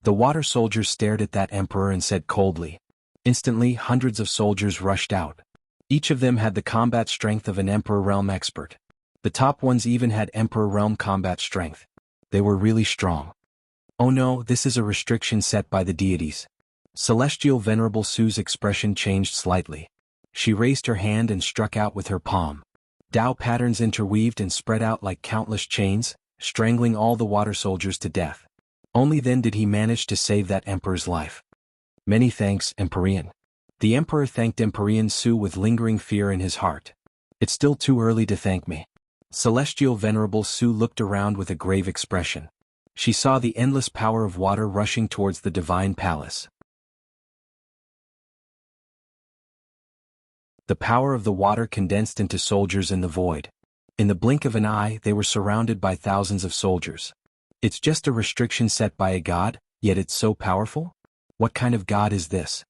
The water soldiers stared at that emperor and said coldly. Instantly, hundreds of soldiers rushed out. Each of them had the combat strength of an Emperor Realm expert. The top ones even had Emperor Realm combat strength. They were really strong. Oh no, this is a restriction set by the deities. Celestial Venerable Su's expression changed slightly. She raised her hand and struck out with her palm. Tao patterns interweaved and spread out like countless chains, strangling all the water soldiers to death. Only then did he manage to save that emperor's life. Many thanks, Empyrean. The emperor thanked Empyrean Su with lingering fear in his heart. It's still too early to thank me. Celestial Venerable Su looked around with a grave expression. She saw the endless power of water rushing towards the divine palace. The power of the water condensed into soldiers in the void. In the blink of an eye, they were surrounded by thousands of soldiers. It's just a restriction set by a god, yet it's so powerful? What kind of god is this?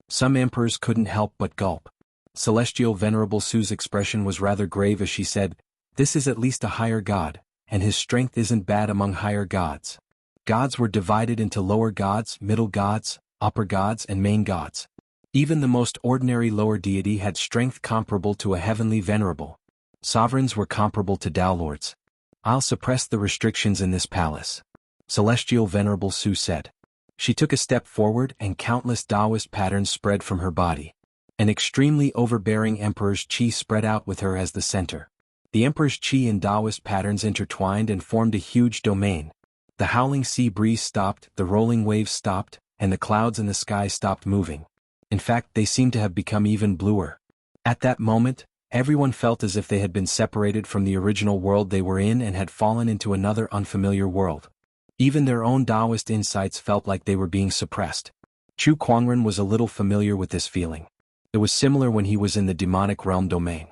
Some emperors couldn't help but gulp. Celestial Venerable Su's expression was rather grave as she said, "This is at least a higher god, and his strength isn't bad among higher gods. Gods were divided into lower gods, middle gods, upper gods and main gods. Even the most ordinary lower deity had strength comparable to a heavenly venerable. Sovereigns were comparable to Tao lords. I'll suppress the restrictions in this palace," Celestial Venerable Su said. She took a step forward and countless Taoist patterns spread from her body. An extremely overbearing emperor's qi spread out with her as the center. The emperor's qi and Taoist patterns intertwined and formed a huge domain. The howling sea breeze stopped, the rolling waves stopped, and the clouds in the sky stopped moving. In fact, they seemed to have become even bluer. At that moment, everyone felt as if they had been separated from the original world they were in and had fallen into another unfamiliar world. Even their own Taoist insights felt like they were being suppressed. Chu Kuangren was a little familiar with this feeling. It was similar when he was in the demonic realm domain.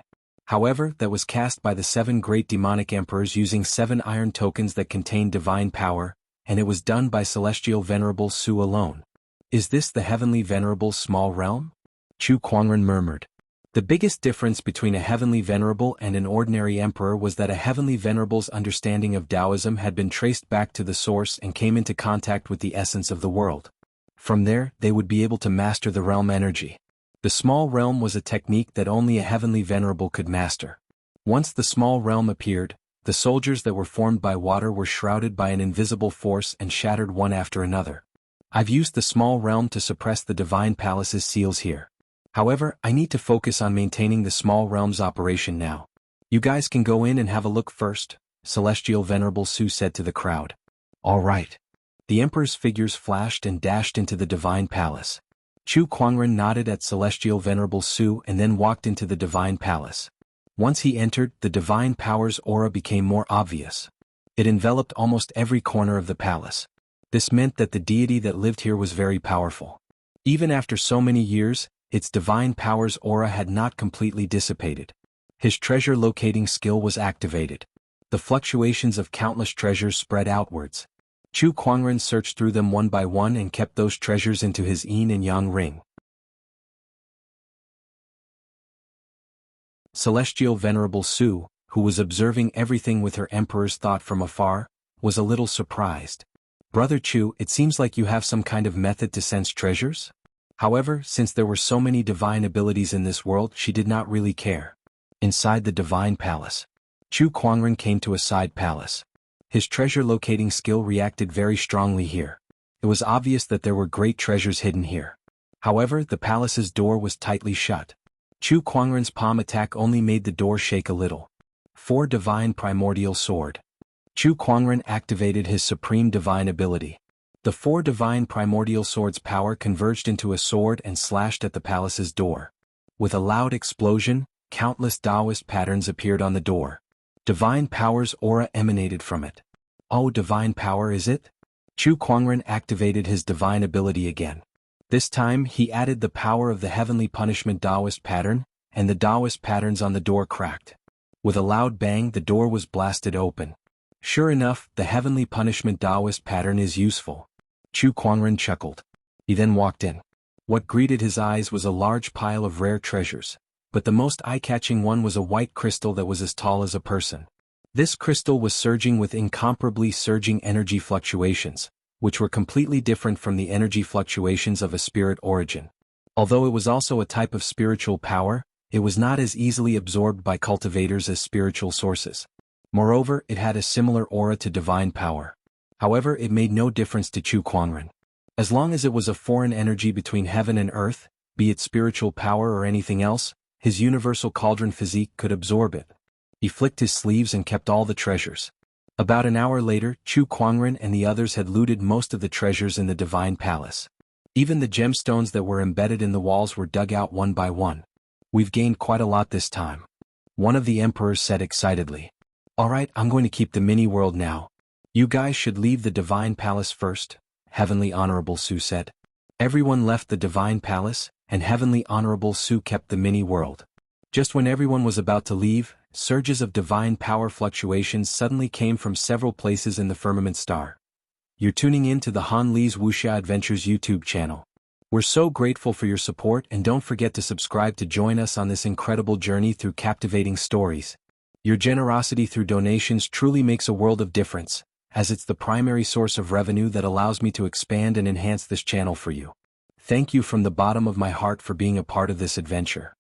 However, that was cast by the 7 great demonic emperors using 7 iron tokens that contained divine power, and it was done by Celestial Venerable Su alone. "Is this the Heavenly Venerable's small realm?" Chu Kuangren murmured. The biggest difference between a Heavenly Venerable and an ordinary emperor was that a Heavenly Venerable's understanding of Taoism had been traced back to the source and came into contact with the essence of the world. From there, they would be able to master the realm energy. The small realm was a technique that only a Heavenly Venerable could master. Once the small realm appeared, the soldiers that were formed by water were shrouded by an invisible force and shattered one after another. I've used the small realm to suppress the Divine Palace's seals here. However, I need to focus on maintaining the small realm's operation now. You guys can go in and have a look first, Celestial Venerable Su said to the crowd. All right. The Emperor's figures flashed and dashed into the Divine Palace. Chu Kuangren nodded at Celestial Venerable Su and then walked into the Divine Palace. Once he entered, the Divine Power's aura became more obvious. It enveloped almost every corner of the palace. This meant that the deity that lived here was very powerful. Even after so many years, its Divine Power's aura had not completely dissipated. His treasure locating skill was activated. The fluctuations of countless treasures spread outwards. Chu Kuangren searched through them one by one and kept those treasures into his yin and yang ring. Celestial Venerable Su, who was observing everything with her emperor's thought from afar, was a little surprised. Brother Chu, it seems like you have some kind of method to sense treasures? However, since there were so many divine abilities in this world, she did not really care. Inside the Divine Palace, Chu Kuangren came to a side palace. His treasure-locating skill reacted very strongly here. It was obvious that there were great treasures hidden here. However, the palace's door was tightly shut. Chu Kuangren's palm attack only made the door shake a little. 4 Divine Primordial Sword. Chu Kuangren activated his supreme divine ability. The 4 Divine Primordial Swords' power converged into a sword and slashed at the palace's door. With a loud explosion, countless Taoist patterns appeared on the door. Divine Power's aura emanated from it. Oh, Divine Power is it? Chu Kuangren activated his divine ability again. This time, he added the power of the Heavenly Punishment Taoist pattern, and the Taoist patterns on the door cracked. With a loud bang, the door was blasted open. Sure enough, the Heavenly Punishment Taoist pattern is useful. Chu Kuangren chuckled. He then walked in. What greeted his eyes was a large pile of rare treasures. But the most eye-catching one was a white crystal that was as tall as a person. This crystal was surging with incomparably surging energy fluctuations, which were completely different from the energy fluctuations of a spirit origin. Although it was also a type of spiritual power, it was not as easily absorbed by cultivators as spiritual sources. Moreover, it had a similar aura to divine power. However, it made no difference to Chu Kuangren. As long as it was a foreign energy between heaven and earth, be it spiritual power or anything else, his universal cauldron physique could absorb it. He flicked his sleeves and kept all the treasures. About an hour later, Chu Kuangren and the others had looted most of the treasures in the Divine Palace. Even the gemstones that were embedded in the walls were dug out one by one. We've gained quite a lot this time. One of the emperors said excitedly. Alright, I'm going to keep the mini-world now. You guys should leave the Divine Palace first, Heavenly Honorable Su said. Everyone left the Divine Palace, and Heavenly Honorable Su kept the mini-world. Just when everyone was about to leave, surges of divine power fluctuations suddenly came from several places in the firmament star. You're tuning in to the Han Li's Wuxia Adventures YouTube channel. We're so grateful for your support, and don't forget to subscribe to join us on this incredible journey through captivating stories. Your generosity through donations truly makes a world of difference, as it's the primary source of revenue that allows me to expand and enhance this channel for you. Thank you from the bottom of my heart for being a part of this adventure.